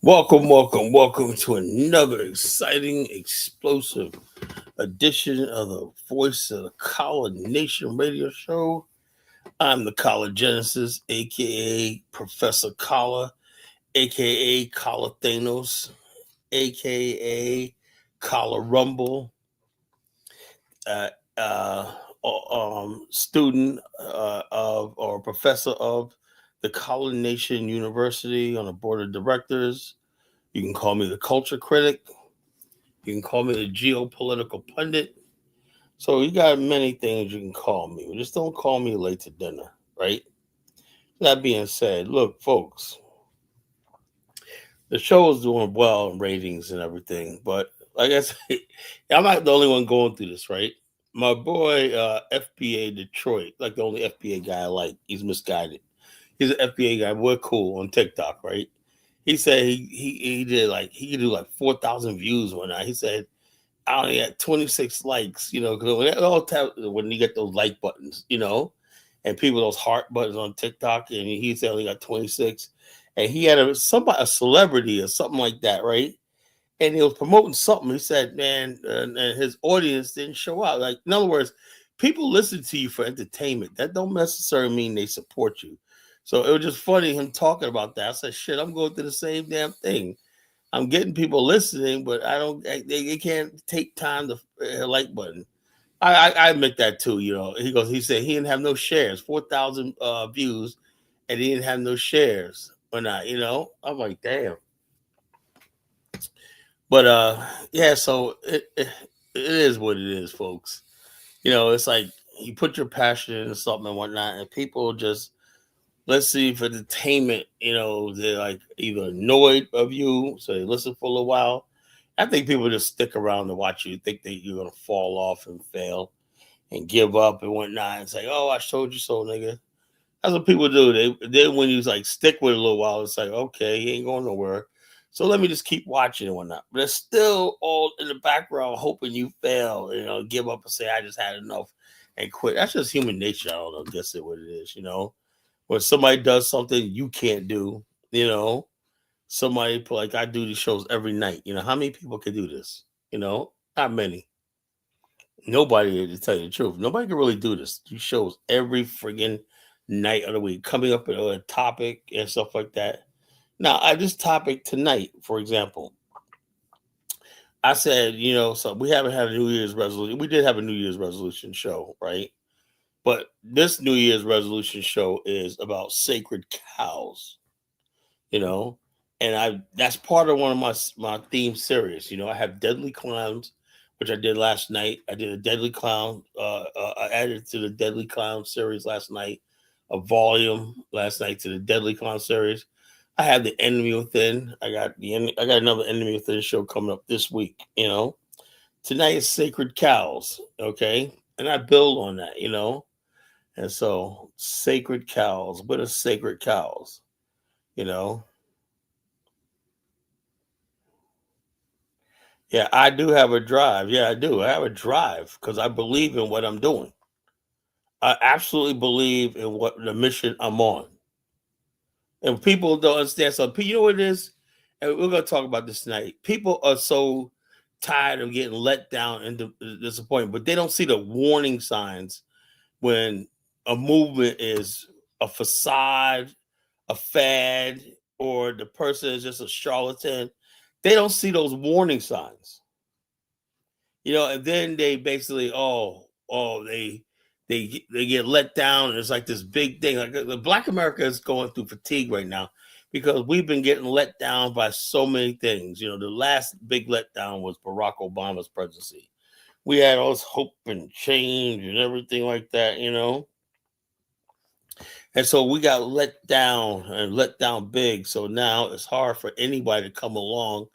Welcome to another exciting, explosive edition of the Voice of the College Nation radio show. I'm the Collar Genesis, aka Professor Collar, aka Collar Thanos, aka Collar Rumble, uh, uh, student of or professor of the College Nation University on the board of directors. You can call me the culture critic. You can call me the geopolitical pundit. So you got many things you can call me. Just don't call me late to dinner, right? That being said, look, folks, the show is doing well in ratings and everything, but like I said, I'm not the only one going through this, right? My boy, FBA Detroit, like the only FBA guy I like. He's misguided. He's an FBA guy. We're cool on TikTok, right? He said he did like he could do like 4,000 views one night. He said I only had 26 likes, because when you get those like buttons, and people those heart buttons on TikTok, and he said only got 26, and he had a celebrity or something like that, right? And he was promoting something. He said, man, and his audience didn't show up. Like, in other words, people listen to you for entertainment. That don't necessarily mean they support you. So it was just funny him talking about that. I said, shit, I'm going through the same damn thing. I'm getting people listening, but I don't. They can't take time to hit a like button. I admit that too. He said he didn't have no shares, 4,000 views, and he didn't have no shares or not. I'm like, damn. But yeah. So it is what it is, folks. It's like you put your passion into something and whatnot, and people just let's see for entertainment, they're like either annoyed of you, so they listen for a little while. I think people just stick around to watch you, think that you're gonna fall off and fail and give up and whatnot and say, "Oh, I showed you so, nigga." That's what people do. Then when you like stick with it a little while, it's like, okay, he ain't going nowhere. So let me just keep watching and whatnot. But it's still all in the background, hoping you fail, give up and say, I just had enough and quit. That's just human nature. I don't know. Guess it what it is. When somebody does something you can't do, somebody like I do these shows every night. How many people can do this? Not many. Nobody, to tell you the truth, nobody can really do this. These shows every friggin' night of the week, coming up with a topic and stuff like that. Now, this topic tonight, for example, I said, so we haven't had a New Year's resolution. We did have a New Year's resolution show, right? But this New Year's resolution show is about sacred cows, you know, and I that's part of one of my theme series. I have deadly clowns, which I did last night. I did a deadly clown. I added to the deadly clown series last night, a volume last night to the deadly clown series. I have the enemy within. I got another enemy within show coming up this week. Tonight is sacred cows. Okay, and I build on that. And so, sacred cows. What are sacred cows? You know, yeah, I do have a drive. Yeah, I do. I have a drive because I believe in what I'm doing. I absolutely believe in what the mission I'm on. And people don't understand. So, you know what it is? And we're going to talk about this tonight. People are so tired of getting let down and disappointed, but they don't see the warning signs when a movement is a facade, a fad, or the person is just a charlatan. They don't see those warning signs, and then they basically, they get let down. And it's like this big thing. Like the Black America is going through fatigue right now because we've been getting let down by so many things. The last big letdown was Barack Obama's presidency. We had all this hope and change and everything like that. And so we got let down and let down big. So now it's hard for anybody to come along.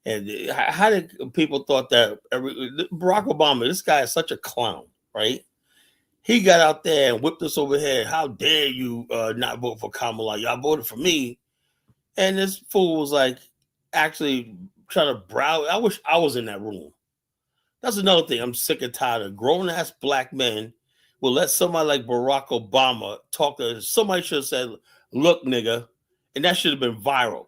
And how did people thought that Barack Obama, this guy is such a clown, right? He got out there and whipped us over head. How dare you not vote for Kamala? Y'all voted for me. And this fool was like actually trying to browse. I wish I was in that room. That's another thing. I'm sick and tired of grown ass black men will let somebody like Barack Obama talk to somebody should have said, look, nigga, and that should have been viral.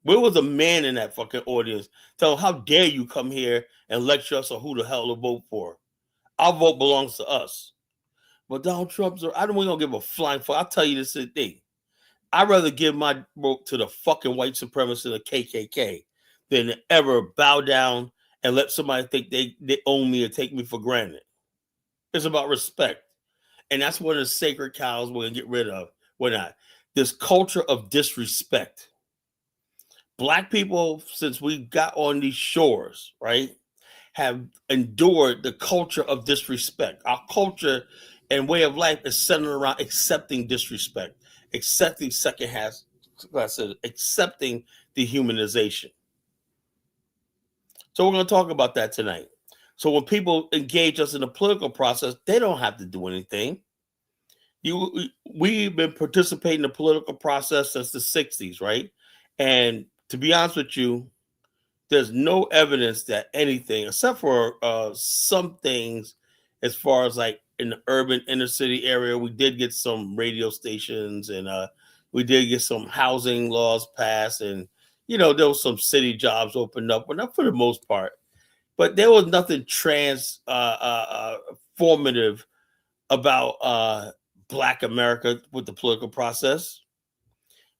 Where was a man in that fucking audience? Tell him, how dare you come here and lecture us on who the hell to vote for? Our vote belongs to us. But Donald Trump's, I don't want to give a flying fuck. I'll tell you this thing. I'd rather give my vote to the fucking white supremacists of the KKK than ever bow down and let somebody think they own me or take me for granted. It's about respect. And that's one of the sacred cows we're going to get rid of. We're not. This culture of disrespect. Black people, since we got on these shores, right, have endured the culture of disrespect. Our culture and way of life is centered around accepting disrespect, accepting accepting dehumanization. So we're going to talk about that tonight. So when people engage us in the political process, they don't have to do anything. We've been participating in the political process since the 60s, right? And to be honest with you, there's no evidence that anything, except for some things, as far as like in the urban inner city area, we did get some radio stations and we did get some housing laws passed, and there was some city jobs opened up, but not for the most part. But there was nothing formative about Black America with the political process.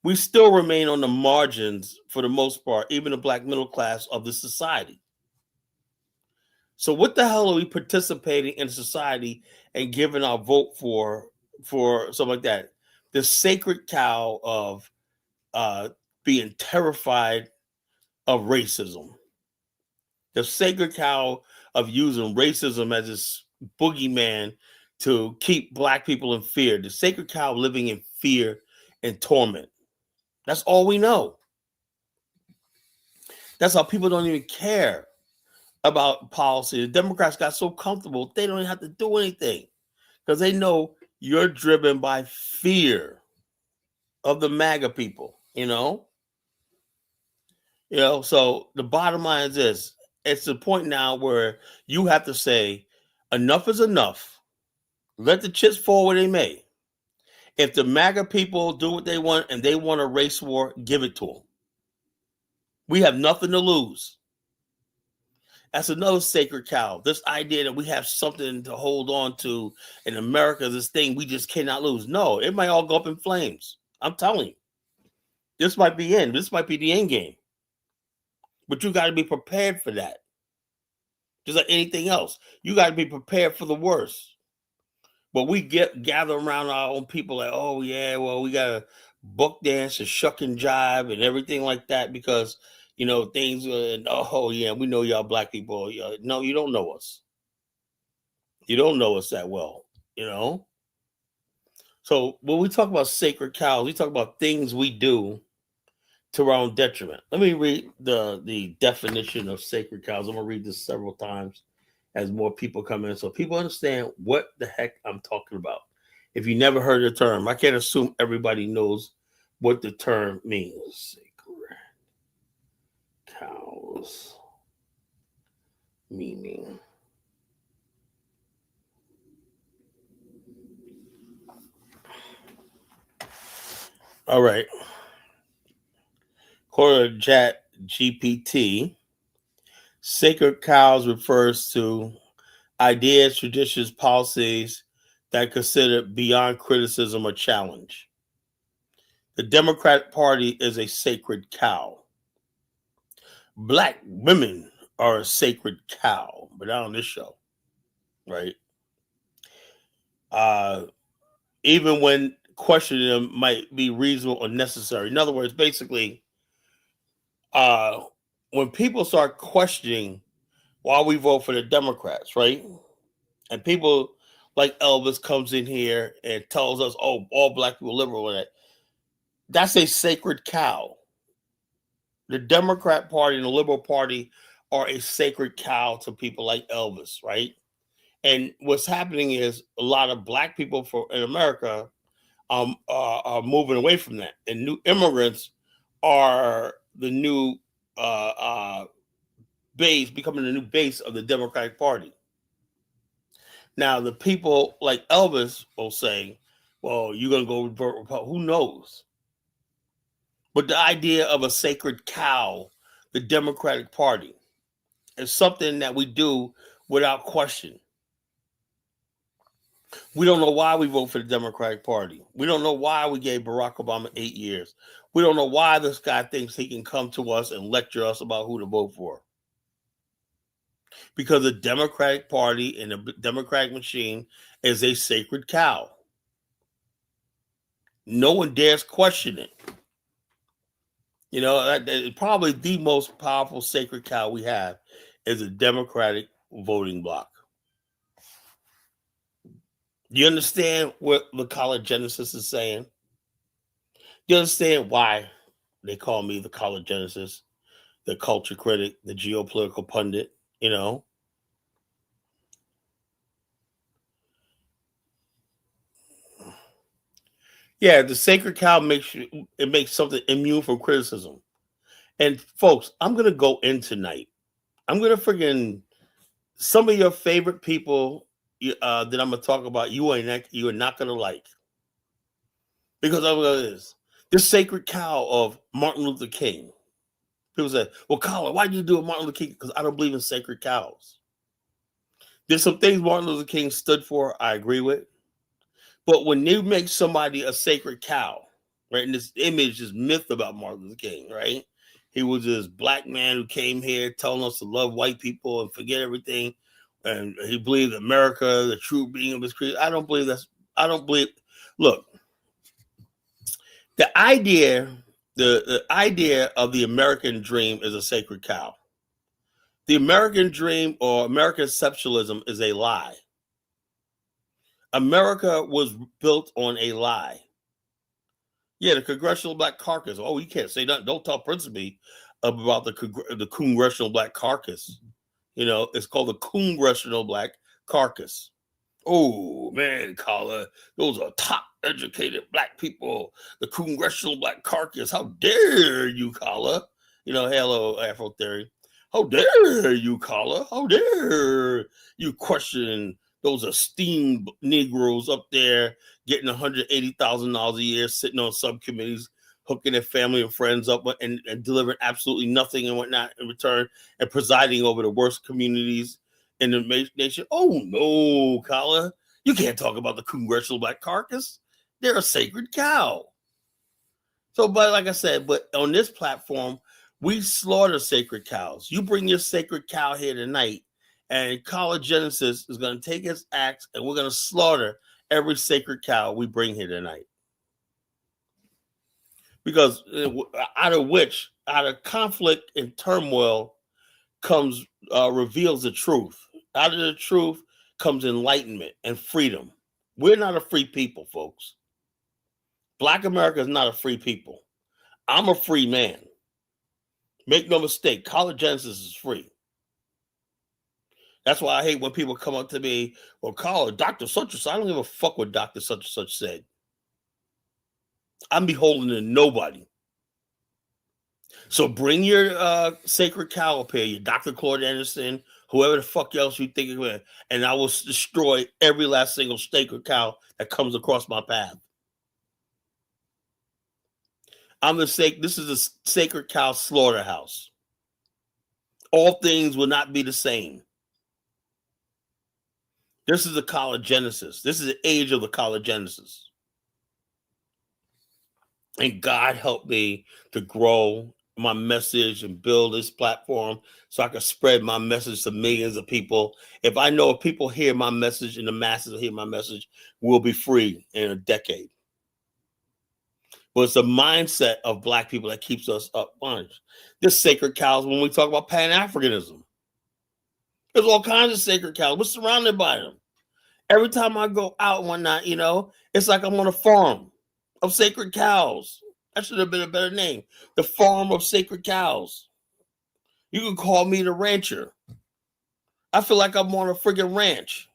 We still remain on the margins for the most part, even the Black middle class of the society. So what the hell are we participating in society and giving our vote for something like that? The sacred cow of being terrified of racism. The sacred cow of using racism as this boogeyman to keep Black people in fear. The sacred cow living in fear and torment. That's all we know. That's how people don't even care about policy. The Democrats got so comfortable, they don't even have to do anything because they know you're driven by fear of the MAGA people, So the bottom line is this. It's the point now where you have to say, enough is enough. Let the chips fall where they may. If the MAGA people do what they want and they want a race war, give it to them. We have nothing to lose. That's another sacred cow. This idea that we have something to hold on to in America, this thing we just cannot lose. No, it might all go up in flames. I'm telling you. This might be in. This might be the end game. But you got to be prepared for that. Just like anything else. You got to be prepared for the worst. But we gather around our own people like, oh, yeah, well, we got to book dance and shuck and jive and everything like that because, things, oh, yeah, we know y'all Black people. No, you don't know us. You don't know us that well, So when we talk about sacred cows, we talk about things we do to our own detriment. Let me read the definition of sacred cows. I'm going to read this several times as more people come in so people understand what the heck I'm talking about. If you never heard the term, I can't assume everybody knows what the term means. Sacred cows meaning. All right. According to Chat GPT, sacred cows refers to ideas, traditions, policies that are considered beyond criticism or challenge. The Democratic Party is a sacred cow. Black women are a sacred cow, but not on this show, right? Even when questioning them might be reasonable or necessary. In other words, basically, when people start questioning why we vote for the Democrats, right? And people like Elvis comes in here and tells us, oh, all Black people liberal in it. That's a sacred cow. The Democrat Party and the Liberal Party are a sacred cow to people like Elvis, right? And what's happening is a lot of Black people in America are moving away from that. And new immigrants are the new base, becoming the new base of the Democratic Party. Now, the people like Elvis will say, well, you're going to go vote Republican. Who knows? But the idea of a sacred cow, the Democratic Party, is something that we do without question. We don't know why we vote for the Democratic Party. We don't know why we gave Barack Obama 8 years. We don't know why this guy thinks he can come to us and lecture us about who to vote for. Because the Democratic Party and the Democratic machine is a sacred cow. No one dares question it. You know, probably the most powerful sacred cow we have is a Democratic voting bloc. Do you understand what the College Genesis is saying? Do you understand why they call me the College Genesis, the culture critic, the geopolitical pundit? You know, yeah, the sacred cow makes something immune from criticism. And folks, I'm gonna go in tonight. I'm gonna friggin' some of your favorite people that I'm gonna talk about. You are not gonna like, because of this sacred cow of Martin Luther King. People say, "Well, Colin, why did you do it, Martin Luther King?" Because I don't believe in sacred cows. There's some things Martin Luther King stood for, I agree with. But when you make somebody a sacred cow, right? And this image, this myth about Martin Luther King, right? He was this black man who came here telling us to love white people and forget everything. And he believed America, the true being of his creed. I don't believe that's, I don't believe, look, the idea, the idea of the American dream is a sacred cow. The American dream or American exceptionalism is a lie. America was built on a lie. Yeah, the Congressional Black Caucus. Oh, you can't say that. Don't talk principally about the Congressional Black Caucus. You know, it's called the Congressional Black Caucus. Oh man, Carla, those are top educated black people. The Congressional Black Caucus. How dare you, Carla? You know, hello, Afro Theory. How dare you, Carla? How dare you question those esteemed Negroes up there getting $180,000 a year, sitting on subcommittees, hooking their family and friends up and delivering absolutely nothing and whatnot in return, and presiding over the worst communities in the nation? Oh no, Kala, you can't talk about the Congressional Black Caucus. They're a sacred cow. So, but like I said, but on this platform, we slaughter sacred cows. You bring your sacred cow here tonight, and College Genesis is going to take its axe, and we're going to slaughter every sacred cow we bring here tonight. Because out of conflict and turmoil comes reveals the truth. Out of the truth comes enlightenment and freedom. We're not a free people, folks. Black America is not a free people. I'm a free man. Make no mistake, College Genesis is free. That's why I hate when people come up to me, well, Colin, Dr. Such and such. I don't give a fuck what Dr. Such and such said. I'm beholden to nobody. So bring your sacred cow up here, your Dr. Claude Anderson, whoever the fuck else you think of, and I will destroy every last single sacred cow that comes across my path. This is a sacred cow slaughterhouse. All things will not be the same. This is the College Genesis. This is the age of the College Genesis. And God help me to grow my message and build this platform so I can spread my message to millions of people. If people hear my message and the masses hear my message, we'll be free in a decade. But it's the mindset of black people that keeps us up punch. This sacred cows when we talk about Pan-Africanism. There's all kinds of sacred cows. We're surrounded by them. Every time I go out and whatnot, it's like I'm on a farm of sacred cows. That should have been a better name. The farm of sacred cows. You can call me the rancher. I feel like I'm on a friggin' ranch.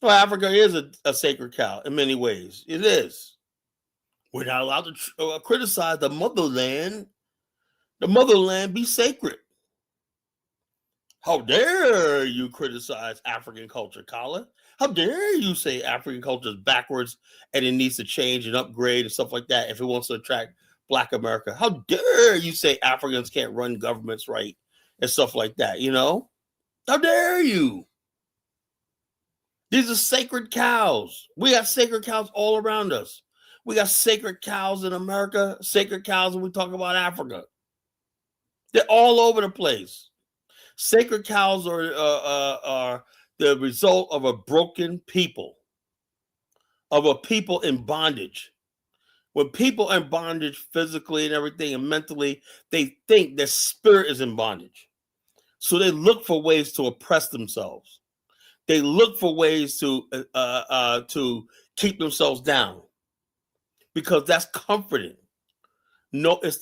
Well, Africa is a sacred cow in many ways. It is. We're not allowed to criticize the motherland. The motherland be sacred. How dare you criticize African culture, Colin? How dare you say African culture is backwards and it needs to change and upgrade and stuff like that if it wants to attract Black America. How dare you say Africans can't run governments right and stuff like that, you know? How dare you? These are sacred cows. We got sacred cows all around us. We got sacred cows in America, sacred cows when we talk about Africa. They're all over the place. Sacred cows are the result of a broken people, of a people in bondage. When people are in bondage physically and everything and mentally, they think their spirit is in bondage. So they look for ways to oppress themselves. They look for ways to keep themselves down because that's comforting. No, it's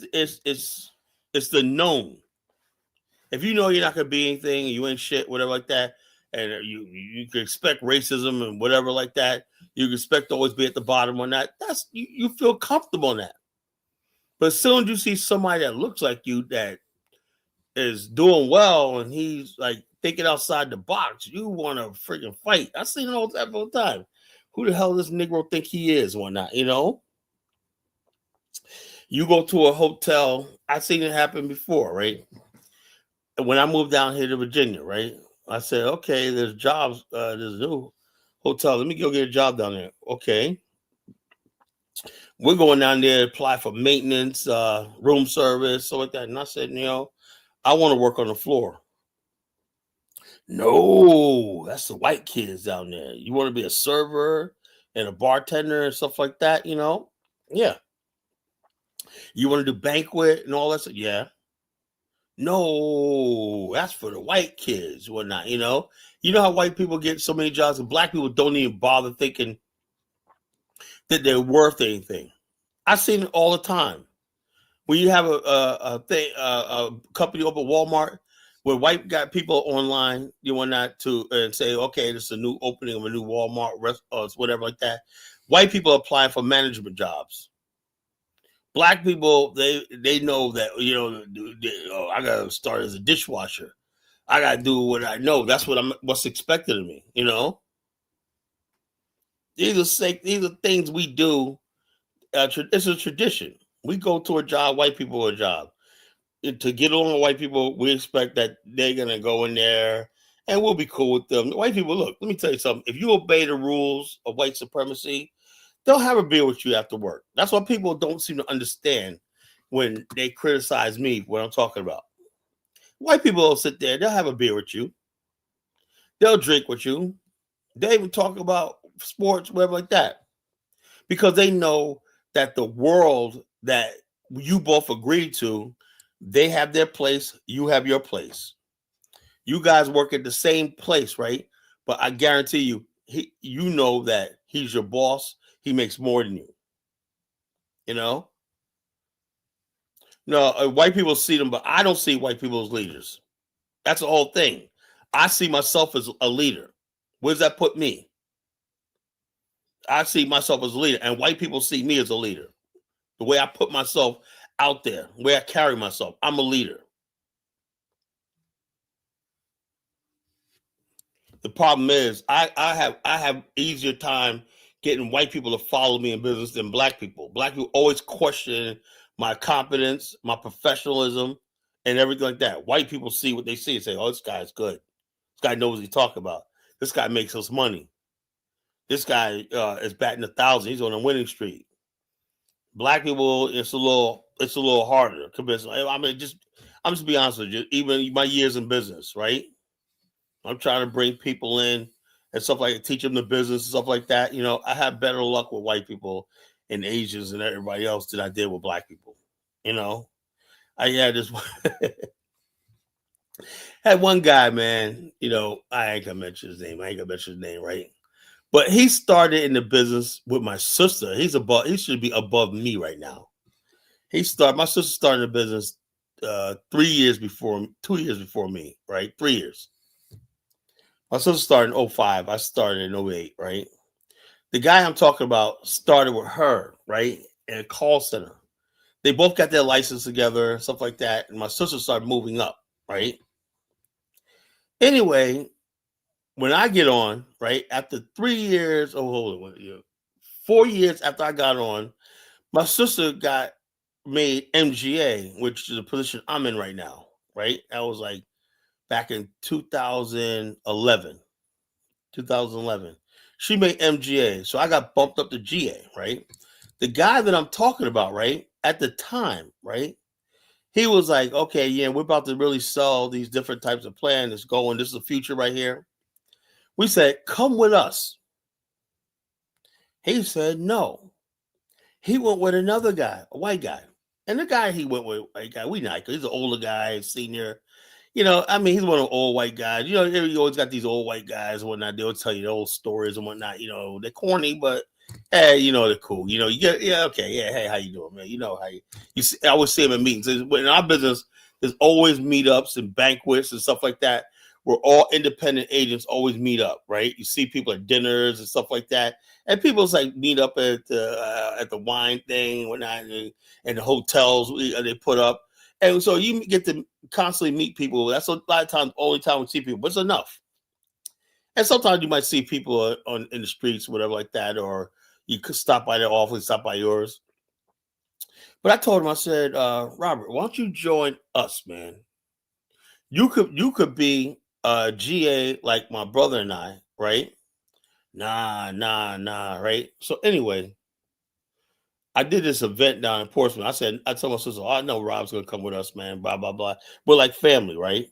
the known. If you know you're not gonna be anything, you ain't shit, whatever like that, and you can expect racism and whatever like that, you can expect to always be at the bottom on that. That's you feel comfortable in that. But as soon as you see somebody that looks like you that is doing well and he's like thinking outside the box, you want to freaking fight. I see it all the time. Who the hell does this Negro think he is or not? You know, you go to a hotel. I've seen it happen before, right? When I moved down here to Virginia, right? I said, okay, there's jobs. There's a new hotel. Let me go get a job down there. Okay. We're going down there to apply for maintenance, room service, so like that. And I said, you know, I want to work on the floor. No, that's the white kids down there. You want to be a server and a bartender and stuff like that, you know? Yeah. You want to do banquet and all that stuff? Yeah. No, that's for the white kids, whatnot, you know? You know how white people get so many jobs and black people don't even bother thinking that they're worth anything. I've seen it all the time. When you have a company open Walmart where white got people online, you want not to and say, okay, this is a new opening of a new Walmart, whatever like that. White people applying for management jobs. Black people, they know that, you know, oh, I gotta start as a dishwasher. I gotta do what I know. That's what's expected of me, you know. These are things we do. It's a tradition. We go to a job, white people a job. To get along with white people, we expect that they're gonna go in there and we'll be cool with them. White people, look, let me tell you something. If you obey the rules of white supremacy, they'll have a beer with you after work. That's what people don't seem to understand when they criticize me what I'm talking about. White people will sit there, they'll have a beer with you, they'll drink with you, they even talk about sports, whatever like that. Because they know that the world that you both agreed to, they have their place, you have your place. You guys work at the same place, right? But I guarantee you, you know that he's your boss. He makes more than you. You know? No, white people see them, but I don't see white people as leaders. That's the whole thing. I see myself as a leader. Where does that put me? I see myself as a leader, and white people see me as a leader. The way I put myself out there, the way I carry myself, I'm a leader. The problem is I have easier time getting white people to follow me in business than black people. Black people always question my competence, my professionalism, and everything like that. White people see what they see and say, "Oh, this guy's good. This guy knows what he's talking about. This guy makes us money. This guy is batting 1,000. He's on a winning streak." Black people, it's a little harder. I mean, I'm just be honest with you. Even my years in business, right? I'm trying to bring people in and stuff like that, teach them the business and stuff like that. You know, I have better luck with white people and Asians and everybody else than I did with black people. You know, I had this had one guy, man. You know, I ain't gonna mention his name. I ain't gonna mention his name, right? But he started in the business with my sister. He should be above me right now. My sister started the business 2 years before me, right? 3 years. My sister started in 05. I started in 08, right? The guy I'm talking about started with her, right? In a call center. They both got their license together, stuff like that. And my sister started moving up, right? Anyway, when I get on, right, after 3 years, 4 years after I got on, my sister got made MGA, which is the position I'm in right now, right? That was like back in 2011. 2011. She made MGA. So I got bumped up to GA, right? The guy that I'm talking about, right, at the time, right, he was like, okay, yeah, we're about to really sell these different types of plans. It's going, this is the future right here. We said, come with us. He said, no. He went with another guy, a white guy. And the guy he went with, white guy, we not, because he's an older guy, senior. I mean, he's one of the old white guys. You always got these old white guys and whatnot. They'll tell you the old stories and whatnot. They're corny, but hey, they're cool. You get, yeah, okay, yeah, hey, how you doing, man? How you see, I always see them in meetings. In our business, there's always meetups and banquets and stuff like that, where all independent agents always meet up, right? You see people at dinners and stuff like that, and people's like meet up at the wine thing and whatnot, and the hotels they put up. And so you get to constantly meet people. That's a lot of times, only time we see people, but it's enough. And sometimes you might see people in the streets, whatever like that, or you could stop by their office, stop by yours. But I told him, I said, Robert, why don't you join us, man? You could be GA like my brother and I, right? Nah, right? So anyway, I did this event down in Portsmouth. I told my sister, oh, I know Rob's gonna come with us, man. Blah blah blah. We're like family, right?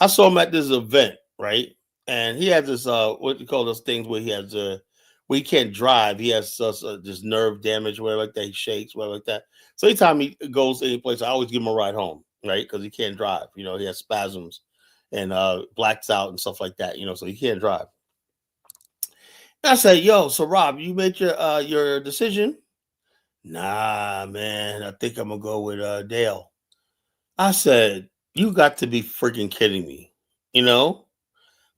I saw him at this event, right? And he had this what you call those things where he has where he can't drive. He has this nerve damage, whatever like that. He shakes, whatever like that. So anytime he goes any place, I always give him a ride home, right? Because he can't drive. He has spasms and blacks out and stuff like that. So he can't drive. And I said, "Yo, so Rob, you made your decision?" Nah, man. I think I'm gonna go with Dale. I said, "You got to be freaking kidding me!" You know,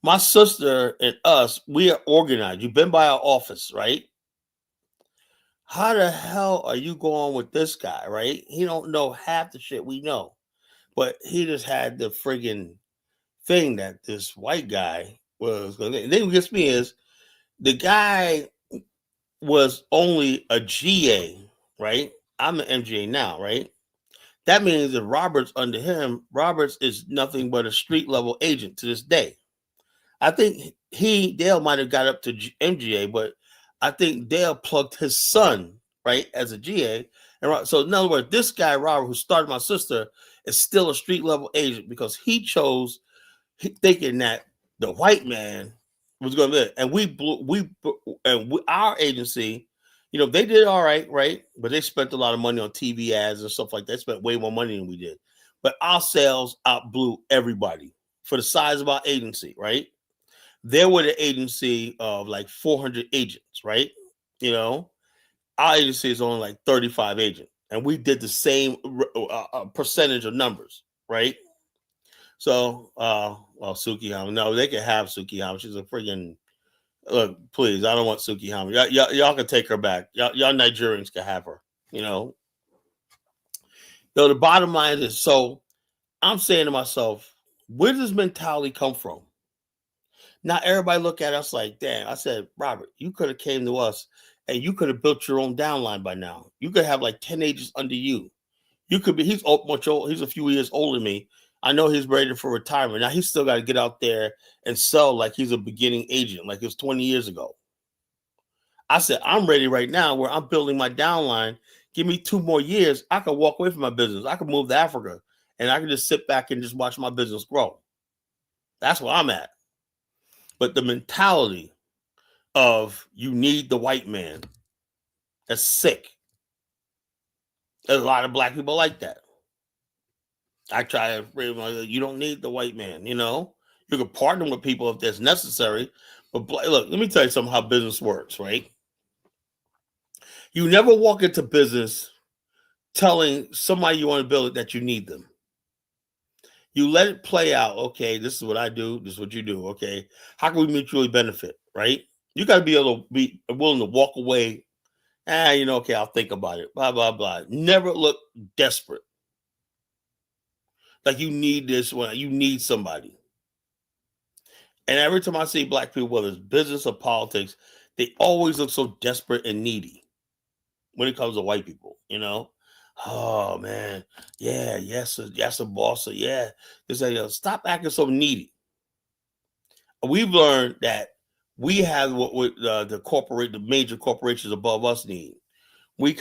my sister and us, we are organized. You've been by our office, right? How the hell are you going with this guy, right? He don't know half the shit we know, but he just had the friggin' thing that this white guy was going to. And then what gets me is the guy was only a GA, right? I'm an MGA now, right? That means that Roberts under him, Roberts is nothing but a street level agent to this day. I think Dale might have got up to MGA, but I think Dale plugged his son, right, as a GA. And so, in other words, this guy, Robert, who started my sister, is still a street level agent because he chose thinking that the white man was going to live. And our agency, they did all right, right? But they spent a lot of money on TV ads and stuff like that. They spent way more money than we did. But our sales outblew everybody for the size of our agency, right? There were the agency of like 400 agents, right? Our agency is only like 35 agents, and we did the same percentage of numbers, right? So, well, Suki Hama, no, they can have Suki Hama. She's a friggin' look. Please, I don't want Suki Hama. Y'all can take her back. Y'all Nigerians can have her. So the bottom line is, so I'm saying to myself, where does this mentality come from? Now everybody look at us like, damn. I said, Robert, you could have came to us and you could have built your own downline by now. You could have like 10 agents under you. You could be, he's much old, he's a few years older than me. I know he's ready for retirement. Now he's still got to get out there and sell like he's a beginning agent, like it was 20 years ago. I said, I'm ready right now where I'm building my downline. Give me 2 more years. I could walk away from my business. I could move to Africa and I can just sit back and just watch my business grow. That's where I'm at. But the mentality of you need the white man, that's sick. There's a lot of black people like that. I try to, you don't need the white man, You can partner with people if that's necessary. But look, let me tell you something how business works, right? You never walk into business telling somebody you want to build it that you need them. You let it play out. Okay, this is what I do. This is what you do. Okay, how can we mutually benefit, right? You got to be able to be willing to walk away. Okay, I'll think about it. Blah, blah, blah. Never look desperate. Like you need this one. You need somebody. And every time I see black people, whether it's business or politics, they always look so desperate and needy when it comes to white people, Oh man, yeah, yes, a boss. Yeah, it's like stop acting so needy. We've learned that we have what the major corporations above us need. We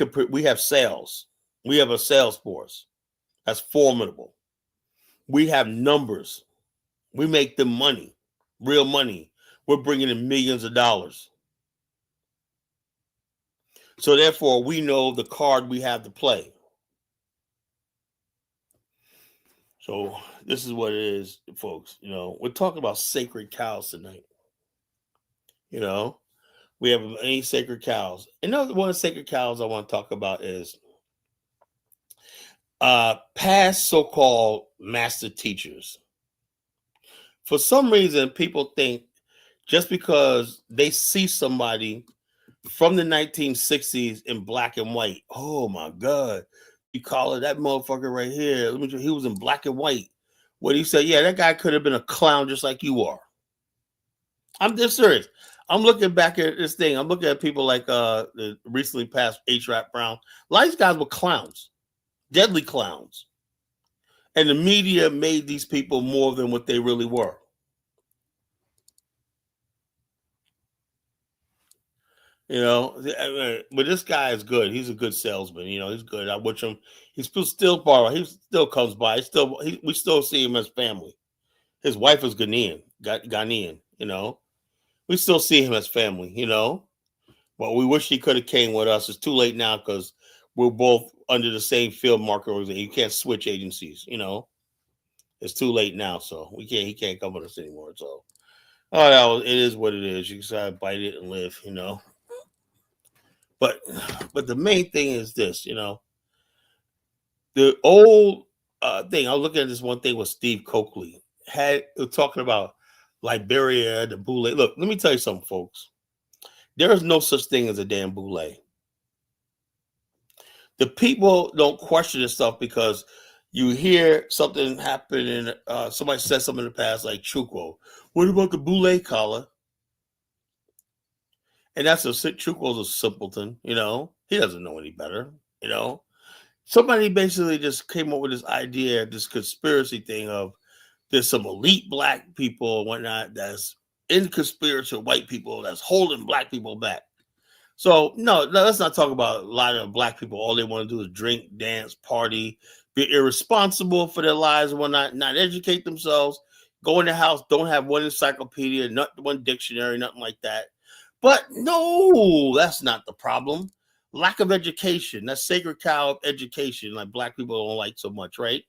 have sales. We have a sales force that's formidable. We have numbers. We make them money, real money. We're bringing in millions of dollars. So therefore, we know the card we have to play. So this is what it is, folks. We're talking about sacred cows tonight. You know, we have any sacred cows. Another one of the sacred cows I want to talk about is past so-called master teachers. For some reason, people think just because they see somebody from the 1960s in black and white, oh my God, you call it that motherfucker right here. He was in black and white. What he said, yeah, that guy could have been a clown just like you are. I'm just serious. I'm looking back at this thing. I'm looking at people like the recently passed H. Rap Brown. A lot of these guys were clowns, deadly clowns. And the media made these people more than what they really were. But this guy is good. He's a good salesman. He's good. I watch him. He's still borrow. He still comes by. We still see him as family. His wife is Ghanaian. We still see him as family. But we wish he could have came with us. It's too late now because we're both under the same field market organization. You can't switch agencies. It's too late now, so we can't. He can't come with us anymore. So, it is what it is. You just gotta bite it and live. But the main thing is this. The old thing. I was looking at this one thing with Steve Coakley talking about Liberia, the boule. Look, let me tell you something, folks. There is no such thing as a damn boule. The people don't question this stuff because you hear something happen and somebody said something in the past like Chuko. What about the boule collar? And Chuko's a simpleton, He doesn't know any better, Somebody basically just came up with this idea, this conspiracy thing of there's some elite black people and whatnot that's in conspiracy with white people that's holding black people back. So no, let's not talk about a lot of black people. All they want to do is drink, dance, party, be irresponsible for their lives and whatnot, not educate themselves, go in the house, don't have one encyclopedia, not one dictionary, nothing like that. But no, that's not the problem. Lack of education, that sacred cow of education, like black people don't like so much, right?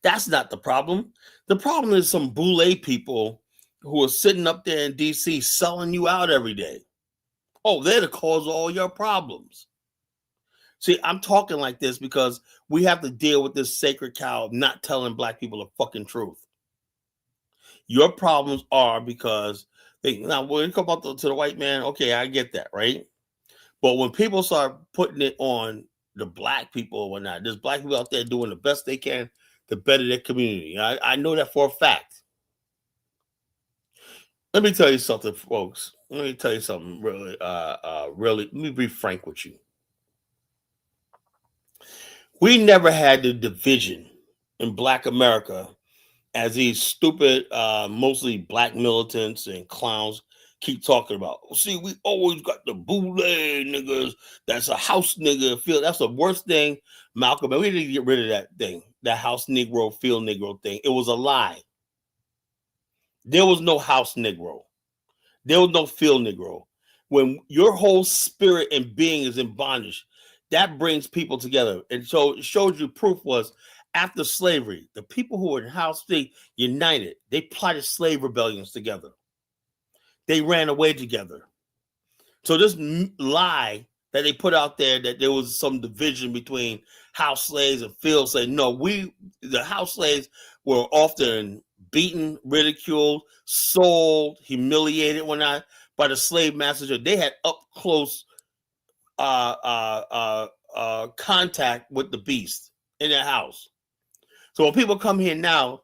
That's not the problem. The problem is some boule people who are sitting up there in DC selling you out every day. Oh, they're the cause of all your problems. See, I'm talking like this because we have to deal with this sacred cow of not telling black people the fucking truth. Your problems are because now when you come up to the white man, okay, I get that, right? But when people start putting it on the black people or whatnot, there's black people out there doing the best they can to better their community. I know that for a fact. Let me tell you something, folks. Let me tell you something really, let me be frank with you. We never had the division in Black America as these stupid, mostly black militants and clowns keep talking about. See, we always got the boule niggas. That's a house nigga feel. That's the worst thing, Malcolm. And we need to get rid of that thing, that house Negro, field Negro thing. It was a lie. There was no house Negro. There was no field Negro. When your whole spirit and being is in bondage, that brings people together. And so it shows you proof was after slavery, the people who were in house, they united. They plotted slave rebellions together. They ran away together. So this lie that they put out there that there was some division between house slaves and field slaves. No, the house slaves were often beaten, ridiculed, sold, humiliated, whatnot by the slave masters. They had up close contact with the beast in their house. So when people come here now,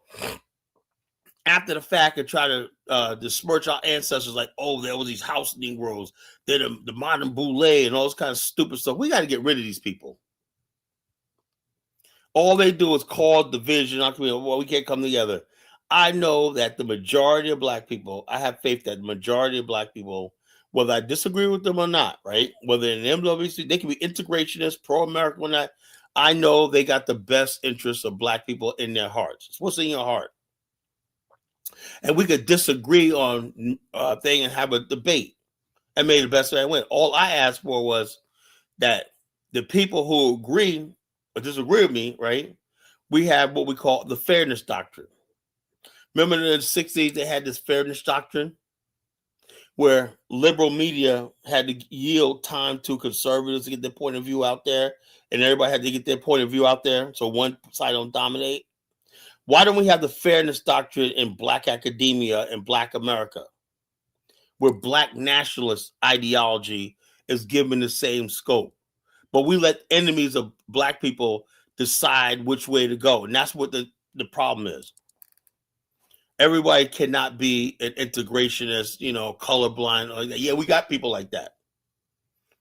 after the fact, and try to besmirch our ancestors, like, oh, there was these house Negroes, they're the modern boule and all this kind of stupid stuff. We got to get rid of these people. All they do is cause division. Well, we can't come together. I know that the majority of black people, I have faith that the majority of black people, whether I disagree with them or not, right? Whether in the MWC, they can be integrationists, pro-American or not. I know they got the best interests of black people in their hearts. It's what's in your heart. And we could disagree on a thing and have a debate and make the best way I win. All I asked for was that the people who agree or disagree with me, right? We have what we call the fairness doctrine. Remember in the 60s, they had this fairness doctrine where liberal media had to yield time to conservatives to get their point of view out there, and everybody had to get their point of view out there so one side don't dominate. Why don't we have the fairness doctrine in black academia and black America, where black nationalist ideology is given the same scope? But we let enemies of black people decide which way to go. And that's what the problem is. Everybody cannot be an integrationist, colorblind. Yeah, we got people like that.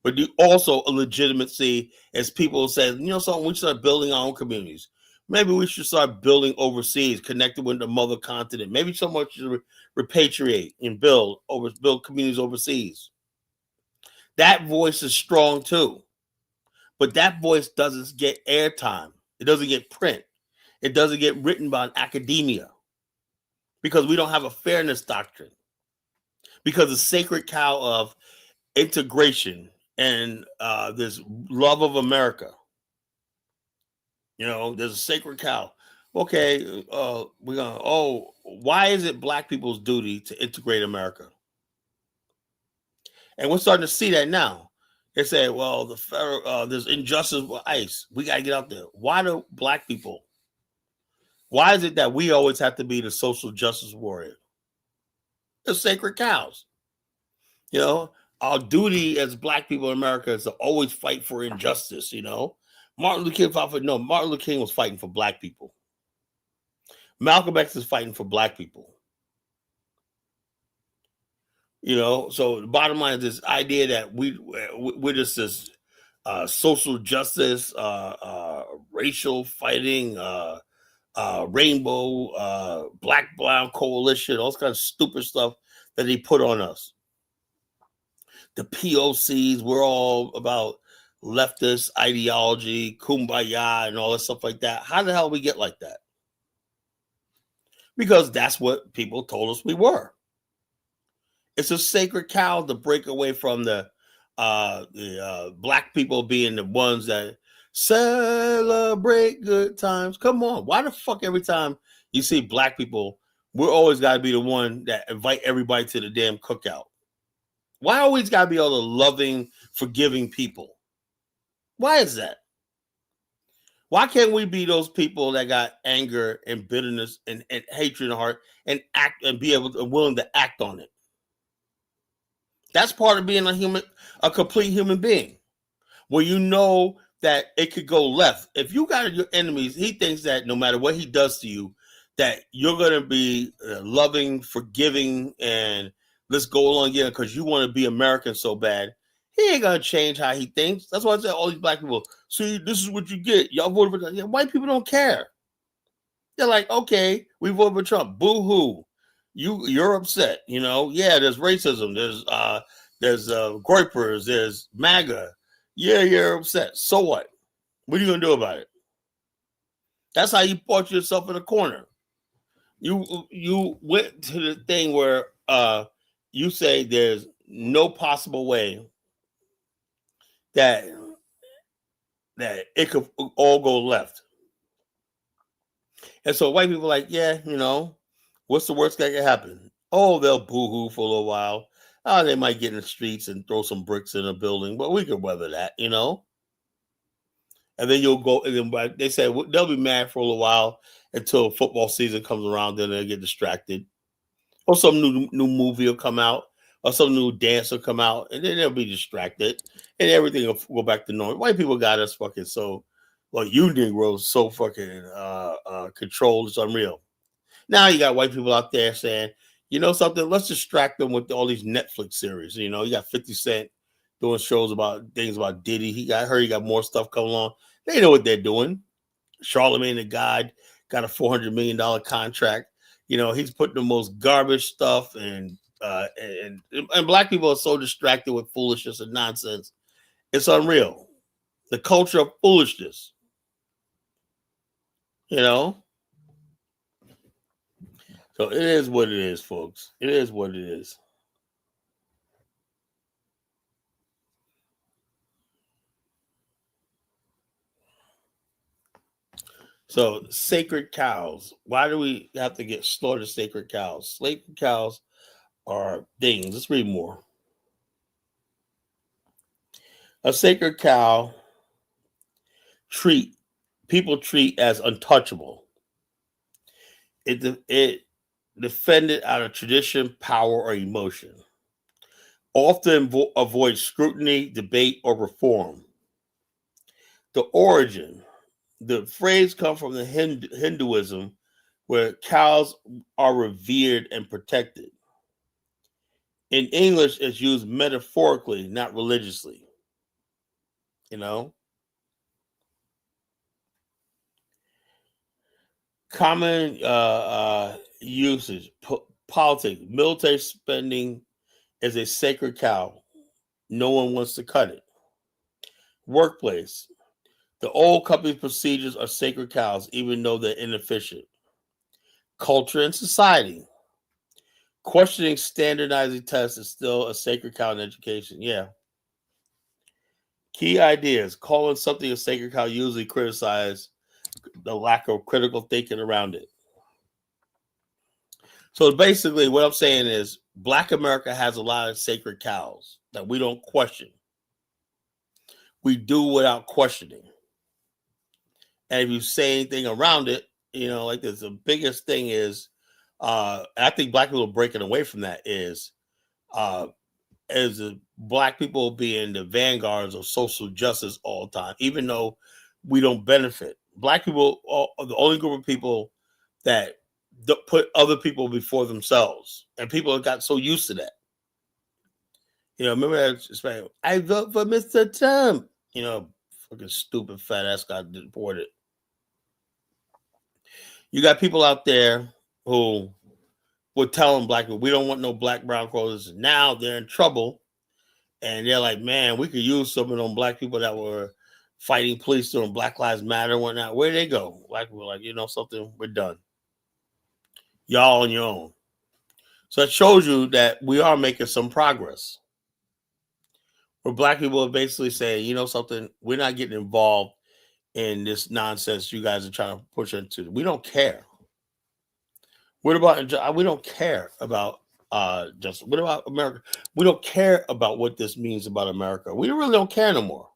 But also a legitimacy as people say, something, we should start building our own communities. Maybe we should start building overseas, connected with the mother continent. Maybe someone should repatriate and build communities overseas. That voice is strong too. But that voice doesn't get airtime. It doesn't get print. It doesn't get written by academia because we don't have a fairness doctrine. Because the sacred cow of integration and this love of America, there's a sacred cow. Okay, why is it black people's duty to integrate America? And we're starting to see that now. They say, well, the federal, there's injustice with ICE. We got to get out there. Why do black people? Why is it that we always have to be the social justice warrior? They're sacred cows. Our duty as black people in America is to always fight for injustice. Martin Luther King fought for Martin Luther King was fighting for black people. Malcolm X is fighting for black people. So the bottom line is this idea that we're just this social justice, racial fighting, rainbow, black brown coalition, all kinds of stupid stuff that they put on us. The POCs, we're all about leftist ideology, kumbaya, and all that stuff like that. How the hell we get like that? Because that's what people told us we were. It's a sacred cow to break away from the black people being the ones that celebrate good times. Come on. Why the fuck every time you see black people, we're always got to be the one that invite everybody to the damn cookout? Why always got to be all the loving, forgiving people? Why is that? Why can't we be those people that got anger and bitterness and hatred in the heart and act and be able to willing to act on it? That's part of being a complete human being, where you know that it could go left. If you got your enemies, he thinks that no matter what he does to you, that you're going to be loving, forgiving, and let's go along again because you want to be American so bad. He ain't going to change how he thinks. That's why I say all these black people, see, this is what you get. Y'all voted for Trump. White people don't care. They're like, okay, we voted for Trump. Boo-hoo. You're upset, Yeah, there's racism. There's groypers. There's MAGA. Yeah, you're upset. So what? What are you gonna do about it? That's how you brought yourself in a corner. You went to the thing where you say there's no possible way that it could all go left. And so white people are like, yeah, what's the worst that can happen? Oh, they'll boo-hoo for a little while. Oh, they might get in the streets and throw some bricks in a building, but we could weather that, And then you'll go, and then they say they'll be mad for a little while until football season comes around. Then they'll get distracted, or some new movie will come out, or some new dance will come out, and then they'll be distracted, and everything will go back to normal. White people got us fucking so, well, you Negroes so fucking controlled. It's unreal. Now you got white people out there saying, something, let's distract them with all these Netflix series. You got 50 Cent doing shows about things about Diddy. He got more stuff coming along. They know what they're doing. Charlemagne the God got a $400 million contract. He's putting the most garbage stuff, and black people are so distracted with foolishness and nonsense. It's unreal. The culture of foolishness, you know. So it is what it is, folks. It is what it is. So sacred cows. Why do we have to get slaughtered sacred cows? Sacred cows are things. Let's read more. A sacred cow people treat as untouchable. It defended out of tradition, power, or emotion. Often avoid scrutiny, debate, or reform. The origin. The phrase comes from the Hinduism, where cows are revered and protected. In English, it's used metaphorically, not religiously. You know, common usage: politics, military spending is a sacred cow. No one wants to cut it. Workplace: the old company's procedures are sacred cows, even though they're inefficient. Culture and society: questioning standardizing tests is still a sacred cow in education. Yeah. Key ideas: calling something a sacred cow usually criticize the lack of critical thinking around it. So basically, what I'm saying is, Black America has a lot of sacred cows that we don't question. We do without questioning. And if you say anything around it, like this, the biggest thing is, I think Black people are breaking away from that, is as Black people being the vanguards of social justice all the time, even though we don't benefit. Black people are the only group of people that put other people before themselves, and people have got so used to that. Remember that? I vote for Mr. Trump. Fucking stupid fat ass got deported. You got people out there who were telling Black people, we don't want no black brown coalition. Now they're in trouble, and they're like, man, we could use some of them Black people that were fighting police during Black Lives Matter and whatnot. Where they go? Black people are like, something, we're done. Y'all on your own. So it shows you that we are making some progress. Where Black people are basically saying, something, we're not getting involved in this nonsense you guys are trying to push into. We don't care. What about, we don't care about just, what about America? We don't care about what this means about America. We really don't care no more.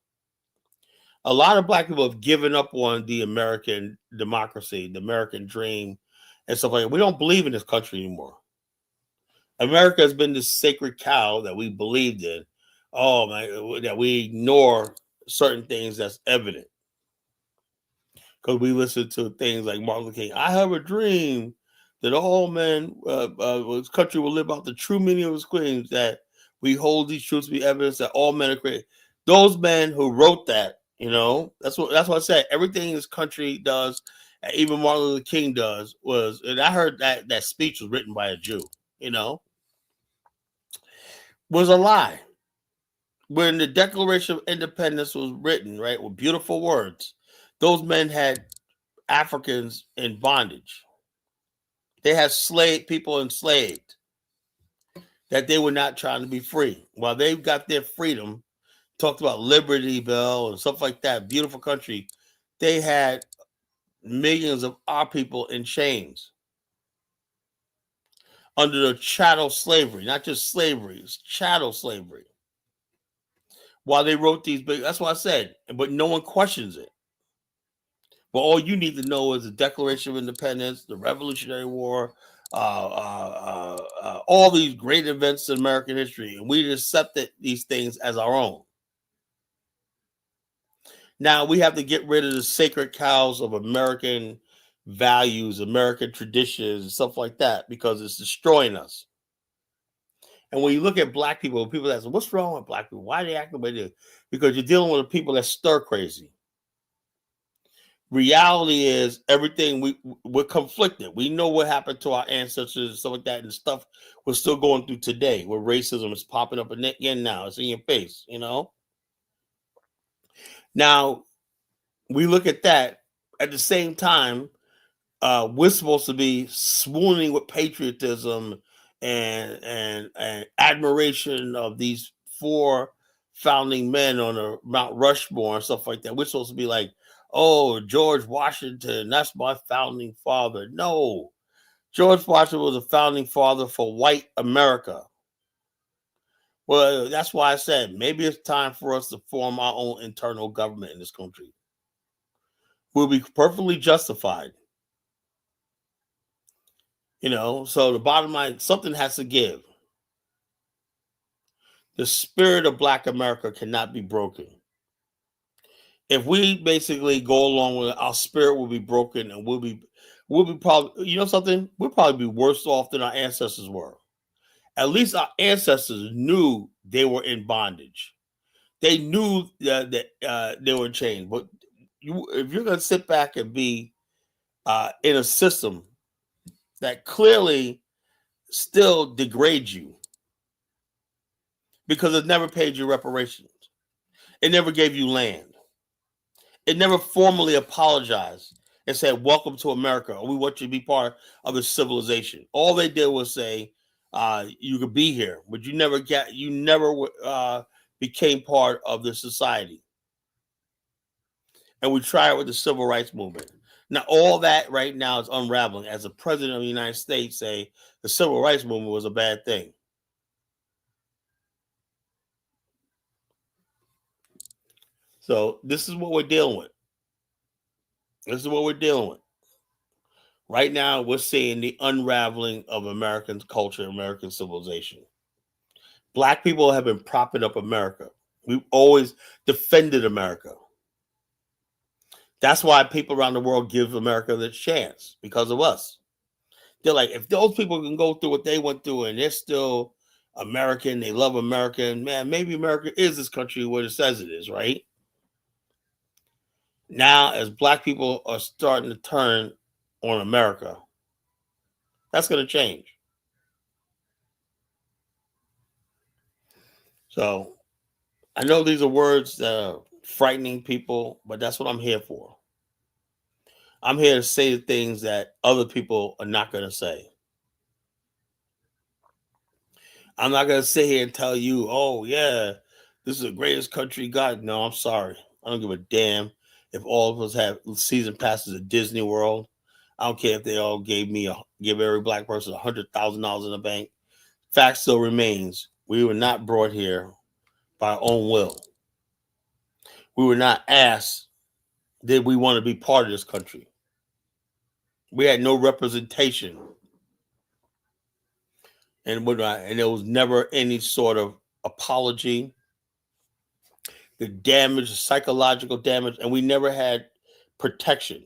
A lot of Black people have given up on the American democracy, the American dream, and stuff like that. We don't believe in this country anymore. America has been this sacred cow that we believed in. Oh man, that we ignore certain things that's evident. Because we listen to things like Martin Luther King. I have a dream that all men, this country will live out the true meaning of his claims, that we hold these truths to be evidence that all men are created. Those men who wrote that, that's what I said. Everything this country does, even Martin Luther King does, and I heard that speech was written by a Jew, was a lie. When the Declaration of Independence was written, right, with beautiful words, those men had Africans in bondage. They had people enslaved, that they were not trying to be free. While they got their freedom, talked about Liberty Bell and stuff like that, beautiful country, they had millions of our people in chains under the chattel slavery, not just slavery, it's chattel slavery. While they wrote these big, that's what I said, but no one questions it. But all you need to know is the Declaration of Independence, the Revolutionary War, all these great events in American history, and we accepted these things as our own. Now we have to get rid of the sacred cows of American values, American traditions, stuff like that, because it's destroying us. And when you look at Black people ask, what's wrong with Black people? Why are they acting the way they do? Because you're dealing with people that stir crazy. Reality is everything we're conflicted. We know what happened to our ancestors and stuff like that, and stuff we're still going through today, where racism is popping up again now. It's in your face, you know. Now we look at that at the same time. We're supposed to be swooning with patriotism and admiration of these four founding men on a Mount Rushmore and stuff like that. We're supposed to be like, oh, George Washington, that's my founding father. No, George Washington was a founding father for white America. Well, that's why I said maybe it's time for us to form our own internal government in this country. We'll be perfectly justified. You know, so the bottom line, something has to give. The spirit of Black America cannot be broken. If we basically go along with it, our spirit will be broken, and we'll be probably, you know something, we'll probably be worse off than our ancestors were. At least our ancestors knew they were in bondage. They knew that they were chained. But if you're going to sit back and be in a system that clearly still degrades you because it never paid you reparations, it never gave you land, it never formally apologized and said, welcome to America, or we want you to be part of the civilization. All they did was say, you could be here, but you never became part of the society. And we try it with the civil rights movement. Now, all that right now is unraveling as the president of the United States say the civil rights movement was a bad thing. So this is what we're dealing with. This is what we're dealing with. Right now, we're seeing the unraveling of American culture, American civilization. Black people have been propping up America. We've always defended America. That's why people around the world give America the chance, because of us. They're like, if those people can go through what they went through and they're still American, they love American, man, maybe America is this country what it says it is, right? Now, as Black people are starting to turn on America, that's going to change. So I know these are words that are frightening people, but that's what I'm here for. I'm here to say the things that other people are not going to say. I'm not going to sit here and tell you, oh, yeah, this is the greatest country God. No, I'm sorry. I don't give a damn if all of us have season passes at Disney World. I don't care if they all give every Black person $100,000 in the bank. Fact still remains, we were not brought here by our own will. We were not asked, did we want to be part of this country? We had no representation. And there was never any sort of apology. The damage, the psychological damage, and we never had protection.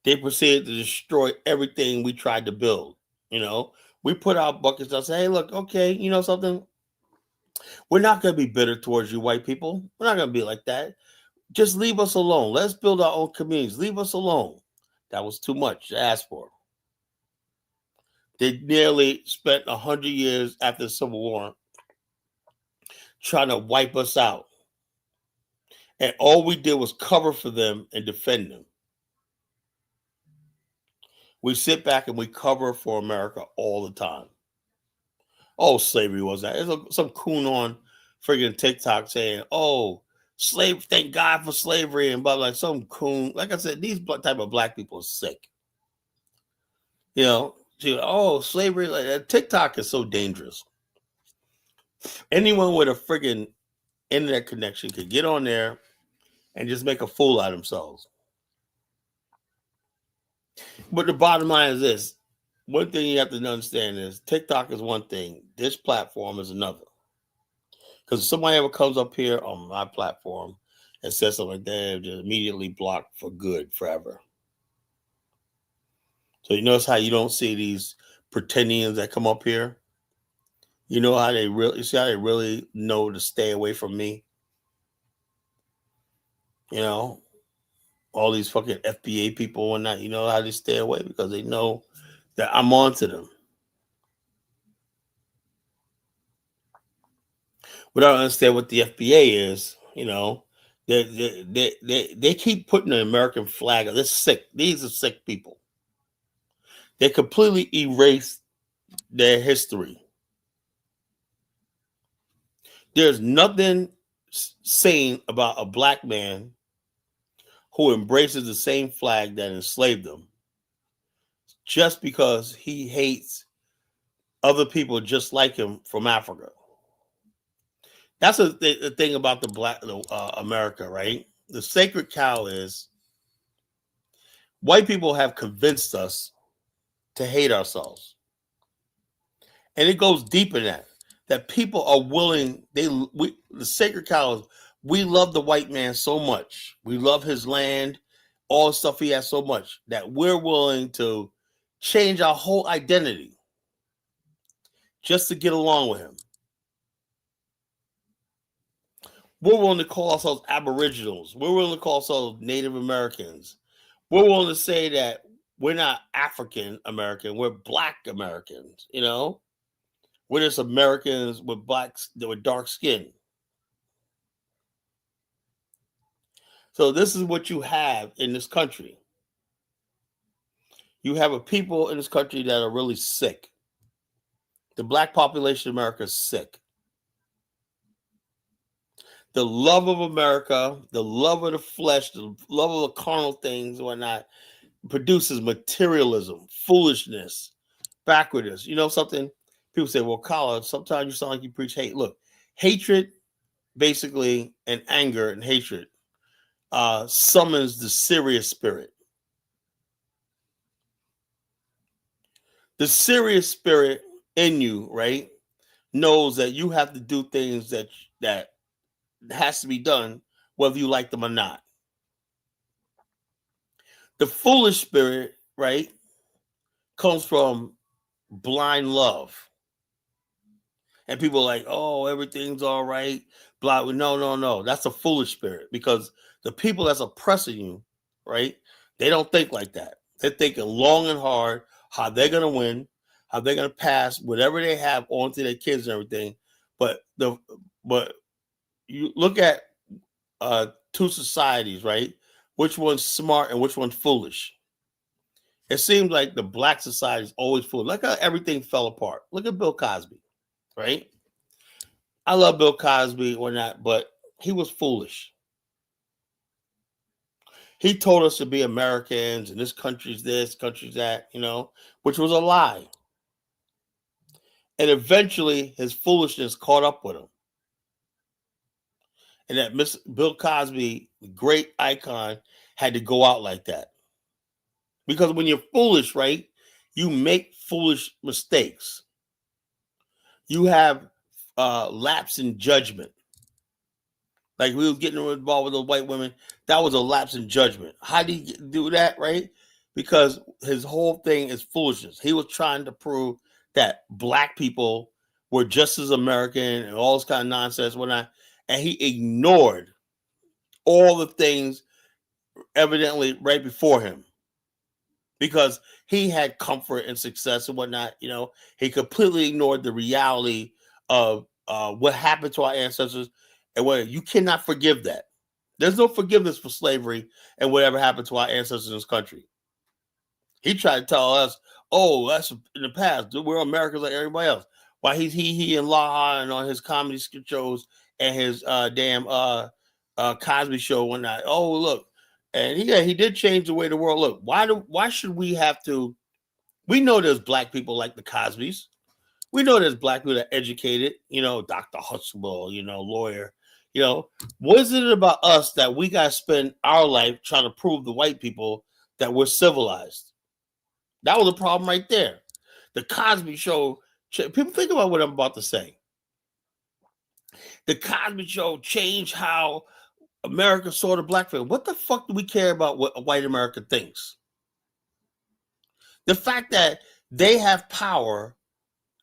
They proceeded to destroy everything we tried to build. You know, we put out buckets and say, hey, look, okay, you know something? We're not going to be bitter towards you, white people. We're not going to be like that. Just leave us alone. Let's build our own communities. Leave us alone. That was too much to ask for. They nearly spent 100 years after the Civil War trying to wipe us out. And all we did was cover for them and defend them. We sit back and we cover for America all the time. Oh, slavery was that. There's some coon on friggin' TikTok saying, oh, thank God for slavery. And but like some coon, like I said, these type of Black people are sick. You know, oh, slavery, like TikTok is so dangerous. Anyone with a friggin' internet connection could get on there and just make a fool out of themselves. But the bottom line is this. One thing you have to understand is TikTok is one thing. This platform is another. Because if somebody ever comes up here on my platform and says something like that, they're just immediately blocked for good, forever. So you notice how you don't see these pretendians that come up here? You know how you see how they really know to stay away from me? You know? all these fucking FBA people and that, you know how they stay away because they know that I'm on to them. We don't understand what the FBA is, you know. They keep putting the American flag. They're sick. These are sick people. They completely erase their history. There's nothing sane about a black man who embraces the same flag that enslaved them just because he hates other people just like him from Africa. That's the thing about America, right? The sacred cow is white people have convinced us to hate ourselves, and it goes deep in that. That people are willing. The sacred cow is we love the white man so much. We love his land, all the stuff he has so much that we're willing to change our whole identity just to get along with him. We're willing to call ourselves Aboriginals. We're willing to call ourselves Native Americans. We're willing to say that we're not African American. We're Black Americans. You know, we're just Americans with dark skin. So this is what you have in this country. You have a people in this country that are really sick. The black population of America is sick. The love of America, the love of the flesh, the love of the carnal things, and whatnot, produces materialism, foolishness, backwardness. You know something? People say, well, Colin, sometimes you sound like you preach hate. Look, hatred, basically, and anger and hatred summons the serious spirit. The serious spirit in you, right, knows that you have to do things that has to be done, whether you like them or not. The foolish spirit, right, comes from blind love. And people are like, oh, everything's all right. Blah. No. That's a foolish spirit because the people that's oppressing you, right, they don't think like that. They're thinking long and hard how they're going to win, how they're going to pass whatever they have on to their kids and everything. But you look at two societies, right? Which one's smart and which one's foolish? It seems like the black society is always foolish. Look how everything fell apart. Look at Bill Cosby, right? I love Bill Cosby or not, but he was foolish. He told us to be Americans and this country's this, country's that, you know, which was a lie. And eventually his foolishness caught up with him. And that Bill Cosby, great icon, had to go out like that. Because when you're foolish, right, you make foolish mistakes. You have lapse in judgment. Like we was getting involved with those white women. That was a lapse in judgment. How did he do that, right? Because his whole thing is foolishness. He was trying to prove that black people were just as American and all this kind of nonsense, whatnot. And he ignored all the things evidently right before him. Because he had comfort and success and whatnot, you know, he completely ignored the reality of what happened to our ancestors, and what you cannot forgive that. There's no forgiveness for slavery and whatever happened to our ancestors in this country. He tried to tell us, "Oh, that's in the past. We're Americans like everybody else." Why he and Laha and on his comedy shows and his Cosby show and whatnot. Oh, look. And he did change the way the world looked. Why should we have to? We know there's black people like the Cosbys. We know there's black people that are educated, you know, Dr. Huxtable, you know, lawyer. You know, what is it about us that we got to spend our life trying to prove to white people that we're civilized? That was a problem right there. The Cosby Show, people think about what I'm about to say. The Cosby Show changed how America saw the black family. What the fuck do we care about what white America thinks? The fact that they have power,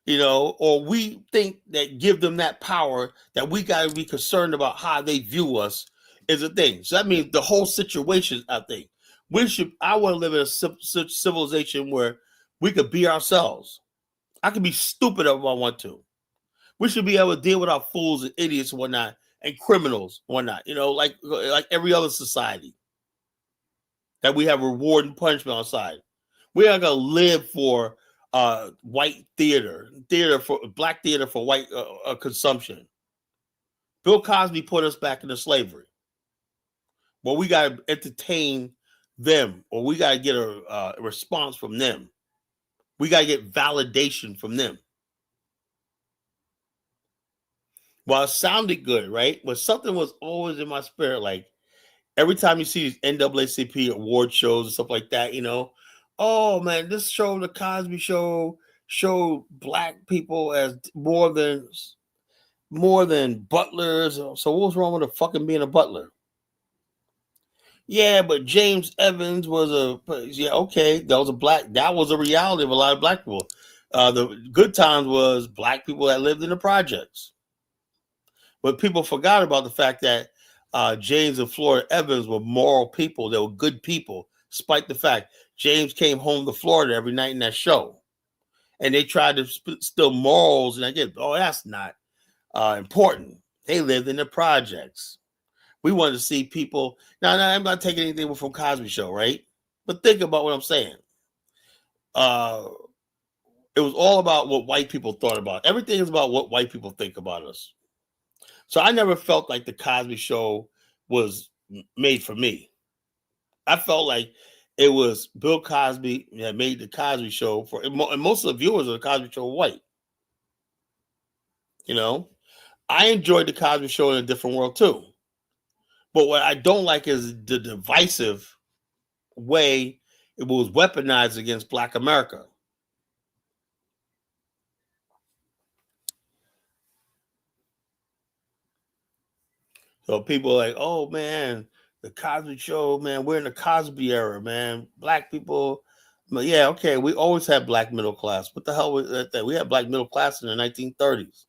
you know, or we think that give them that power, that we got to be concerned about how they view us, is a thing. So that means the whole situation, I think. I want to live in a such civilization where we could be ourselves. I can be stupid if I want to. We should be able to deal with our fools and idiots and whatnot and criminals and whatnot, like every other society that we have reward and punishment on side. We are going to live for white theater for black theater for white consumption. Bill Cosby put us back into slavery. Well, we got to entertain them, or we got to get a response from them. We got to get validation from them. Well, it sounded good, right? But something was always in my spirit. Like every time you see these NAACP award shows and stuff like that, oh man, this show, the Cosby Show, showed black people as more than butlers. So what's wrong with a fucking being a butler? Yeah, but James Evans was okay. That was a reality of a lot of black people. The good times was black people that lived in the projects. But people forgot about the fact that James and Florida Evans were moral people. They were good people, despite the fact James came home to Florida every night in that show. And they tried to still morals. And I get, that's not important. They lived in the projects. We wanted to see people. Now, I'm not taking anything from Cosby Show, right? But think about what I'm saying. It was all about what white people thought about. Everything is about what white people think about us. So I never felt like the Cosby Show was made for me. I felt like it was Bill Cosby that made the Cosby Show and most of the viewers of the Cosby Show were white. I enjoyed the Cosby Show in a different world too. But what I don't like is the divisive way it was weaponized against Black America. So people are like, oh man, the Cosby Show, man, we're in the Cosby era, man. Black people, yeah, okay, we always had black middle class. What the hell was that? We had black middle class in the 1930s.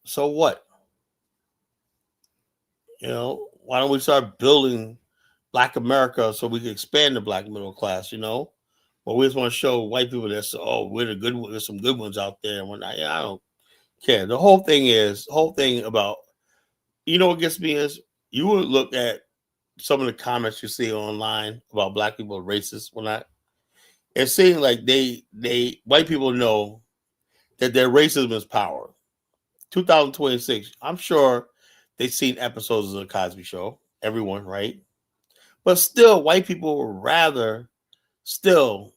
So what? Why don't we start building Black America so we can expand the black middle class? But we just want to show white people that we're the good ones. There's some good ones out there and whatnot. I don't care. The whole thing about, what gets me is you would look at some of the comments you see online about black people racist whatnot. It seems like white people know that their racism is power. 2026, I'm sure they've seen episodes of the Cosby Show. Everyone, right? But still, white people would rather still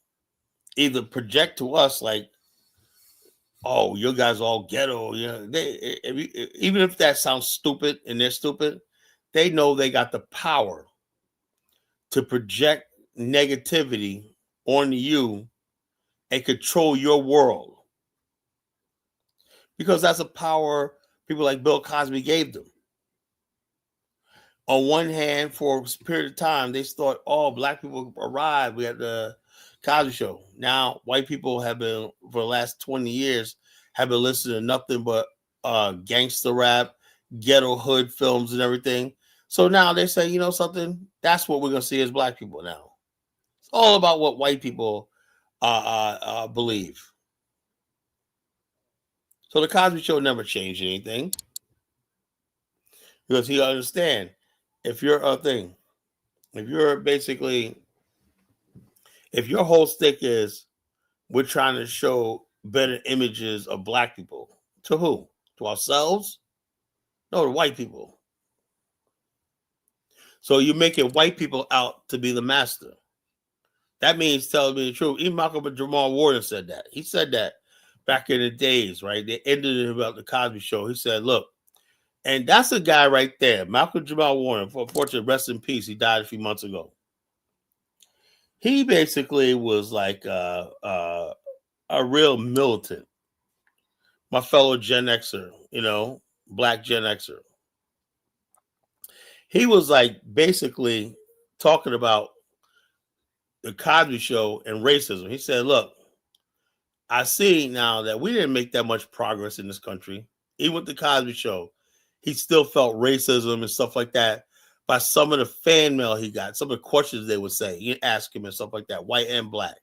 either project to us like, oh, you guys all ghetto. Even if that sounds stupid and they're stupid, they know they got the power to project negativity on you and control your world. Because that's a power people like Bill Cosby gave them. On one hand, for a period of time, they thought, oh, black people arrived. We had the Cosby Show. Now, white people have been, for the last 20 years, have been listening to nothing but gangster rap, ghetto hood films and everything. So now they say, something? That's what we're going to see as black people now. It's all about what white people believe. So the Cosby Show never changed anything. Because you understand, if you're a thing, if your whole stick is we're trying to show better images of black people, to who? To ourselves? No, to white people. So you're making white people out to be the master. That means telling me the truth. Even Malcolm Jamal Warner said that. He said that back in the days, right? They ended it about the Cosby Show. He said, look, and that's a guy right there, Malcolm Jamal Warner. Unfortunately, rest in peace. He died a few months ago. He basically was like a real militant. My fellow Gen Xer, black Gen Xer. He was like basically talking about the Cosby Show and racism. He said, look, I see now that we didn't make that much progress in this country. Even with the Cosby Show, he still felt racism and stuff like that by some of the fan mail he got, some of the questions they would say, you ask him and stuff like that, white and black.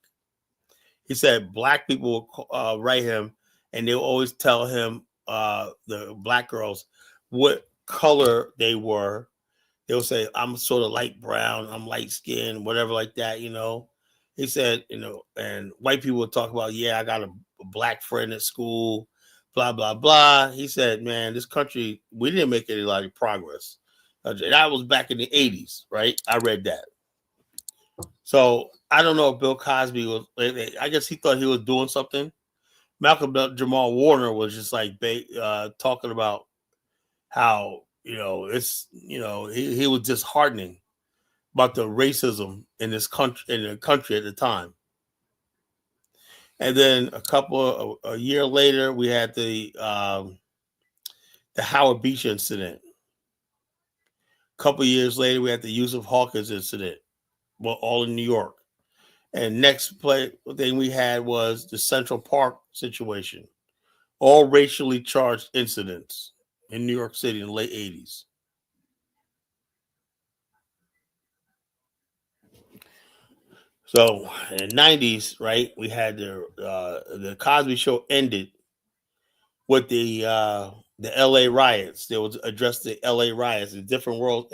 He said black people would write him, and they would always tell him, the black girls, what color they were. They would say, I'm sort of light brown, I'm light skinned, whatever like that, He said, and white people would talk about, yeah, I got a black friend at school, blah, blah, blah. He said, man, this country, we didn't make any lot of progress. That was back in the 80s, right? I read that. So I don't know if Bill Cosby was, I guess he thought he was doing something. Malcolm Jamal Warner was just like talking about how, he was disheartening about the racism in this country, in the country at the time. And then a year later, we had the Howard Beach incident. A couple years later, we had the Yusuf Hawkins incident, well, all in New York. And next thing we had was the Central Park situation, all racially charged incidents in New York City in the late 80s. So in the 90s, right, we had the Cosby Show ended with the LA riots. They would address the LA riots. The different world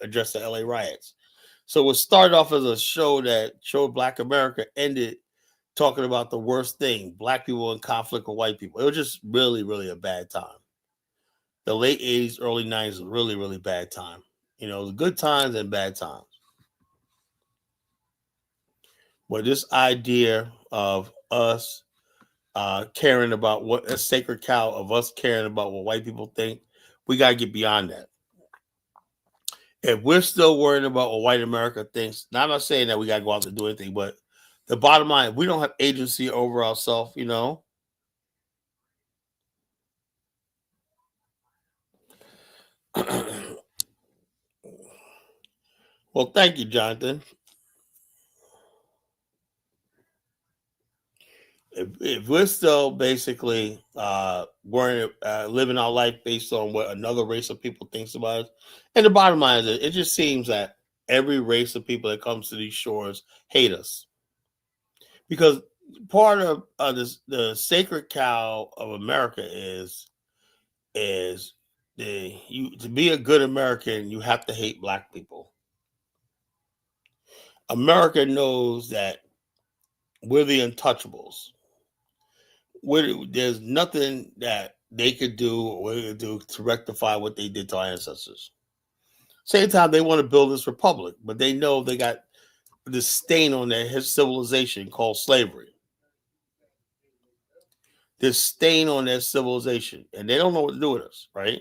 address the LA riots. So it started off as a show that showed Black America, ended talking about the worst thing, Black people in conflict with white people. It was just really, really a bad time. The late 80s, early 90s was really, really bad time. Good times and bad times. But this idea of us caring about what a sacred cow of us caring about what white people think, we got to get beyond that. If we're still worrying about what white America thinks, now I'm not saying that we got to go out and do anything, but the bottom line, we don't have agency over ourselves, Well, thank you, Jonathan. If we're still basically living our life based on what another race of people thinks about us, and the bottom line is, it just seems that every race of people that comes to these shores hate us, because part of the sacred cow of America is to be a good American, you have to hate Black people. America knows that we're the untouchables. There's nothing that they could do or we could do to rectify what they did to our ancestors. Same time, they want to build this republic, but they know they got this stain on their civilization called slavery. This stain on their civilization, and they don't know what to do with us. Right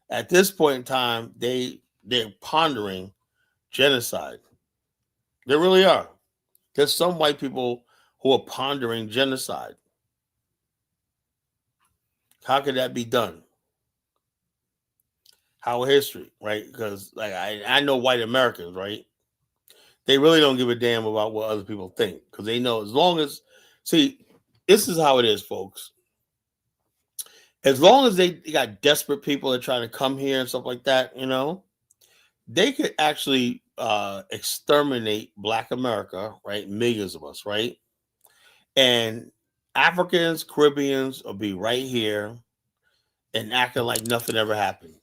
at this point in time, they're pondering genocide. They really are. There's some white people who are pondering genocide. How could that be done? Our history, right? Because like I know white Americans, right? They really don't give a damn about what other people think, because they know, as long as, see, this is how it is, folks. As long as they got desperate people that are trying to come here and stuff like that, they could actually exterminate Black America, right? Millions of us, right? And Africans, Caribbeans will be right here and acting like nothing ever happened.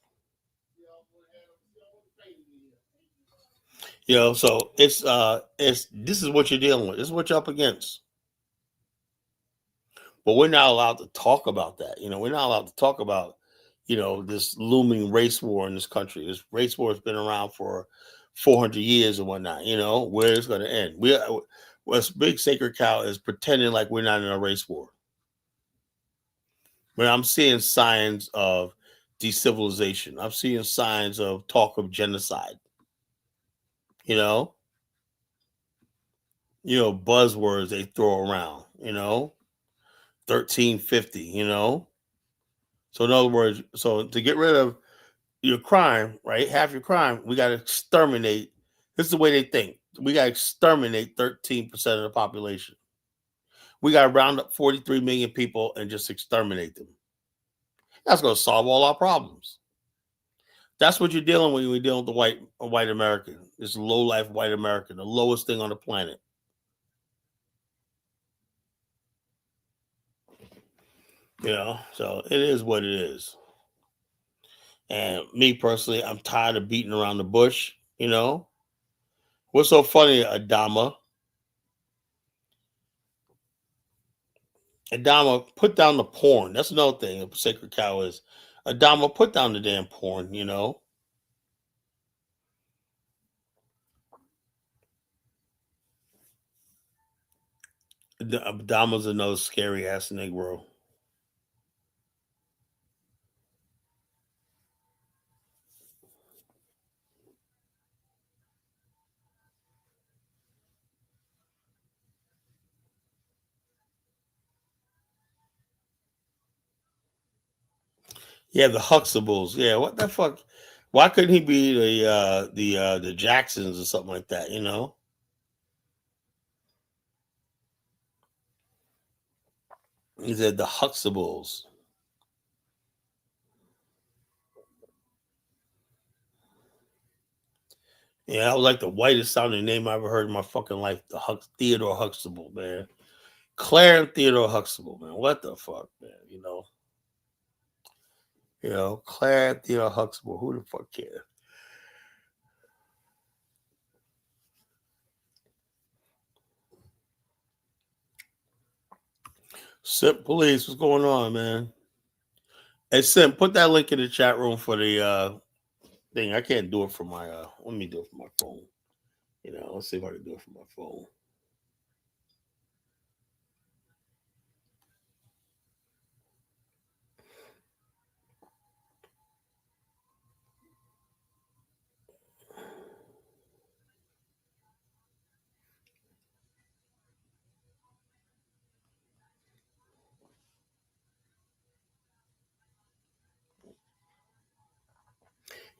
So it's this is what you're dealing with. This is what you're up against. But we're not allowed to talk about that. We're not allowed to talk about, this looming race war in this country. This race war has been around for 400 years and whatnot. Where it's going to end. What's big sacred cow is pretending like we're not in a race war. But I'm seeing signs of deciviliization. I'm seeing signs of talk of genocide. You know, buzzwords they throw around. 1350. So in other words, so to get rid of your crime, right? Half your crime, we got to exterminate. This is the way they think. We got to exterminate 13% of the population. We got to round up 43 million people and just exterminate them. That's going to solve all our problems. That's what you're dealing with when you're dealing with a white American. This low life white American, the lowest thing on the planet. So it is what it is. And me personally, I'm tired of beating around the bush. What's so funny, Adama? Adama, put down the porn. That's another thing. A sacred cow is. Adama, put down the damn porn. Adama's another scary ass Negro. Yeah, the Huxtables. Yeah, what the fuck? Why couldn't he be the Jacksons or something like that? He said the Huxtables. Yeah, that was like the whitest sounding name I ever heard in my fucking life. Theodore Huxtable, man. Claire and Theodore Huxtable, man. What the fuck, man? Claire and Theodore Huxtable. Who the fuck cares? Simp Police, what's going on, man? Hey, Simp, put that link in the chat room for the thing. I can't do it from my let me do it from my phone. Let's see if I can do it from my phone.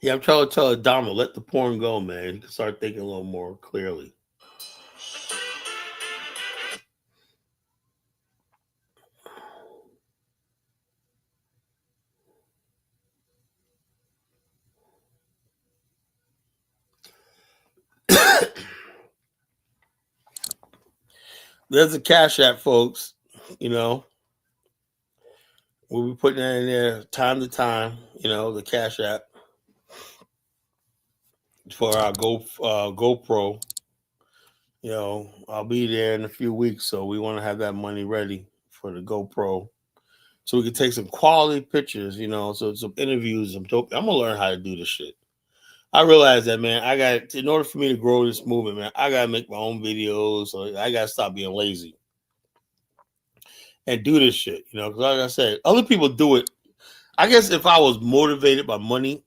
Yeah, I'm trying to tell Adama, let the porn go, man. You can start thinking a little more clearly. There's a Cash App, folks. We'll be putting that in there time to time. The Cash App for our GoPro. I'll be there in a few weeks, so we want to have that money ready for the GoPro, so we can take some quality pictures. So some interviews. I'm gonna learn how to do this shit. I realize that, man. In order for me to grow this movement, man, I gotta make my own videos. So I gotta stop being lazy and do this shit. Because like I said, other people do it. I guess if I was motivated by money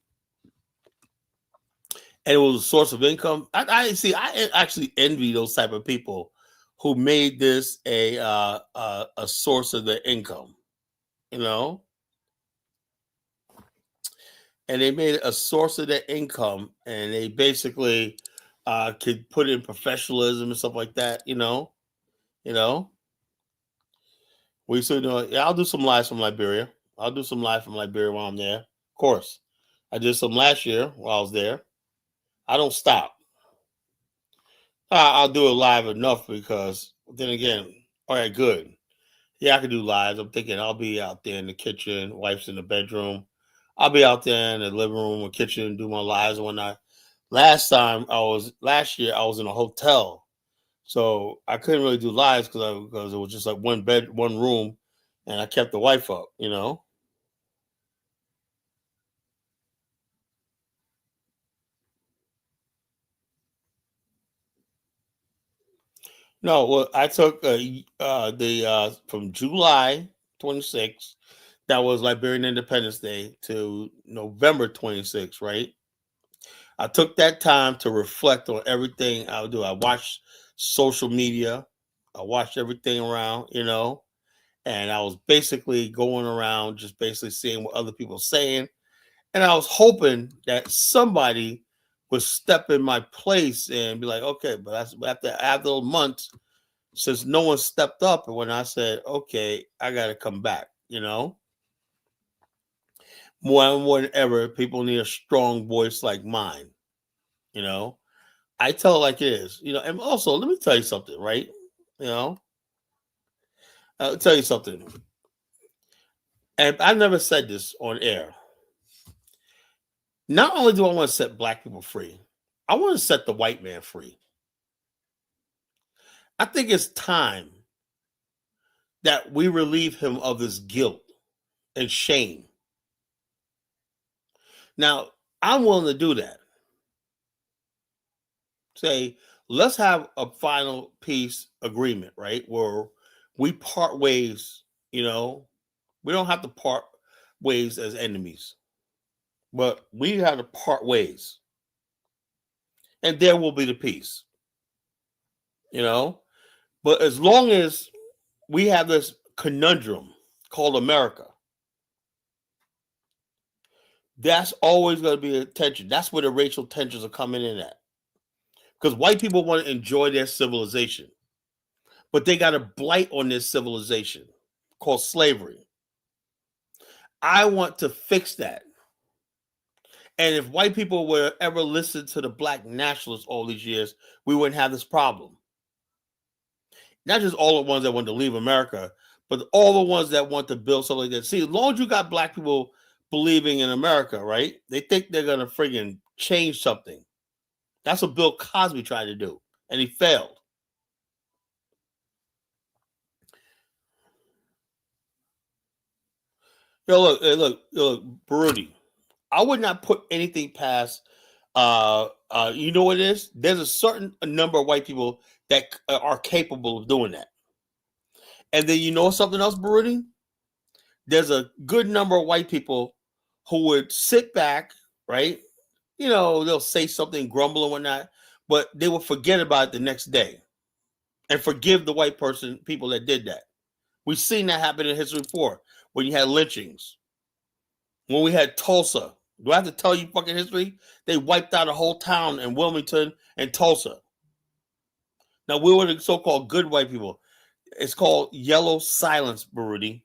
and it was a source of income, I see. I actually envy those type of people who made this a source of their income. You know, and they made it a source of their income, and they basically could put in professionalism and stuff like that. You know. We still doing. Yeah, I'll do some lives from Liberia. I'll do some live from Liberia while I'm there. Of course, I did some last year while I was there. I don't stop. I'll do it live enough because then again, all right, good. Yeah, I can do lives. I'm thinking I'll be out there in the kitchen, wife's in the bedroom. I'll be out there in the living room or kitchen, do my lives and whatnot. Last year I was in a hotel, so I couldn't really do lives because it was just like one bed, one room, and I kept the wife up. No, well, I took the from July 26th, that was Liberian Independence Day, to November 26th, right? I took that time to reflect on everything I would do. I watched social media, I watched everything around, and I was basically going around just basically seeing what other people are saying. And I was hoping that somebody would step in my place and be like, okay, but that's after those months, since no one stepped up, and when I said, okay, I got to come back. more than ever, people need a strong voice like mine. You know, I tell it like it is. And also let me tell you something, right? You know, I'll tell you something. And I never said this on air. Not only do I want to set black people free, I want to set the white man free. I think it's time that we relieve him of this guilt and shame. Now, I'm willing to do that. Say, let's have a final peace agreement, right? Where we part ways, we don't have to part ways as enemies, but we have to part ways. And there will be the peace, you know? But as long as we have this conundrum called America, that's always going to be a tension. That's where the racial tensions are coming in at. Because white people want to enjoy their civilization, but they got a blight on this civilization called slavery. I want to fix that. And if white people would ever listen to the black nationalists all these years, we wouldn't have this problem. Not just all the ones that want to leave America, but all the ones that want to build something like that. See, as long as you got black people believing in America, right? They think they're going to friggin' change something. That's what Bill Cosby tried to do, and he failed. Look, Baruti. I would not put anything past. You know what it is? There's a certain number of white people that are capable of doing that. And then you know something else, Baruti? There's a good number of white people who would sit back, right? They'll say something, grumble and whatnot, but they will forget about it the next day and forgive the white people that did that. We've seen that happen in history before when you had lynchings. When we had Tulsa. Do I have to tell you fucking history? They wiped out a whole town in Wilmington and Tulsa. Now, we were the so-called good white people. It's called yellow silence, Baruti.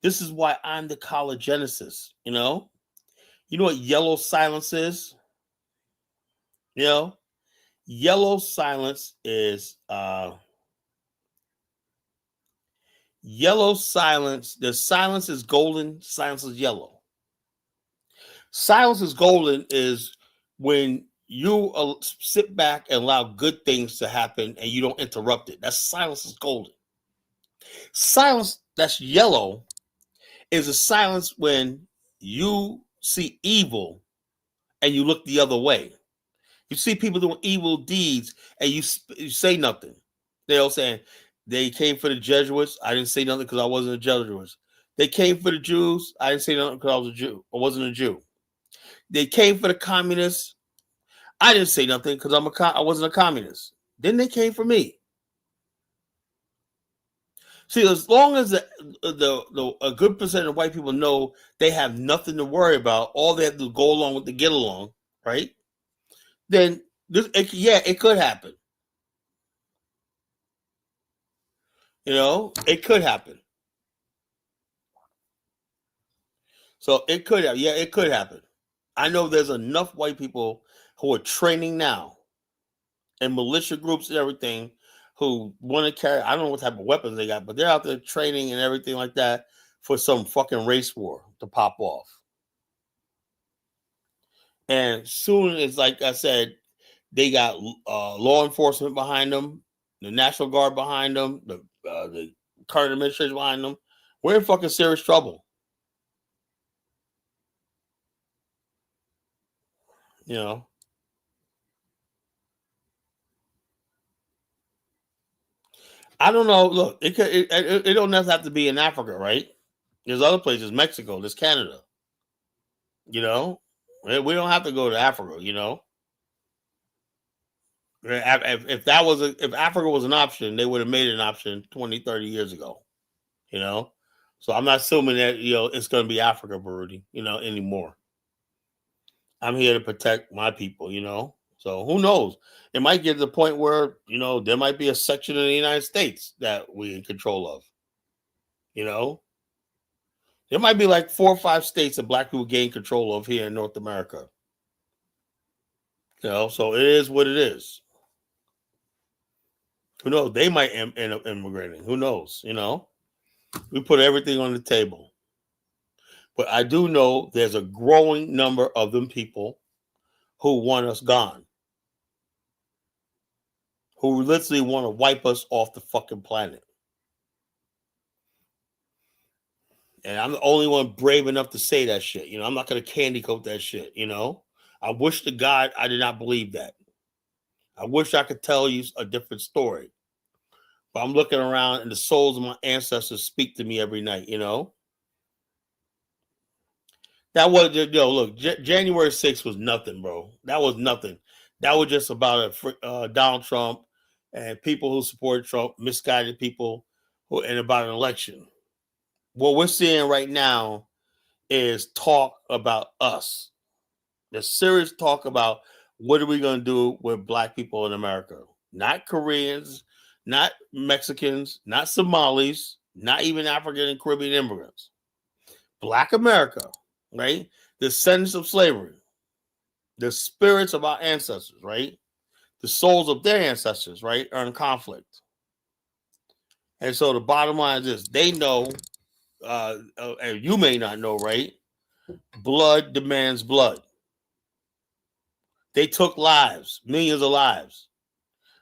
This is why I'm the collagenesis, You know what yellow silence is? Yellow silence is yellow silence. The silence is golden, silence is yellow. Silence is golden is when you sit back and allow good things to happen and you don't interrupt it. That's silence is golden. Silence that's yellow is a silence when you see evil and you look the other way. You see people doing evil deeds and you say nothing. They're all saying they came for the Jesuits. I didn't say nothing because I wasn't a Jesuit. They came for the Jews. I didn't say nothing because I was a Jew. I wasn't a Jew. They came for the communists. I didn't say nothing because I wasn't a communist. Then they came for me. See, as long as a good percent of white people know they have nothing to worry about, all they have to go along with the get along, right? Then it could happen. It could happen. So it could happen. Yeah, it could happen. I know there's enough white people who are training now in militia groups and everything who want to carry, I don't know what type of weapons they got, but they're out there training and everything like that for some fucking race war to pop off. And soon as, like I said, they got law enforcement behind them, the National Guard behind them, the current administration behind them, we're in fucking serious trouble. I don't know. Look, it don't necessarily have to be in Africa, right? There's other places, Mexico, there's Canada. We don't have to go to Africa. If Africa was an option, they would have made it an option 20, 30 years ago. So I'm not assuming that it's going to be Africa, Baruti, anymore. I'm here to protect my people. So who knows? It might get to the point where there might be a section of the United States that we're in control of. There might be like 4 or 5 states that black people gain control of here in North America. So it is what it is. Who knows? They might end up immigrating. Who knows? We put everything on the table. But I do know there's a growing number of them people who want us gone, who literally want to wipe us off the fucking planet. And I'm the only one brave enough to say that shit. I'm not going to candy coat that shit. I wish to God I did not believe that. I wish I could tell you a different story. But I'm looking around and the souls of my ancestors speak to me every night. That was, look, January 6th was nothing, bro. That was nothing. That was just about Donald Trump and people who support Trump, misguided people, and about an election. What we're seeing right now is talk about us. There's serious talk about what are we going to do with black people in America. Not Koreans, not Mexicans, not Somalis, not even African and Caribbean immigrants. Black America, right? The descendants of slavery, the spirits of our ancestors, right? The souls of their ancestors, right, are in conflict. And so the bottom line is this: they know, and you may not know, right? Blood demands blood. They took lives, millions of lives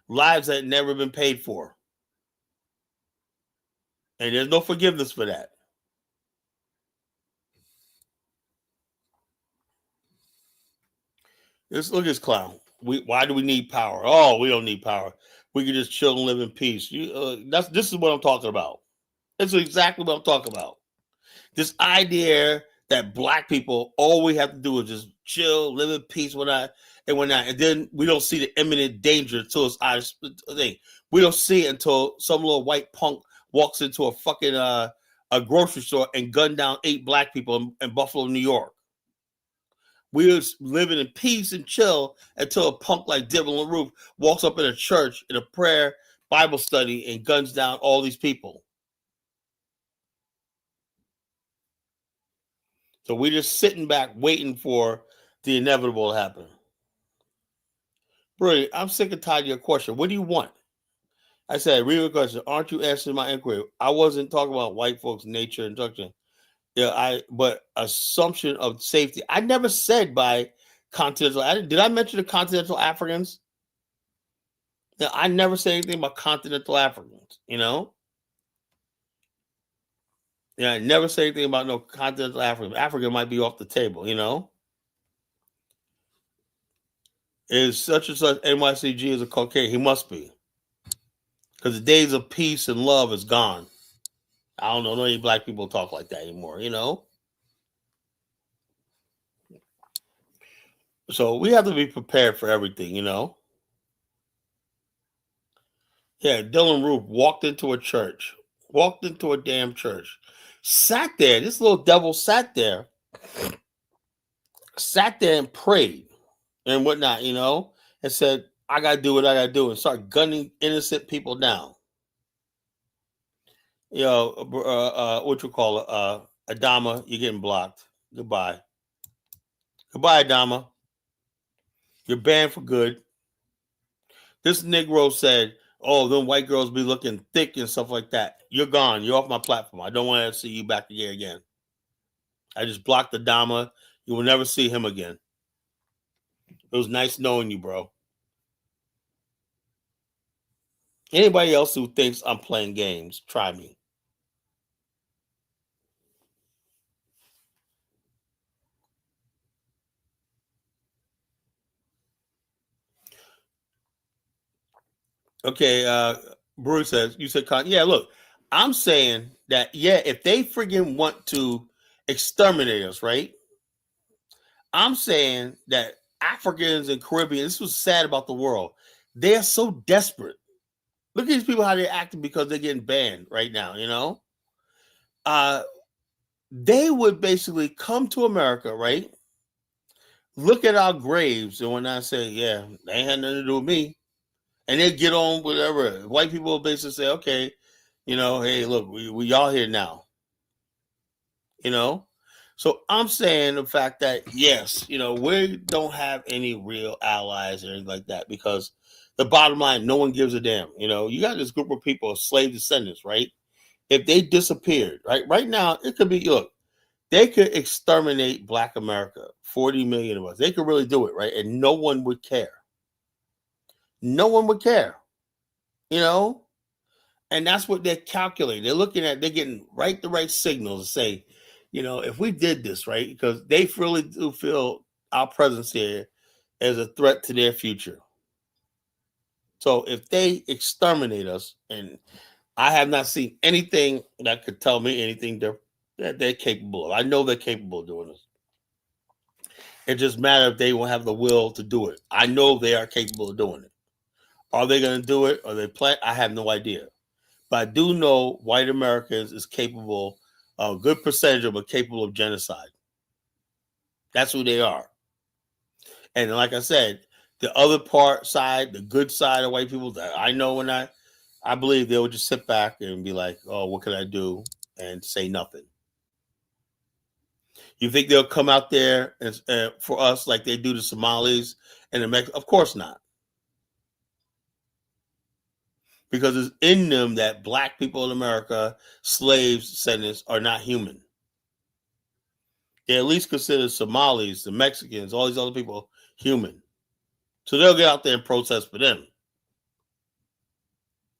that had never been paid for. And there's no forgiveness for that. Let's look at this clown. Why do we need power? Oh, we don't need power. We can just chill and live in peace. This is what I'm talking about. This is exactly what I'm talking about. This idea that black people, all we have to do is just chill, live in peace, and then we don't see the imminent danger until it's our thing. We don't see it until some little white punk walks into a fucking a grocery store and gun down 8 black people in Buffalo, New York. We were living in peace and chill until a punk like Dylan LaRoof walks up in a church in a prayer Bible study and guns down all these people. So we're just sitting back waiting for the inevitable to happen. Bro, I'm sick and tired of your question. What do you want? I said, read the question. Aren't you answering my inquiry? I wasn't talking about white folks' nature and structure. But assumption of safety. I never said by continental. Did I mention the continental Africans? I never said anything about continental Africans. I never said anything about no continental Africans. Africa might be off the table. Is such and such NYCG is a Caucasian? He must be, because the days of peace and love is gone. I don't know any black people talk like that anymore. So we have to be prepared for everything. Yeah, Dylan Roof walked into a damn church, sat there. This little devil sat there and prayed and whatnot, and said, I got to do what I got to do, and start gunning innocent people down. What you call it? Adama, you're getting blocked. Goodbye, Adama. You're banned for good. This Negro said, oh, them white girls be looking thick and stuff like that. You're gone. You're off my platform. I don't want to see you back here again. I just blocked Adama. You will never see him again. It was nice knowing you, bro. Anybody else who thinks I'm playing games, try me. Okay, Bruce says, you said, yeah, look, I'm saying that, yeah, if they friggin' want to exterminate us, right? I'm saying that Africans and Caribbean, this was sad about the world. They're so desperate. Look at these people, how they're acting because they're getting banned right now, they would basically come to America, right? Look at our graves, and when I say, yeah, they ain't had nothing to do with me, and they get on whatever. White people basically say, okay, hey, look, we y'all here now. you know. So I'm saying the fact that yes, we don't have any real allies or anything like that because the bottom line, no one gives a damn. You got this group of people, slave descendants, right? If they disappeared, right now, it could be look, they could exterminate Black America, 40 million of us. They could really do it, right? And no one would care. No one would care, you know. And that's what they're calculating. They're getting the right signals to say, if we did this, right, because they really do feel our presence here as a threat to their future. So if they exterminate us, and I have not seen anything that could tell me anything that they're capable of. I know they're capable of doing this. It just matters if they will have the will to do it. I know they are capable of doing it. Are they going to do it? Are they plan? I have no idea. But I do know white Americans is capable, a good percentage of them are capable of genocide. That's who they are. And like I said, the other side, the good side of white people that I know I believe they would just sit back and be like, oh, what can I do? And say nothing. You think they'll come out there and for us like they do the Somalis and the Mexicans? Of course not. Because it's in them that Black people in America, slaves, descendants, are not human. They at least consider Somalis, the Mexicans, all these other people human. So they'll get out there and protest for them.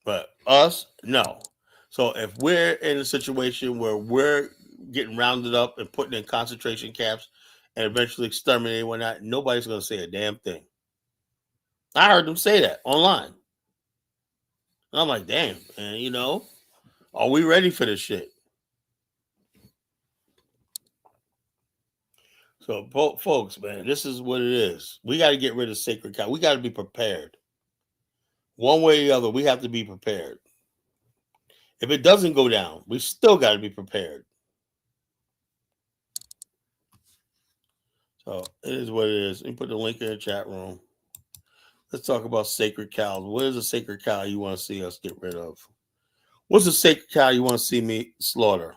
But us, no. So if we're in a situation where we're getting rounded up and put in concentration camps and eventually exterminated and whatnot, nobody's going to say a damn thing. I heard them say that online. And I'm like, damn, man, are we ready for this shit? So, folks, man, this is what it is. We got to get rid of sacred cow. We got to be prepared. One way or the other, we have to be prepared. If it doesn't go down, we still got to be prepared. So, it is what it is. Let me put the link in the chat room. Let's talk about sacred cows. What is a sacred cow you want to see us get rid of? What's a sacred cow you want to see me slaughter?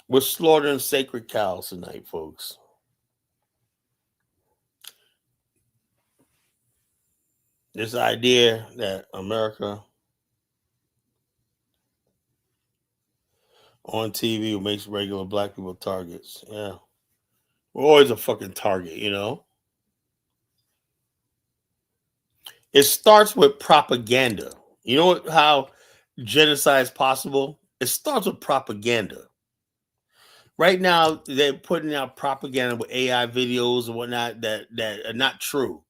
We're slaughtering sacred cows tonight, folks. This idea that America on TV makes regular Black people targets. Yeah. We're always a fucking target, It starts with propaganda. You know how genocide is possible? It starts with propaganda. Right now, they're putting out propaganda with AI videos and whatnot that are not true.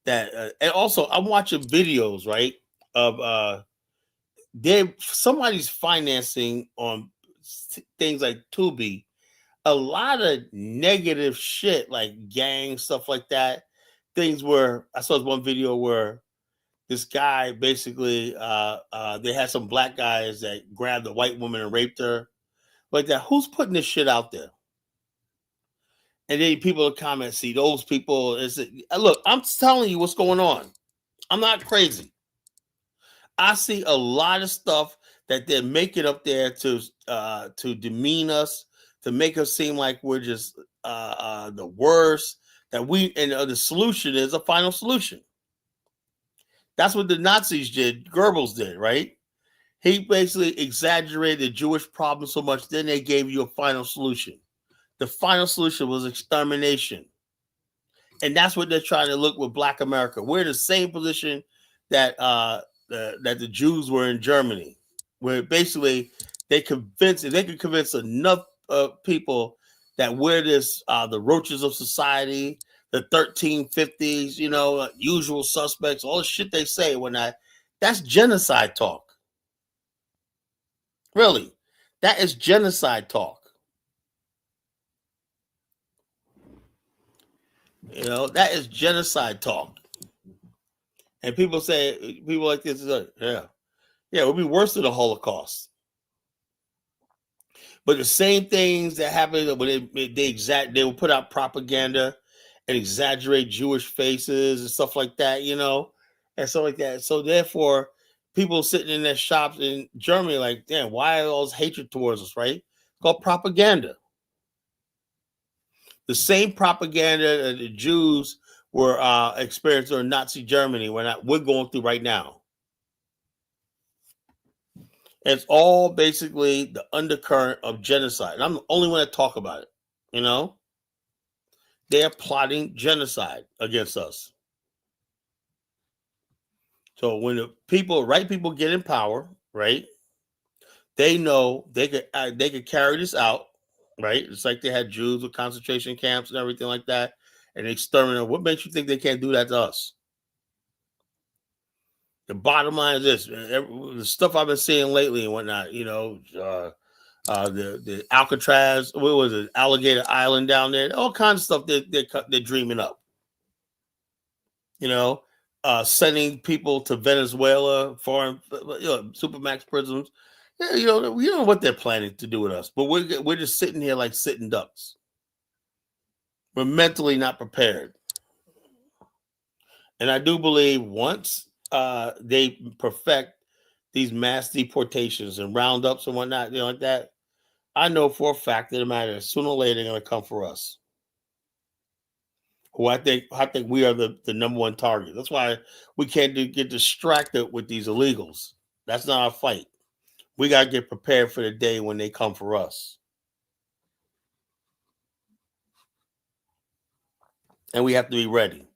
And also, I'm watching videos, right, of somebody's financing on things like Tubi a lot of negative shit, like gang stuff like that. Things where I saw one video where this guy basically they had some Black guys that grabbed a white woman and raped her like that. Who's putting this shit out there? And then people comment, see those people. Look, I'm telling you what's going on. I'm not crazy. I see a lot of stuff that they're making up there to demean us, to make us seem like we're just the worst. The solution is a final solution. That's what the Nazis did. Goebbels did, right? He basically exaggerated the Jewish problem so much, then they gave you a final solution. The final solution was extermination. And that's what they're trying to look with Black America. We're in the same position that the Jews were in Germany, where basically they could convince enough people that we're the roaches of society, the 1350s, usual suspects, all the shit they say that's genocide talk. Really, that is genocide talk. That is genocide talk. And people like this, yeah, it would be worse than the Holocaust. But the same things that happened when they will put out propaganda and exaggerate Jewish faces and stuff like that, and stuff like that. So therefore, people sitting in their shops in Germany like, damn, why all this hatred towards us, right? It's called propaganda. The same propaganda that the Jews were experiencing in Nazi Germany, we're going through right now. It's all basically the undercurrent of genocide. And I'm the only one that talk about it. You know, they are plotting genocide against us. So when the right people get in power, right, they know they could carry this out, right? It's like they had Jews with concentration camps and everything like that, and they exterminate. What makes you think they can't do that to us? The bottom line is this: the stuff I've been seeing lately and whatnot. You know, the Alcatraz, what was it, Alligator Island down there? All kinds of stuff they're dreaming up. You know, sending people to Venezuela, foreign, supermax prisons. Yeah, you know what they're planning to do with us, but we're just sitting here like sitting ducks. We're mentally not prepared, and I do believe once they perfect these mass deportations and roundups and whatnot, like that, I know for a fact that it matters. Sooner or later, they're going to come for us. Who I think we are the number one target. That's why we can't get distracted with these illegals. That's not our fight. We got to get prepared for the day when they come for us. And we have to be ready.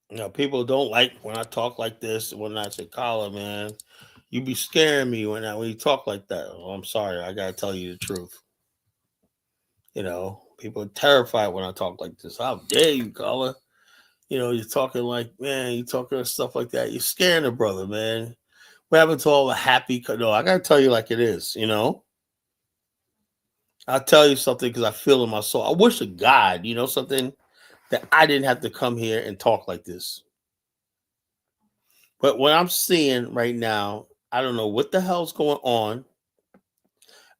You know, people don't like when I talk like this. When I say, Colin, man, you be scaring me when you talk like that. Oh, I'm sorry. I got to tell you the truth. You know, people are terrified when I talk like this. How dare you, Colin? You know, you're talking like, man, you talking stuff like that. You're scaring the brother, man. What happened to all the happy? No, I got to tell you like it is, you know? I'll tell you something because I feel in my soul. I wish to God, you know, something that I didn't have to come here and talk like this. But what I'm seeing right now, I don't know what the hell's going on.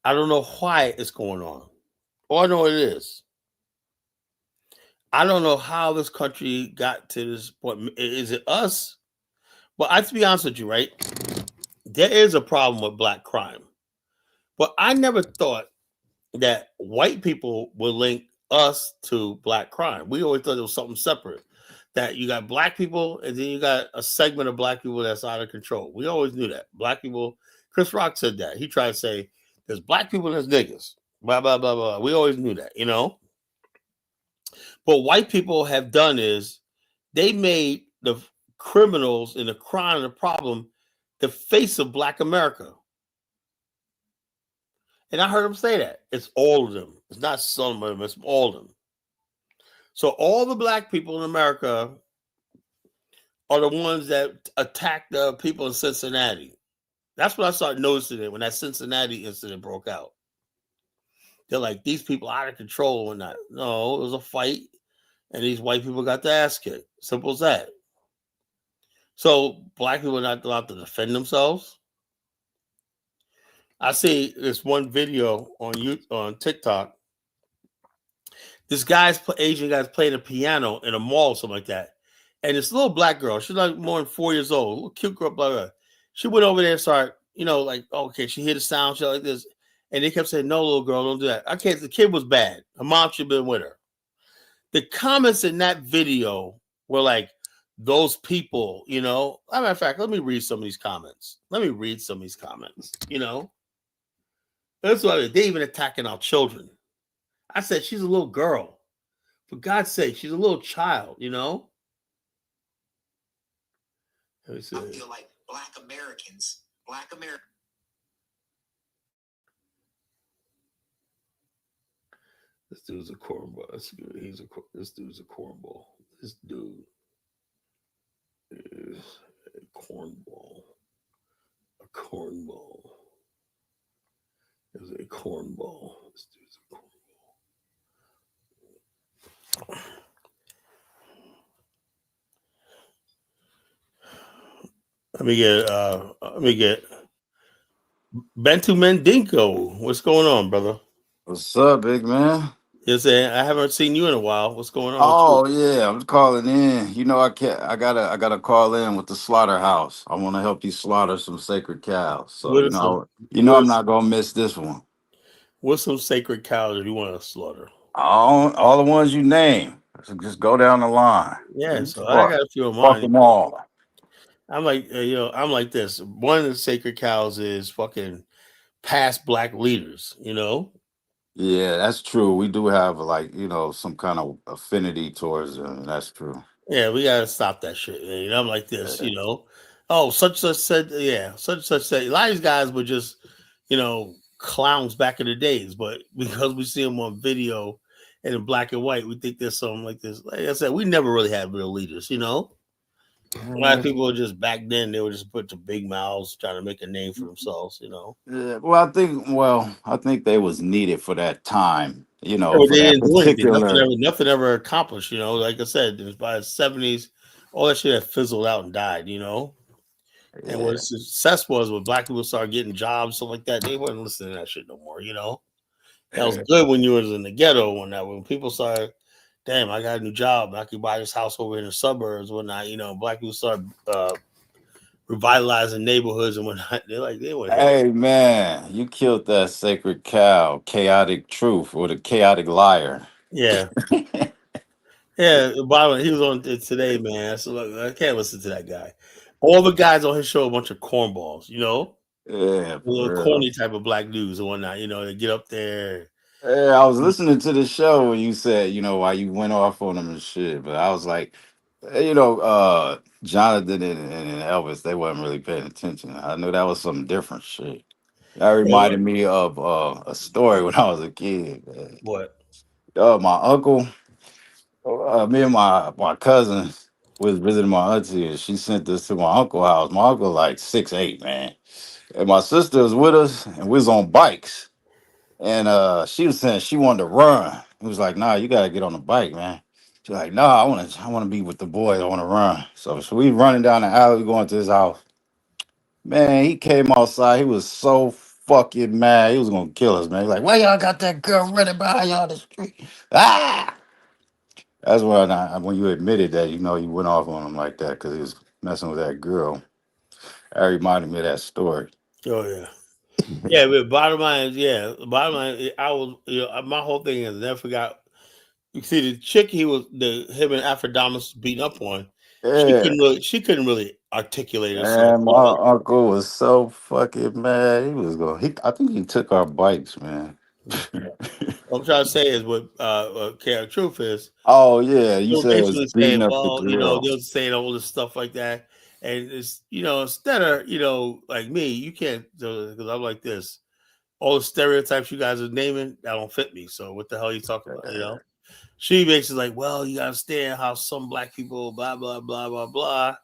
I don't know why it's going on. All I know what it is. I don't know how this country got to this point. Is it us? Well, I have to be honest with you, right? There is a problem with black crime. But I never thought that white people would link us to black crime. We always thought it was something separate. That you got black people and then you got a segment of black people that's out of control. We always knew that. Black people, Chris Rock said that. He tried to say there's black people and there's niggas. Blah, blah, blah, blah. We always knew that, you know? But white people have done is they made the criminals and the crime and the problem the face of black America. And I heard him say that. It's all of them. It's not some of them. It's all of them. So all the black people in America are the ones that attacked the people in Cincinnati. That's what I started noticing it when that Cincinnati incident broke out. They're like, these people are out of control and that. No, it was a fight, and these white people got their ass kicked. Simple as that. So black people are not allowed to defend themselves. I see this one video on TikTok. This Asian guy's playing a piano in a mall or something like that. And this little black girl, she's like more than 4 years old, little cute girl, blah, blah. She went over there and started, you know, like, okay, she heard the sound, she like this. And they kept saying, no, little girl, don't do that. Okay, the kid was bad. Her mom should have been with her. The comments in that video were like, those people, you know. As a matter of fact, let me read some of these comments. You know. That's why they're even attacking our children. I said, she's a little girl. For God's sake, she's a little child, you know? I feel like black Americans. This dude's a cornball. This dude's a cornball. This dude is a cornball. A cornball. Is a cornball. This dude's a cornball. Let me get Bentu Mendinko. What's going on, brother? What's up, big man? You know, saying I haven't seen you in a while. What's going on with you? Oh yeah, I'm calling in. I can't. I gotta call in with the slaughterhouse. I want to help you slaughter some sacred cows. So What are some I'm what's not gonna miss this one. what's some sacred cows you want to slaughter? All the ones you name. So just go down the line. Yeah, so I Fuck, got a few of fuck mine. them all. I'm like, I'm like this. One of the sacred cows is fucking past black leaders. You know, Yeah, that's true. We do have like some kind of affinity towards them. That's true. yeah, we gotta stop that shit. You know, I'm like this. Yeah. You know, oh, such said, yeah, such said. A lot of these guys were just, clowns back in the days, but because we see them on video and in black and white, we think there's something like this. Like I said, we never really had real leaders. You know, a lot of Yeah. people were just back then. They were just put to big mouths trying to make a name for themselves. You know. Yeah, I think they was needed for that time, Yeah, but for they that didn't do anything. particular. Nothing ever accomplished. You know, like I said, it was by the '70s, all that shit had fizzled out and died. You know, and what Yeah, success was when black people started getting jobs, stuff like that. They weren't listening to that shit no more. You know, that was yeah. good when you was in the ghetto. When people started, damn, I got a new job. I could buy this house over in the suburbs. Whatnot. You know, black people started revitalizing neighborhoods and whatnot. They're like they want to hear that. Hey man, you killed that sacred cow, chaotic truth, or the chaotic liar. Yeah. Yeah, Byron, he was on it today, man. So like, I can't listen to that guy. All the guys on his show are a bunch of cornballs, you know, Yeah, a little for real. corny type of black dudes and whatnot. You know, they get up there. Yeah, I was listening to the show when you said, why you went off on them and shit, but I was like, Jonathan and Elvis, they wasn't really paying attention. I knew that was some different shit. That Yeah, reminded me of a story when I was a kid, man. what? My uncle, me and my cousin was visiting my auntie, and she sent us to my uncle house. My uncle like 6'8", man, and my sister was with us, and we was on bikes. And she was saying she wanted to run. He was like, "Nah, you gotta get on the bike, man." She's like, "Nah, I wanna be with the boys. I wanna run." So we running down the alley, going to his house. Man, he came outside. He was so fucking mad. He was gonna kill us, man. He's like, "Why y'all got that girl running behind y'all the street?" Ah, that's when you admitted that you went off on him like that because he was messing with that girl. That reminded me of that story. Oh yeah, yeah. But bottom line is, yeah. Bottom line, I was, my whole thing is I never forgot. You see, the chick he was the him and Aphrodite beating up on. Yeah. She couldn't really articulate herself. Man, my uncle was so fucking mad. He was going. I think he took our bikes, man. What I'm trying to say is what Kara Truth is. Oh yeah, They you were said it was basically beating saying, up the well, girl. they were saying all this stuff like that, and it's instead of like me, you can't because I'm like this. All the stereotypes you guys are naming that don't fit me. So what the hell are you talking about? You know, she basically like, well, you gotta understand how some black people, blah blah blah blah blah,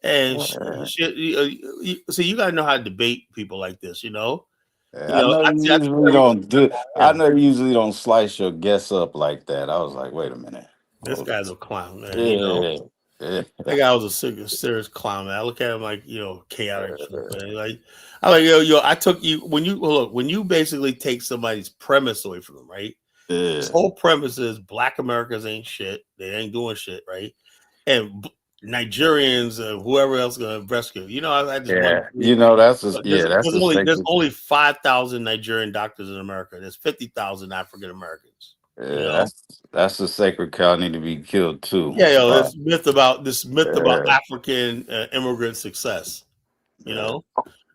and Yeah, see, you gotta know how to debate people like this. yeah, I know I, you I usually tell you, don't do. I yeah, know you usually don't slice your guests up like that. I was like, wait a minute. this Hold guy's on. a clown, man. Yeah, yeah, That guy was a serious clown, man. I look at him like, chaotic truth, man. Like, I like, I took you when you basically take somebody's premise away from them, right? His yeah, whole premise is Black Americans ain't shit. They ain't doing shit, right? And Nigerians, whoever else gonna rescue. I just went yeah. through. That's There's a there's sacred. only 5,000 Nigerian doctors in America. There's 50,000 African Americans. You Yeah, know, that's a sacred cow need to be killed too. yeah, Right. this myth about Yeah, African immigrant success. You yeah, know,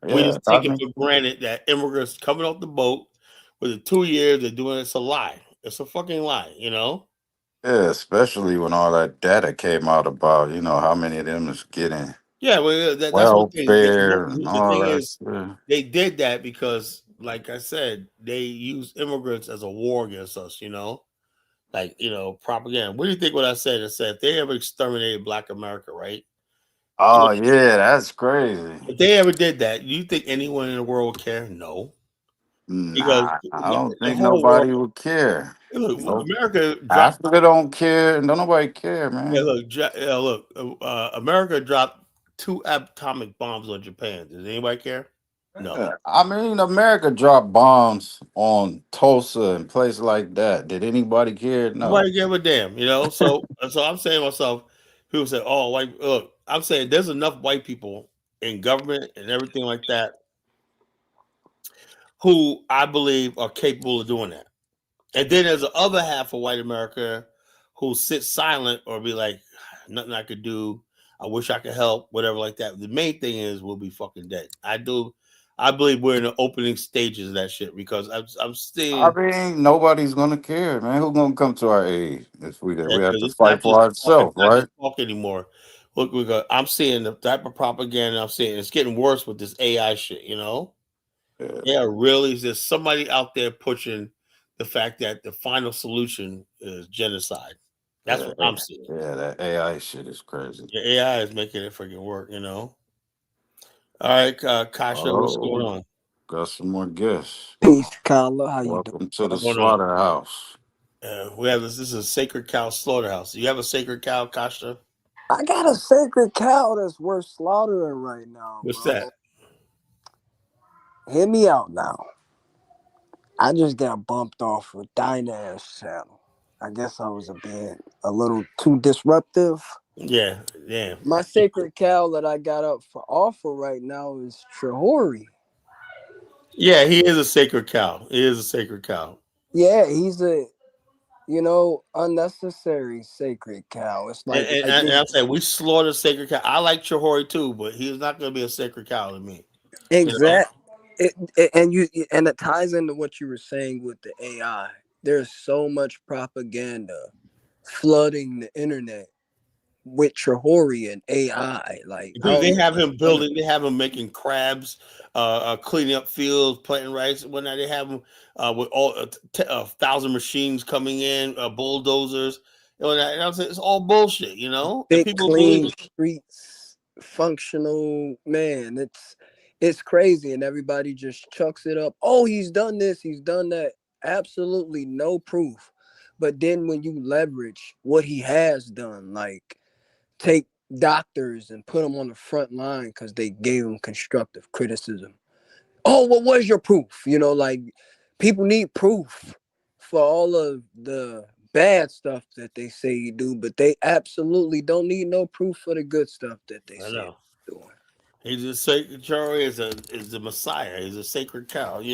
we yeah. just take it for granted that immigrants coming off the boat within 2 years they're doing it's a lie. It's a fucking lie. Yeah, especially when all that data came out about, how many of them is getting Yeah, well, that's one thing. welfare and The all thing that is, stuff. they did that because, like I said, they used immigrants as a war against us. Like propaganda. What do you think? What I said? I said if they ever exterminated Black America, right? You know, Oh yeah, that's crazy. if they ever did that, do you think anyone in the world would care? No, because Nah, I don't the think whole world. nobody would care. Look, Nope. America dropped. Africa don't care. Don't nobody care, Yeah, man. look, America dropped two atomic bombs on Japan. Does anybody care? No. I mean, America dropped bombs on Tulsa and places like that. Did anybody care? No. Nobody give a damn, So I'm saying to myself, people say, "Oh, white." Look, I'm saying there's enough white people in government and everything like that who I believe are capable of doing that. And then there's the other half of white America who sit silent or be like, "Nothing I could do. I wish I could help, whatever like that." The main thing is we'll be fucking dead. I believe we're in the opening stages of that shit because I'm I seeing. mean, nobody's gonna care, man. Who's gonna come to our aid if we have Because to it's not fight just for talk. It's ourselves, not just right? talk anymore. Look, I'm seeing the type of propaganda. I'm seeing it's getting worse with this AI shit. Yeah, They are really there's somebody out there pushing the fact that the final solution is genocide. That's yeah, what I'm seeing. yeah. That AI shit is crazy. The AI is making it freaking work. All right, Kasha, what's Oh, going we on? got some more guests. Peace, Kyla. How you doing, Welcome to the bro? What's going on? slaughterhouse. We have this. This is a sacred cow slaughterhouse. Do you have a sacred cow, Kasha? I got a sacred cow that's worth slaughtering right now, What's bro. that? Hear me out now. I just got bumped off with Dynash channel. I guess I was being a little too disruptive. Yeah, yeah, My sacred cow that I got up for offer right now is Trihori. yeah. He is a sacred cow. He is a sacred cow. Yeah, he's a unnecessary sacred cow. It's And, like and, right and there. I'm saying we slaughter sacred cow. I like Chihori too, but he's not going to be a sacred cow to me. You know? Exact. And it ties into what you were saying with the AI. There's so much propaganda flooding the internet with Trihori and AI. Like I Dude, don't they know have what's him gonna. building. They have him making crabs, cleaning up fields, planting rice. When they have him with all 1,000 machines coming in, bulldozers. And I'm saying it's all bullshit. And Big people believe clean it. streets, functional man. It's crazy, and everybody just chucks it up. Oh, he's done this, he's done that. Absolutely no proof. But then when you leverage what he has done, like take doctors and put them on the front line because they gave him constructive criticism. Oh, what was your proof? Like people need proof for all of the bad stuff that they say you do, but they absolutely don't need no proof for the good stuff that they I say know. they're doing. He's a sacred. Chihori is the Messiah. He's a sacred cow. We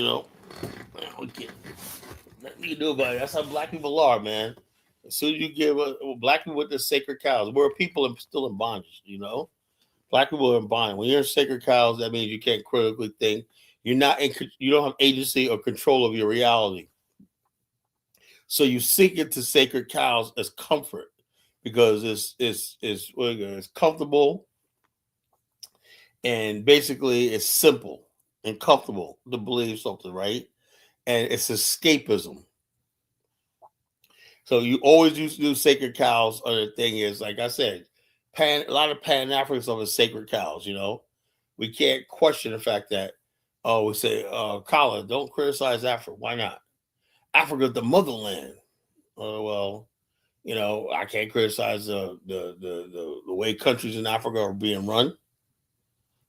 can't nothing you can do about it. That's how black people are, man. As soon as you give black people with the sacred cows, we're people still in bondage. Black people are in bondage. When you're in sacred cows, that means you can't critically think. You don't have agency or control of your reality. So you seek into sacred cows as comfort because it's comfortable and basically it's simple and comfortable to believe something, right? And it's escapism. So you always used to do sacred cows. Other thing is, like I said, a lot of Pan African stuff is sacred cows. We can't question the fact that we say, Colin, don't criticize Africa. Why not? Africa's the motherland. Well, I can't criticize the way countries in Africa are being run.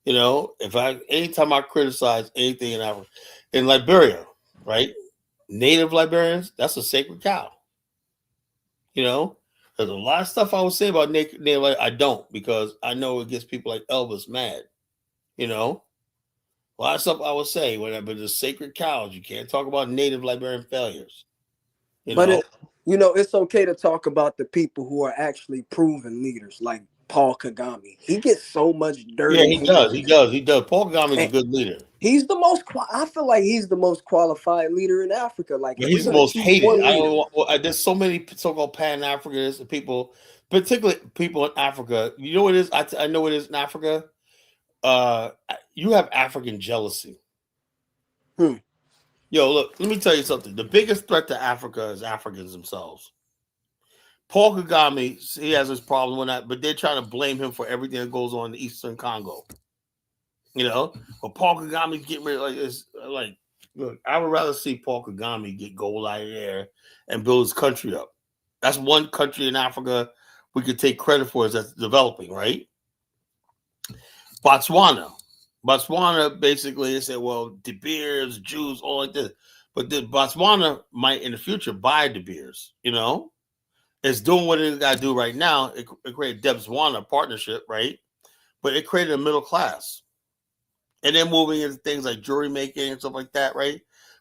If anytime I criticize anything in Africa, in Liberia, right? Native Liberians, that's a sacred cow. There's a lot of stuff I would say about native. I don't because I know it gets people like Elvis mad. You know, a lot of stuff I would say whenever the sacred cows. You can't talk about native Liberian failures. You But know. it's okay to talk about the people who are actually proven leaders, like Paul Kagame. He gets so much dirt Yeah, and he hate. does. He does. He does. Paul Kagame is a And good leader. he's the most. I feel like he's the most qualified leader in Africa. Like But if we're he's the gonna most choose hated. one I leader, don't. There's so many so-called Pan Africanists and people, particularly people in Africa. You know what it is? I know what it is in Africa. You have African jealousy. hmm, Yo, look, let me tell you something. The biggest threat to Africa is Africans themselves. Paul Kagame, he has his problem with that, but they're trying to blame him for everything that goes on in the Eastern Congo. But Paul Kagame's getting rid of look, I would rather see Paul Kagame get gold out of there and build his country up. That's one country in Africa we could take credit for that's developing, right? Botswana. Botswana basically they said, well, De Beers, Jews, all like this. But the Botswana might in the future buy De Beers, It's doing what it got to do right now. It created Botswana partnership, right? But it created a middle class. And then moving into things like jewelry making and stuff like that, right?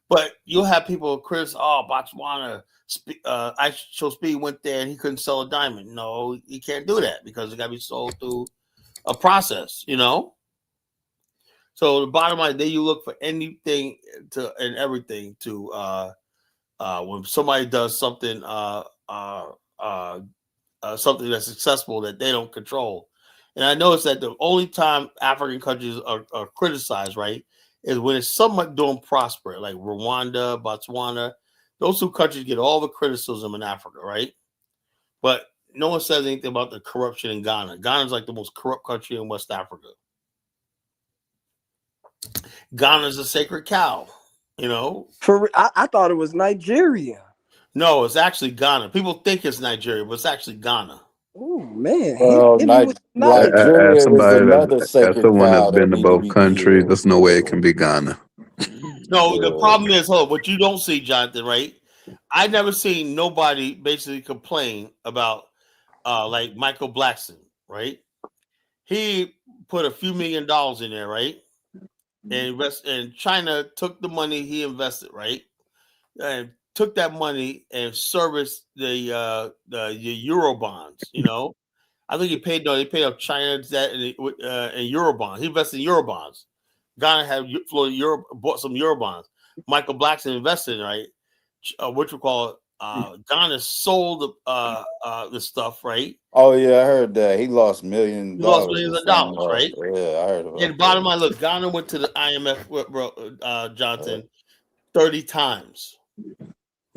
But you'll have people, Chris, Botswana, Show Speed went there and he couldn't sell a diamond. No, you can't do that because it got to be sold through a process, So the bottom line, then you look for anything and everything to when somebody does something something that's successful that they don't control. And I noticed that the only time African countries are criticized, right, is when it's somewhat doing prosper, like Rwanda, Botswana. Those two countries get all the criticism in Africa, right? But no one says anything about the corruption in Ghana. Ghana is like the most corrupt country in West Africa. Ghana is a sacred cow, I thought it was Nigeria. No, it's actually Ghana. People think it's Nigeria, but it's actually Ghana. Oh man, Well, hit me with knowledge. Nigeria is Somebody another as sacred someone that's cow that been to need to both be countries, killed. there's no way it can be Ghana. No, the problem is, what you don't see, Jonathan, right? I never seen nobody basically complain about like Michael Blackson, right? He put a few $1 million in there, right? And China took the money he invested, right? And took that money and serviced the Euro bonds, I think they paid off China's debt and Euro bonds. He invested in Euro bonds. Ghana had bought some Euro bonds. Michael Blackson invested in, right? What you call Ghana sold the stuff, right? Oh yeah, I heard that he lost $1 million. He lost millions of dollars, right? Yeah, I heard about And bottom line, look, Ghana went to the IMF, Johnson, 30 times.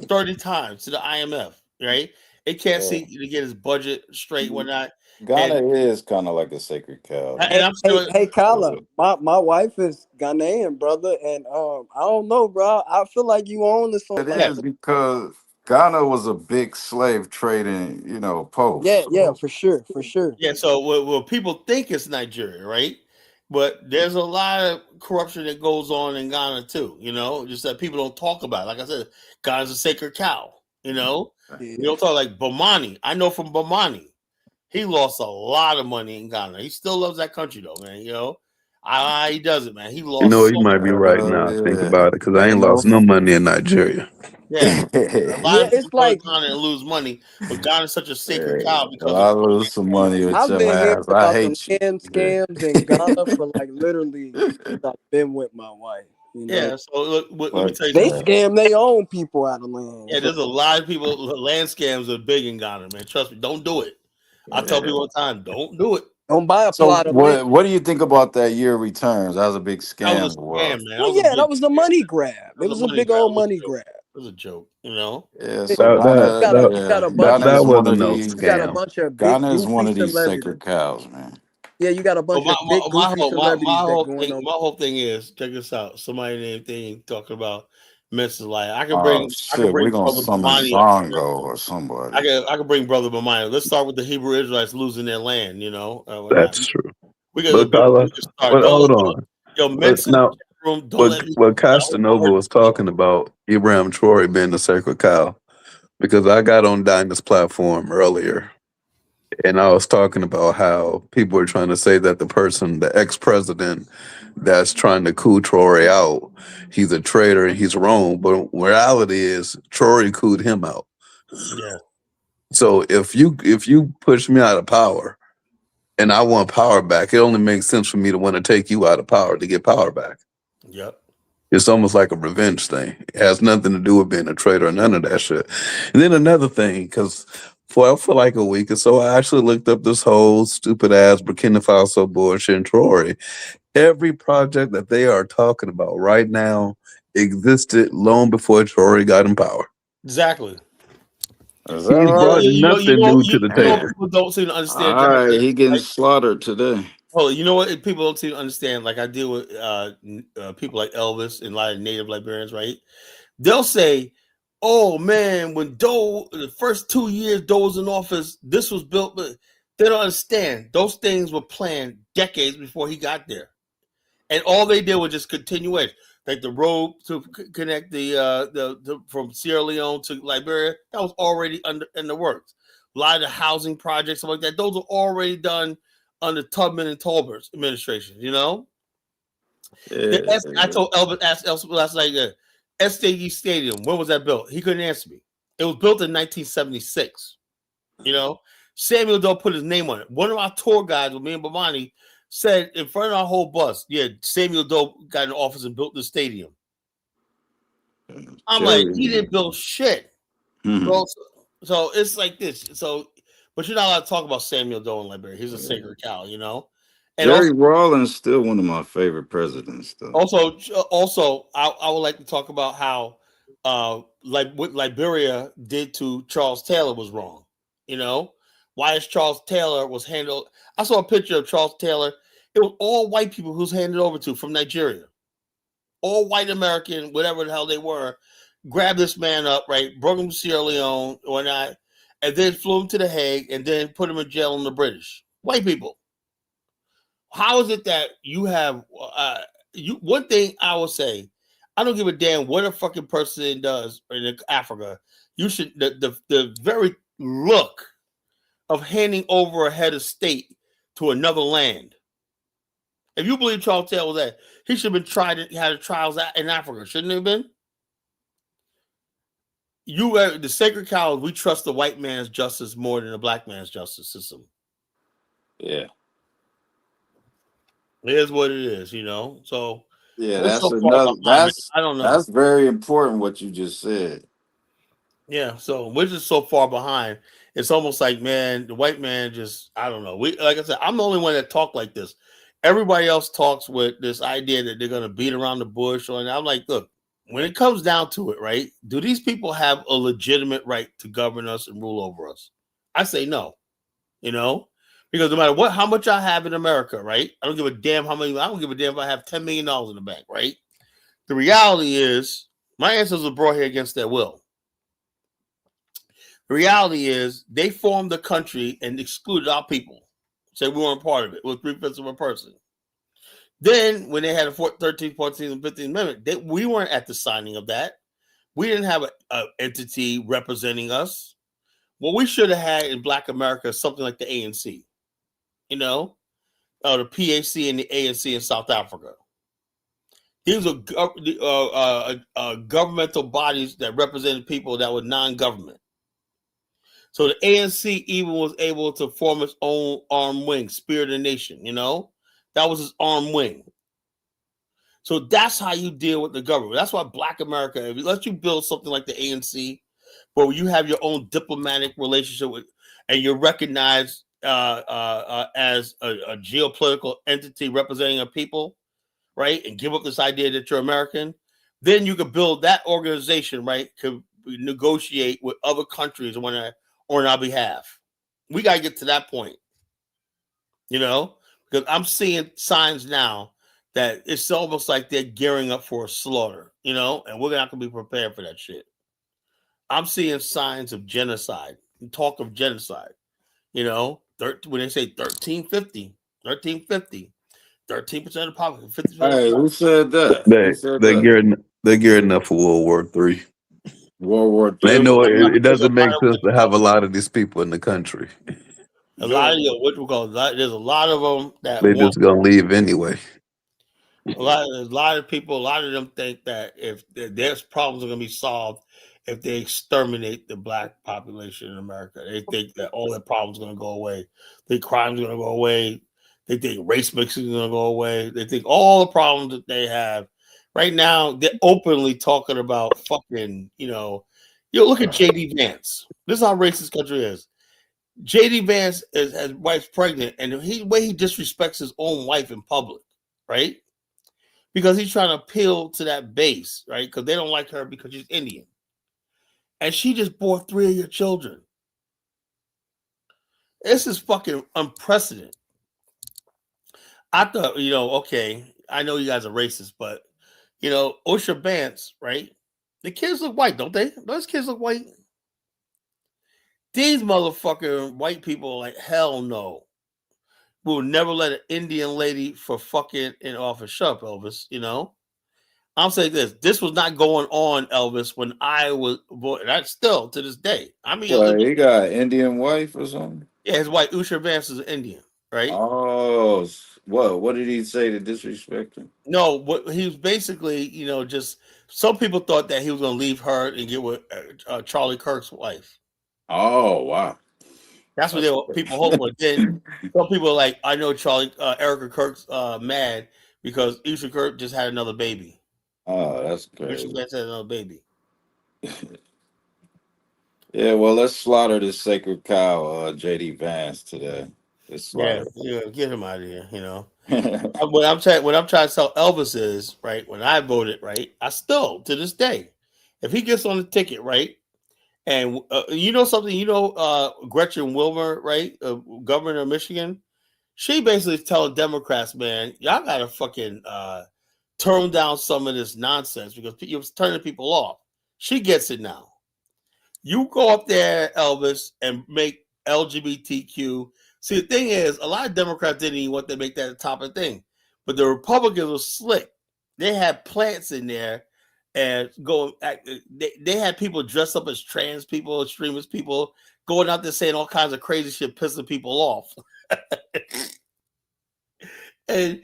30 times to the IMF, right? It can't see to get his budget straight, whatnot. Ghana is kind of like a sacred cow. And I'm still, Hey, Kyla, my wife is Ghanaian, brother, and I don't know, bro. I feel like you own this. It is because Ghana was a big slave trading, post. Yeah, for sure. Yeah, so well, people think it's Nigeria, right? But there's a lot of corruption that goes on in Ghana too, just that people don't talk about. Like I said, Ghana's a sacred cow, You don't talk like Bomani. I know from Bomani, he lost a lot of money in Ghana. He still loves that country though, man. He doesn't, man. He lost. You might be right now. Think Yeah. about it, because I ain't lost no money in Nigeria. Yeah, a lot of it's people like go to Ghana and lose money, but Ghana's such a sacred cow because I lose some money with I've your been hearing ass. I about the hate you. land scams in Ghana for like literally since I've been with my wife. Yeah, so look, let me tell you They something. scam their own people out of land. Yeah, there's a lot of people. Land scams are big in Ghana, man. Trust me, don't do it. I tell people all the time, don't do it. Don't buy a So plot of land. what do you think about that year returns? That was a big That scam. was a scam, man. Well, yeah, that was a money grab. It was a big old money grab. It was a joke, Yeah, so You got a bunch That of wasn't no you got a scam. bunch of big Ghana is one goofy of these celebrities. sacred cows, man. Yeah, you got a bunch of big goofy celebrities my that going on. whole thing is, check this out. Somebody named thing talking about Mrs. Light. I can Oh bring shit, we're gonna Brother summon Bomani up here. Zongo or somebody. I can bring Brother Bomani. Let's start with the Hebrew Israelites losing their land. That's true. We But can start. but hold on. Yo, Mensa, Now, room. Don't let me. what Castanova was talking about, Ibrahim Traore being the sacred cow, because I got on Dinah's platform earlier, and I was talking about how people are trying to say that the ex-president that's trying to coup Traore out, he's a traitor and he's wrong. But reality is Traore cooed him out. Yeah. So if you push me out of power and I want power back, it only makes sense for me to want to take you out of power to get power back. Yep. It's almost like a revenge thing. It has nothing to do with being a traitor or none of that shit. And then another thing, because for like a week or so, I actually looked up this whole stupid ass Burkina Faso bullshit and Traore. Every project that they are talking about right now existed long before Traore got in power. Exactly. Is He that brought right? nothing new to the table. People don't seem to understand. All right, he getting slaughtered today. Oh, you know what? People don't seem to understand. Like I deal with people like Elvis and a lot of native Liberians, right? They'll say, "Oh man, when Doe the first 2 years Doe was in office, this was built," but they don't understand. Those things were planned decades before he got there. And all they did was just continuation, like the road to connect the from Sierra Leone to Liberia. That was already in the works. A lot of the housing projects, stuff like that, those are already done under Tubman and Tolbert's administration. You know, I told Elvis, asked Elvis last night, SJE Stadium, when was that built? He couldn't answer me. It was built in 1976. You know, Samuel Doe put his name on it. One of our tour guides with me and Bamani said in front of our whole bus, yeah, Samuel Doe got in the office and built the stadium. I'm like, he didn't build shit. Mm-hmm. So it's like this. So, but you're not allowed to talk about Samuel Doe in Liberia. He's a sacred cow, you know. And Jerry Rawlins still one of my favorite presidents, though. also, I would like to talk about how, like what Liberia did to Charles Taylor was wrong. You know, why is Charles Taylor was handled? I saw a picture of Charles Taylor. It was all white people who's handed over to from Nigeria, all white American, whatever the hell they were. Grabbed this man up, right? Brought him to Sierra Leone or not, and then flew him to The Hague, and then put him in jail in the British. White people. How is it that you have you? One thing I will say, I don't give a damn what a fucking person does in Africa. You should the very look of handing over a head of state to another land. If you believe Charles Taylor was that, he should have been tried. Had trials in Africa, shouldn't it have been? The sacred cows. We trust the white man's justice more than the black man's justice system. Yeah. It is what it is, you know. So Yeah, we're that's so far another. behind. I don't know. That's very important what you just said. Yeah, so we're just so far behind. It's almost like, man, the white man just, I don't know. We, like I said, I'm the only one that talk like this. Everybody else talks with this idea that they're gonna beat around the bush. And I'm like, look, when it comes down to it, right? Do these people have a legitimate right to govern us and rule over us? I say no. You know, because no matter how much I have in America, right? I don't give a damn how many. I don't give a damn if I have $10 million in the bank, right? The reality is, my ancestors were brought here against their will. The reality is, they formed the country and excluded our people. Said we weren't part of it. It was 3/5 of a person. Then, when they had a 13th, 14th, and 15th Amendment, we weren't at the signing of that. We didn't have an entity representing us. What we should have had in Black America is something like the ANC, you know, the PAC and the ANC in South Africa. These are governmental bodies that represented people that were non-government. So the ANC even was able to form its own armed wing, Spirit of the Nation, you know? That was its armed wing. So that's how you deal with the government. That's why Black America, if it lets you build something like the ANC, where you have your own diplomatic relationship with, and you're recognized as a geopolitical entity representing a people, right? And give up this idea that you're American, then you could build that organization, right? Could negotiate with other countries on our behalf. We got to get to that point, you know, because I'm seeing signs now that it's almost like they're gearing up for a slaughter, you know, and we're not going to be prepared for that shit. I'm seeing signs of genocide, talk of genocide, you know, when they say 1350, 13% of the population, 50% of the Hey, who said that? Who They said they're that? gearing up for World War III. World War They Three. know it there's a doesn't make lot sense to have a of lot of these people in the country. a lot of Dude, what we call there's a lot of them that They want just gonna leave anyway. there's a lot of people. A lot of them think that if there's problems are going to be solved if they exterminate the Black population in America. They think that all their problems are going to go away. They think crime's going to go away. They think race mixing is going to go away. They think all the problems that they have right now. They're openly talking about fucking. Look at JD Vance. This is how racist country is. JD Vance has wife's pregnant, and the way he disrespects his own wife in public, right? Because he's trying to appeal to that base, right? Because they don't like her because she's Indian. And she just bore 3 of your children. This is fucking unprecedented. I thought, okay, I know you guys are racist, but, Osha Vance, right? The kids look white, don't they? Those kids look white. These motherfucking white people are like, hell no. will never let an Indian lady for fucking in office. Shut up, Elvis. I'm saying this. This was not going on, Elvis, when I was born. That's still to this day. I mean, Well, he got an Indian wife or something. yeah, his wife Usha Vance is Indian, right? Oh, what? What did he say to disrespect him? No, what he was basically, just some people thought that he was going to leave her and get with Charlie Kirk's wife. Oh, wow. That's what That's people hope for. Then some people are like, I know Charlie, Erica Kirk's mad because Usha Kirk just had another baby. oh, that's Usha crazy. Vance had another baby. Yeah, well, let's slaughter this sacred cow, JD Vance today. Let's Yeah, slaughter. get him out of here. Yeah, What I'm trying to tell Elvis is right. When I voted, right, I still to this day, if he gets on the ticket, right, and you know something, Gretchen Wilmer, right, governor of Michigan, she basically is telling Democrats, man, y'all gotta fucking tone down some of this nonsense because you're turning people off. She gets it now. You go up there, Elvis, and make LGBTQ. See, the thing is, a lot of Democrats didn't even want to make that a top of thing, but the Republicans were slick. They had plants in there, and they had people dressed up as trans people, extremist people, going out there saying all kinds of crazy shit, pissing people off, and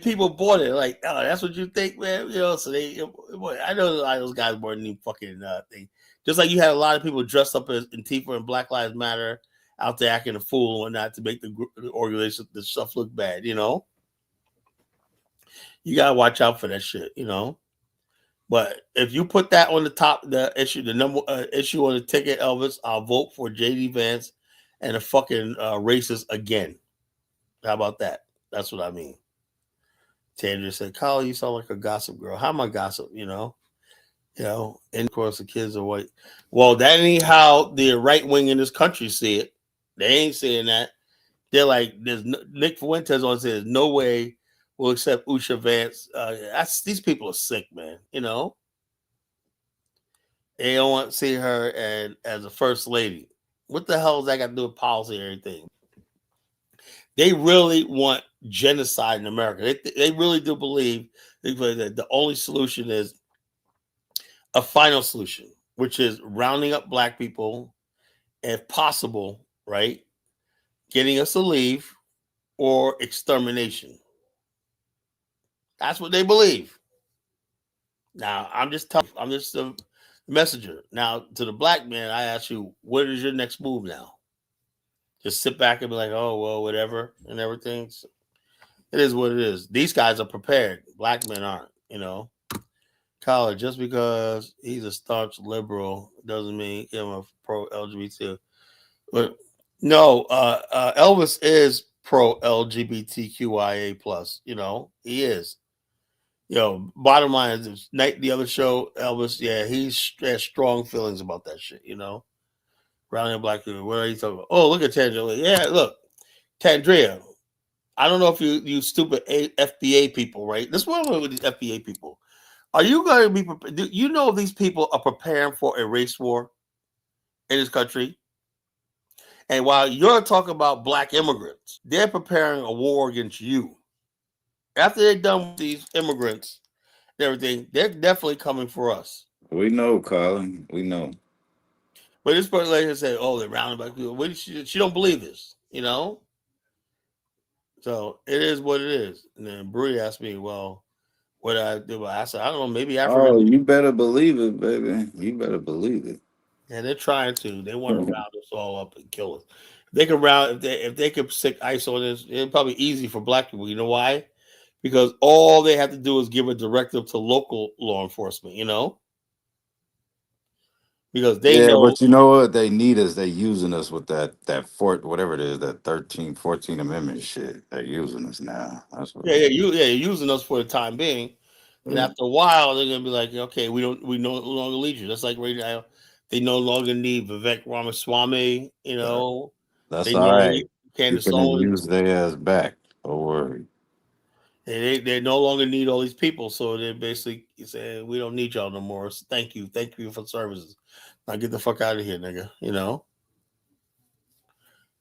people bought it like, oh, that's what you think, man. So I know a lot of those guys more than fucking thing. Just like you had a lot of people dressed up as Antifa and Black Lives Matter out there acting a fool and whatnot to make the organization, the stuff look bad. You gotta watch out for that shit. But if you put that on the top, the issue, the number issue on the ticket, Elvis, I'll vote for JD Vance and a fucking racist again. How about that? That's what I mean. Tandra said, "Kyle, you sound like a gossip girl. How am I gossip? And of course the kids are white. Well, that ain't how the right wing in this country see it. They ain't saying that. They're like, Nick Fuentes on says, no way we'll accept Usha Vance. These people are sick, man. They don't want to see her as a first lady. What the hell has that got to do with policy or anything? They really want genocide in America. They really do believe that the only solution is a final solution, which is rounding up black people, if possible, right? Getting us to leave or extermination. That's what they believe. Now, I'm just a messenger. Now, to the black man, I ask you, what is your next move now? Just sit back and be like, oh, well, whatever, and everything. So it is what it is. These guys are prepared. Black men aren't. College, just because he's a staunch liberal doesn't mean him a pro LGBT. But no, Elvis is pro LGBTQIA plus. He is. Bottom line is the other show, Elvis. Yeah, has strong feelings about that shit. Brown and black people. What are you talking about? Oh, look at Tandria. Yeah, look, Tandria. I don't know if you stupid FBA people, right? This is what I'm with these FBA people. Are you going to be prepared? Do you know these people are preparing for a race war in this country? And while you're talking about black immigrants, they're preparing a war against you. After they're done with these immigrants and everything, they're definitely coming for us. we know, Colin. We know. But this person later said, "Oh, they're roundabout people." She don't believe this. So it is what it is. And then Bree asked me, "Well, what do I do?" I said, "I don't know. Maybe African." Oh, you better believe it, baby. You better believe it. And they're trying to. They want to round us all up and kill us. They can round if they could stick ice on this. It's probably easy for black people. You know why? Because all they have to do is give a directive to local law enforcement. Because they Yeah, know. but you know what? They need us. They using us with that fort, whatever it is, that 13, 14 Amendment shit. They're using us now. That's what Yeah, it yeah, is. you're using us for the time being. And Yeah. after a while, they're gonna be like, okay, we no longer need you. That's like right now, they no longer need Vivek Ramaswamy. That's They all no longer need right. You Candace can Owens. use their ass back. Don't worry. They no longer need all these people. So they're basically saying, we don't need y'all no more. So thank you for services. Now get the fuck out of here, nigga.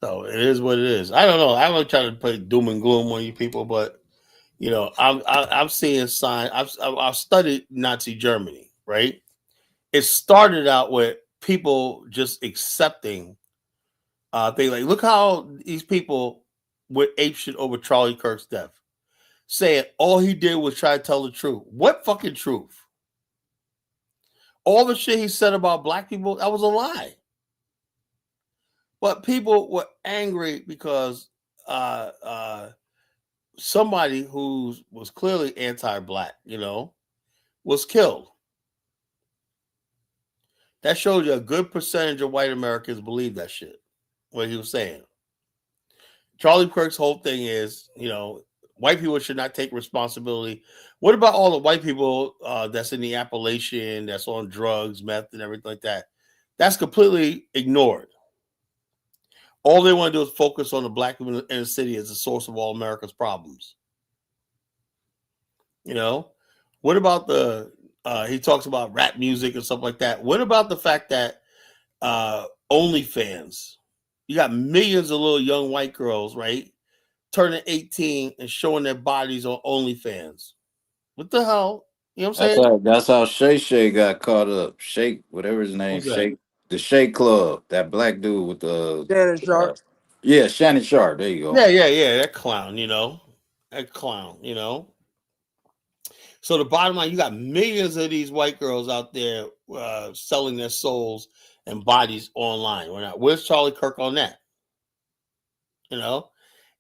So it is what it is. I don't know. I don't try to play doom and gloom on you people, but I'm seeing signs. I've studied Nazi Germany, right? It started out with people just accepting. They like look how these people went apeshit over Charlie Kirk's death, saying all he did was try to tell the truth. What fucking truth? All the shit he said about black people, that was a lie. But people were angry because uh, uh, somebody who was clearly anti-black, was killed. That shows you a good percentage of white Americans believe that shit. What he was saying. Charlie Kirk's whole thing is, white people should not take responsibility. What about all the white people that's in the Appalachian, that's on drugs, meth, and everything like that? That's completely ignored. All they want to do is focus on the black people in the city as the source of all America's problems. What about he talks about rap music and stuff like that. What about the fact that OnlyFans, you got millions of little young white girls, right, turning 18 and showing their bodies on OnlyFans? What the hell? You know what I'm That's saying? how Shay Shay got caught up. Shake, whatever his name, Who's that? Shake, the Shake Club, that black dude with the Shannon Sharp. yeah, Shannon Sharp. There you go. Yeah. That clown, that clown. So the bottom line, you got millions of these white girls out there selling their souls and bodies online. Where's Charlie Kirk on that? And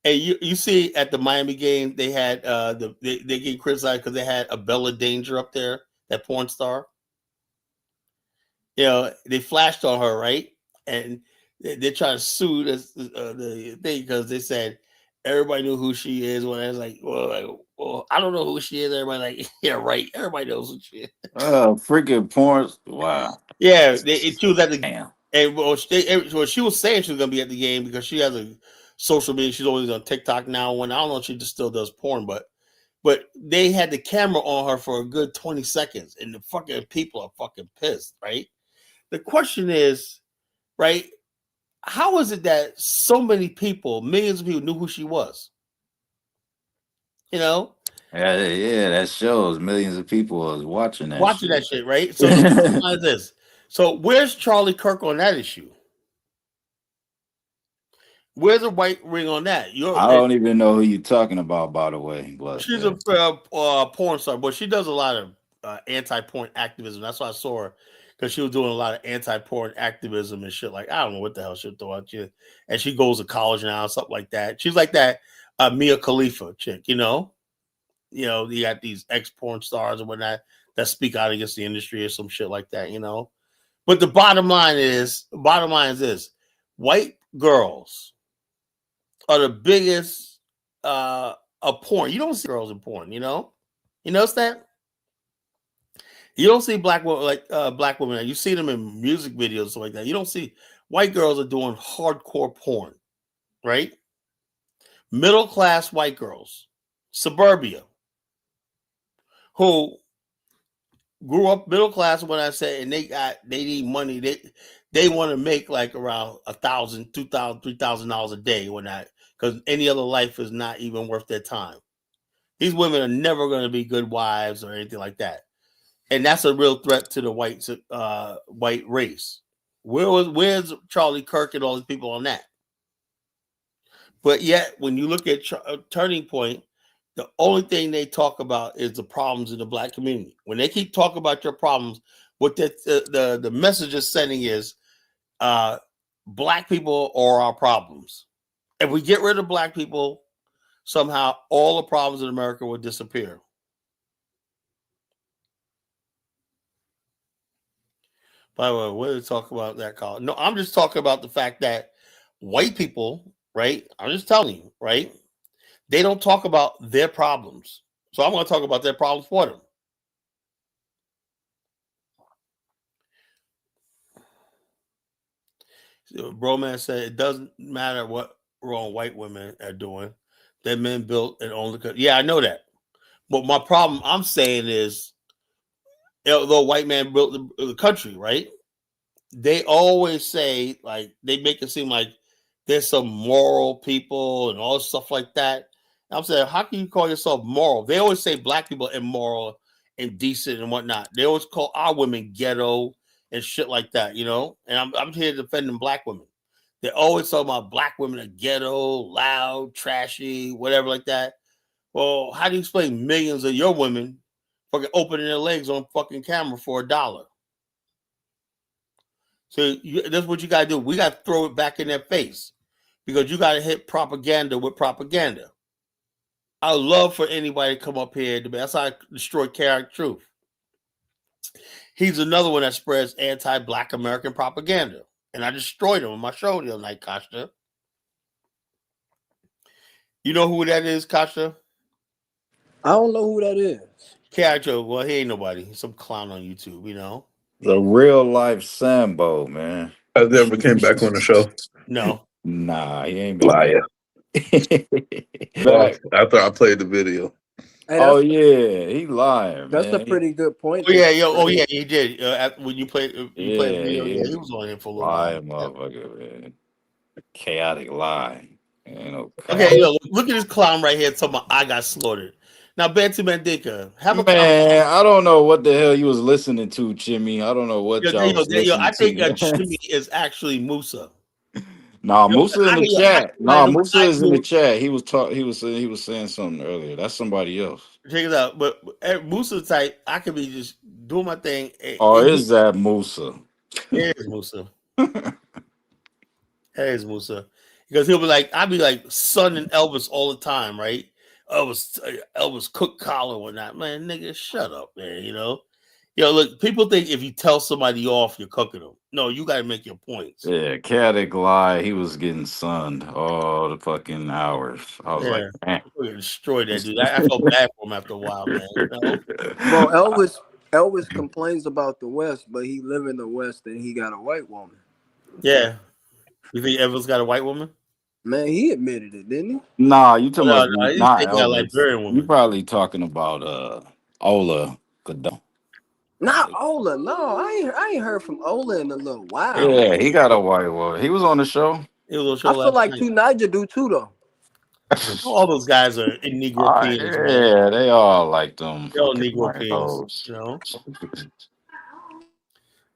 you see at the Miami game, they had they get criticized because they had a Bella Danger up there, that porn star. They flashed on her, right? And they're trying to sue the thing because they said everybody knew who she is. When I was like, well, I don't know who she is. Everybody like, yeah, right. Everybody knows who she is. Freaking porn. Wow. Yeah, she was at the Damn. and she was saying she was gonna be at the game because she has a social media. She's always on TikTok now. When I don't know if she just still does porn, but they had the camera on her for a good 20 seconds, and the fucking people are fucking pissed, right? The question is, right? How is it that so many people, millions of people, knew who she was? Yeah, that shows millions of people was watching that Watching that shit. shit, right? So the bottom line is this. So where's Charlie Kirk on that issue? Where's the white ring on that? I don't even know who you're talking about, by the way. But She's a porn star, but she does a lot of anti-porn activism. That's why I saw her, because she was doing a lot of anti-porn activism and shit. Like, I don't know what the hell she thought. And she goes to college now, something like that. She's like that Mia Khalifa chick, you got these ex-porn stars and whatnot that speak out against the industry or some shit like that, But the bottom line is this: white girls are the biggest of porn. You don't see girls in porn, You notice that? You don't see black women. You see them in music videos like that. You don't see white girls are doing hardcore porn, right? Middle class white girls, suburbia, who grew up middle class. When I say, and they need money. They want to make like around $1,000, $2,000, $3,000 a day because any other life is not even worth their time. These women are never going to be good wives or anything like that. And that's a real threat to the white race. Where's Charlie Kirk and all these people on that? But yet, when you look at Turning Point, the only thing they talk about is the problems in the black community. When they keep talking about your problems, what the message is sending is black people are our problems. If we get rid of black people, somehow all the problems in America will disappear. By the way, what did we talk about that, Colin? No, I'm just talking about the fact that white people, right? I'm just telling you, right? They don't talk about their problems. So I'm going to talk about their problems for them. So, bro, man said it doesn't matter what wrong white women are doing. They're men built and only. Yeah, I know that. But my problem I'm saying is, although white man built the country, right? They always say, like, they make it seem like there's some moral people and all stuff like that. And I'm saying, how can you call yourself moral? They always say black people immoral and decent and whatnot. They always call our women ghetto and shit like that, you know. And I'm here defending black women. They always talk about black women are ghetto, loud, trashy, whatever like that. Well, how do you explain millions of your women fucking opening their legs on fucking camera for $1? So that's what you gotta do. We gotta throw it back in their face because you gotta hit propaganda with propaganda. I would love for anybody to come up here. That's how I destroy Character Truth. He's another one that spreads anti-black American propaganda, and I destroyed him on my show the other night, Kasha. You know who that is, Kasha? I don't know who that is. Character. Well, he ain't nobody. He's some clown on YouTube, you know. The real life Sambo, man. Has he ever came back on the show? No. Nah, he ain't been Liar. Well, back. after I played the video. Hey, Oh yeah, he lying, that's a man. pretty good point. Oh yeah, though. yeah, he did. When you played the video, yeah, he was on here for a little while. Lying motherfucker, man. Chaotic lie. You know, Okay, look at this clown right here talking about I got slaughtered. Now, Bantu Mandika, have a man, I don't know what the hell you was listening to, Jimmy. I don't know what y'all was listening I think to. Jimmy is actually Musa. Nah, Musa in the chat. Nah, Like, Musa is in the chat. He was saying something earlier. That's somebody else. check it out. But Musa type, I could be just doing my thing. Or is that Musa? Here's Musa. Here's Musa. Because he'll be like, I'll be like Son and Elvis all the time, right? Elvis cook collar and whatnot. Man, nigga, shut up, man. You know? Yo, look, people think if you tell somebody off, you're cooking them. No, you got to make your points. Yeah, chaotic lie. He was getting sunned all the fucking hours. I was like, man. Destroy that dude. I felt bad for him after a while, man. You know? Well, Elvis complains about the West, but he live in the West and he got a white woman. Yeah. You think Elvis got a white woman? Man, he admitted it, didn't he? Nah, you talking about not a Liberian Elvis. woman. You probably talking about Ola Godon. Not Ola. No, I ain't heard from Ola in a little while. Yeah, he got a white woman. He was on the show. It was on the show I feel like night. Two Niger do too though. All those guys are in Negro penis, man. Yeah, they all like them. They're all fucking Negro white penis, hoes. you know.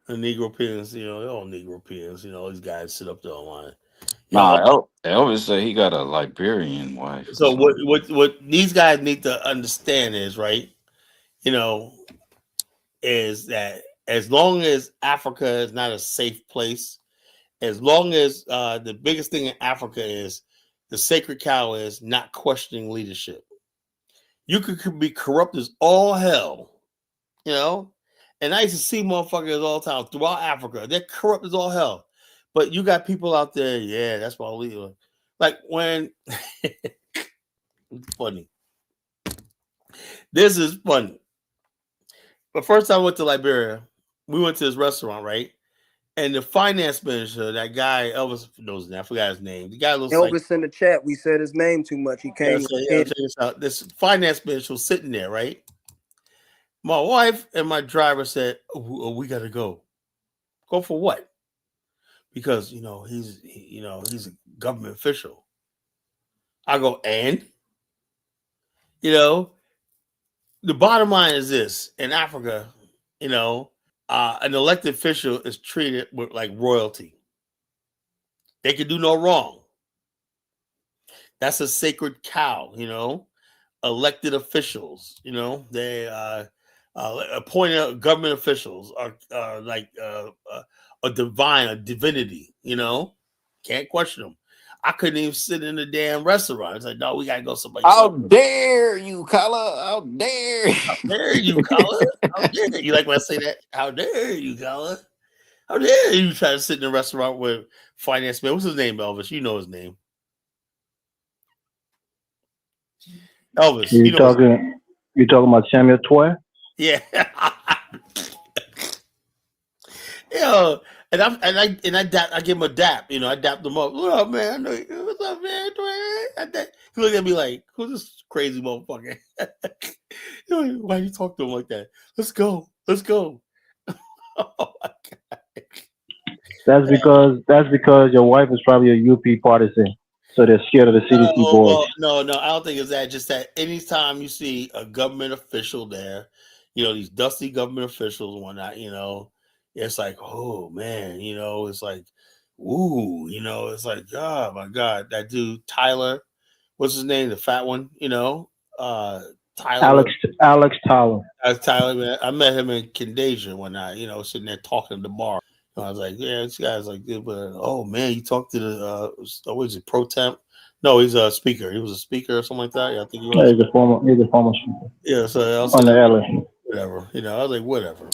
The Negro penis, you know, they're all Negro penis. You know, these guys sit up there online. Nah, Elvis said he got a Liberian wife. So what these guys need to understand is, right, you know, is that as long as Africa is not a safe place, as long as the biggest thing in Africa is the sacred cow is not questioning leadership. You could be corrupt as all hell, you know. And I used to see motherfuckers all the time throughout Africa. They're corrupt as all hell. But you got people out there, yeah, that's my leader. Like when it's funny. This is funny. But first time I went to Liberia, we went to this restaurant, right? And the finance minister, that guy, Elvis knows that. I forgot his name. The guy looks Elvis in the chat. We said his name too much. He came. check this out. This finance minister was sitting there, right? My wife and my driver said, oh, we got to go. Go for what? Because, you know, he's a government official. I go, and? You know, the bottom line is this. In Africa, you know, an elected official is treated with like royalty. They can do no wrong. That's a sacred cow, you know. Elected officials, you know, they appointed government officials are like a divinity, you know. Can't question them. I couldn't even sit in the damn restaurant. It's like, no, we gotta go someplace else. How dare you, Kala? How dare you? How dare you, Kala? How dare you? Like when I say that? How dare you, Kala? How dare you try to sit in a restaurant with finance man? What's his name, Elvis? You know his name. Elvis. You talking about Samuel Toy? Yeah. Yo, and I give him a dap, you know, I dapped him up. What up, man? What's up, man? He looked at me like, who's this crazy motherfucker? Why you talk to him like that? Let's go. Oh my God. That's because your wife is probably a UP partisan, so they're scared of the CDC No, boys. well, no, I don't think it's that. Just that anytime you see a government official there, these dusty government officials and whatnot, it's like, oh man, it's like, ooh, it's like, oh my God, that dude Tyler, what's his name, the fat one, uh, Tyler. Alex Alex Tyler. Tyler, man, I met him in Candasia and whatnot, sitting there talking at the bar. I was like, yeah, this guy's like, but oh man, you talked to the what is it, pro temp? No, he's a speaker. He was a speaker or something like that. Yeah, I think he Yeah, was. he's a former speaker Yeah, so I was on saying, the LA. whatever. I was like, whatever.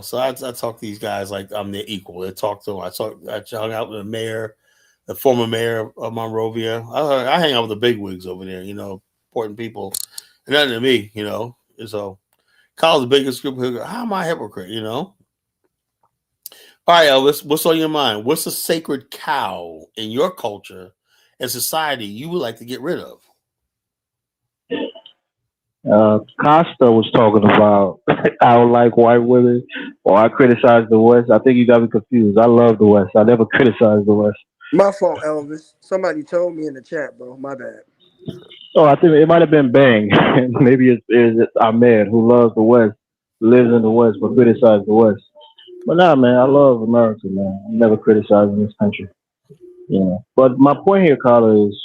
So I talk to these guys like I'm their equal. I talk to them. I hung out with the mayor, the former mayor of Monrovia. I hang out with the big wigs over there. Important people. And nothing to me. And so Kyle's the biggest group. How am I a hypocrite? All right, Elvis, what's on your mind? What's a sacred cow in your culture and society you would like to get rid of? Costa was talking about I don't like white women or I criticize the West. I think you got me confused. I love the West. I never criticize the West. My fault, Elvis. Somebody told me in the chat, bro. My bad. Oh, I think it might have been Bang. Maybe it's Ahmed who loves the West, lives in the West, but criticizes the West. But nah, man, I love America, man. I'm never criticizing this country. But my point here, Carla, is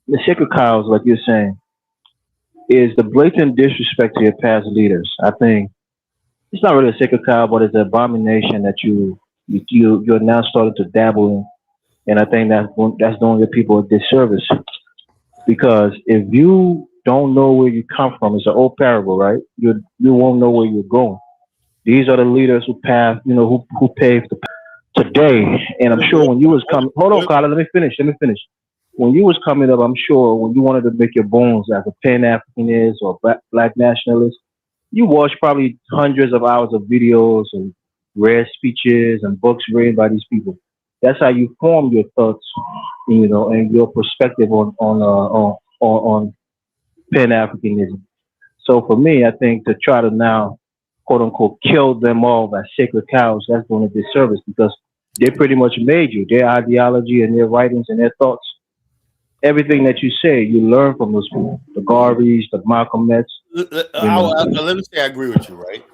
the sacred cows, like you're saying, is the blatant disrespect to your past leaders. I think it's not really a sacred cow, but it's an abomination that you're now starting to dabble in, and I think that's doing your people a disservice because if you don't know where you come from, it's an old parable, right? You won't know where you're going. These are the leaders who passed, who paved the today. And I'm sure when you was coming, hold on, Carla, let me finish. When you was coming up, I'm sure when you wanted to make your bones as a Pan Africanist or black nationalist, you watched probably hundreds of hours of videos and read speeches and books written by these people. That's how you form your thoughts, and your perspective on Pan Africanism. So for me, I think to try to now, quote unquote, kill them all as sacred cows, that's doing a disservice because they pretty much made you. Their ideology and their writings and their thoughts, everything that you say, you learn from those people. The Garveys, the Malcolm X, Let me say I agree with you, right?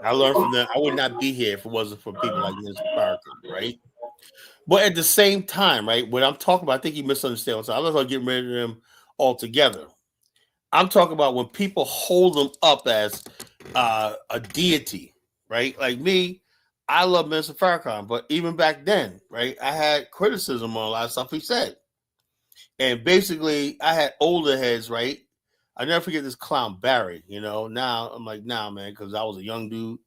I learned from them. I would not be here if it wasn't for people like Mr. Farrakhan, right? But at the same time, right, what I'm talking about, I think you misunderstand. So I'm not going to get rid of them altogether. I'm talking about when people hold them up as a deity, right? Like me, I love Mr. Farrakhan, but even back then, right, I had criticism on a lot of stuff he said. And basically, I had older heads, right? I never forget this clown Barry. Now I'm like, nah, man, because I was a young dude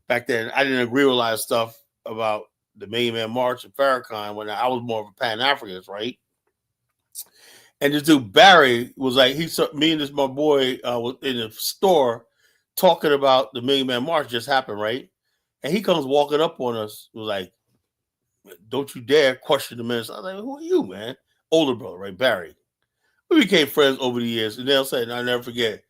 back then. I didn't agree with a lot of stuff about the Million Man March and Farrakhan when I was more of a Pan Africanist, right? And this dude Barry was like, me and my boy was in the store talking about the Million Man March just happened, right? And he comes walking up on us, was like, "Don't you dare question the minister." I was like, "Who are you, man?" Older brother, right, Barry. We became friends over the years, and they'll say, and I'll never forget.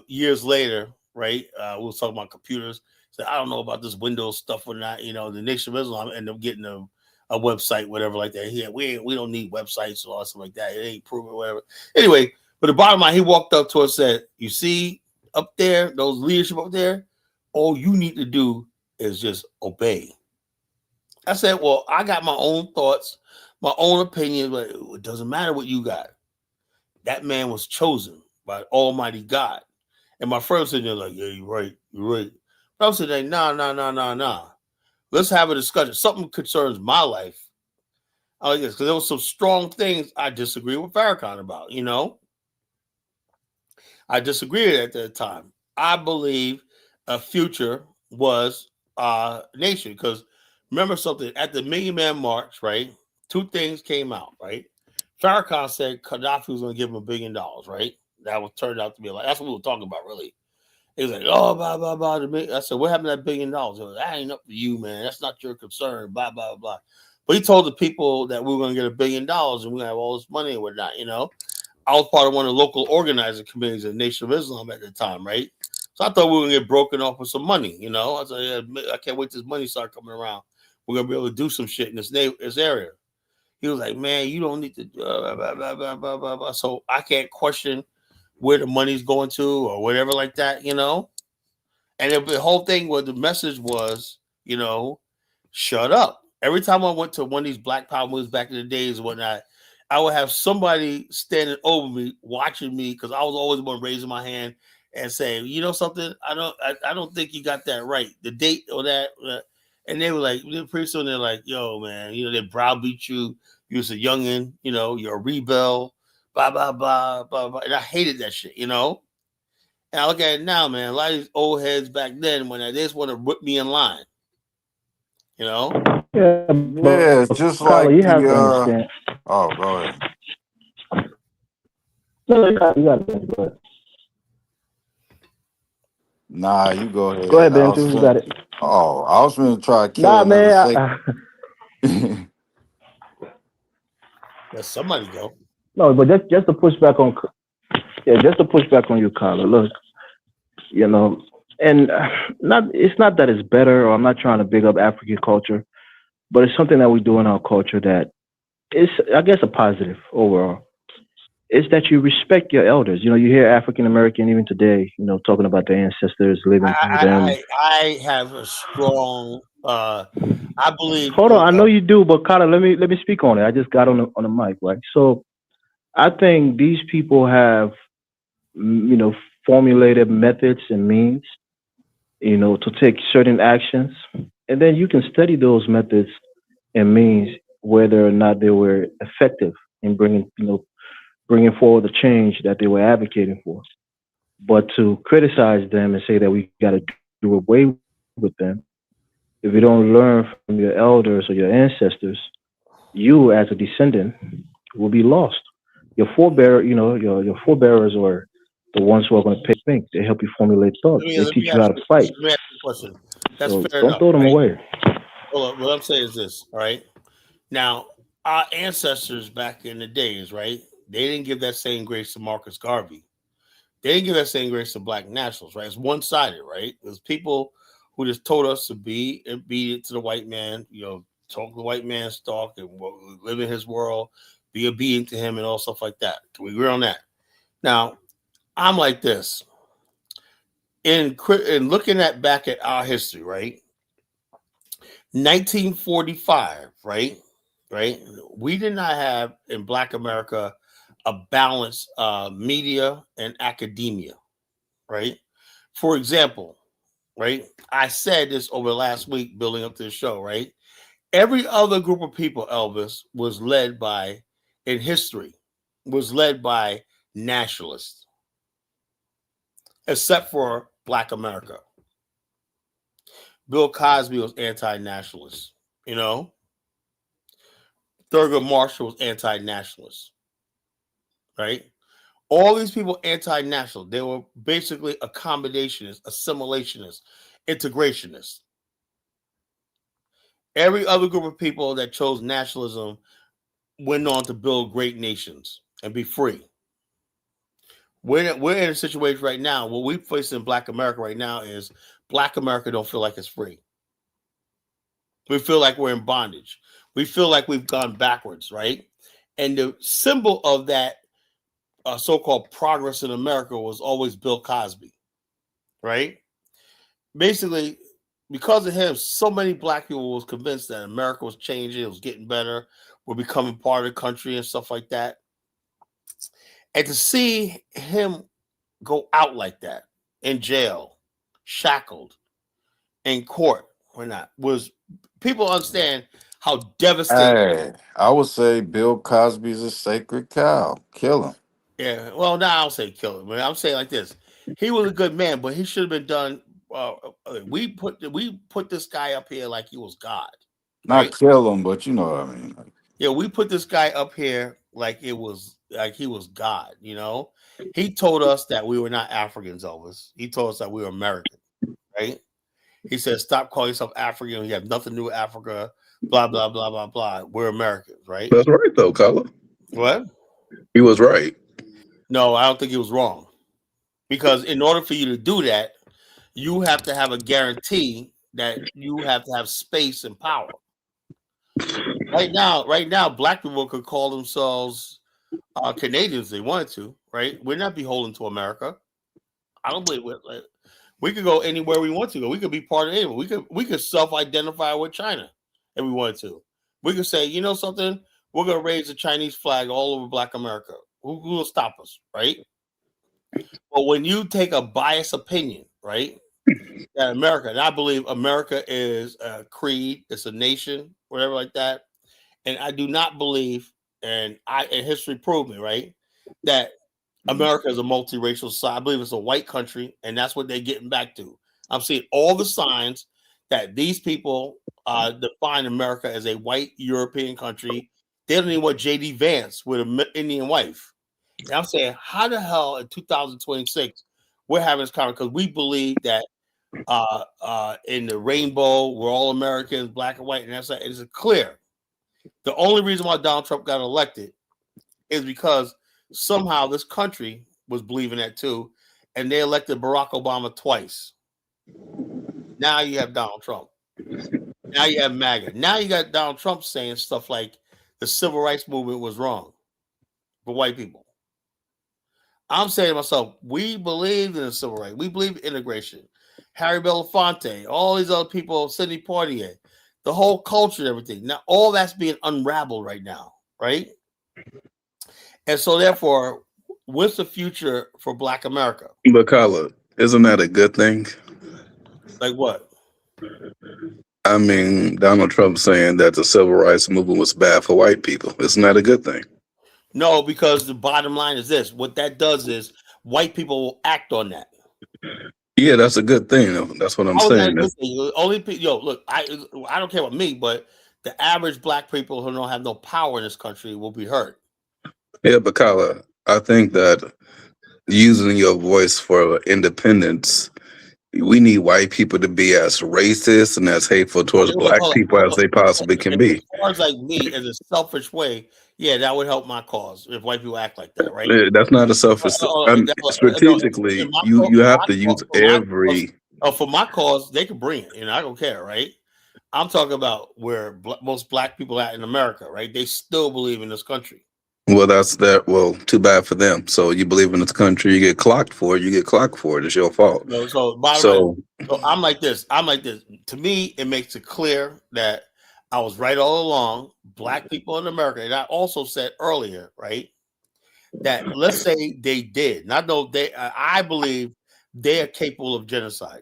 Years later, right, we was talking about computers. Said, I don't know about this Windows stuff or not. The Nation of Islam ended up getting a website, whatever like that. Yeah, we don't need websites or something like that. It ain't proven, whatever. Anyway, but the bottom line, he walked up to us and said, "You see up there, those leadership up there, all you need to do is just obey." I said, "Well, I got my own thoughts, my own opinions, but it doesn't matter what you got. That man was chosen by Almighty God." And my friend said, "They're like, yeah, you're right, you're right." But I was saying, nah. Let's have a discussion. Something concerns my life. I like this because there was some strong things I disagree with Farrakhan about. I disagreed at that time. I believe a future was nation because remember something at the Million Man March, right? Two things came out, right? Farrakhan said Gaddafi was going to give him $1 billion, right? That was turned out to be like that's what we were talking about, really. He was like, "Oh, blah blah blah." I said, "What happened to that $1 billion?" He was like, "That ain't up to you, man. That's not your concern." Blah blah blah. But he told the people that we were going to get $1 billion and we have all this money and whatnot. I was part of one of the local organizing committees of the Nation of Islam at the time, right? So I thought we were going to get broken off with some money. I said, yeah, I can't wait till this money start coming around. we're gonna be able to do some shit in this area. He was like, man, you don't need to blah, blah, blah, blah, blah, blah, blah. So I can't question where the money's going to or whatever like that, you know. And the whole thing was the message was, you know, shut up. Every time I went to one of these Black Power movies back in the days and whatnot, I would have somebody standing over me, watching me, because I was always one raising my hand and saying, you know something, I don't think you got that right. The date or that, and they were like, pretty soon they're like, yo, man, you know, they browbeat you. You was a youngin, you know, you're a rebel, blah blah blah blah blah. And I hated that shit, you know. And I look at it now, man. A lot of these old heads back then, when they just want to whip me in line, you know. Yeah, but Yeah, it's just Carla, like you have the to understand. oh, go ahead. No, you got to go ahead. Nah, you go Go ahead. ahead, Benju. You got it. I was gonna try to kill Nah, another man. segment. Let somebody go. No, but just to push back on, yeah, just to push back on you, Carla. Look, you know, and not it's not that it's better, or I'm not trying to big up African culture, but it's something that we do in our culture that is, I guess, a positive overall. Is that you respect your elders. You know, you hear African American even today, you know, talking about their ancestors, living through them. I have a strong. I believe. Hold on, I know you do, but Carla, let me speak on it. I just got on the mic, right? So I think these people have, you know, formulated methods and means, you know, to take certain actions, and then you can study those methods and means whether or not they were effective in bringing, you know, bringing forward the change that they were advocating for. But to criticize them and say that we got to do away with them, if you don't learn from your elders or your ancestors, you as a descendant will be lost. Your forebear, you know, your forebearers are the ones who are going to pay things. They help you formulate thoughts. They Let teach me you ask how to you. fight. Let me ask you a question. That's So fair don't enough, throw them right? away. Hold on. What I'm saying is this, all right? Now, our ancestors back in the days, right? They didn't give that same grace to Marcus Garvey. They didn't give that same grace to Black nationals, right? It's one sided, right? There's people who just told us to be obedient to the white man, you know, talk the white man's talk and live in his world, be obedient to him, and all stuff like that. Can we agree on that? Now, I'm like this in looking at back at our history, right? 1945, right? Right? We did not have in Black America a balanced media and academia, right? For example, right? I said this over the last week building up to the show, right? Every other group of people, Elvis, was led by, in history, was led by nationalists, except for Black America. Bill Cosby was anti-nationalist, you know. Thurgood Marshall was anti-nationalist, right? All these people anti-national. They were basically accommodationist, assimilationist, integrationist. Every other group of people that chose nationalism went on to build great nations and be free. We're in a situation right now. What we face in Black America right now is Black America don't feel like it's free. We feel like we're in bondage. We feel like we've gone backwards, right? And the symbol of that so-called progress in America was always Bill Cosby, right? Basically, because of him, so many Black people was convinced that America was changing, it was getting better, we're becoming part of the country and stuff like that. And to see him go out like that in jail, shackled, in court or not, was people understand how devastating. Hey, I would say Bill Cosby's a sacred cow. Kill him. Yeah, well, now I'll say kill him, but I'm saying like this: he was a good man, but he should have been done. We put this guy up here like he was God, Not right? kill him, but you know what I mean. Like, Yeah, we put this guy up here like he was God. You know, he told us that we were not Africans, Elvis. He told us that we were American, right? He said, "Stop calling yourself African. You have nothing to do with Africa." Blah blah blah blah blah. We're Americans, right? That's right though, Colin. What? He was right. No, I don't think he was wrong. Because in order for you to do that, you have to have a guarantee that you have to have space and power. Right now, black people could call themselves Canadians if they wanted to. Right? We're not beholden to America. I don't believe we could go anywhere we want to go. We could be part of it. We could self-identify with China if we wanted to. We could say, you know something, we're gonna raise the Chinese flag all over Black America. Who will stop us, right? But when you take a biased opinion, right, that America, and I believe America is a creed, it's a nation, whatever like that, and I do not believe, and history proved me right that America is a multiracial society. I believe it's a white country, and that's what they're getting back to. I'm seeing all the signs that these people define America as a white European country. They don't even want JD Vance with an Indian wife. And I'm saying, how the hell in 2026 we're having this conversation because we believe that in the rainbow we're all Americans, black and white, and that's it's clear. The only reason why Donald Trump got elected is because somehow this country was believing that too, and they elected Barack Obama twice. Now you have Donald Trump. Now you have MAGA. Now you got Donald Trump saying stuff like the civil rights movement was wrong for white people. I'm saying to myself, we believed in the civil rights. We believe in integration. Harry Belafonte, all these other people, Sidney Poitier, the whole culture and everything. Now, all that's being unraveled right now, right? And so, therefore, what's the future for Black America? But Carla, isn't that a good thing? Like what? I mean, Donald Trump saying that the civil rights movement was bad for white people. Isn't that a good thing? No, because the bottom line is this. What that does is white people will act on that. Yeah, that's a good thing. That's what I'm saying. Look, I don't care about me, but the average black people who don't have no power in this country will be hurt. Yeah, but Carla, I think that using your voice for independence, we need white people to be as racist and as hateful towards black people as they possibly can be. As far as like me, in a selfish way, yeah, that would help my cause if white people act like that, right? That's not a selfish. Strategically, you have to use every. For my cause, they can bring it, and I don't care, right? I'm talking about where most black people at in America, right? They still believe in this country. Well, that's that. Well, too bad for them. So you believe in this country, you get clocked for it. You get clocked for it. It's your fault. So I'm like this. To me, it makes it clear that I was right all along. Black people in America, and I also said earlier, right, that let's say they did. Not though they. I believe they are capable of genocide.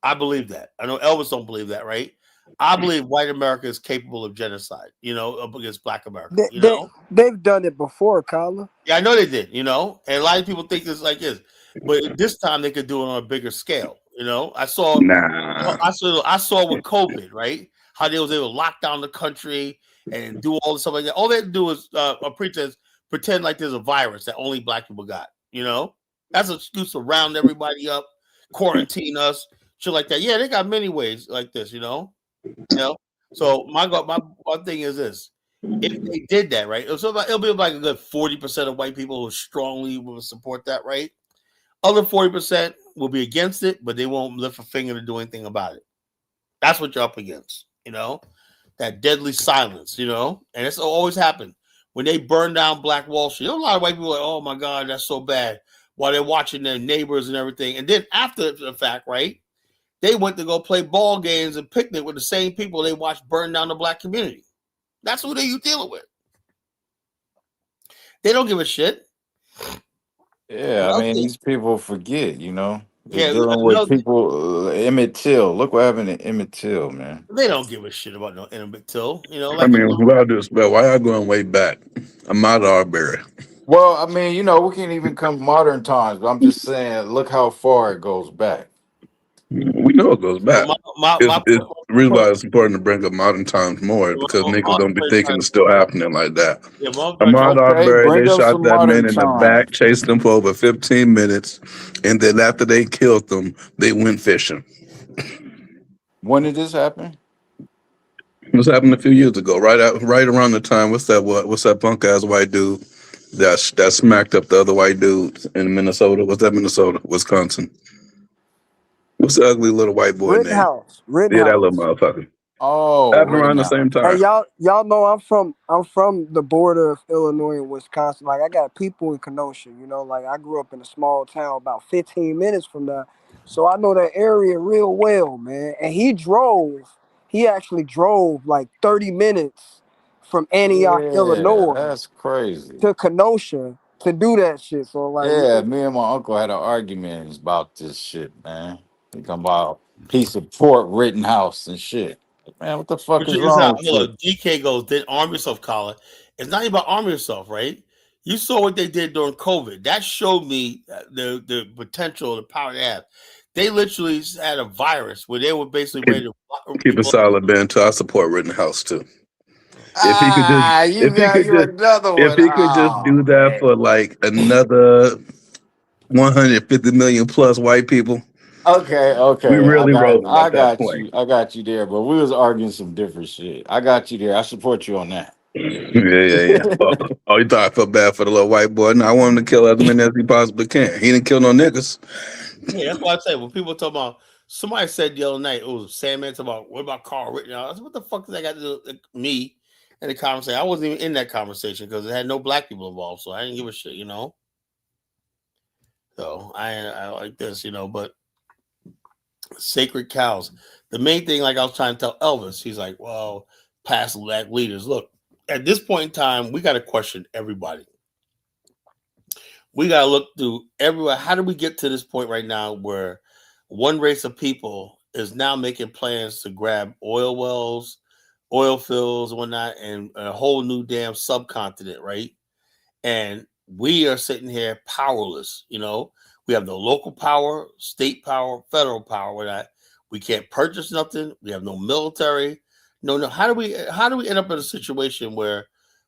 I believe that. I know Elvis don't believe that, right? I believe white America is capable of genocide, up against black America. They've done it before, Kyla. Yeah, I know they did, and a lot of people think it's like this, but this time they could do it on a bigger scale. I saw with COVID, right? How they was able to lock down the country and do all the stuff like that. All they had to do was pretend like there's a virus that only black people got. That's an excuse to round everybody up, quarantine us, shit like that. Yeah, they got many ways like this, So my thing is this: if they did that, right, it'll be like a good 40% of white people who strongly will support that, right? Other 40% will be against it, but they won't lift a finger to do anything about it. That's what you're up against, that deadly silence, and it's always happened when they burn down Black Wall Street. A lot of white people are like, oh my God, that's so bad, while they're watching their neighbors and everything. And then after the fact, right, they went to go play ball games and picnic with the same people they watched burn down the black community. That's who you dealing with. They don't give a shit. Yeah, I mean, these people forget, They're dealing with people. Emmett Till. Look what happened to Emmett Till, man. They don't give a shit about no Emmett Till. I mean, why y'all going way back? I'm out of Arbery. Well, I mean, we can't even come modern times, but I'm just saying, look how far it goes back. We know it goes back. It's the reason why it's important to bring up modern times more because niggas don't be thinking it's still happening like that. Ahmaud Arbery, they shot that man in the back, chased him for over 15 minutes, and then after they killed him, they went fishing. When did this happen? This happened a few years ago, right around the time. What's that punk ass white dude that smacked up the other white dudes in Minnesota? What's that Minnesota? Wisconsin? What's the ugly little white boy name? Rittenhouse. Yeah, that little motherfucker. Oh, Happened wait around the now. same Hey, time. y'all know I'm from the border of Illinois and Wisconsin. Like I got people in Kenosha, like I grew up in a small town about 15 minutes from there. So I know that area real well, man. And he actually drove like 30 minutes from Antioch, Yeah, Illinois that's crazy. to Kenosha to do that shit. So like Yeah, me and my uncle had an argument about this shit, man. He come about piece of pork Rittenhouse and shit. Man, what the fuck But is check this out. wrong with Hold you? on. DK goes, then arm yourself, Colin. It's not even about arm yourself, right? You saw what they did during COVID. That showed me the potential, the power they have. They literally had a virus where they were basically Keep, ready to lock keep it people. solid, Ben. Too. I support Rittenhouse too. If he could just, Ah, you if he got could you just, another if one. he could just do Oh that man. for like another 150 million plus white people, Okay, we okay. really rolling I at that got point. you. I got you there, but we was arguing some different shit. I got you there. I support you on that. Yeah. Oh, you thought I felt bad for the little white boy? No, I want him to kill as many as he possibly can. He didn't kill no niggas. Yeah, that's why I say when people talk about somebody said the other night, it was Sandman talking about what about Carl Rittenhouse? I said, what the fuck does that got to do with me in the conversation? I wasn't even in that conversation because it had no black people involved, so I didn't give a shit. So I like this, but sacred cows. The main thing, like I was trying to tell Elvis, he's like, well, past black leaders. Look, at this point in time, we got to question everybody. We got to look through everywhere. How do we get to this point right now where one race of people is now making plans to grab oil wells, oil fields, and whatnot, and a whole new damn subcontinent, right? And we are sitting here powerless. We have no local power, state power, federal power. We can't purchase nothing. We have no military. No. How do we end up in a situation where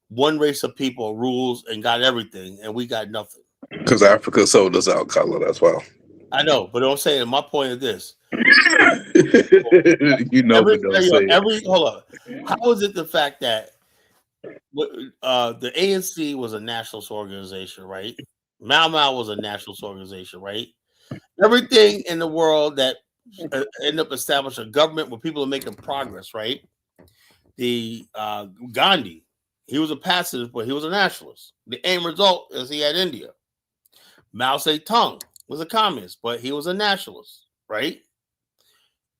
one race of people rules and got everything and we got nothing? Because Africa sold us out, color. That's why. I know, but I'm saying my point is this. You know, Every but don't say it. hold on. How is it the fact that the ANC was a nationalist organization, right? Mau Mau was a nationalist organization, right? Everything in the world that end up establishing a government where people are making progress, right? The Gandhi, he was a pacifist, but he was a nationalist. The end result is he had India. Mao Zedong was a communist, but he was a nationalist, right?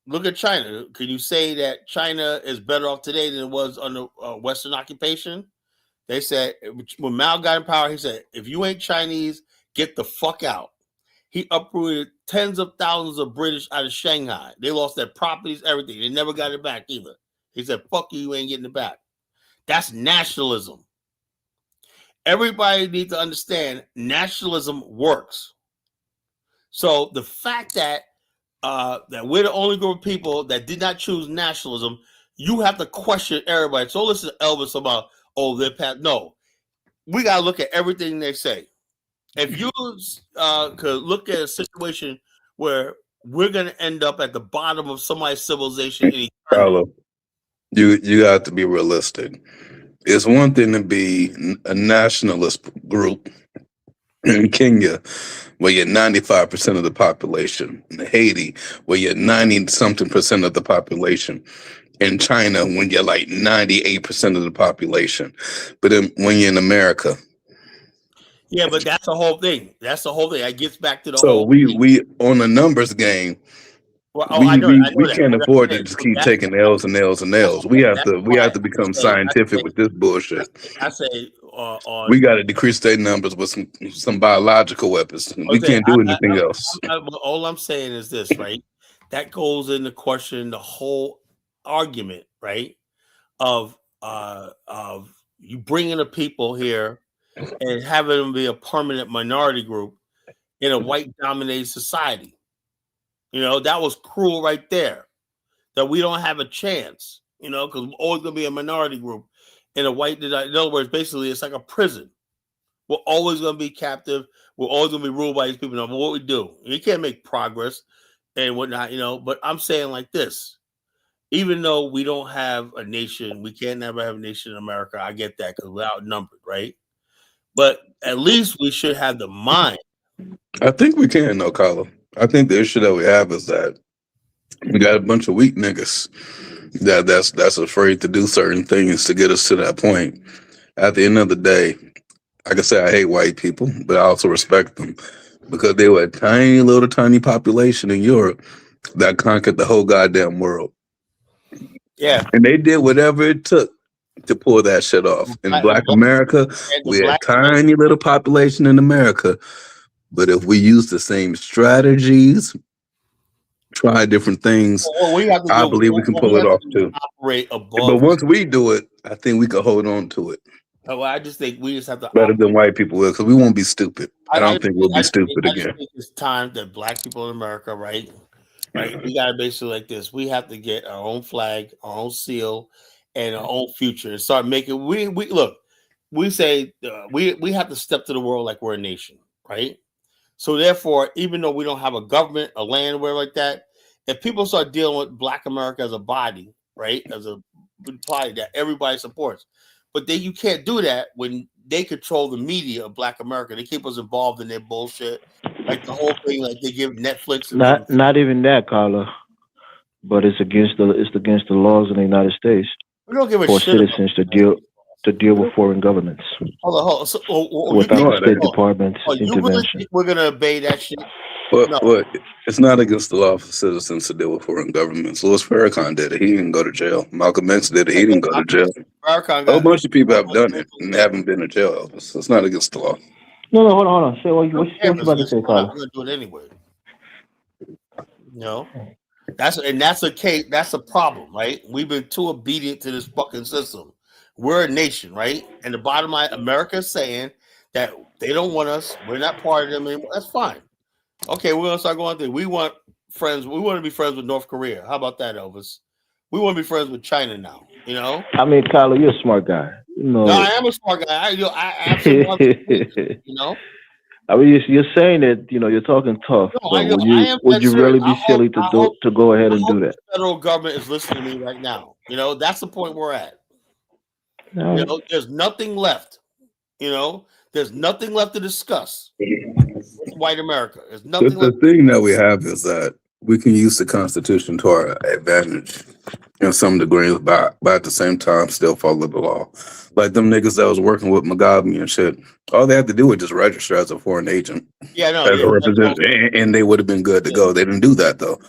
Look at China. Can you say that China is better off today than it was under Western occupation? They said when Mao got in power, he said, if you ain't Chinese, get the fuck out. He uprooted tens of thousands of British out of Shanghai. They lost their properties, everything. They never got it back either. He said, fuck you, you ain't getting it back. That's nationalism. Everybody needs to understand nationalism works. So the fact that we're the only group of people that did not choose nationalism, you have to question everybody. So listen to Elvis about, their path. No, we got to look at everything they say. If you could look at a situation where we're going to end up at the bottom of somebody's civilization in eternity. Carlo, you got to be realistic. It's one thing to be a nationalist group in Kenya, where you're 95% of the population, in Haiti, where you're 90 something percent of the population, in China, when you're like 98% of the population. But then when you're in America, Yeah, but that's the whole thing. That's the whole thing. That gets back to the so whole we thing. we on a numbers game, Well, we I know, we I know we that. can't What I'm afford to saying, just but keep taking L's and L's and L's. that's We why have to become I scientific say, with this bullshit. I say, on. We got to decrease their numbers with some biological weapons. I We say, can't do anything else. all I'm saying is this, right? That goes into question the whole argument, right? Of you bringing the people here and having them be a permanent minority group in a white dominated society. That was cruel right there. That we don't have a chance, because we're always going to be a minority group in a white. In other words, basically, it's like a prison. We're always going to be captive. We're always going to be ruled by these people. No matter what we do, you can't make progress and whatnot. But I'm saying like this: even though we don't have a nation, we can't never have a nation in America. I get that because we're outnumbered, right? But at least we should have the mind. I think we can, though, Carlo. I think the issue that we have is that We got a bunch of weak niggas that's afraid to do certain things to get us to that point. At the end of the day, I can say I hate white people, but I also respect them because they were a tiny little tiny population in Europe that conquered the whole goddamn world. Yeah. And they did whatever it took to pull that shit off. In Black America, And the we're a black tiny little population in America. But if we use the same strategies, try different things, what we have to I do, believe we can what we pull it have to off do is too. operate But above. once we do it, I think we can hold on to it Well, I just think we just have to better operate. than white people will, because we won't be stupid. I don't think we'll be stupid I just again. think it's time that black people in America, right? Right. We got to basically like this. We have to get our own flag, our own seal, and our own future, and start making. We look. We say we have to step to the world like we're a nation, right? So therefore, even though we don't have a government, a land, where like that, if people start dealing with Black America as a body, right, as a body that everybody supports, but then you can't do that when they control the media of Black America. They keep us involved in their bullshit, like the whole thing, like they give Netflix and then Not even that, Carla. But it's against the laws in the United States we don't give a for shit about. citizens to deal with foreign governments Hold on. So, you without think? No, the it State ain't. Department's Oh, you really intervention. think we're gonna obey that shit? No. But it's not against the law for citizens to deal with foreign governments. Louis Farrakhan did it. He didn't go to jail. Malcolm X did it. He didn't go to jail. Farrakhan A whole got. bunch of people have done it and haven't been to jail. So it's not against the law. No, hold on. Say what you Yeah, about to say, Carla? we're gonna do it anyway. You know, that's a case. That's a problem, right? We've been too obedient to this fucking system. We're a nation, right? And the bottom line, America is saying that they don't want us. We're not part of them anymore. That's fine. Okay, we're gonna start going through. We want friends. We want to be friends with North Korea. How about that, Elvis? We want to be friends with China now. You know. I mean, Carla, you're a smart guy. No, I am a smart guy. I absolutely. You know. I mean, you're saying that you're talking tough, No, but I am would dead you serious. really be silly to go ahead and do The that? federal government is listening to me right now. You know, that's the point we're at. All You right. know, there's nothing left. You know, there's nothing left to discuss with white America. There's nothing The left. thing that we have is that we can use the Constitution to our advantage in some degree, but at the same time still follow the law. Like them niggas that was working with Mugabe and shit, all they had to do was just register as a foreign agent, Yeah, no, as yeah, a representative, and they would have been good to go. They didn't do that though,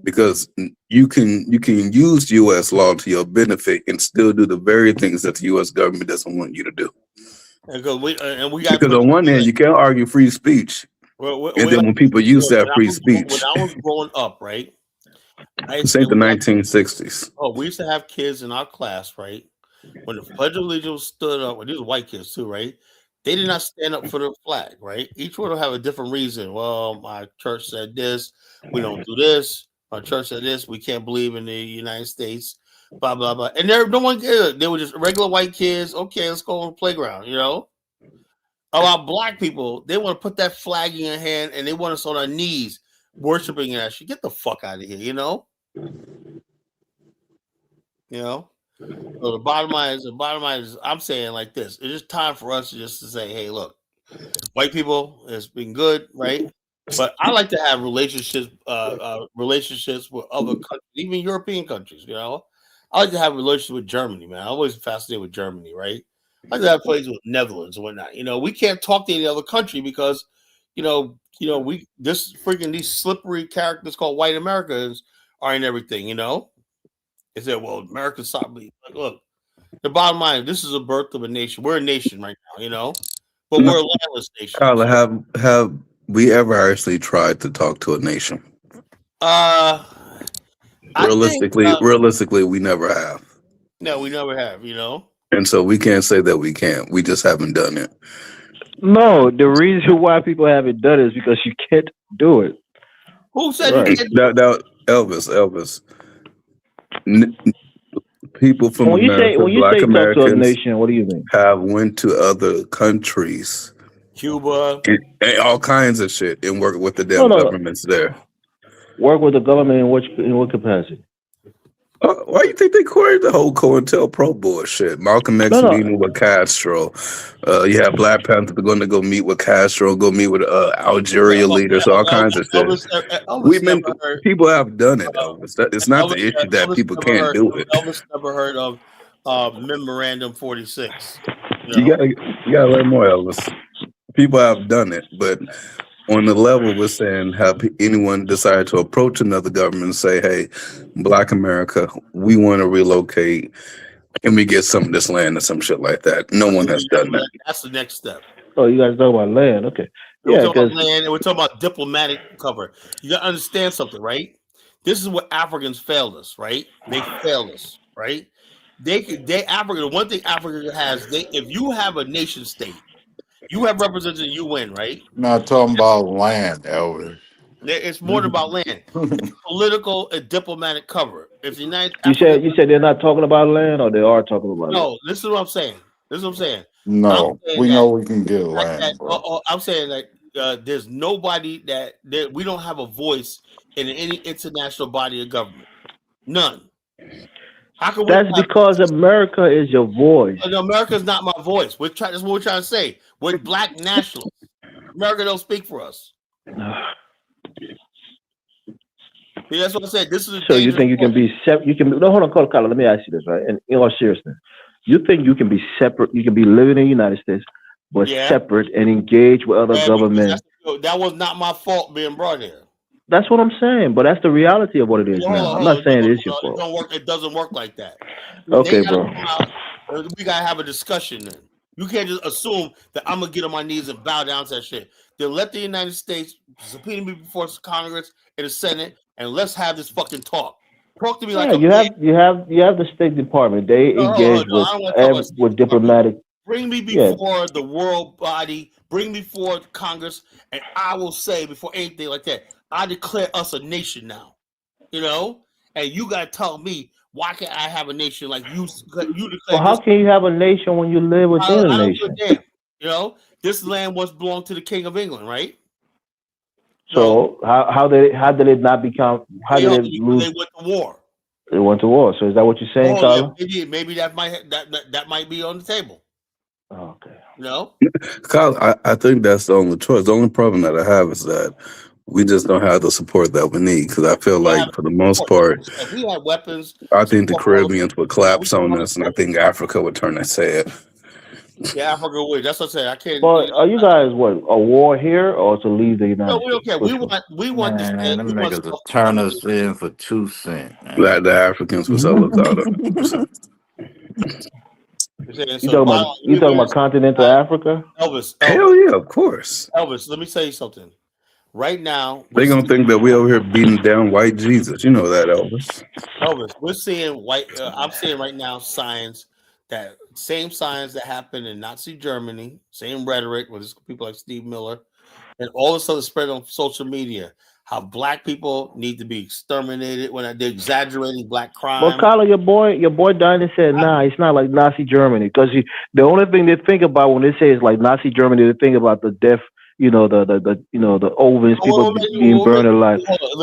because you can use U.S. law to your benefit and still do the very things that the U.S. government doesn't want you to do. because we got to Because put. on one hand, you can't argue free speech, and then when people use that free When speech, I was growing up, right? this ain't the 1960s. Oh, we used to have kids in our class, right? When the Pledge of Allegiance stood up, and these were white kids too, right? They did not stand up for the flag, right? Each one will have a different reason. Well, my church said this, we don't do this. My church said this, we can't believe in the United States, blah, blah, blah. And there, no one cared. They were just regular white kids. Okay, let's go on the playground, you know? About black people, they want to put that flag in your hand and they want us on our knees worshiping that shit. Get the fuck out of here, you know? You know? So the bottom line is, I'm saying like this. It's just time for us just to say, hey, look, white people, it's been good, right? But I like to have relationships with other countries, even European countries, you know. I like to have a relationship with Germany, man. I'm always fascinated with Germany, right? I like to have plays with Netherlands and whatnot. You know, we can't talk to any other country because, we these slippery characters called white Americans are in everything, you know. They said, well, America's like, look, the bottom line, this is a birth of a nation. We're a nation right now, you know, but we're a landless nation. Kyla, have we ever actually tried to talk to a nation? Realistically, we never have. No, we never have, you know. And so we can't say that we can't. We just haven't done it. No, the reason why people haven't done it is because you can't do it. Who said you can't do it? That Elvis. People from when America, you Black say talk to a Americans, nation, what do you mean? have went to other countries, Cuba, and all kinds of shit, and work with the damn governments there. Work with the government in what capacity? Why you think they created the whole COINTELPRO bullshit? Malcolm No, X no. meeting with Castro. You have Black Panther going to go meet with Castro, go meet with Algeria leaders, all kinds of shit. Elvis We've been never heard. people have done it, Elvis. It's not the issue that Elvis people never can't heard. do it. Elvis never heard of Memorandum 46. You You know. gotta learn more, Elvis. People have done it, but on the level we're saying, have anyone decided to approach another government and say, "Hey, Black America, we want to relocate. Can we get some of this land or some shit like that?" No one has done that. That's the next step. Oh, you guys talk about land. Okay. We're Yeah, talking because about land, and we're talking about diplomatic cover. You got to understand something, right? This is what Africans failed us, right? They failed us, right? They Africa. The one thing Africa has, if you have a nation state, you have represented the UN, right? Not talking about land, Elvis. It's more than about land. It's political and diplomatic cover. If the United you Africa, said they're not talking about land, or they are talking about land. no, this is what I'm saying. This is what I'm saying. I'm No, saying we that, know we can get land, bro. I'm saying that there's nobody that we don't have a voice in any international body of government. None. How can we That's because America is your voice. America is not my voice. That's what we're trying to say. We're Black nationalists. America don't speak for us. See, that's what I said. This is a So you think you can be separate? You can. No, hold on, Carla. Let me ask you this, right? And in all seriousness, you think you can be separate? You can be living in the United States, but separate and engage with other governments. That was not my fault being brought here. That's what I'm saying, but that's the reality of what it is now. I'm not saying it is your fault. It doesn't work like that. Okay, bro. We gotta have a discussion then. You can't just assume that I'm gonna get on my knees and bow down to that shit. Then let the United States subpoena me before Congress and the Senate, and let's have this fucking talk. Talk to me like you have the State Department. They engage with diplomatic. Bring me before the world body. Bring me before Congress, and I will say before anything like that, I declare us a nation now. You know, and you gotta tell me why can't I have a nation like you? You declare. Well, how can you have a nation when you live within a nation? You know, this land once belonged to the King of England, right? So how did it not become? How did it lose? They went to war. They went to war. So is that what you're saying, Carla? Yeah, maybe that might be on the table. Okay. You know, Kyle, I think that's the only choice. The only problem that I have is that we just don't have the support that we need. Because I feel like, for the most part, if we had weapons, I think the Caribbeans would collapse on us, and I think Africa would turn its head. Yeah, Africa would. That's what I said. I can't. But are you guys what, a war here or to leave the United States? No, we don't care. We want the state. Them niggas to turn us in for 2 cents. The Africans will sell us out. You talking about continental Africa? Elvis. Hell yeah, of course. Elvis, let me tell you something. Right now, they're gonna think that we over here beating down white Jesus. You know that, Elvis. Elvis, we're seeing I'm seeing right now signs that same signs that happened in Nazi Germany, same rhetoric with people like Steve Miller, and all this other spread on social media. How Black people need to be exterminated when they're exaggerating Black crime. Well, Carla, your boy Dinah said, nah, it's not like Nazi Germany, because the only thing they think about when they say it's like Nazi Germany, they think about the death, the ovens, people being burned alive.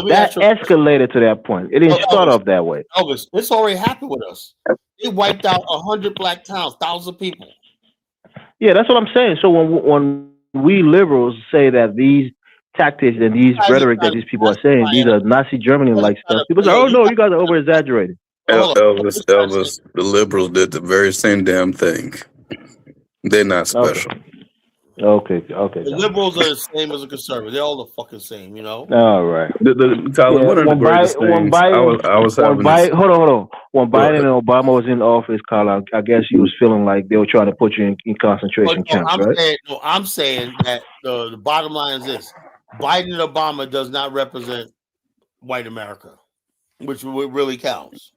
That escalated to that point. It didn't start off that way. Elvis, it's already happened with us. They wiped out 100 Black towns, thousands of people. Yeah, that's what I'm saying. So when we liberals say that these tactics and these rhetoric that these people are saying, these are Nazi Germany like stuff, people say, oh no, you guys are over exaggerating. Elvis, the liberals did the very same damn thing. They're not special. Okay. The liberals are the same as a conservative. They're all the fucking same, you know. All right. One of the greatest things. I was having hold on. When Biden and Obama was in office, Carla, I guess you was feeling like they were trying to put you in concentration camps, right? I'm saying that the bottom line is this: Biden and Obama does not represent white America, which really counts.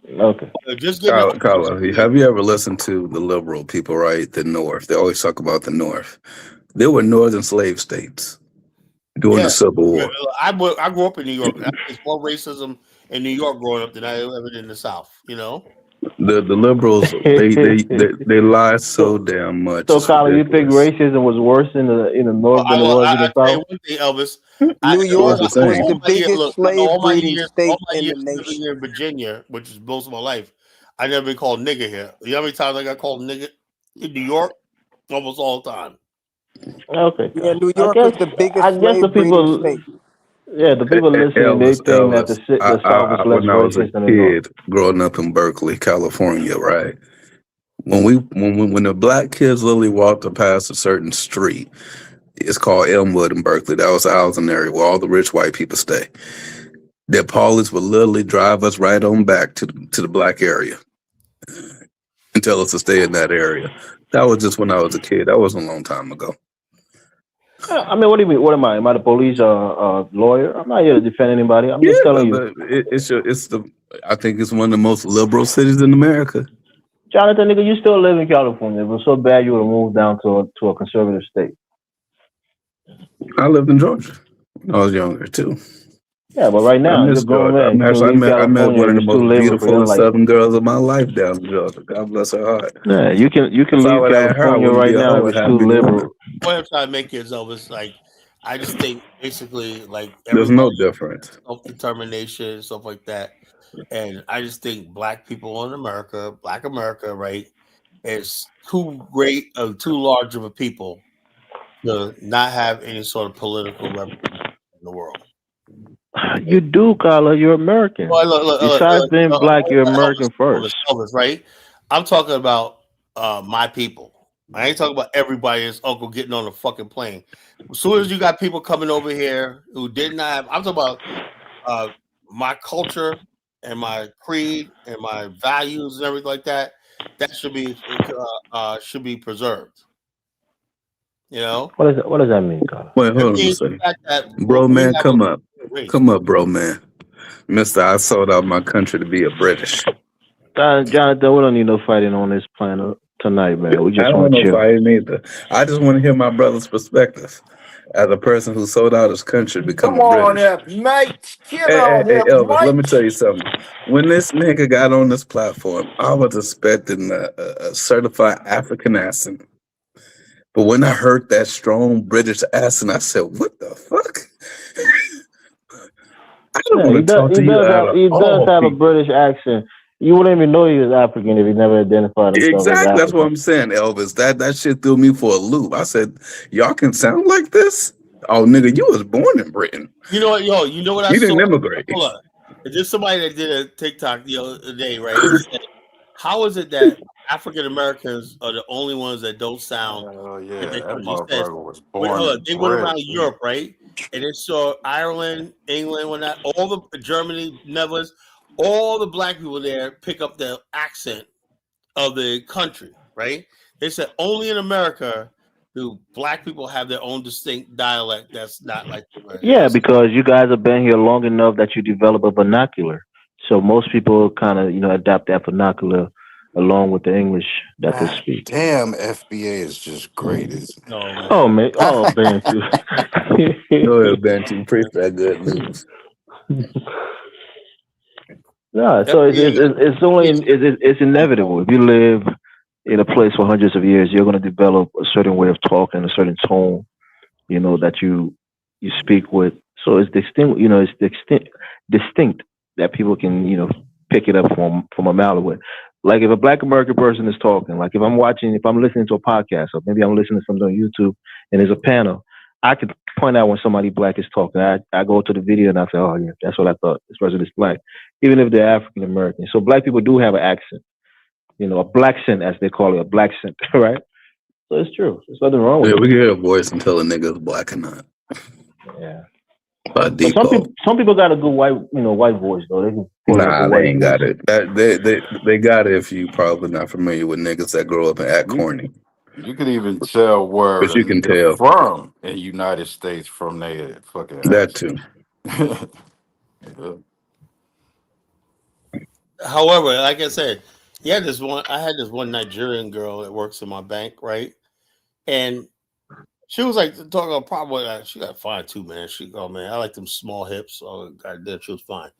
Okay. Carla, have you ever listened to the liberal people, right? The North. They always talk about the North. There were northern slave states during the Civil War. I grew up in New York. There's more racism in New York growing up than I ever did in the South, you know? The liberals, they lie so damn much. So, Carla, you think racism was worse in the North than it was in the South? One thing, Elvis, New So what's York the was saying? the biggest Look, slave breeding all state my in the years living nation. here in Virginia, which is most of my life, I never been called nigger here. You know how many times I got called nigger in New York? Almost all the time. Okay, Yeah, New I York guess was the biggest I guess the slave breeding people, state. yeah, the people listening, they think that Elvis. the South is less When I was a racist than the North. kid growing up in Berkeley, California, right? When the black kids literally walked past a certain street, it's called Elmwood in Berkeley. That was a housing area where all the rich white people stay. Their police would literally drive us right on back to the black area and tell us to stay in that area. That was just when I was a kid. That wasn't a long time ago. I mean, what do you mean? What am I? Am I the police lawyer? I'm not here to defend anybody. I'm just Yeah, telling you, it's the. I think it's one of the most liberal cities in America. Jonathan, nigga, you still live in California. If it was so bad, you would have moved down to a conservative state. I lived in Georgia when I was younger too. Yeah, but right I now you're a miss grown Georgia. man. You can leave I met California one and of you the still most live for beautiful your life. Southern girls of my life down in Georgia. God bless her heart. Yeah, you can If I leave would have had her, I California wouldn't be right a now hoe and and be have still many women. liberal. What I'm trying to make is Elvis, like, I just think basically like There's everybody no difference. self determination and stuff like that. And I just think black people in America, black America, right, is too great of too large of a people to not have any sort of political representation in the world. You do, Carla. You're American. Well, Besides being black, you're American first. Elvis, right? I'm talking about my people. I ain't talking about everybody's uncle getting on the fucking plane. As soon as you got people coming over here who did not have, I'm talking about uh, my culture and my creed and my values and everything like that. That should be preserved. You know, What does that mean, Carla? Wait, it hold on a means the second. fact that Bro, we man, have a come up. race. Come up, bro, man. Mister, I sold out my country to be a British. Jonathan, we don't need no fighting on this planet tonight, man. We I just don't want know to if chill. I ain't either. I just want to hear my brother's perspective as a person who sold out his country to become Come a on, British. here, mate. Get Hey, on here, Elvis, let me mate. tell you something. When this nigga got on this platform, I was expecting a certified African accent. But when I heard that strong British accent, I said, what the fuck? I don't Yeah, want to talk to you out of he does all have a people. British accent. You wouldn't even know he was African if he never identified himself as Exactly. That's what African. I'm saying, Elvis. That shit threw me for a loop. I said, y'all can sound like this? Oh, nigga, you was born in Britain. You know what, yo? You know what I You saw? didn't immigrate. Hold on. There's somebody that did a TikTok the other day, right? He said, "How is it that African Americans are the only ones that don't sound Oh like yeah, their that country?" He says, motherfucker was born and they went bred. around Europe, right? And they saw Ireland, England, when that all the Germany, Netherlands, all the black people there pick up the accent of the country, right? They said only in America do black people have their own distinct dialect that's not like the Yeah, rest. because you guys have been here long enough that you develop a vernacular. So most people kind of, adapt that vernacular along with the English that they God speak. damn, FBA is just great, isn't No, Oh, man. man. Oh, Bantu. Go ahead, Bantu. Preach that good news. No, so FBA, it's only it's inevitable. If you live in a place for hundreds of years, you're going to develop a certain way of talking, a certain tone, that you speak with. So it's distinct. It's distinct that people can pick it up from a mile away. Like if a Black American person is talking, like if I'm listening to a podcast, or maybe I'm listening to something on YouTube, and there's a panel, I could point out when somebody black is talking. I go to the video and I say, oh yeah, that's what I thought. This person is black, even if they're African American. So black people do have an accent, a black accent as they call it, a black accent, right? So it's true. There's nothing wrong with Yeah, we it. can hear a voice and tell a nigga is black or not Yeah. by But default. some people got a good white voice though. They can pull off a Nah, they white ain't voice. got it. They got it if you probably not familiar with niggas that grow up and act it? corny. You could even tell where But you can they're tell from in United States from their fucking that accent. too. Yeah. however, like I said, I had this one Nigerian girl that works in my bank, right? And she was like talking about probably she got fine too, man. She go, man, I like them small hips. Oh, goddamn, she was fine.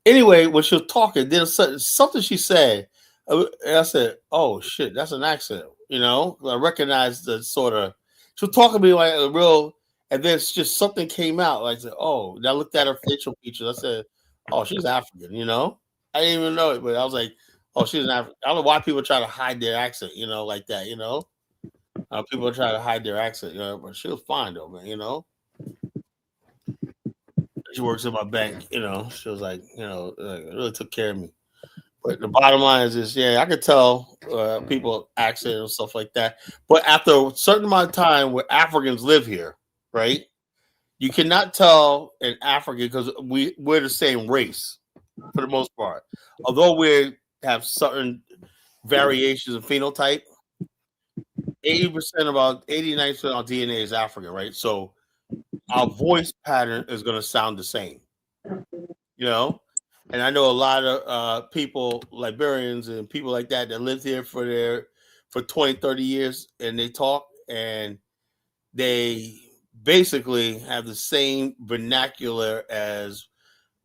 Anyway, when she was talking, there's something she said, and I said, "Oh shit, that's an accent." I recognized the sort of. She was talking to me like a real. And then it's just something came out. Like I said, oh, and I looked at her facial features. I said, oh, she's African, you know? I didn't even know it, but I was like, oh, she's an African. I don't know why people try to hide their accent, you know, like that, you know? People try to hide their accent, you know, but she was fine though, man, you know? She works in my bank, you know? She was like, you know, really took care of me. But the bottom line is yeah, I could tell people accent and stuff like that. But after a certain amount of time where Africans live here, right? You cannot tell an African because we're the same race for the most part. Although we have certain variations of phenotype, 80% of our 89% of our DNA is African, right? So our voice pattern is going to sound the same, you know. And I know a lot of people, Liberians and people like that lived here for 20, 30 years, and they talk and they basically have the same vernacular as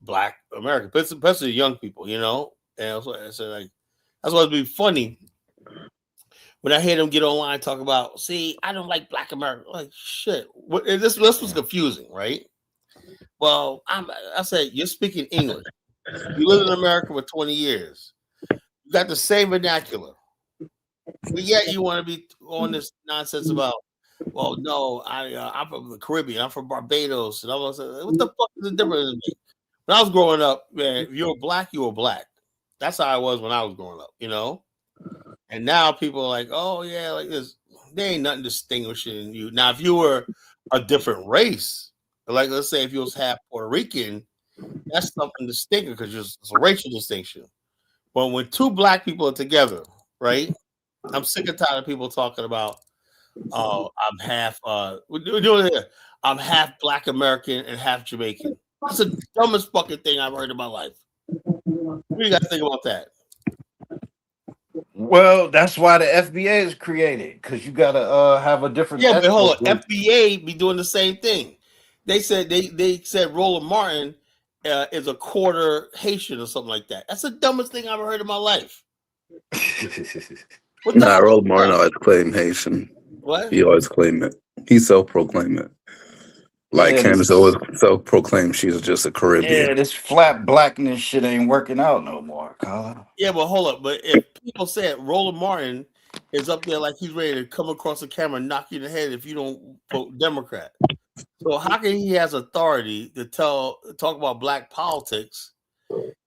Black Americans, especially young people, you know. And so like that's why it'd be funny when I hear them get online and talk about, see, I don't like Black America. Like shit, this was confusing, right? Well, I said you're speaking English. You live in America for 20 years. You got the same vernacular. But yet you want to be on this nonsense about, well, no, I'm from the Caribbean. I'm from Barbados. And I was like, what the fuck is the difference? When I was growing up, man, if you were black, you were black. That's how I was when I was growing up, you know? And now people are like, oh, yeah, like this. There ain't nothing distinguishing you. Now, if you were a different race, like let's say if you was half Puerto Rican, that's something distinctive because it's a racial distinction. But when two black people are together, right? I'm sick and tired of people talking about, oh, I'm half we're doing it here. I'm half Black American and half Jamaican. That's the dumbest fucking thing I've heard in my life. What do you guys think about that? Well, that's why the FBA is created, because you gotta have a different. Yeah, but hold on. FBA be doing the same thing. They said Roland Martin is a quarter Haitian or something like that. That's the dumbest thing I've ever heard in my life. Nah, Roland Martin always claimed Haitian. What? He always claimed it. He self-proclaimed it. Like Candace always self-proclaimed she's just a Caribbean. Yeah, this flat blackness shit ain't working out no more, Colin. Yeah, but hold up. But if people said Roland Martin is up there like he's ready to come across the camera and knock you in the head if you don't vote Democrat. So how can he has authority to talk about black politics?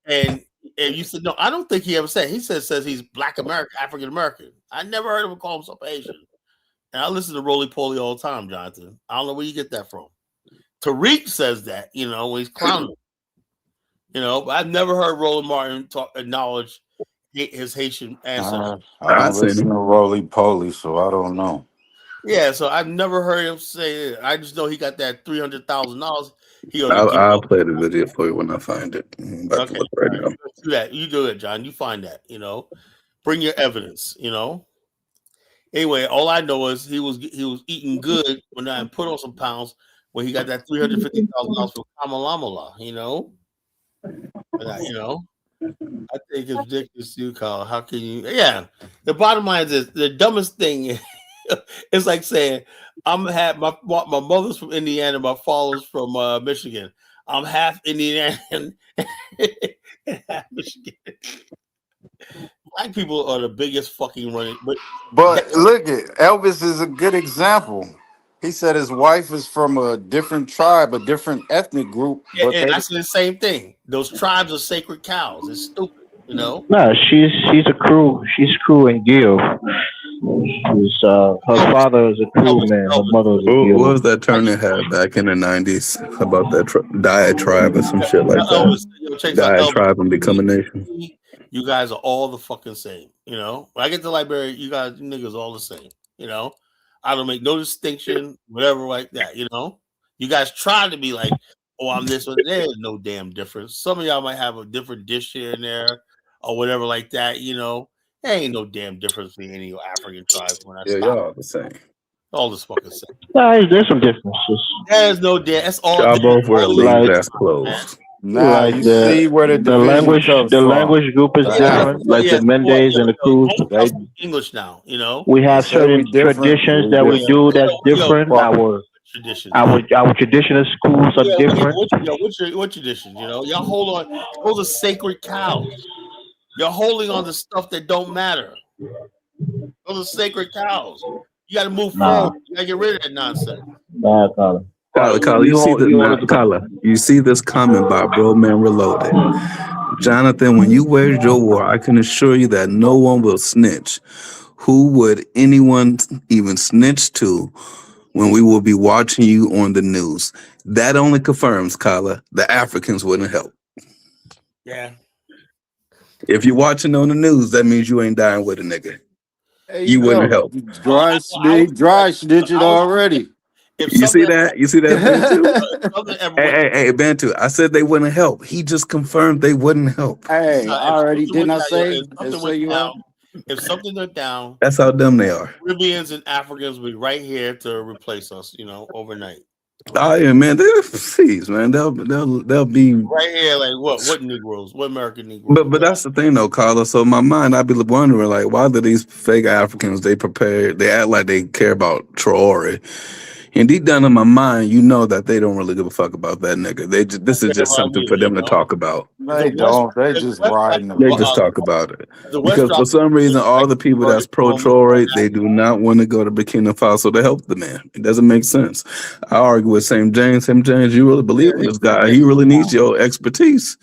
And you said no, I don't think he ever said. He says he's Black American, African American. I never heard him call himself Asian. And I listen to Roly Poly all the time, Jonathan. I don't know where you get that from. Tariq says that, you know, when he's clowning. You know, but I've never heard Roland Martin acknowledge his Haitian ancestry. I don't listen to Roly Poly, so I don't know. Yeah, so I've never heard him say it. I just know he got that $300,000. I'll play the video for you when I find it. I'm about to look right now. Do that. You do it, John. You find that. You know, bring your evidence. You know. Anyway, all I know is he was eating good when I put on some pounds when he got that $350,000 for Kamalamala. You know. You know. I think it's ridiculous, you Kyle. How can you? Yeah. The bottom line is the dumbest thing. It's like saying I'm half my mother's from Indiana, my father's from Michigan. I'm half Indiana and half Michigan. Black people are the biggest fucking running. But look at Elvis is a good example. He said his wife is from a different tribe, a different ethnic group. Yeah, and I said the same thing. Those tribes are sacred cows. It's stupid, you know. No, she's a crew. She's crew and Gil. She's her father is a crew man. Her mother is a Gil. What was that term they had back in the 90s about that diatribe or some shit like that? Diatribe and become a nation. You guys are all the fucking same, you know. When I get to Liberia, you guys, you niggas, all the same, you know. I don't make no distinction, whatever like that, you know. You guys try to be like, oh, I'm this one. There's no damn difference. Some of y'all might have a different dish here and there or whatever like that, you know. There ain't no damn difference between any African tribes when I stop. Y'all all the same. All the fucking same. There's some differences. There's no damn. That's all. Y'all both wear leaves that's closed. Nah, like you see where the language group is different, like the Mendes and the Cruz. English now, you know. We have certain traditions that we do that's different. Our traditions. You know? Our traditional schools are Yeah, different. what traditions? You know, y'all hold on. Those are sacred cows. You're holding on to stuff that don't matter. Those are sacred cows. You got to move Nah, forward. You got to get rid of that nonsense. nah, Colin. Kala, you see the You now, hold us. Kala, you see this comment by Bro Man Reloaded. Jonathan, when you wage your war, I can assure you that no one will snitch. Who would anyone even snitch to when we will be watching you on the news? That only confirms, Kala, the Africans wouldn't help. Yeah. If you're watching on the news, that means you ain't dying with a nigga. There you You wouldn't go. help. Oh, I They was dry snitching I was already. if You see something that? You see that, Bantu? if something ever Hey, went hey, hey, Bantu. I said they wouldn't help. He just confirmed they wouldn't help. Hey, I if already something didn't went I down, say? if And something say went you down, heard? if something went down, That's how dumb they are. Caribbeans and Africans will be right here to replace us. You know, overnight. Oh yeah, man. They're please, man. They'll be. Right here, like what? What Negroes? What American Negroes? But that's the thing though, Carla. So in my mind, I'd be wondering like, why do these fake Africans they act like they care about Traore, and deep down in my mind, you know that they don't really give a fuck about that nigga. This is Care just about something neither, for you them to know. talk about. If the They West, don't. They if just the West riding the They dropped, just wave. talk about it if the West because for dropped, some reason, like all the people that's pro Traore, they do not want to go to Burkina Faso to help the man. It doesn't make sense. I argue with St. James. St. James, you really yeah, believe in this guy? He really needs your expertise.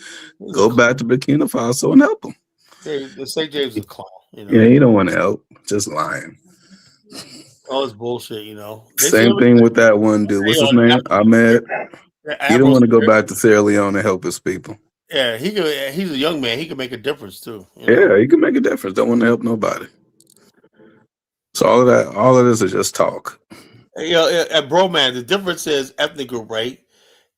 Go back to Burkina Faso and help him. the St. James is a clown. You Yeah, know, he don't want to help. Just lying. all this bullshit. You know, they say Same thing with that one dude. What's his name? Ahmed. He don't Admiral. want to go back to Sierra Leone and help his people. Yeah, he could. He's a young man. He could make a difference too. You know. Yeah, he can make a difference. Don't want to help nobody. So all of this is just talk. You know, bro, man, the difference is ethnic group, right?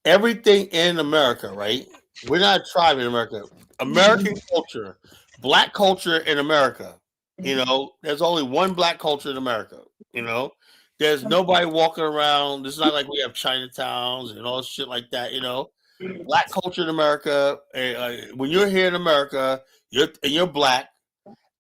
Everything in America, right? We're not a tribe in America. American culture, black culture in America. You know, there's only one black culture in America. You know, there's nobody walking around. It's not like we have Chinatowns and all shit like that. You know, black culture in America. When you're here in America, you're black.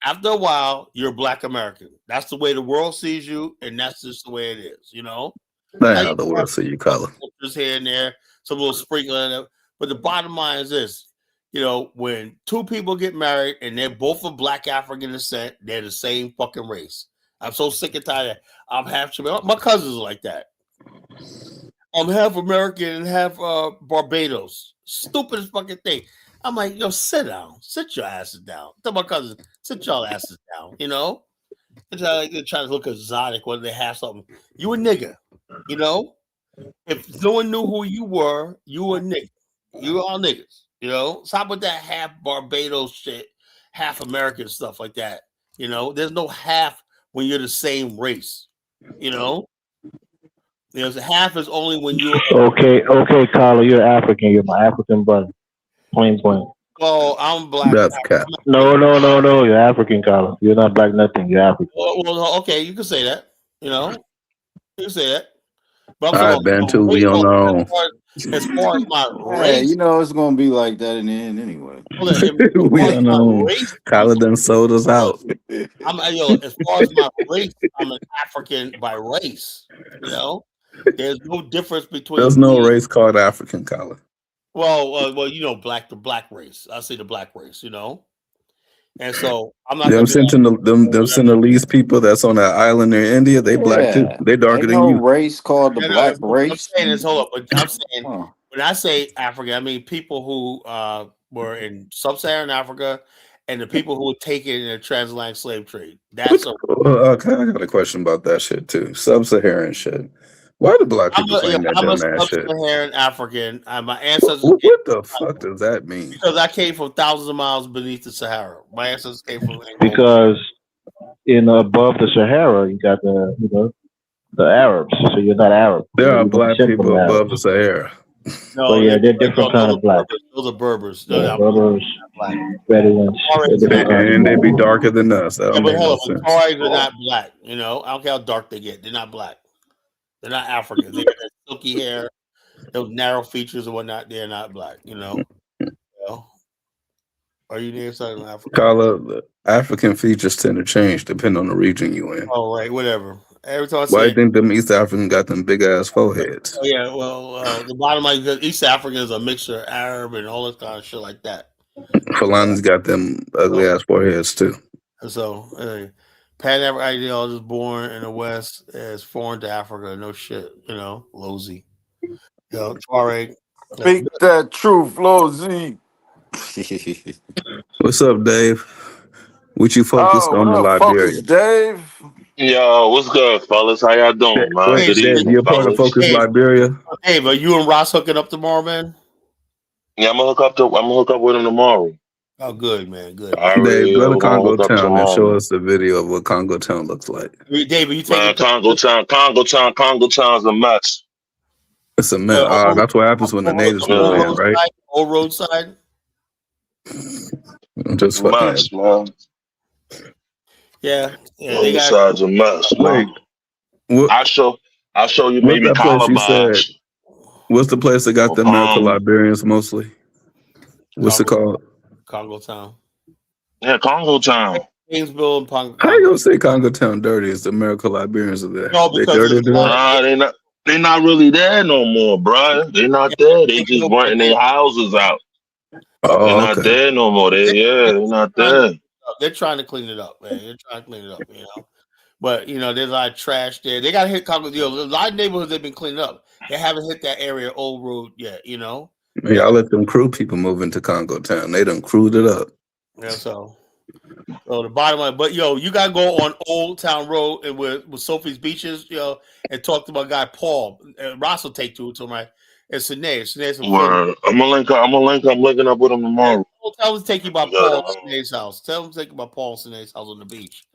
After a while, you're a black American. That's the way the world sees you, and that's just the way it is. You know. Not Now you how the have world see you, other color. cultures here and there, some little sprinkling, but the bottom line is this: you know, when two people get married and they're both of black African descent, they're the same fucking race. I'm so sick and tired. I'm half Jamaican. My cousins are like that. I'm half American and half Barbados. Stupidest fucking thing. I'm like, yo, sit down, sit your asses down. Tell my cousins, sit y'all asses down. You know, they're trying to look exotic when they have something. You a nigga, you know. If no one knew who you were a nigga. You all niggas. You know, stop with that half Barbados shit, half American stuff like that. You know, there's no half when you're the same race. You know, there's half is only when you're. Okay, Carla, you're African. You're my African brother. Plain blank. Well, I'm black. That's cap. No. You're African, Carla. You're not black nothing. You're African. Okay, you can say that. You know, you can say that. But I'm All talking right, about Bantu, we race. on Hold our on, own. as far as my Hey, you race, know it's gonna be like that in the end anyway. hold on, as We far as on our my own. race, Kyler done sold us out. as far as my race, I'm an African by race. You know, there's no difference There's between no me. race called African, Kyler. Well, you know, the black race. I say the black race. You know, and so I'm not Them gonna be like, them Senegalese people that's on that island in India, they black too. Yeah. They darker Ain't than no you. race called the no, no. black What I'm race. saying is, hold up. But I'm saying Huh. when I say African, I mean people who were in sub-Saharan Africa and the people who were taken in the transatlantic slave trade. That's a I got a question about that shit too. Sub-Saharan shit. Why do black people claim that I'm a dumb ass shit? sub-Saharan African. My ancestors came What the fuck does that mean? because I came from thousands of miles beneath the Sahara. My ancestors came from Angola. Because in above the Sahara, you got the Arabs. So you're not Arab. There are You're not black descent from people the above Arabs. the Sahara. But No, yeah, they're different kind those of are black. Berbers. Those are Berbers. They're Yeah, not Berbers, black. Bedouins, they're Tuaregs are different not. kinds of And they be black. darker than us. That Yeah, don't but make no hold on. sense. Tuaregs are not black. You know, I don't care how dark they get. They're not black. They're not Africans. They got that silky hair, those narrow features and whatnot. They're not black. You know? Are you near Southern Africa? Carla, the African features tend to change depending on the region you in. Oh, right. Whatever. Every time I Why see you it, think them East Africans got them big ass foreheads? oh, yeah. Well, the bottom line is East African is a mixture of Arab and all this kind of shit like that. Fulani's got them ugly ass foreheads too. And so, Pan African ideology is born in the West is foreign to Africa. No shit, Lozy. Tuareg. Speak that truth, Lil Z. What's up, Dave? What you focused Oh, what on in up, Focus Liberia? Dave? Yo, what's good, fellas? How y'all doing, man? Wait, Hey, Good Dave, evening, you're part of fellas. Focus Dave, Liberia? Dave, are you and Ross hooking up tomorrow, man? Yeah, I'm gonna hook up with him tomorrow. Oh, good, man. Good, I man. Dave, already go to we're gonna Congo hook up Town and show tomorrow. us the video of what Congo Town looks like. Dave, are you taking Man, pictures? Congo Town's a mess. It's a man. That's what happens when the natives move Old Yeah, in, right? roadside? Old roadside? I'm just a fucking with mess, man. Yeah. Yeah, they got. Roadside's a mess, you. man. Wait, what? I'll show you What's maybe that place you said? Calabash. What's the place that got the American Um, Liberians mostly? What's it Congo, called? Congo Town. yeah, Congo Town. Gainesville and How you Congo. gonna say Congo Town dirty? Is the American Liberians are there? No, They because dirty there's a lot there? of They not really there no more, bruh. They yeah, not there. They just but renting their houses out. They're Oh, not okay. there no more. they, They're not trying to, there. they're trying to clean it up, man. They're trying to clean it up. But there's a lot of trash there. They got to hit Congo. A lot of neighborhoods they've been cleaning up. They haven't hit that area, Old Road yet. Y'all let them crew people move into Congo Town. They done crewed it up. Yeah. So the bottom line, but you gotta go on Old Town Road and with Sophie's Beaches, and talk to my guy Paul. Ross will take to it to my and Sinead's some friends. Word. I'm gonna link up. I'm linking up with him Yeah, tomorrow. tell him to take you by We got Paul it. and Sinead's house. Tell him to take you by Paul and Sinead's house on the beach.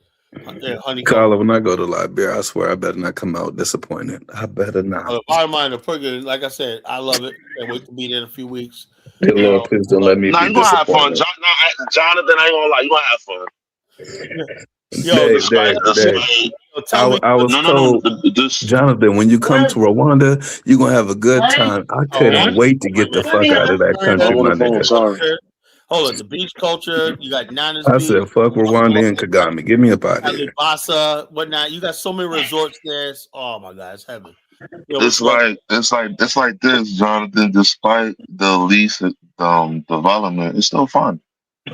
Yeah, Honeycomb. Carla, when I go to Liberia, I swear I better not come out disappointed. I better not. The bottom line, the friggin', like I said, I love it. Can't wait to be there in a few weeks. Hey, Lord, please don't let me Nah, be you gonna have fun, disappointed. Jonathan. I ain't gonna lie, you gonna have fun. Yo, Dave, Dave, Dave. tell me. I was No. told, Jonathan, when you come to Rwanda, you're going to have a good time. I couldn't wait to get the fuck out of that country, I'm on my the phone. nigga. Sorry. Hold on, the beach culture. You got Nana's I Beach, said, fuck Rwanda and Kagame. Get me up out of here. Alibasa, whatnot. You got so many resorts there. Oh my God, it's heaven. It's like this, Jonathan. Despite the least development, it's still fun.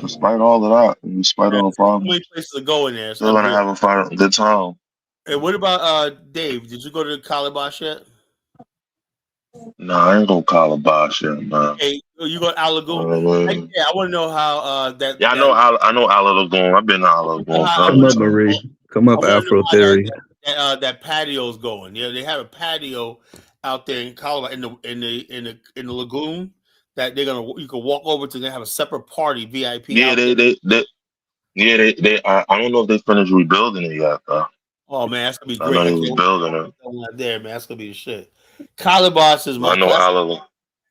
Despite all of that, and despite all the so many problems, places to go in there. It's still gonna unreal. have a fun, good time. And what about Dave? Did you go to the Calabash yet? Nah, I ain't gonna Calabash yet, man. Hey, you go to Al Lagoon? Uh, I want to know how Yeah, I know Ala Lagoon. I've been to Ala Lagoon I Come plenty of up, want times. Marie. Come up, to know Afro how Theory. that patio's going. Yeah, they have a patio out there in Colorado in the lagoon that you can walk over to. They have a separate party VIP Yeah, out there. they. I don't know if they finished rebuilding it yet, though. Oh man, that's gonna be I know great. I they can't was wait building to it. get that one out there, man. That's gonna be the shit. Calabash is I know Ala.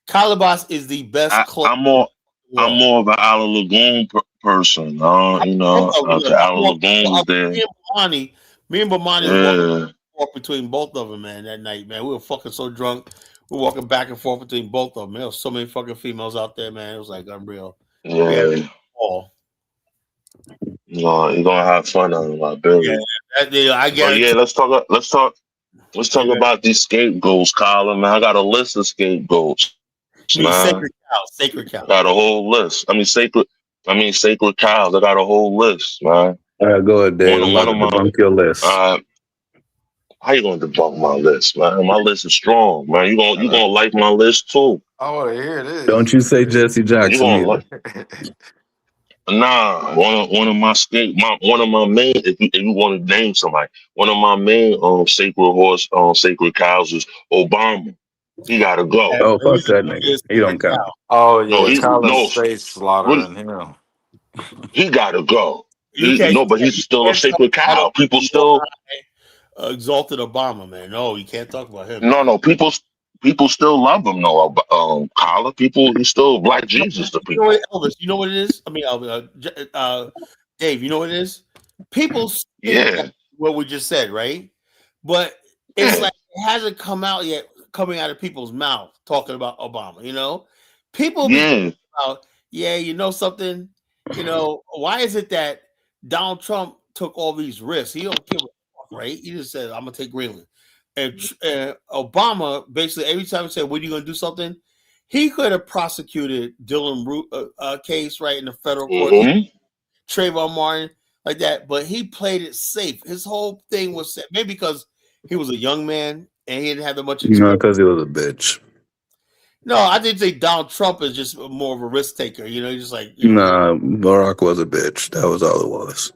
Calabash is the best club I'm in more. the I'm world. more of an Ala Lagoon person. The Ala Lagoons there. Me and Bomani was Yeah, walk between both of them, man, that night, man. We were fucking so drunk. We were walking back and forth between both of them. There was so many fucking females out there, man. It was like unreal. We had yeah. all. You're gonna have fun on Yeah, Liberia. I But yeah, guarantee. let's talk about these scapegoats, Colin. Man, I got a list of scapegoats, I mean, man. sacred cows, sacred cows. Got a whole list. Sacred cows. I got a whole list, man. All right, go ahead, Dave. I'm One about to of my debunk your list. how you gonna debunk my list, man? My list is strong, man. You Uh, gonna like my list too. I want to hear this. Don't you say Jesse You Jackson gonna either. like Nah, one of one of my main if you want to name somebody, one of my main sacred cows is Obama. He gotta go. Yeah, Oh, but fuck that nigga. he's a He sacred don't count. cow. Oh No, yeah, he Colin no State really, slaughtering him. he gotta go. You can't, But he's you still a can't talk sacred bad cow. about People the more still exalted Obama, man. No, you can't talk about him, man. no people still love him though. Collar people, he's still black Jesus to You know people. what, Elvis? You know what it is? I mean, Dave. You know what it is? People think that Yeah, what we just said, right? But it's yeah, like it hasn't come out yet, coming out of people's mouth talking about Obama. People be yeah, about, yeah, something. Why is it that Donald Trump took all these risks? He don't give a fuck. right? He just said, "I'm gonna take Greenland." And Obama basically every time he said, "When are you gonna do something?" He could have prosecuted Dylan Root case right in the federal court, Trayvon Martin like that, but he played it safe. His whole thing was set, maybe because he was a young man and he didn't have that much experience. because he was a bitch. No, I didn't think Donald Trump is just more of a risk taker. You know, he's just like, Nah, Barack was a bitch. That was all it was.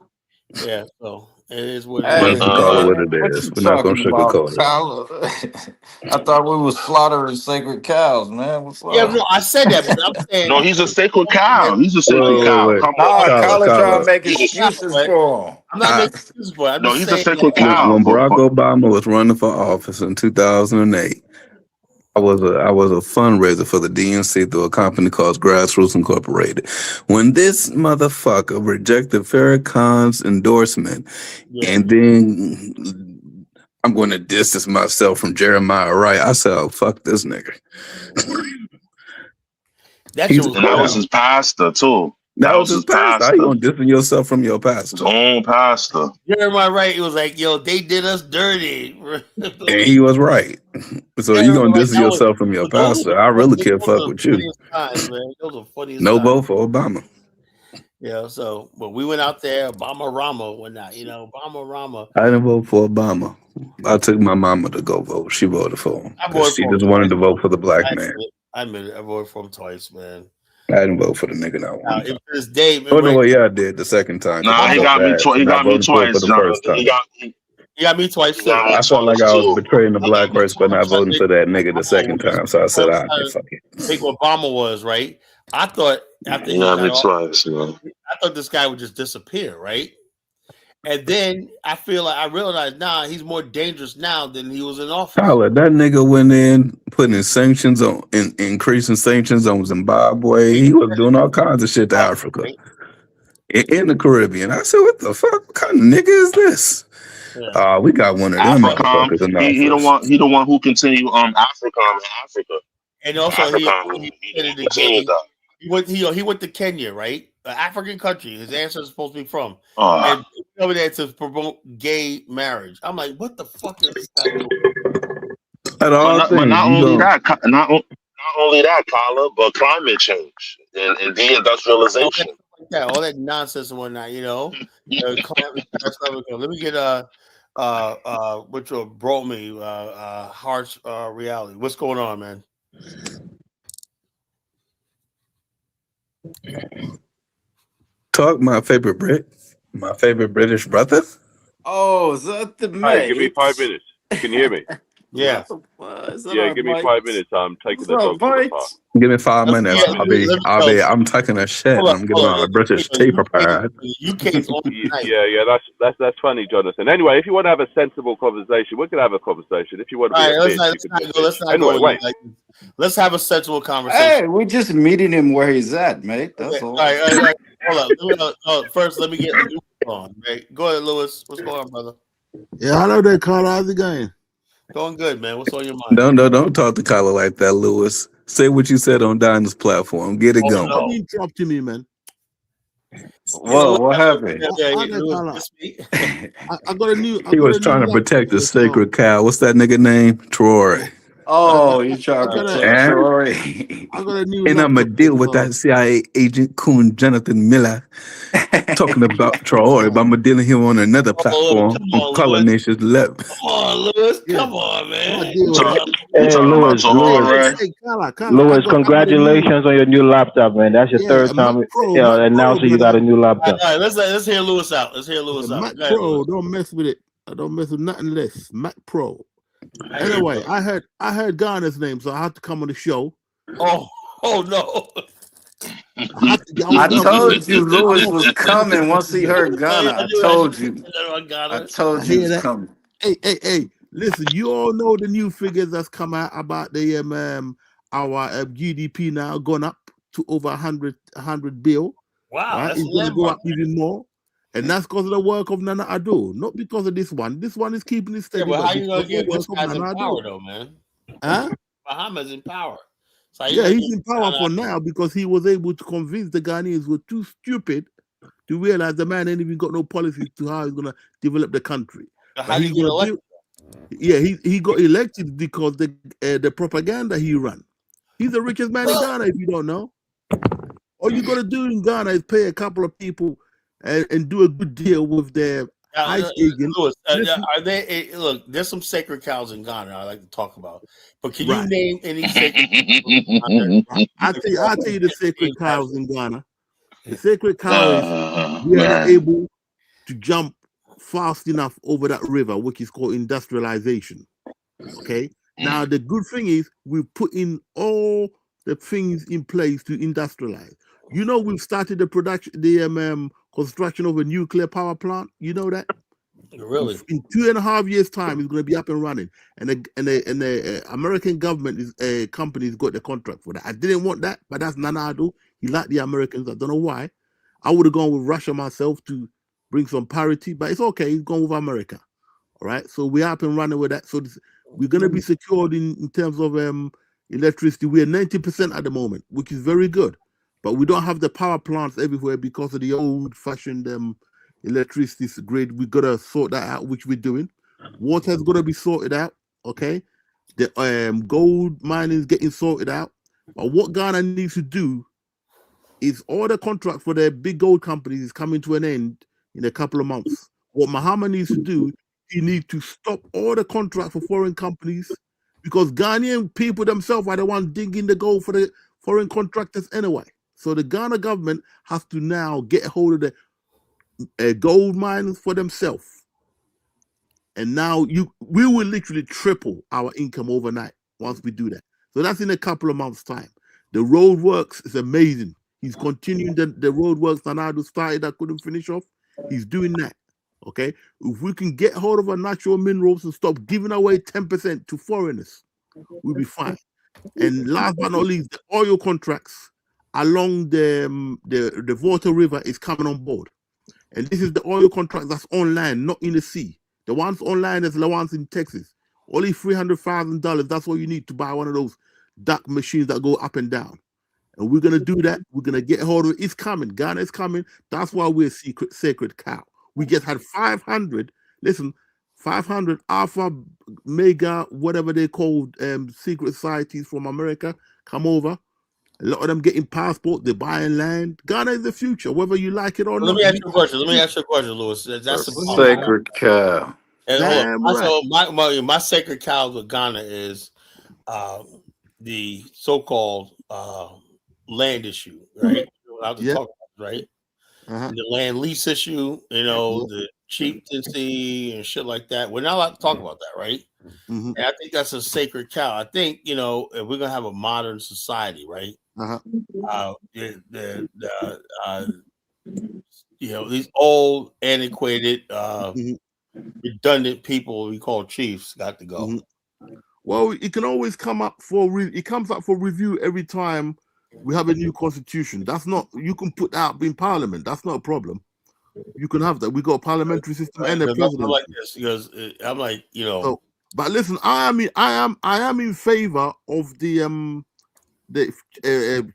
yeah. So it is what it Hey is. Let's call it man, what it what is. you We're not gonna talking about, sugarcoat it. Tyler? I thought we was slaughtering sacred cows, man. What's Yeah, up? no, I said that, but I'm saying, No, he's a sacred cow. He's a sacred cow. Wait. Come Nah, on. Kyler trying to make he's a excuses cowboy. for him. I'm not making excuses for it. I'm No, just he's a saying sacred that. cow. When Barack Obama was running for office in 2008, I was a fundraiser for the DNC through a company called Grassroots Incorporated. When this motherfucker rejected Farrakhan's endorsement, and then I'm going to distance myself from Jeremiah Wright, I said, "Oh, fuck this nigga." He's a And that was his pastor too. That was his pastor. How you gonna distance yourself from your pastor? His own pastor. Jeremiah Wright, it was like, yo, they did us dirty. And he was right. So you gonna distance yourself from your pastor? I really can't fuck with you. Times, man. Those are funniest No times. vote for Obama. Yeah, so but we went out there, Obama Rama whatnot, you know, Obama Rama. I didn't vote for Obama. I took my mama to go vote. She voted for him. I voted She for just him wanted to twice. vote for the black man. I admit it. I voted for him twice, man. I didn't vote for the nigga not one time. This day, Oh no, yeah, I did the second time. Nah, he got me twice. He got me twice, for the John. first time. He got me twice too. I felt like I was betraying the black race by not voting for that nigga the second time. So I said, "I fuck it." I think Obama was right. I thought after he got me off, twice, man. I thought this guy would just disappear, right? And then I feel like I realized he's more dangerous now than he was in office. Tyler, that nigga went in putting sanctions on, increasing sanctions on Zimbabwe. He was doing all kinds of shit to Africa, in the Caribbean. I said, "What the fuck? What kind of nigga is this?" We got one of them motherfuckers in office. He the one who continued AFRICOM in Africa. And also he went to Kenya, right? An African country. His ancestors supposed to be from. And over there to promote gay marriage. I'm like, what the fuck is this guy doing? But not only that, Carla, but climate change and deindustrialization. All that nonsense and whatnot, you know. Let me get which brought me harsh reality. What's going on, man? Talk my favorite British brother. Oh, is that the mate? Hey, give me 5 minutes. Can you hear me? Yeah. Yeah, give me 5 minutes. I'm taking the dog to the park. Give me 5 minutes. I'm taking a shit. I'm getting on a British taper pad. Yeah, that's funny, Jonathan. Anyway, if you want to have a sensible conversation, we can have a conversation. If you want to let's have a sensible conversation. Hey, we're just meeting him where he's at, mate. That's all. All right. Hold up. First, let me get Lewis on. Right? Go ahead, Lewis. What's going on, brother? Yeah, hello there, Carl. How's it going? Going good, man. What's on your mind? Don't talk to Kyler like that, Lewis. Say what you said on Dinah's platform. Get it going. Don't interrupt me, man. Well, what happened? I got a new. He was trying to protect the sacred cow. What's that nigga name? Troy. Oh, you trying to protect Troy? I got a new. And I'm gonna deal with that CIA agent Coon Jonathan Miller talking about Troy, but I'm gonna deal with him on another platform on Color Nation's left. Come on, Lewis. Come on, man. Hey, Lewis, congratulations on your new laptop, man. That's your third time announcing you got a new laptop. All right, let's hear Lewis out. Mac Pro, don't mess with it. I don't mess with nothing less. Mac Pro. Anyway, I heard Ghana's name, so I had to come on the show. Oh no. I told you Lewis was coming once he heard Ghana. I told you he was coming. Hey, listen, you all know the new figures that's come out about the our GDP now gone up to over 100 bill. Wow, right? It's going to go up even more. And that's because of the work of Nana Addo, not because of this one. This one is keeping it steady. Yeah, but how you gonna get this guy's in power though, man? Huh? Bahama's in power. So he's in power for now because he was able to convince the Ghanaians were too stupid to realize the man ain't even got no policy to how he's gonna develop the country. How did he get elected? He got elected because the propaganda he ran. He's the richest man in Ghana. If you don't know, all you got to do in Ghana is pay a couple of people and do a good deal with their ICE agent. Louis, are they look? There's some sacred cows in Ghana I like to talk about, but can you name any sacred? I'll tell you the sacred cows in Ghana. The sacred cow is we are not able to jump fast enough over that river, which is called industrialization. Okay. Now the good thing is we've put in all the things in place to industrialize. You know, we've started the construction of a nuclear power plant. You know that? Really? In 2.5 years' time, it's going to be up and running, and the American government company's got the contract for that. I didn't want that, but that's Nanado. He liked the Americans. I don't know why. I would have gone with Russia myself to bring some parity, but it's okay. He's gone with America. All right. So we're up and running with that. So we're going to be secured in terms of electricity. We're 90% at the moment, which is very good, but we don't have the power plants everywhere because of the old-fashioned electricity grid. We got to sort that out, which we're doing. Water's got to be sorted out. Okay. The gold mining is getting sorted out. But what Ghana needs to do is all the contract for the big gold companies is coming to an end in a couple of months. What Mahama needs to do, he needs to stop all the contract for foreign companies, because Ghanaian people themselves are the ones digging the gold for the foreign contractors anyway. So the Ghana government has to now get a hold of the gold mines for themselves. And now we will literally triple our income overnight once we do that. So that's in a couple of months' time. The road works is amazing. He's continuing the road works Nanado started that couldn't finish off. He's doing that. Okay. If we can get hold of our natural minerals and stop giving away 10% to foreigners, we'll be fine. And last but not least, the oil contracts along the Volta River is coming on board. And this is the oil contract that's on land, not in the sea. The ones online is the ones in Texas. Only $300,000. That's all you need to buy one of those duck machines that go up and down. And we're gonna do that. We're gonna get hold of it. It's coming. Ghana is coming. That's why we're a sacred cow. We just had 500. Listen, 500 Alpha, Mega, whatever they called secret societies from America come over. A lot of them getting passport. They're buying land. Ghana is the future, whether you like it or not. Let me ask you a question, Louis. That's a sacred cow. And my sacred cows with Ghana is the so-called land issue, right? I have to talk about, right? The land lease issue, the chieftaincy and shit like that. We're not allowed to talk about that, right? And I think that's a sacred cow. I think, if we're gonna have a modern society, right? These old, antiquated, redundant people we call chiefs got to go. Well, it can always come up it comes up for review every time we have a new constitution. That's not, you can put that in parliament. That's not a problem. You can have that. We got a parliamentary system and a president. I'm like this because I'm like, So, but listen, I am in favor of the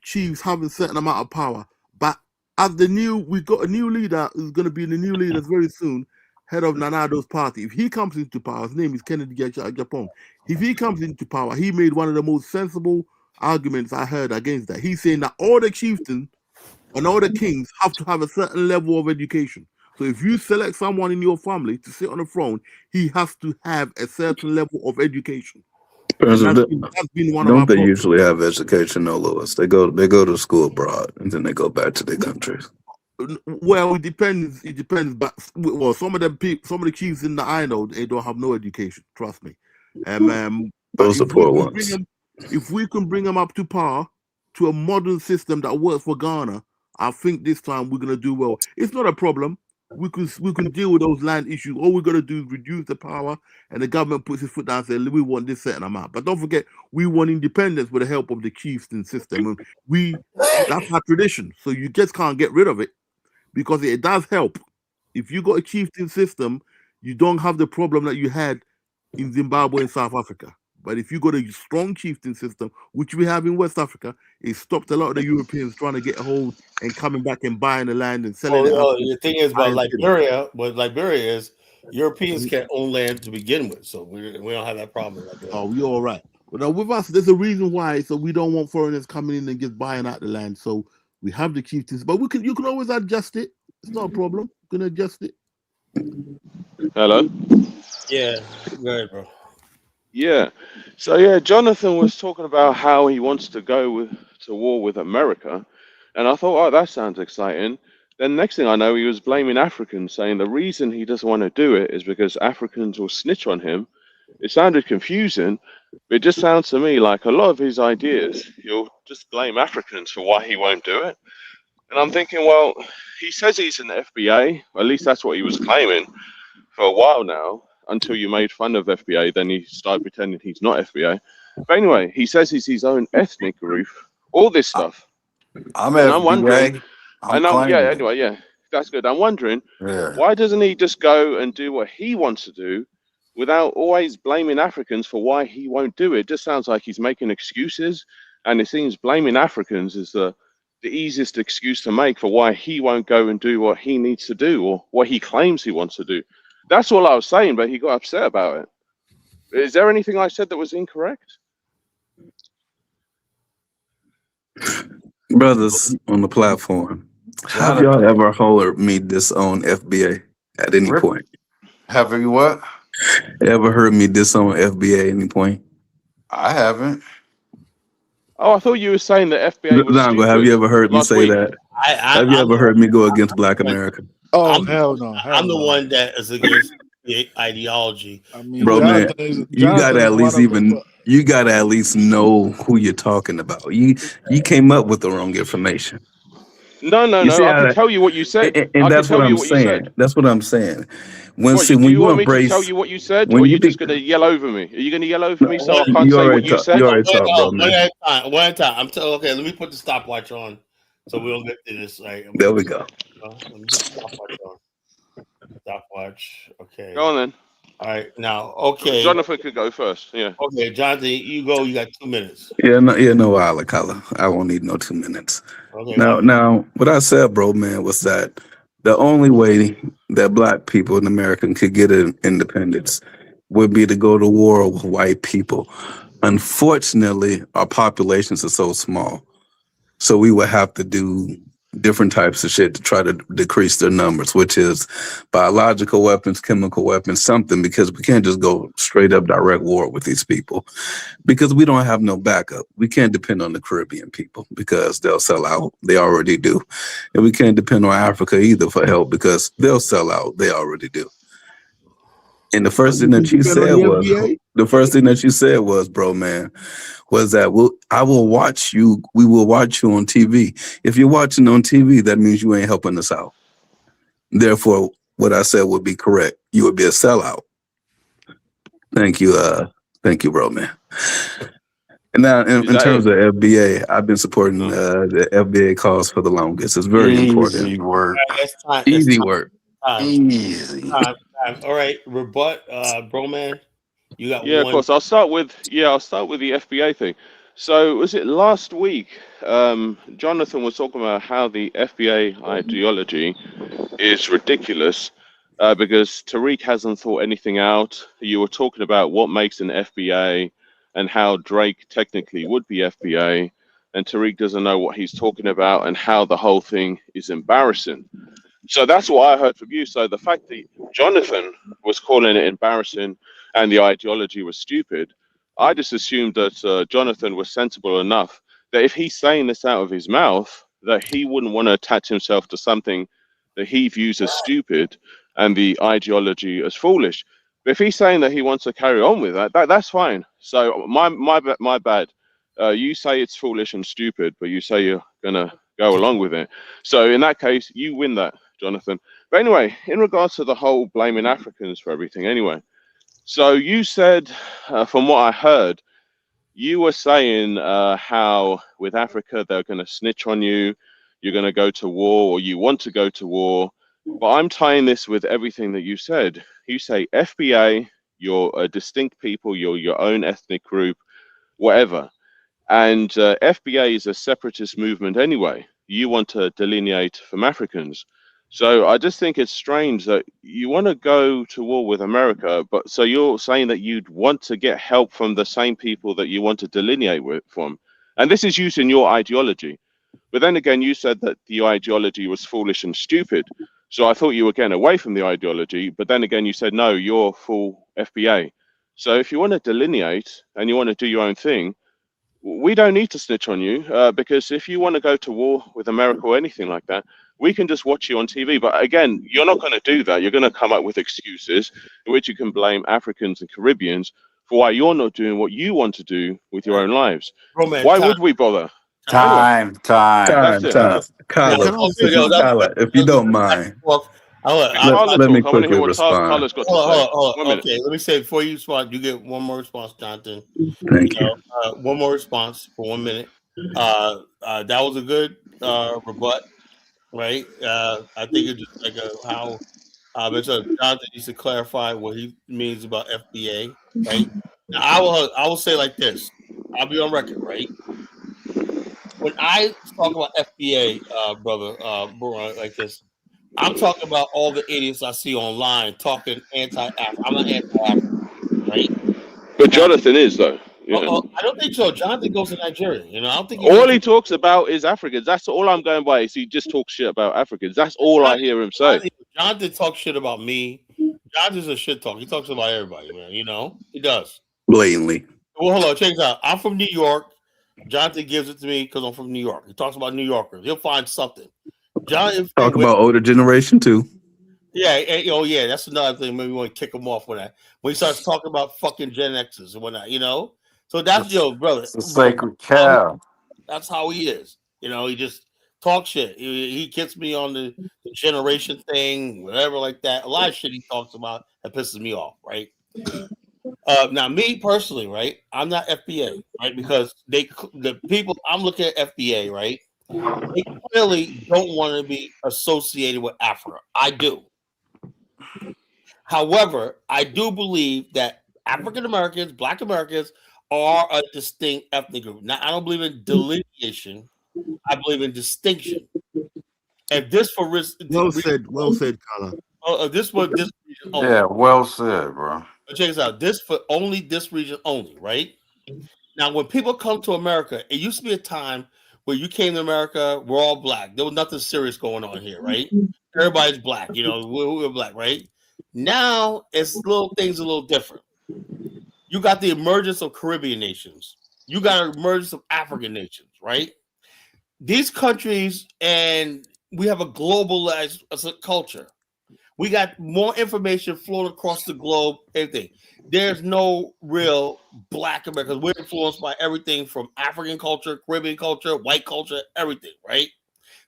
chiefs having a certain amount of power. But as we got a new leader who's going to be the new leader very soon, head of Nanado's party. If he comes into power, his name is Kennedy Japan. If he comes into power, he made one of the most sensible arguments I heard against that. He's saying that all the chieftains and all the kings have to have a certain level of education. So if you select someone in your family to sit on the throne, he has to have a certain level of education. That's been one don't they usually have education, though, Louis? They go to school abroad and then they go back to their countries. Well, it depends. But some of the chiefs in the I know, they don't have no education. Trust me. Those are poor ones. If we can bring them up to par to a modern system that works for Ghana, I think this time we're gonna do well. It's not a problem. We can deal with those land issues. All we're gonna do is reduce the power, and the government puts its foot down and says we want this certain amount. But don't forget, we want independence with the help of the chieftain system. And that's our tradition. So you just can't get rid of it, because it does help. If you got a chieftain system, you don't have the problem that you had in Zimbabwe and South Africa. But if you got a strong chieftain system, which we have in West Africa, it stopped a lot of the Europeans trying to get a hold and coming back and buying the land and selling it. The thing is about Liberia, what Liberia is, Europeans can't own land to begin with, so we don't have that problem like that. Oh, we all right. But now with us, there's a reason why. So we don't want foreigners coming in and just buying out the land. So we have to keep this, but you can always adjust it. It's not a problem. You can adjust it. Hello. Yeah, go ahead, bro. Yeah. So yeah, Jonathan was talking about how he wants to go to war with America, and I thought, oh, that sounds exciting. Then next thing I know, he was blaming Africans, saying the reason he doesn't want to do it is because Africans will snitch on him. It sounded confusing, but it just sounds to me like a lot of his ideas, he'll just blame Africans for why he won't do it. And I'm thinking, well, he says he's in the FBA, or at least that's what he was claiming for a while now, until you made fun of FBA, then he started pretending he's not FBA. But anyway, he says he's his own ethnic group, all this stuff. I'm And I'm wondering, FBA. I'm claiming it. yeah, that's good. I'm wondering, Yeah. why doesn't he just go and do what he wants to do without always blaming Africans for why he won't do it? It just sounds like he's making excuses, and it seems blaming Africans is the easiest excuse to make for why he won't go and do what he needs to do or what he claims he wants to do. That's all I was saying, but he got upset about it. Is there anything I said that was incorrect? Brothers on the platform, have Jonathan, y'all ever heard me disown FBA at any Rip, point? have you what? Ever heard me disown FBA at any point? I haven't. Oh, I thought you were saying that FBA was Zongo, have stupid you ever heard me last say week. that? I Have you I'm ever the heard me go against Black one. America? Oh I'm hell no, hell I'm the no. one that is against the ideology. I mean, Bro, man, you Jonathan gotta is at one least of the. know who you're talking about. You came up with the wrong information. You see No. I how can that, tell you what you said. and I can that's what tell you I'm what you said. saying. That's what I'm saying. What, When do you you want me to tell embrace, you what you said, or are when you you just be, going to yell over me? Are you going to yell over No, me so hold I on. can't you say what already you talk, said? you already talk, bro, One man. at a time. One at a time. I'm telling. Okay, let me put the stopwatch on, so we don't get to this. Right. There we go. Let me put the stopwatch on. Stopwatch. Okay. Go on then. All right. Now, okay. Jonathan could go first. Yeah. Okay, Jonathan, you go. You got 2 minutes. Yeah, no, Alakala. I won't need no 2 minutes. Okay, Now, what I said, bro, man, was that the only way that Black people in America could get an independence would be to go to war with white people. Unfortunately, our populations are so small, so we would have to do different types of shit to try to decrease their numbers, which is biological weapons, chemical weapons, something, because we can't just go straight up direct war with these people because we don't have no backup. We can't depend on the Caribbean people because they'll sell out. They already do. And we can't depend on Africa either for help because they'll sell out. They already do. And the But first thing you can that you depend on said the was, bro, man, was that I will watch you. We will watch you on TV. If you're watching on TV, that means you ain't helping us out. Therefore, what I said would be correct. You would be a sellout. Thank you. Thank you, bro, man. And now, Is in that terms it? of FBA, I've been supporting Oh. the FBA cause for the longest. It's very important. Easy work. That's time. Easy work. Easy. Time. All right, rebut, bro, man. You got Yeah, of one. course. I'll start with the FBA thing. So was it last week? Jonathan was talking about how the FBA ideology is ridiculous because Tariq hasn't thought anything out. You were talking about what makes an FBA and how Drake technically would be FBA, and Tariq doesn't know what he's talking about and how the whole thing is embarrassing. So that's what I heard from you. So the fact that Jonathan was calling it embarrassing and the ideology was stupid, I just assumed that Jonathan was sensible enough that if he's saying this out of his mouth, that he wouldn't want to attach himself to something that he views as stupid and the ideology as foolish. But if he's saying that he wants to carry on with that's fine. So my bad. You say it's foolish and stupid, but you say you're gonna go along with it. So in that case, you win that, Jonathan. But anyway, in regards to the whole blaming Africans for everything, anyway. So you said, from what I heard, you were saying how with Africa they're going to snitch on you, you're going to go to war, or you want to go to war. But I'm tying this with everything that you said. You say FBA, you're a distinct people, you're your own ethnic group, whatever. And FBA is a separatist movement anyway. You want to delineate from Africans. So I just think it's strange that you want to go to war with America, but so you're saying that you'd want to get help from the same people that you want to delineate with from, and this is using your ideology. But then again, you said that the ideology was foolish and stupid. So I thought you were getting away from the ideology, but then again, you said no, you're full FBA. So if you want to delineate and you want to do your own thing, we don't need to snitch on you because if you want to go to war with America or anything like that, we can just watch you on TV. But again, you're not going to do that. You're going to come up with excuses in which you can blame Africans and Caribbeans for why you're not doing what you want to do with your own lives. Bro, man, Why would we bother? Anyway, Time. that's Time, it. time. Yeah, Kyla, can I say Kyla, if you don't mind, Let let, Carla let me talk. I want to hear quickly what respond. Carla's got to say. 1 minute. Okay, let me say before you respond, you get one more response, Jonathan. Thank you. One more response for 1 minute. That was a good rebut, right? I think it's just like how Mr. Jonathan needs to clarify what he means about FBA, right? Now, I will say like this. I'll be on record, right? When I talk about FBA, brother, like this, I'm talking about all the idiots I see online talking anti-African. I'm not anti-African, right? But Now, Jonathan is, though. I don't think so. Jonathan goes to Nigeria. I don't think he All went to. he talks about is Africans. That's all I'm going by. Is he just talks shit about Africans? That's all I hear him say. Jonathan talks shit about me. Jonathan's a shit talk. He talks about everybody, man. He does. Blatantly. Well, hold on. Check this out. I'm from New York. Jonathan gives it to me because I'm from New York. He talks about New Yorkers. He'll find something. Jonathan Talk about older generation too. Yeah, yeah, that's another thing. Maybe we want to kick him off when he starts talking about fucking Gen X's and whatnot. So that's brother. It's a sacred cow. That's how he is. He just talks shit. He gets me on the generation thing, whatever like that. A lot of shit he talks about that pisses me off, right? Now, me personally, right? I'm not FBA, right? Because the people I'm looking at FBA, right? They clearly don't want to be associated with Africa. I do. However, I do believe that African Americans, Black Americans, are a distinct ethnic group. Now, I don't believe in delineation. I believe in distinction. And this for risk. well said, Carla. This for this region only. Yeah, well said, bro. Check this out. This for only this region only, right? Now, when people come to America, it used to be a time where you came to America, we're all black. There was nothing serious going on here, right? Everybody's black. We're black, right? Now it's little things a little different. You got the emergence of Caribbean nations. You got an emergence of African nations, right? These countries, and we have a globalized culture. We got more information flowing across the globe, everything. There's no real Black Americans. We're influenced by everything from African culture, Caribbean culture, white culture, everything, right?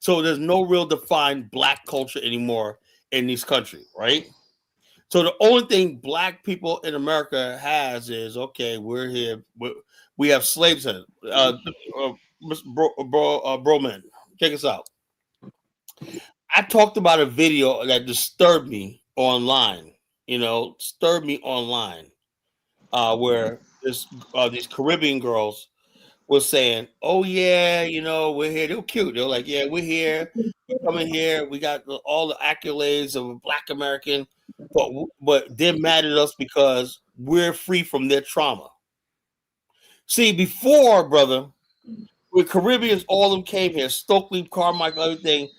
So there's no real defined Black culture anymore in these countries, right? So the only thing Black people in America has is, okay, we're here. We have slaves in it. Broman, check us out. I talked about a video that disturbed me online. Where these Caribbean girls were saying, "Oh yeah, we're here." They're cute. They're like, "Yeah, we're here. We're coming here. We got all the accolades of a Black American, but they're mad at us because we're free from their trauma." See, before, brother, with Caribbeans, all of them came here, Stokely, Carmichael, everything.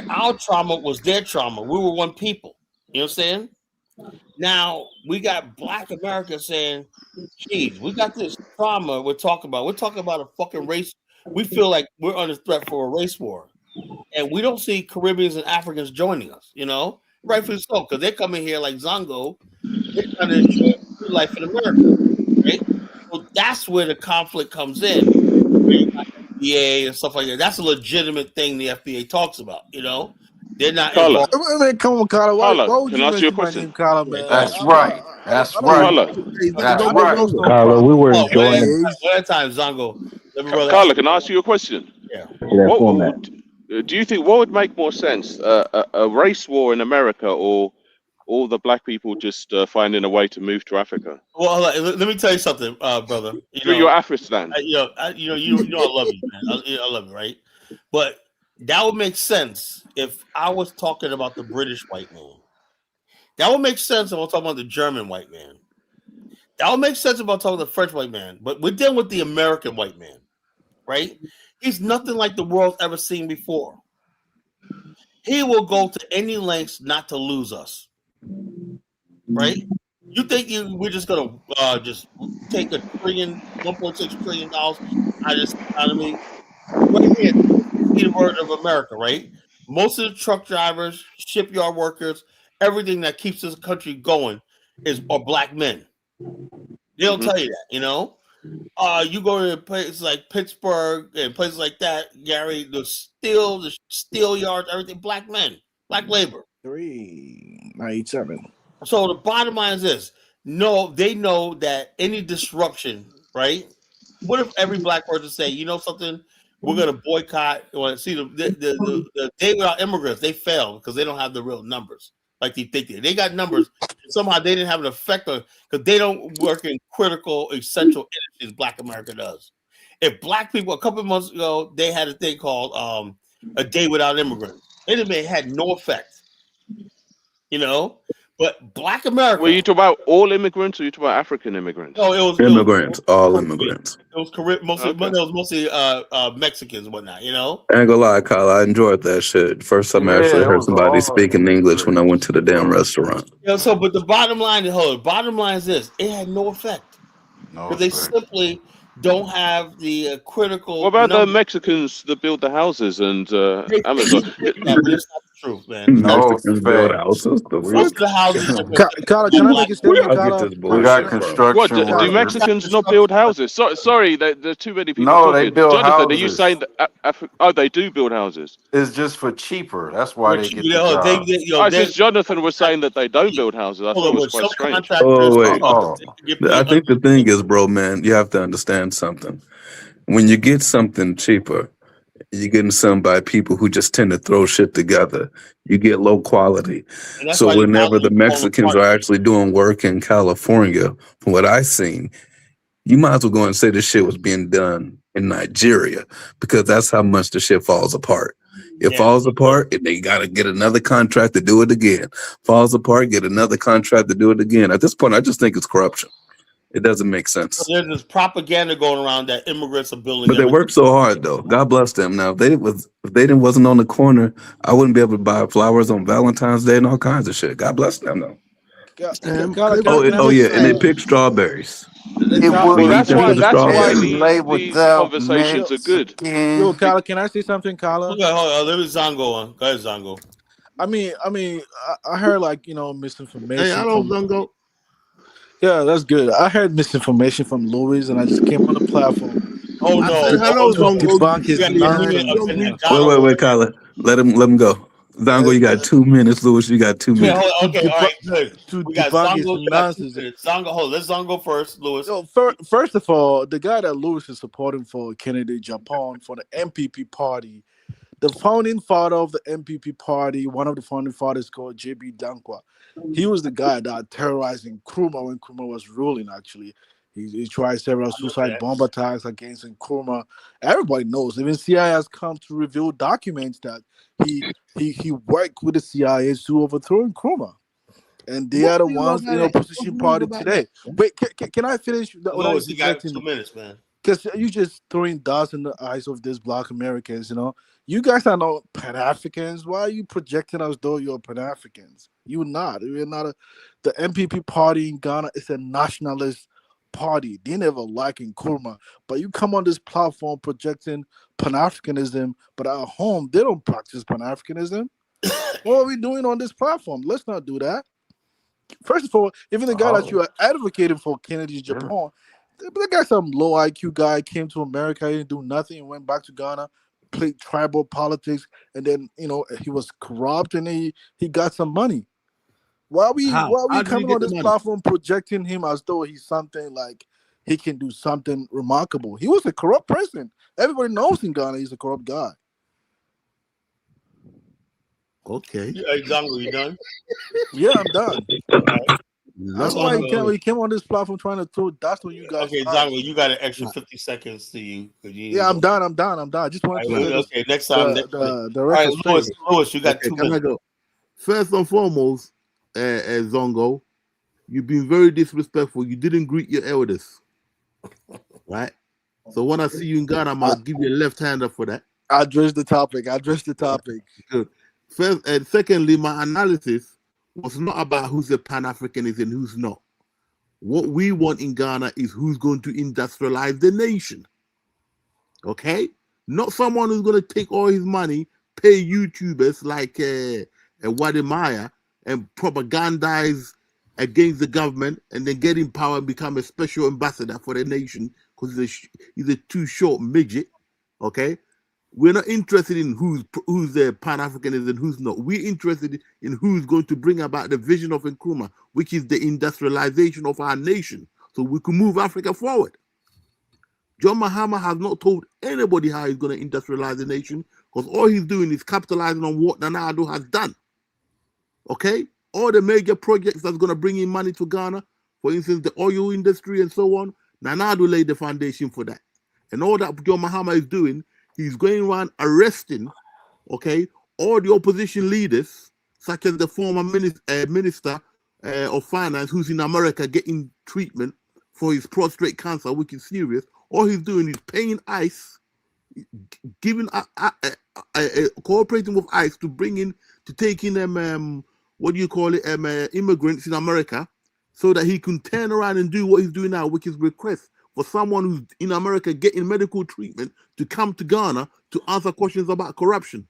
Our trauma was their trauma. We were one people. You know what I'm saying? Now we got Black America saying, geez, we got this trauma we're talking about. We're talking about a fucking race. We feel like we're under threat for a race war. And we don't see Caribbeans and Africans joining us, rightfully so, because they're coming here like Zongo. They're trying to enjoy life in America, right? So that's where the conflict comes in. FBA and stuff like that. That's a legitimate thing the FBA talks about, They're not Carla. involved. I mean, come on, Carla. Why would Can you I ask you a mention my question? name, Carla, man? That's right. That's right. Carla. That's Don't right. no Carla, we were problem. enjoying One at a time, Zongo. Carla, can I ask you a question? Yeah. that format. Do you think what would make more sense, a race war in America or all the Black people just finding a way to move to Africa? Well, let me tell you something, brother. You're Afristan. I love you, man. I love you, right? But That would make sense if I was talking about the British white man. That would make sense if I was talking about the German white man. That would make sense if I was talking about the French white man. But we're dealing with the American white man, right? He's nothing like the world's ever seen before. He will go to any lengths not to lose us, right? You think we're just gonna just take $1.6 trillion out of this economy? Right here, the word of America, right? Most of the truck drivers, shipyard workers, everything that keeps this country going are black men. They don't tell you that, you know. You go to places like Pittsburgh and places like that, Gary. The steel yards, everything, black men, black labor. 397. So the bottom line is this: no, they know that any disruption, right? What if every black person say, you know something, we're going to boycott? Or see the day without immigrants, they fail because they don't have the real numbers like they think they got numbers. Somehow they didn't have an effect on because they don't work in critical, essential industries. Black America does. If black people a couple of months ago they had a thing called a day without immigrants, it had no effect, you know. But Black America. Were you talking about all immigrants, or you talking about African immigrants? No, it was immigrants, all immigrants. It was mostly, Okay. it was mostly Mexicans and whatnot. You know. I ain't gonna lie, Kyle. I enjoyed that shit. First time I Yeah, actually it heard was somebody all speaking English when I went to the damn immigrants. restaurant. Yeah. So, but the bottom line is this: it had no effect No because they effect. simply don't have the critical. What about the numbers. Mexicans that build the houses and Amazon? Yeah, but it's not the truth, man. No Mexicans build effect. houses. The We Most fuck? of the houses have been built Carla, by can I black make a Where statement, y'all get Carla? this we got bullshit from? What construction do That's workers. Mexicans not construction. build houses? Sorry, there's too many people No, they talking. build Jonathan, are you saying houses. that? They do build houses. It's just for cheaper. That's why They're they cheap. get the job. I since Jonathan was saying that they don't build houses, I hold thought it on, was but quite some strange. contractors Oh wait, Oh, get I paid. think the thing is, bro, man, you have to understand something. When you get something cheaper, you're getting some by people who just tend to throw shit together. You get low quality. And that's So why these whenever houses the are falling Mexicans apart. are actually doing work in California, from what I seen, you might as well go and say this shit was being done in Nigeria because that's how much the shit falls apart. It Yeah, falls apart and they gotta get another contract to do it again. Falls apart, get another contract to do it again. At this point, I just think it's corruption. It doesn't make sense. there's this propaganda going around that immigrants are building But they everything. work so hard though. God bless them. Now if they didn't wasn't on the corner, I wouldn't be able to buy flowers on Valentine's Day and all kinds of shit. God bless them though. Carla, Clip, can I Oh make yeah, a and they pick strawberries. it Well, wouldn't Eat that's them why for the be that's why strawberries. LA these without conversations are good. yo, Mexican. Carla, can I say something, Carla? Okay, hold on. Let me Zongo on. Go ahead, Zongo. I heard misinformation hey, hello, from. Zongo. Yeah, that's good. I heard misinformation from Louis, and I just came on the platform Oh I no! said hello, Oh to no! Zongo. debunk You his got to get him You up nonsense. in agree? there. Donald Wait, Kyler. Let him go. Zango, you got 2 minutes, Louis. You got 2 Yeah, minutes. hold on. Okay, all right, good. To We got debunk his Zongo. You got 2 nonsense. minutes. Zongo, hold on. Let's Zongo first, Lewis. Yo, first of all, the guy that Lewis is supporting for Kennedy Japan for the MPP party, the founding father of the MPP party, one of the founding fathers called J.B. Dankwa. He was the guy that terrorized Nkrumah when Nkrumah was ruling, actually. He tried several I remember suicide that. bomb attacks against Nkrumah. Everybody knows. Even CIA has come to reveal documents that he worked with the CIA to overthrow Nkrumah. And they What are the do you know ones about in that? What opposition do you know party about that? today. Wait, can I finish without Lewis, you got interjecting? 2 minutes, man. Because you just throwing dots in the eyes of these Black Americans, You guys are not Pan Africans. Why are you projecting as though you're Pan Africans? You're not. You're not the MPP party in Ghana is a nationalist party. They never like Nkrumah. But you come on this platform projecting Pan Africanism, but at home they don't practice Pan Africanism. What are we doing on this platform? Let's not do that. First of all, even the guy that you Oh, are advocating for, Kennedy yeah. Japan, the guy's some low IQ guy, came to America, he didn't do nothing, went back to Ghana, played tribal politics, and then he was corrupt and he got some money. How? Why are we How did he coming get on the this money? platform projecting him as though he's something like he can do something remarkable? He was a corrupt person. Everybody knows in Ghana he's a corrupt guy. Okay. Hey, Zongo, you done? Yeah, I'm done. All right. That's why he came on this platform trying to throw dust on you guys. Okay, Zongo, you got an extra 50 seconds to you. Yeah, I'm done. I just wanted to say okay, next time. the All record right, straight. Lewis, you got 2 Can I minutes. go? First and foremost, Zongo, you've been very disrespectful. You didn't greet your elders, right? So when I see you in Ghana, I'm gonna give you a left-hander for that. I addressed the topic. Good. First and secondly, my analysis was not about who's a Pan-Africanist and who's not. What we want in Ghana is who's going to industrialize the nation. Okay? Not someone who's going to take all his money, pay YouTubers like Wadimaya and propagandize against the government and then get in power and become a special ambassador for the nation because he's a too short midget. Okay? We're not interested in who's the Pan-Africanist and who's not. We're interested in who's going to bring about the vision of Nkrumah, which is the industrialization of our nation, so we can move Africa forward. John Mahama has not told anybody how he's going to industrialize the nation because all he's doing is capitalizing on what Nana Addo has done. Okay? All the major projects that's going to bring in money to Ghana, for instance, the oil industry and so on, Nana Addo laid the foundation for that. And all that John Mahama is doing, he's going around arresting, okay, all the opposition leaders, such as the former minister of finance who's in America getting treatment for his prostate cancer, which is serious. All he's doing is paying ICE, giving cooperating with ICE to take in immigrants in America, so that he can turn around and do what he's doing now, which is request for someone who's in America getting medical treatment to come to Ghana to answer questions about corruption.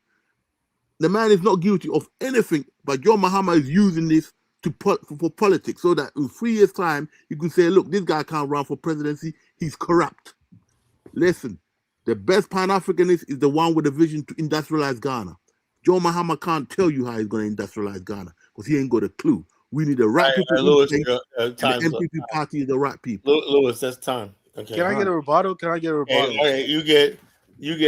The man is not guilty of anything, but John Mahama is using this for politics, so that in 3 years' time, you can say, look, this guy can't run for presidency, he's corrupt. Listen, the best Pan-Africanist is the one with a vision to industrialize Ghana. John Mahama can't tell you how he's going to industrialize Ghana, because he ain't got a clue. We need the right people in Lewis, place, and the MPP party is the right people. Lewis, that's time. Okay. Can I get a rebuttal? Okay, you get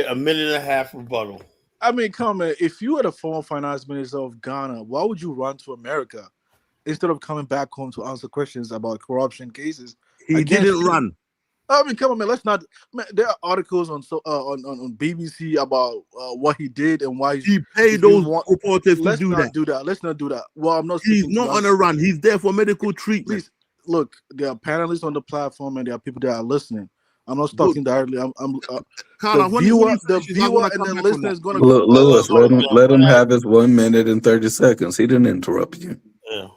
a minute and a half rebuttal. I mean, come on, if you were the former finance minister of Ghana, why would you run to America instead of coming back home to answer questions about corruption cases? He didn't run. I mean, come on, man. Let's not. Man, there are articles on BBC about what he did and why he paid those reporters to do that. Let's not do that. Well, I'm not. He's not on a run. He's there for medical treatment. Please, look, there are panelists on the platform and there are people that are listening. I'm not talking directly. Carla, the viewer and the listener is going to. Lewis, let him have his 1 minute and 30 seconds. He didn't interrupt you. Yeah.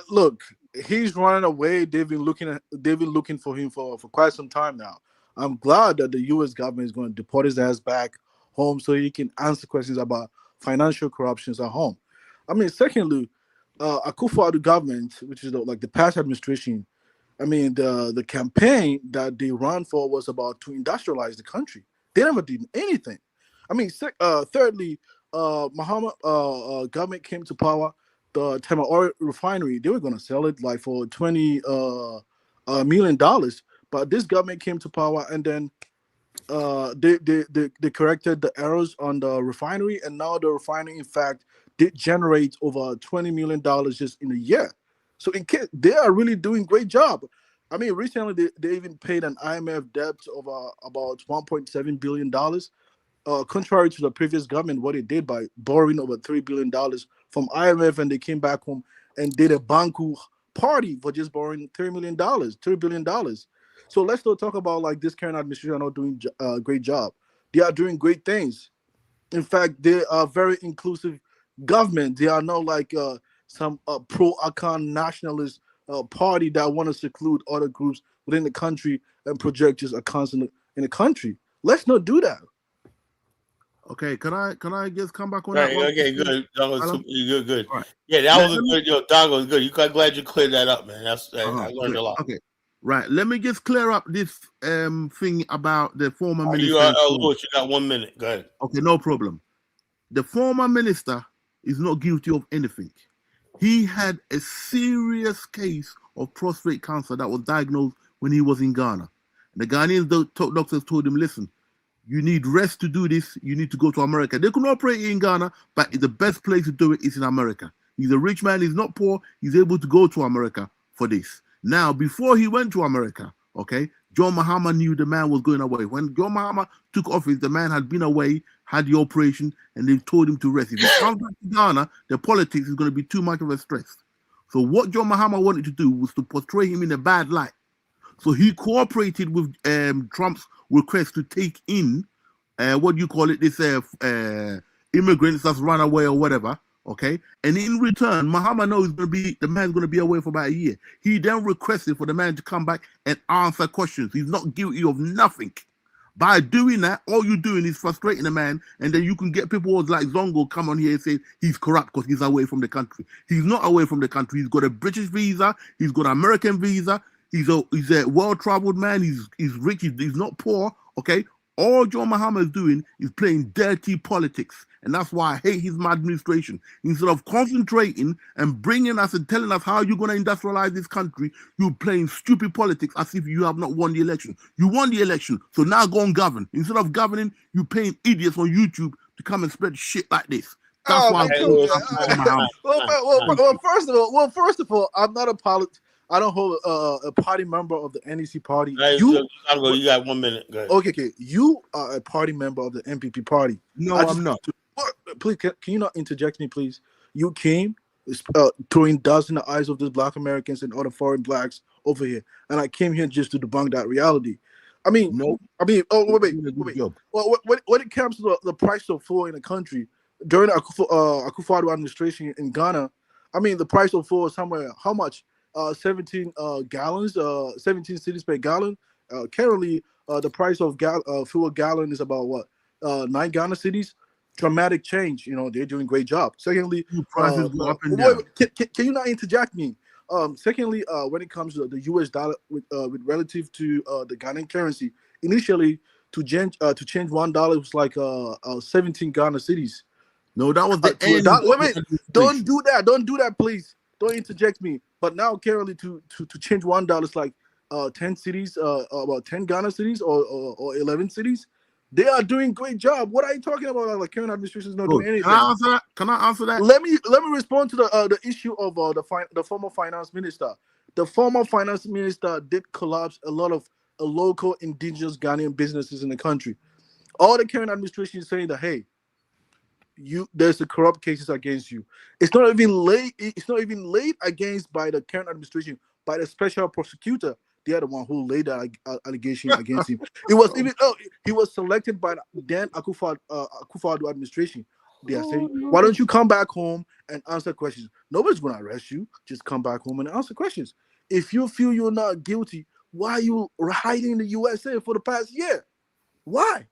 Look, he's running away. They've been looking for him for quite some time now. I'm glad that the U.S. government is going to deport his ass back home so he can answer questions about financial corruptions at home. I mean, secondly, Akufo-Addo government, which is the past administration, I mean, the campaign that they ran for was about to industrialize the country. They never did anything. I mean, thirdly, Mahama government came to power. The Tema oil refinery, they were going to sell it like for $20 million. But this government came to power, and then they corrected the errors on the refinery, and now the refinery, in fact, did generate over $20 million just in a year. So they are really doing great job. I mean, recently they even paid an IMF debt of about $1.7 billion. Contrary to the previous government, what it did by borrowing over $3 billion from IMF, and they came back home and did a Banku party for just borrowing $3 billion. So let's not talk about like this current administration are not doing a great job. They are doing great things. In fact, they are very inclusive government. They are not like some pro-Akan nationalist party that want to seclude other groups within the country and project just Akans in the country. Let's not do that. Okay, can I just come back on that? One? Okay, good. Good. Right. Yeah, that was a good. Dongo was good. I'm glad you cleared that up, man. I learned a lot. Okay, right. Let me just clear up this thing about the former minister. Lewis, you got 1 minute. Go ahead. Okay, no problem. The former minister is not guilty of anything. He had a serious case of prostate cancer that was diagnosed when he was in Ghana. The Ghanaian doctors told him, listen, you need rest to do this. You need to go to America. They could operate in Ghana, but the best place to do it is in America. He's a rich man. He's not poor. He's able to go to America for this. Now, before he went to America, okay, John Mahama knew the man was going away. When John Mahama took office, the man had been away, had the operation, and they told him to rest. If he comes back to Ghana, the politics is going to be too much of a stress. So what John Mahama wanted to do was to portray him in a bad light. So he cooperated with Trump's request to take in what do you call it, this immigrants that's run away or whatever, okay? And in return, Mahama knows the man's going to be away for about a year. He then requested for the man to come back and answer questions. He's not guilty of nothing. By doing that, all you're doing is frustrating the man, and then you can get people like Zongo come on here and say he's corrupt because he's away from the country. He's not away from the country. He's got a British visa. He's got an American visa. He's a well-traveled man. He's rich. He's not poor, okay? All John Mahama is doing is playing dirty politics. And that's why I hate his administration. Instead of concentrating and bringing us and telling us how you're going to industrialize this country, you're playing stupid politics as if you have not won the election. You won the election, so now go and govern. Instead of governing, you're paying idiots on YouTube to come and spread shit like this. That's why first of all, I'm not a I don't hold a party member of the NEC party. You got 1 minute. Go ahead. Okay. You are a party member of the MPP party. No, I'm not. Please, can you not interject me, please? You came throwing dust in the eyes of these Black Americans and other foreign blacks over here, and I came here just to debunk that reality. Wait. Well, when it comes to the price of fuel in the country during the Akufo-Addo administration in Ghana, the price of fuel is somewhere how much? 17 gallons, 17 cedis per gallon. Currently, the price of fuel gallon is about what? 9 Ghana cedis. Dramatic change. They're doing a great job. Secondly, prices go up and down. Can you not interject me? Secondly, when it comes to the US dollar with relative to the Ghanaian currency, initially to change $1 was like 17 Ghana cedis. No, that was the end. Wait, don't do that. Don't do that, please. Don't interject me. But now currently to change $1 is like 10 cities, about 10 Ghana cities or 11 cities. They are doing great job. What are you talking about? Like current administration is not doing anything. Can I answer that? Let me respond to the issue of the former finance minister. The former finance minister did collapse a lot of local indigenous Ghanaian businesses in the country. All the current administration is saying that, hey, there's the corrupt cases against you. It's not even laid against by the current administration, by the special prosecutor. They are the one who laid that allegation against him. It was even he was selected by the then Akufo-Addo administration. They are saying, why don't you come back home and answer questions? Nobody's gonna arrest you. Just come back home and answer questions. If you feel you're not guilty, why are you hiding in the USA for the past year? Why?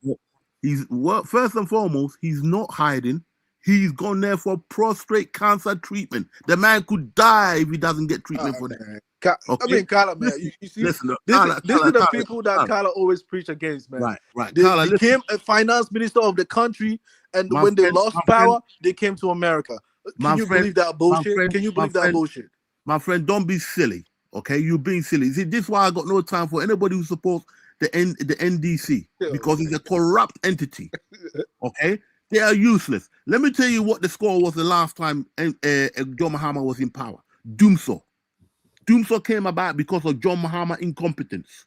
First and foremost, he's not hiding. He's gone there for prostate cancer treatment. The man could die if he doesn't get treatment for that. Okay? Kala, man, you see, listen, this is the people that Kala always preach against, man. Right. They became a finance minister of the country, and when they lost power, they came to America. Can you believe that bullshit? Can you believe that bullshit? My friend, don't be silly, okay? You're being silly. See, this is why I got no time for anybody who supports the NDC, because it's a corrupt entity, okay? They are useless. Let me tell you what the score was the last time John Mahama was in power. Doomsor came about because of John Mahama incompetence.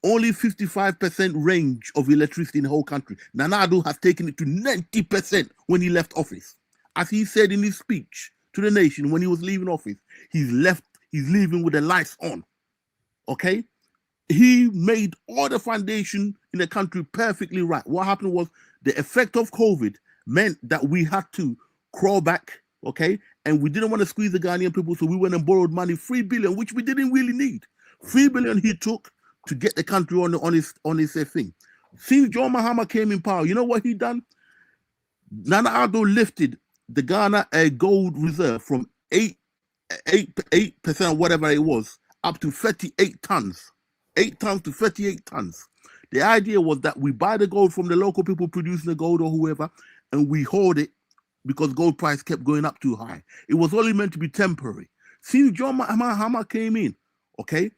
Only 55% range of electricity in the whole country. Nana Addo has taken it to 90% when he left office. As he said in his speech to the nation when he was leaving office, he's leaving with the lights on. Okay? He made all the foundation in the country perfectly right. What happened was the effect of COVID meant that we had to crawl back, okay? And we didn't want to squeeze the Ghanaian people, so we went and borrowed money, 3 billion, which we didn't really need. 3 billion he took to get the country on his thing. Since John Mahama came in power, you know what he done? Nana Addo lifted the Ghana gold reserve from 8%, whatever it was, up to 38 tons. 8 tons to 38 tons. The idea was that we buy the gold from the local people producing the gold or whoever, and we hold it because gold price kept going up too high. It was only meant to be temporary. Since John Mahama came in, okay,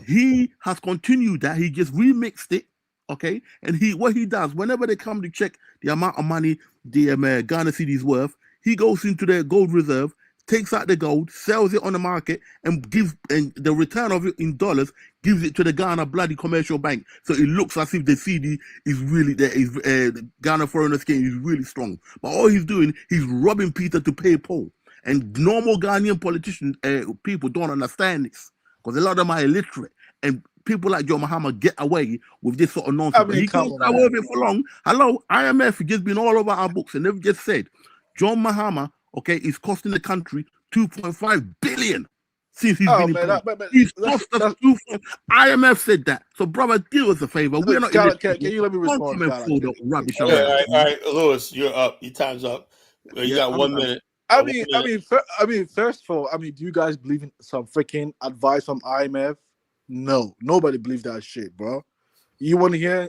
he has continued that. He just remixed it, okay, and what he does, whenever they come to check the amount of money the Ghana city is worth, he goes into the gold reserve, takes out the gold, sells it on the market, and the return of it in dollars gives it to the Ghana bloody commercial bank. So it looks as if the CD is really there. The Ghana foreign exchange is really strong. But all he's doing, he's robbing Peter to pay Paul. And normal Ghanaian politicians, people don't understand this because a lot of them are illiterate. And people like John Mahama get away with this sort of nonsense. But he can't get away with it for long. Hello, IMF has just been all over our books and they've just said John Mahama, okay, is costing the country 2.5 billion since he's been in power. He's cost us IMF said that. So, brother, do us a favor. We're not can you let me respond? Rubbish. All right, Lewis, you're up. Your time's up. You got 1 minute. I mean, first of all, do you guys believe in some freaking advice from IMF? No, nobody believes that shit, bro. You want to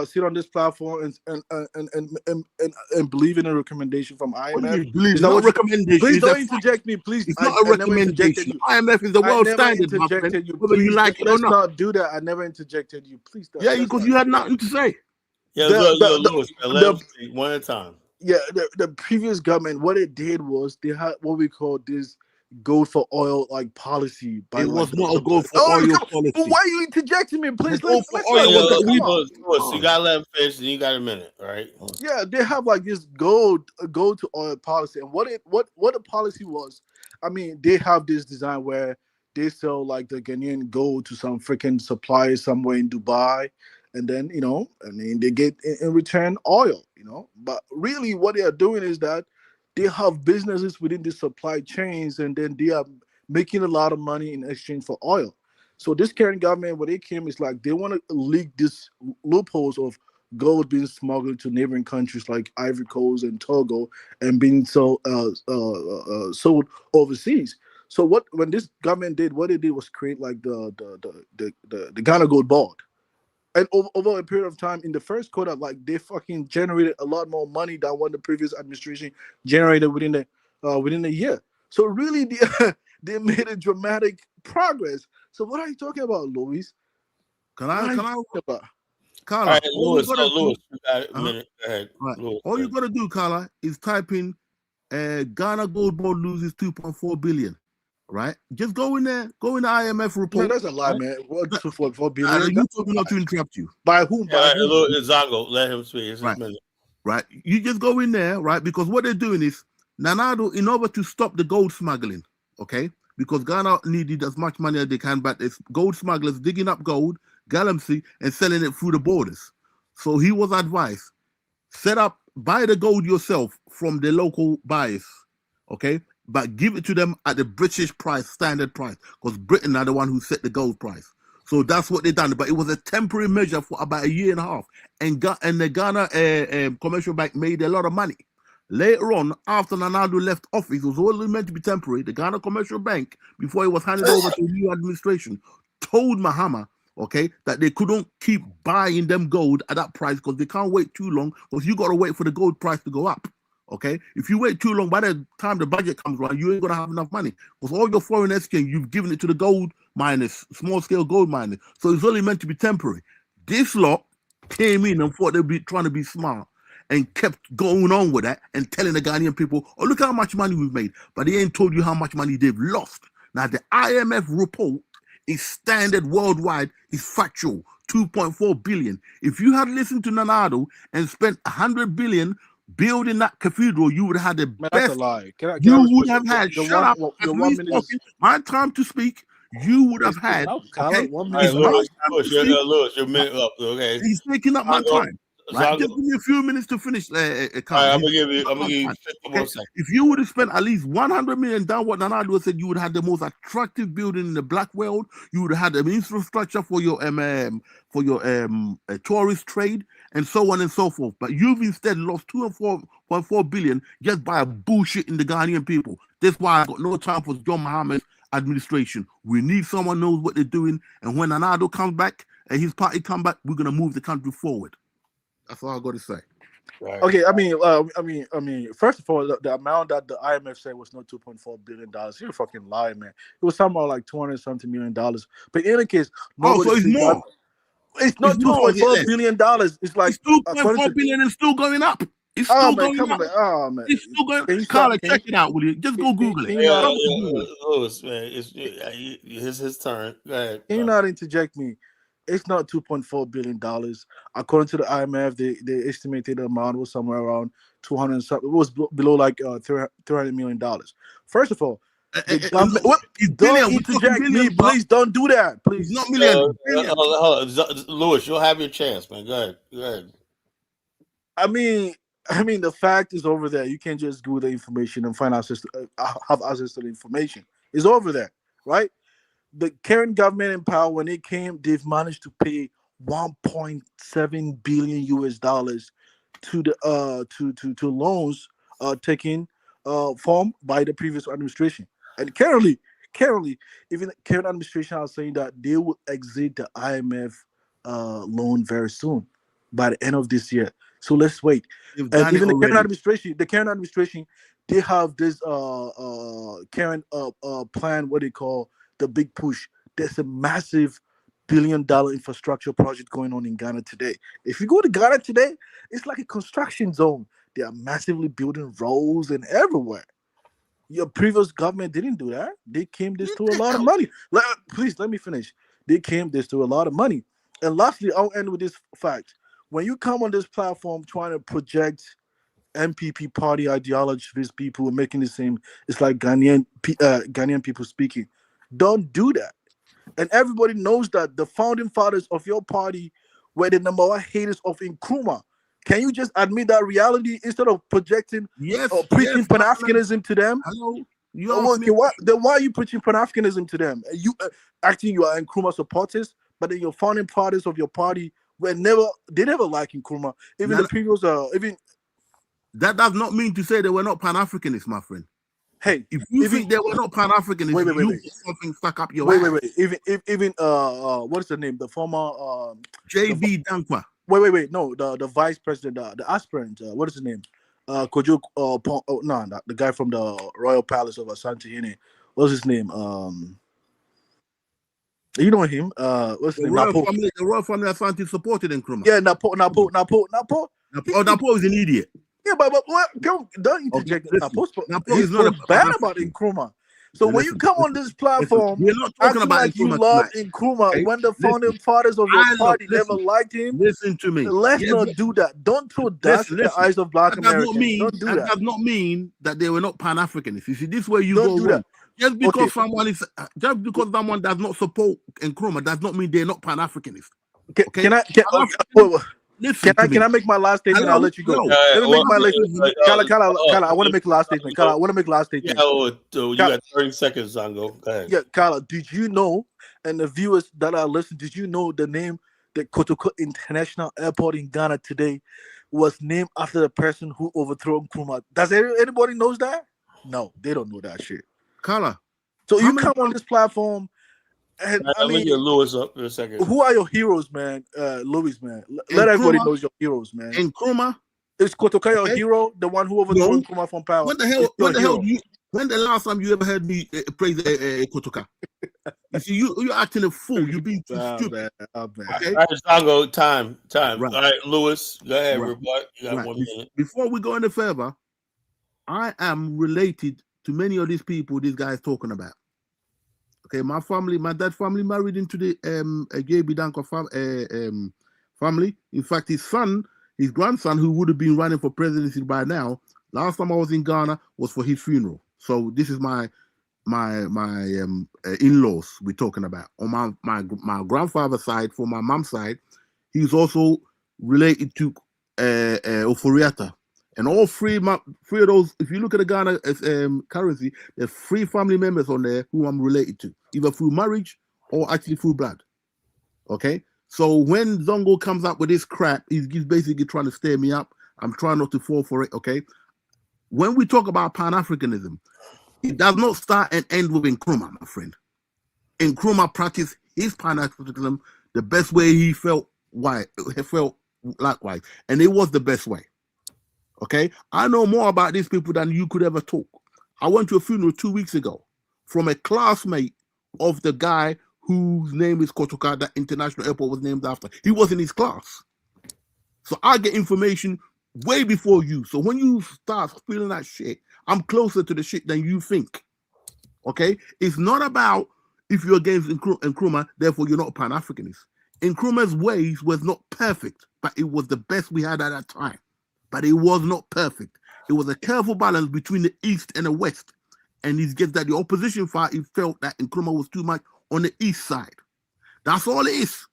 sit on this platform and believe in a recommendation from IMF? It's not a recommendation. Please don't interject me, please. It's not a recommendation. IMF is the world standard, my friend. Whether you like it or not. Let's not do that. I never interjected you. Please don't. Yeah, because you had nothing to say. Yeah, Lewis, let him speak one at a time. Yeah, the previous government, what it did was they had what we call this gold for oil policy. It was not a gold for oil policy. Why are you interjecting me? Please, Lewis, you gotta let him finish, and you got a minute, all right? Yeah, they have this gold to oil policy, and what the policy was. They have this design where they sell the Ghanaian gold to some freaking supplier somewhere in Dubai. And then, they get in return oil, But really what they are doing is that they have businesses within the supply chains and then they are making a lot of money in exchange for oil. So this current government, what they came is they want to leak this loopholes of gold being smuggled to neighboring countries like Ivory Coast and Togo and being sold overseas. So when this government did, what they did was create the Ghana Gold Board. And over a period of time, in the first quarter, they fucking generated a lot more money than what the previous administration generated within a year. So really, they made a dramatic progress. So what are you talking about, Louis? Carla, right, Lewis, you got a minute. Go ahead. Right. Lewis, all you got to do, Carla, is type in Ghana Gold Board loses 2.4 billion. Right, just go in there, go in the IMF report. Man, that's a lie, man. What 2.4 billion? You told me not to interrupt you. By whom? Zongo, let him speak. Right, you just go in there, right? Because what they're doing is Nanado, in order to stop the gold smuggling, okay? Because Ghana needed as much money as they can, but there's gold smugglers digging up gold, galamsey, and selling it through the borders. So he was advised: buy the gold yourself from the local buyers, okay? But give it to them at the British price, standard price, because Britain are the one who set the gold price. So that's what they done. But it was a temporary measure for about a year and a half. And the Ghana Commercial Bank made a lot of money. Later on, after Nanado left office, it was only meant to be temporary. The Ghana Commercial Bank, before it was handed over to the new administration, told Mahama, okay, that they couldn't keep buying them gold at that price because they can't wait too long, because you got to wait for the gold price to go up. Okay, if you wait too long, by the time the budget comes around, you ain't gonna have enough money because all your foreign exchange you've given it to the gold miners, small scale gold miners. So it's only meant to be temporary. This lot came in and thought they'd be trying to be smart and kept going on with that and telling the Ghanaian people, "Oh, look how much money we've made," but they ain't told you how much money they've lost. Now the IMF report is standard worldwide, is factual. 2.4 billion. If you had listened to Nanado and spent 100 billion building that cathedral, you would have had the best. That's a lie. You would have had. Shut up. My time to speak. You would have had. Okay? Lewis, you're a minute up. Okay. He's taking up my time. Right? Just give me a few minutes to finish. I'm gonna give you 50 more seconds. If you would have spent at least 100 million down what Nanado said, you would have had the most attractive building in the black world. You would have had the infrastructure for your tourist trade and so on and so forth. But you've instead lost 2.4 billion just by a bullshit in the Ghanaian people. That's why I got no time for John Mahama's administration. We need someone who knows what they're doing. And when Nanado comes back and his party come back, we're gonna move the country forward. That's all I got to say. Right. Okay, first of all, the amount that the IMF said was not $2.4 billion. You're a fucking lie, man. It was something like $200-something million. But in any case, so it's more. It's not $2.4 billion. It's like it's $2.4 billion and still going up. It's Oh still man, going come on, on. man. Oh man, It's still going. can you stop? Carla, check it out, will you? Just go Google Can it. you Yeah, not? Come to Google it. Lewis, man, it's his turn. Go ahead. Can you not interject me? It's not $2.4 billion. According to the IMF, they estimated the amount was somewhere around 200 and something. It was below like $300 million. First of all, the government. What? It's Don't billion. We're talking interject me, billion, bro. please. Don't do that, It's please. not million. It's billion. Hold on. Lewis, you'll have your chance, man. Go ahead. Go ahead. I mean, the fact is over there. You can't just Google the information and find access to, have access to the information. It's over there, right? The current government in power, when it came, they've managed to pay 1.7 billion US dollars to the to loans taken form by the previous administration. And currently, even the current administration are saying that they will exit the IMF loan very soon, by the end of this year. So let's wait. They've And done it even already. the current administration, they have this current plan, what they call the big push. There's a massive $1 billion infrastructure project going on in Ghana today. If you go to Ghana today, it's like a construction zone. They are massively building roads and everywhere. Your previous government didn't do that. They came this to a lot of money. Please let me finish. They came this to a lot of money. And lastly, I'll end with this fact. When you come on this platform trying to project MPP party ideology to these people making the same, it's like Ghanaian people speaking. Don't do that. And everybody knows that the founding fathers of your party were the number one haters of Nkrumah. Can you just admit that reality instead of projecting Yes. or preaching Yes, Pan-Africanism to them? hello. You Oh, asked me. okay, then why are you preaching Pan-Africanism to them? You acting you are Nkrumah supporters, but then your founding fathers of your party they never liked Nkrumah. Even Now, the previous that does not mean to say they were not Pan-Africanists, my friend. hey, If you even think they were not Pan-Africanists, wait. you got something stuck up your Wait. ass. Even what is the name? The former JB Dankwa. Wait. No, the vice president, the aspirant. What is his name? Kojo. The guy from the Royal Palace of Asante. What's his name? You know him? What's his name? Napo. The royal family Asante supported Nkrumah. Yeah, Napo. Napo is an idiot. Yeah, but don't interject. Okay, Napo He is not spoke bad about Nkrumah. So when you come on this platform, we're not talking acting about like you Nkrumah love tonight. Nkrumah, Okay? when the founding fathers of your party never liked him, Listen to me. let's not do that. Don't throw dust in the eyes of Black Americans. Don't do that. That does not mean that they were not Pan-Africanists. You see, this way you Don't go do wrong. that. Just because someone does not support Nkrumah does not mean they're not Pan-Africanists. Can I make my last statement? I'll let you go. Let me make my last statement. Kala, I want to make a last statement. Kala, I want to make a last statement. You got 30 seconds, Zango. Go ahead. Yeah, Kala, did you know, and the viewers that are listening, did you know the name, the Kotoko International Airport in Ghana today was named after the person who overthrew Nkrumah? Does anybody knows that? No, they don't know that shit. Kala. So you come on this platform, and Let me get Lewis up in a second. Who are your heroes, man? Louis, man. Let everybody know your heroes, man. Nkrumah? Is Kotoka your hero? The one who overthrew Nkrumah from power? When the last time you ever heard me praise Kotoka? You see, you're acting a fool. You're being too stupid. Okay? All right, Zango, time. Right. All right, Lewis, go ahead, everybody. You got 1 minute. Before we go any further, I am related to many of these people this guy is talking about. Okay, my dad's family married into the JB Danko family. In fact, his grandson, who would have been running for presidency by now, last time I was in Ghana was for his funeral. So this is my in-laws we're talking about. On my grandfather's side, for my mom's side, he's also related to Oforiata. And all three of those, if you look at the Ghana currency, there's 3 family members on there who I'm related to, either through marriage or actually through blood. Okay? So when Zongo comes up with this crap, he's basically trying to stir me up. I'm trying not to fall for it, okay? When we talk about Pan-Africanism, it does not start and end with Nkrumah, my friend. Nkrumah practiced his Pan-Africanism the best way he felt likewise. And it was the best way. Okay, I know more about these people than you could ever talk. I went to a funeral 2 weeks ago from a classmate of the guy whose name is Kotoka, that international airport was named after. He was in his class. So I get information way before you. So when you start feeling that shit, I'm closer to the shit than you think. Okay? It's not about if you're against Nkrumah, therefore you're not a Pan-Africanist. Nkrumah's ways was not perfect, but it was the best we had at that time. But it was not perfect. It was a careful balance between the East and the West. And he gets that the opposition party felt that Nkrumah was too much on the East side. That's all it is.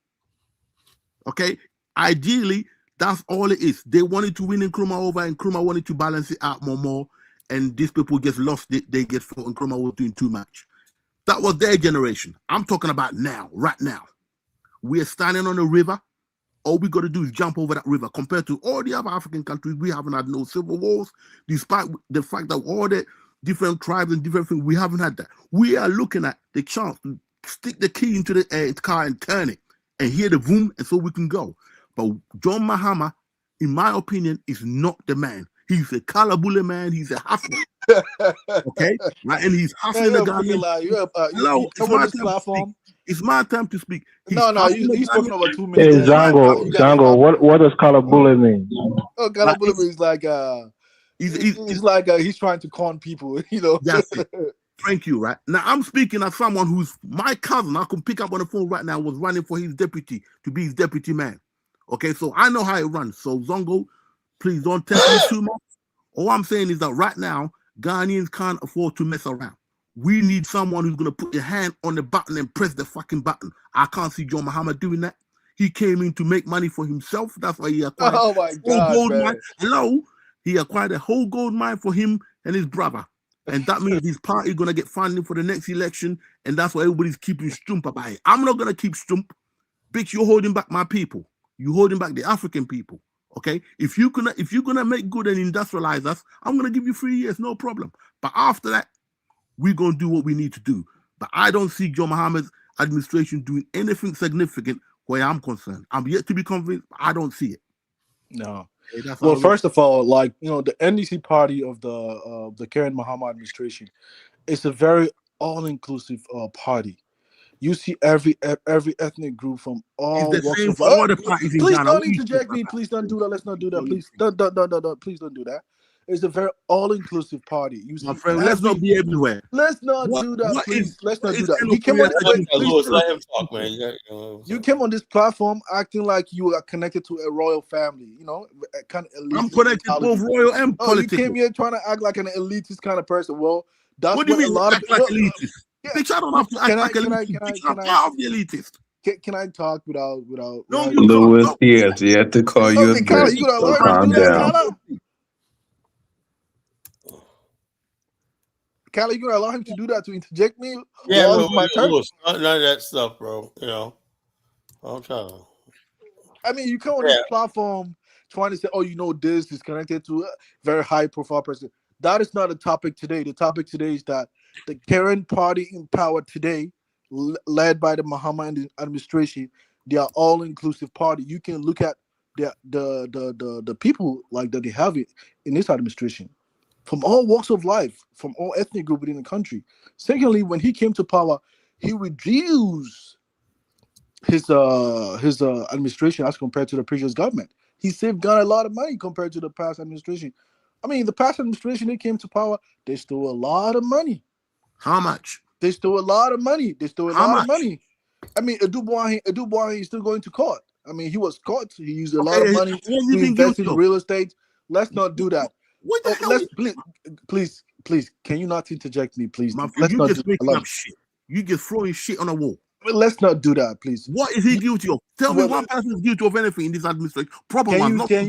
Okay? Ideally, that's all it is. They wanted to win Nkrumah over, and Nkrumah wanted to balance it out more. And these people just lost it. They get fought, and Nkrumah was doing too much. That was their generation. I'm talking about now, right now. We're standing on a river. All we got to do is jump over that river. Compared to all the other African countries, we haven't had no civil wars, despite the fact that all the different tribes and different things, we haven't had that. We are looking at the chance to stick the key into the car and turn it and hear the boom, and so we can go. But John Mahama, in my opinion, is not the man. He's a Kalabule man. He's a hustler. Okay? Right? And he's hustling the guy. Hello, come on this platform. It's my time to speak. He's spoken over 2 minutes. Hey, Zango, what does Kalabule mean? Oh, Kalabule means like he's like he's trying to con people, you know. That's it. Thank you, right? Now I'm speaking as someone who's my cousin. I can pick up on the phone right now, was running for his deputy to be his deputy man. Okay, so I know how it runs. So Zongo, please don't test me too much. All I'm saying is that right now, Ghanaians can't afford to mess around. We need someone who's going to put their hand on the button and press the fucking button. I can't see John Mahama doing that. He came in to make money for himself. That's why he acquired a whole gold mine. Hello? He acquired a whole gold mine for him and his brother. And that means his party going to get funding for the next election. And that's why everybody's keeping Stump about it. I'm not going to keep Stump. Bitch, you're holding back my people. You're holding back the African people. Okay? If you're gonna make good and industrialize us, I'm going to give you 3 years, no problem. But after that, we're going to do what we need to do. But I don't see John Mahama's administration doing anything significant where I'm concerned. I'm yet to be convinced, but I don't see it. No. Well, first of all, like, you know, the NDC party of the Karen Mahama administration is a very all-inclusive party. You see every ethnic group from all walks of life. Please don't interject me. Please don't do that. Let's not do that. Please don't. Please don't do that. It's a very all-inclusive party. You see, my friend, let's not be everywhere. Let's not do that, please. Let's not do that. You came on, let him talk, man. You came on this platform acting like you are connected to a royal family. You know, kind of elitist. I'm connected to both royal and political. You came here trying to act like an elitist kind of person. Well, that's what do you mean? A lot of like elitist. Yeah. Bitch, I don't have to act like elitist. I'm the elitist. Can I talk without? No, Louis, yes, you have to call you. Calm down. Callie, you gonna allow him to do that, to interject me? Yeah, my turn. None of that stuff, bro. You know, I'm trying to. I mean, you come on this platform trying to say, "Oh, you know, this is connected to a very high-profile person." That is not the topic today. The topic today is that the Karen party in power today, led by the Mahama administration, they are all-inclusive party. You can look at the people like that they have it in this administration, from all walks of life, from all ethnic groups within the country. Secondly, when he came to power, he reduced his administration as compared to the previous government. He saved Ghana a lot of money compared to the past administration. I mean, the past administration, they came to power, they stole a lot of money. How much? They stole a lot of money. Of money. I mean, Adubuahi is still going to court. I mean, he was caught. He used a lot of money to invest in real estate. Let's not do that. What the hell? Please, can you not interject me, please? Let's you not just making up shit. You just throwing shit on a wall. Let's not do that, please. What is he guilty of? Tell me one person is guilty of anything in this administration. Can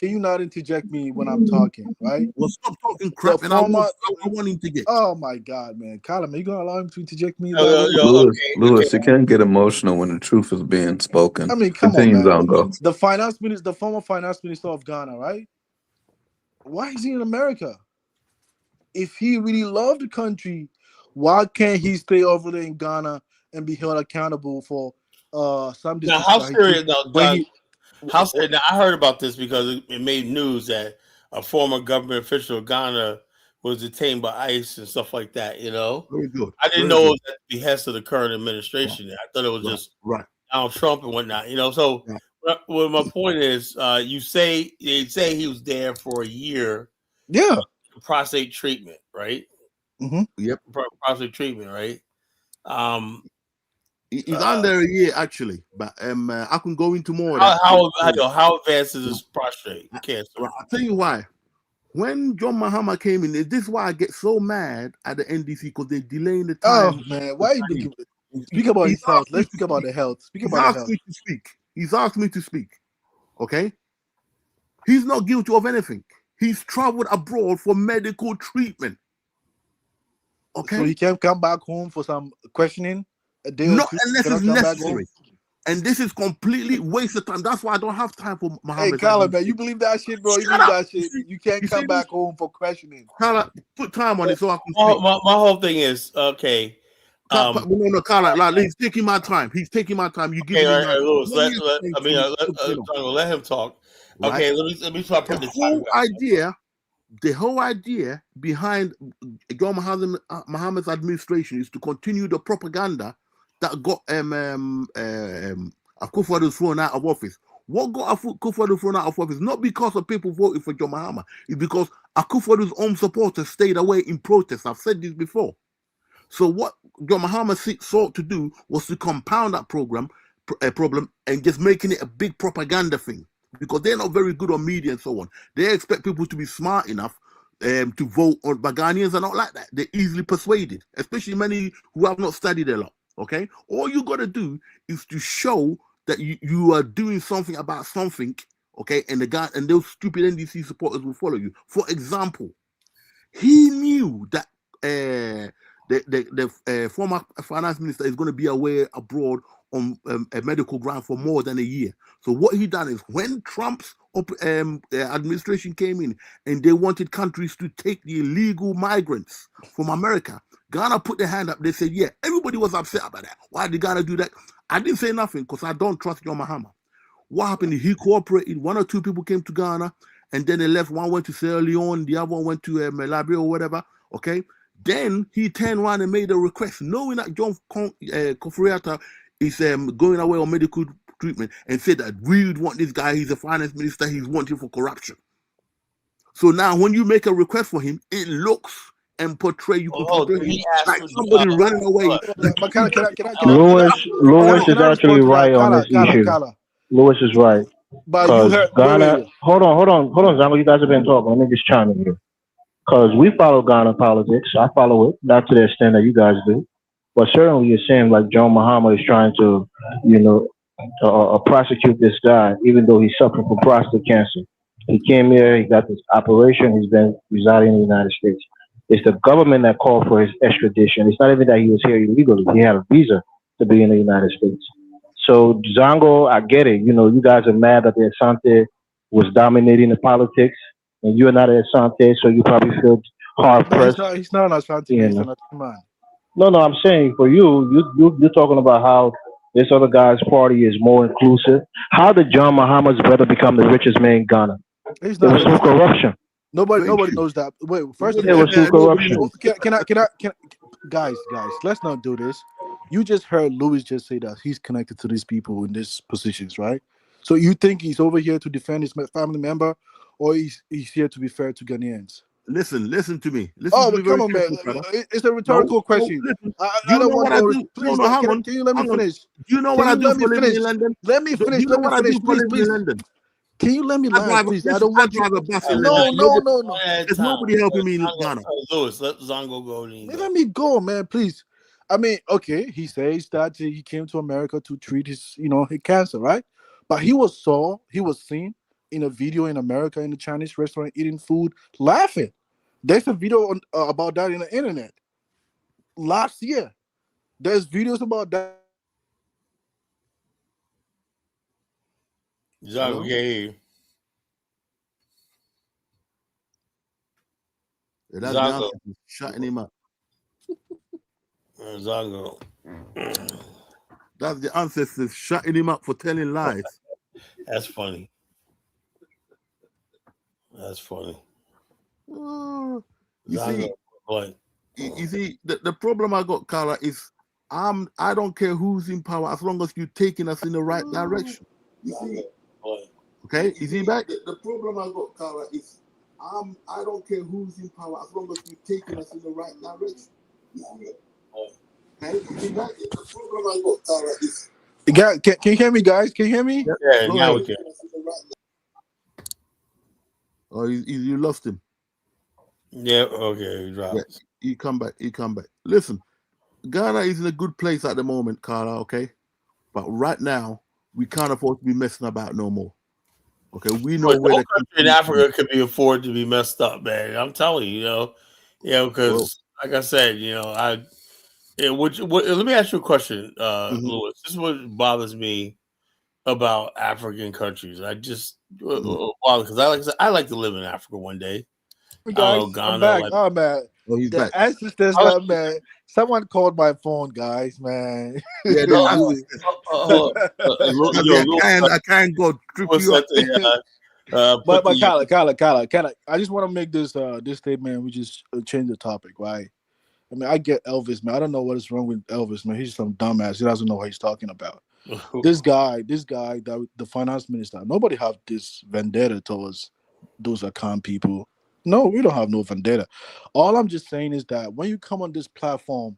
you not interject me when I'm talking, right? Well, stop talking crap, and I want him to get. Oh my God, man, Colin, are you gonna allow him to interject me? Louis, you can't get emotional when the truth is being spoken. I mean, come on, man. The former finance minister of Ghana, right? Why is he in America? If he really loved the country, why can't he stay over there in Ghana and be held accountable for some? Now, how serious? Now, I heard about this because it made news that a former government official of Ghana was detained by ICE and stuff like that. You know, very good. I didn't know it was at the behest of the current administration. I thought it was just Donald Trump and whatnot. You know, so Well, my point is, you say he was there for a year, Yeah. prostate treatment, right? Mm-hmm. Yep. Prostate treatment, right? Um, He's under a year actually, but I can go into more of that. how advanced is this prostate cancer? Well, I'll tell you why. When John Mahama came in, this is why I get so mad at the NDC because they're delaying the Oh time. man, why you speak about his health? Let's speak about the health. Speak He's about the asked health. me to speak. He's asked me to speak. Okay? He's not guilty of anything. He's traveled abroad for medical treatment. Okay? So he can't come back home for some questioning a day or Not two. unless it's Cannot come back home. necessary. And this is completely waste of time. That's why I don't have time for Hey, Muhammad. Carla, man, you believe that shit, bro? You Shut believe up. that shit? You can't You come see back home for questioning. Carla, put time on it so I can My, speak. my whole thing is okay. No, Carla, like, he's taking my time. He's taking my time. You Okay, giving me all right, Louis, let him talk. right? Okay, let me try to put The this whole idea behind John Muhammad's administration is to continue the propaganda that got Akufo-Addo thrown out of office. What got Akufo-Addo thrown out of office? Not because of people voting for John Mahama, it's because Akufo-Addo's own supporters stayed away in protest. I've said this before. So what John Mahama sought to do was to compound that problem and just making it a big propaganda thing because they're not very good on media and so on. They expect people to be smart enough to vote on Ghanaians are not like that. They're easily persuaded, especially many who have not studied a lot. Okay, all you got to do is to show that you are doing something about something. Okay, and those stupid NDC supporters will follow you. For example, he knew that the former finance minister is going to be away abroad on a medical ground for more than a year. So what he done is when Trump's administration came in and they wanted countries to take the illegal migrants from America, Ghana put their hand up. They said, yeah, everybody was upset about that. Why did Ghana do that? I didn't say nothing because I don't trust John Mahama. What happened is he cooperated. One or two people came to Ghana and then they left. One went to Sierra Leone, the other one went to Liberia or whatever. Okay. Then he turned around and made a request, knowing that John Koforeata is going away on medical treatment, and said that we would want this guy. He's a finance minister. He's wanted for corruption. So now, when you make a request for him, it looks and portray you portray him like somebody running away. But can Lewis is actually right on this issue. Lewis is right. But you heard Ghana. Hold on, Zango. You guys have been talking. Let me just chime in here. Because we follow Ghana politics. I follow it, not to the extent that you guys do. But certainly it seems like John Mahama is trying to, prosecute this guy, even though he's suffering from prostate cancer. He came here, he got this operation, he's been residing in the United States. It's the government that called for his extradition. It's not even that he was here illegally. He had a visa to be in the United States. So, Zango, I get it. You guys are mad that the Asante was dominating the politics, and you're not an Asante, so you probably feel hard pressed. No, he's not an Asante. He's an man. No, I'm saying for you're talking about how this other guy's party is more inclusive. How did John Mahama's brother become the richest man in Ghana? He's There was no corruption. Nobody knows that. Wait, first of all, there was no corruption. Can I, guys, let's not do this. You just heard Louis just say that he's connected to these people in these positions, right? So you think he's over here to defend his family member, or he's here to be fair to Ghanaians? Listen to me. Come on, man. It's a rhetorical question. I don't want to. Please, can you let me finish? Do you know what I do for living in London? Let me finish. Let me finish, please. Can you let me land, please? I don't want you. No. There's nobody helping me in Ghana. Louis, let Zango go. Let me go, man, please. I mean, okay, he says that he came to America to treat his cancer, right? But he was seen in a video in America in a Chinese restaurant eating food, laughing. There's a video about that in the internet. Last year, there's videos about that. Zango, yeah. Zango shutting him up. Zango. That's the ancestors shutting him up for telling lies. That's funny. You see, the problem I got, Carla, is I don't care who's in power as long as you're taking us in the right direction. You see, okay, is he back? The problem I got, Kara, is I don't care who's in power as long as we're taking us in the right direction. Okay, is he back? The problem I got, Kara, is Can you hear me, guys? Can you hear me? Yeah, go now ahead. we can. Oh, you lost him. Yeah, okay, he dropped. Yeah, he come back. He come back. Listen, Ghana is in a good place at the moment, Carla. Okay, but right now we can't afford to be messing about no more. Okay, we know But where no the country in Africa could be afforded to be messed up, man. I'm telling you, Well, because like I said, let me ask you a question, mhm. Lewis. This is what bothers me about African countries. I just because I like to live in Africa one day. I don't know, Guys, I'm Ghana, back. like Oh man, Oh, he's the back. ancestors, I was, man. Someone called my phone, guys, man. Yeah, no, hold on. Lewis, I can't go trip Lewis you said up. put But the Kala, I just want to make this statement. We just change the topic, right? I mean, I get Elvis, man. I don't know what is wrong with Elvis, man. He's just some dumbass. He doesn't know what he's talking about. This guy, that the finance minister. Nobody have this vendetta towards those account people. No, we don't have no vendetta. All I'm just saying is that when you come on this platform,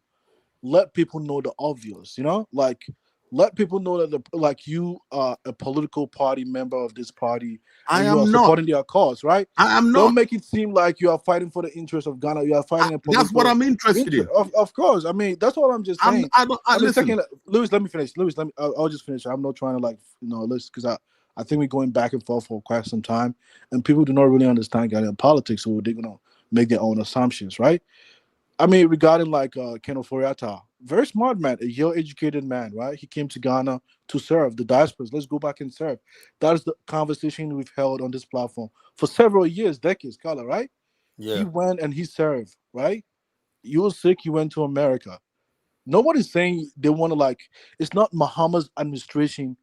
let people know the obvious, like let people know that like you are a political party member of this party I and you are am not. supporting their cause, right? I am Don't not. make it seem like you are fighting for the interest of Ghana. You are fighting a That's what political I'm interested interest. in. Of course. I mean, that's what I'm just saying. I don't. I mean, Listen. second, Louis, let me finish. Louis, I'll just finish. I'm not trying to let's because I think we're going back and forth for quite some time, and people do not really understand Ghanaian politics, so they're gonna make their own assumptions, right? I mean, regarding like Ken Oforiatta, very smart man, a Yale-educated man, right? He came to Ghana to serve the diasporas. Let's go back and serve. That is the conversation we've held on this platform for several years, decades, Carla, right? He yeah. went and he served, right? You were sick, you went to America. Nobody's saying they want to like. It's not Muhammad's administration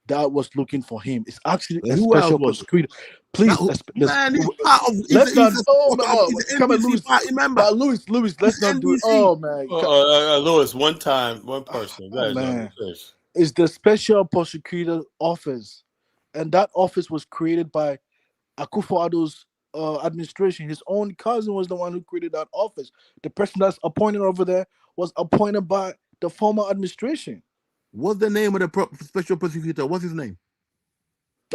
that was looking for him. It's actually a Who else special was it? prosecutor. Please, Man, he's part of. let's not. He's an Come on, NPC Louis. party member. But Louis, He's let's not do it. NPC. Oh man, Lewis, one person. oh Guys, man, it's the special prosecutor office, and that office was created by Akufo-Addo's administration. His own cousin was the one who created that office. The person that's appointed over there was appointed by the former administration. What's the name of the special prosecutor? What's his name?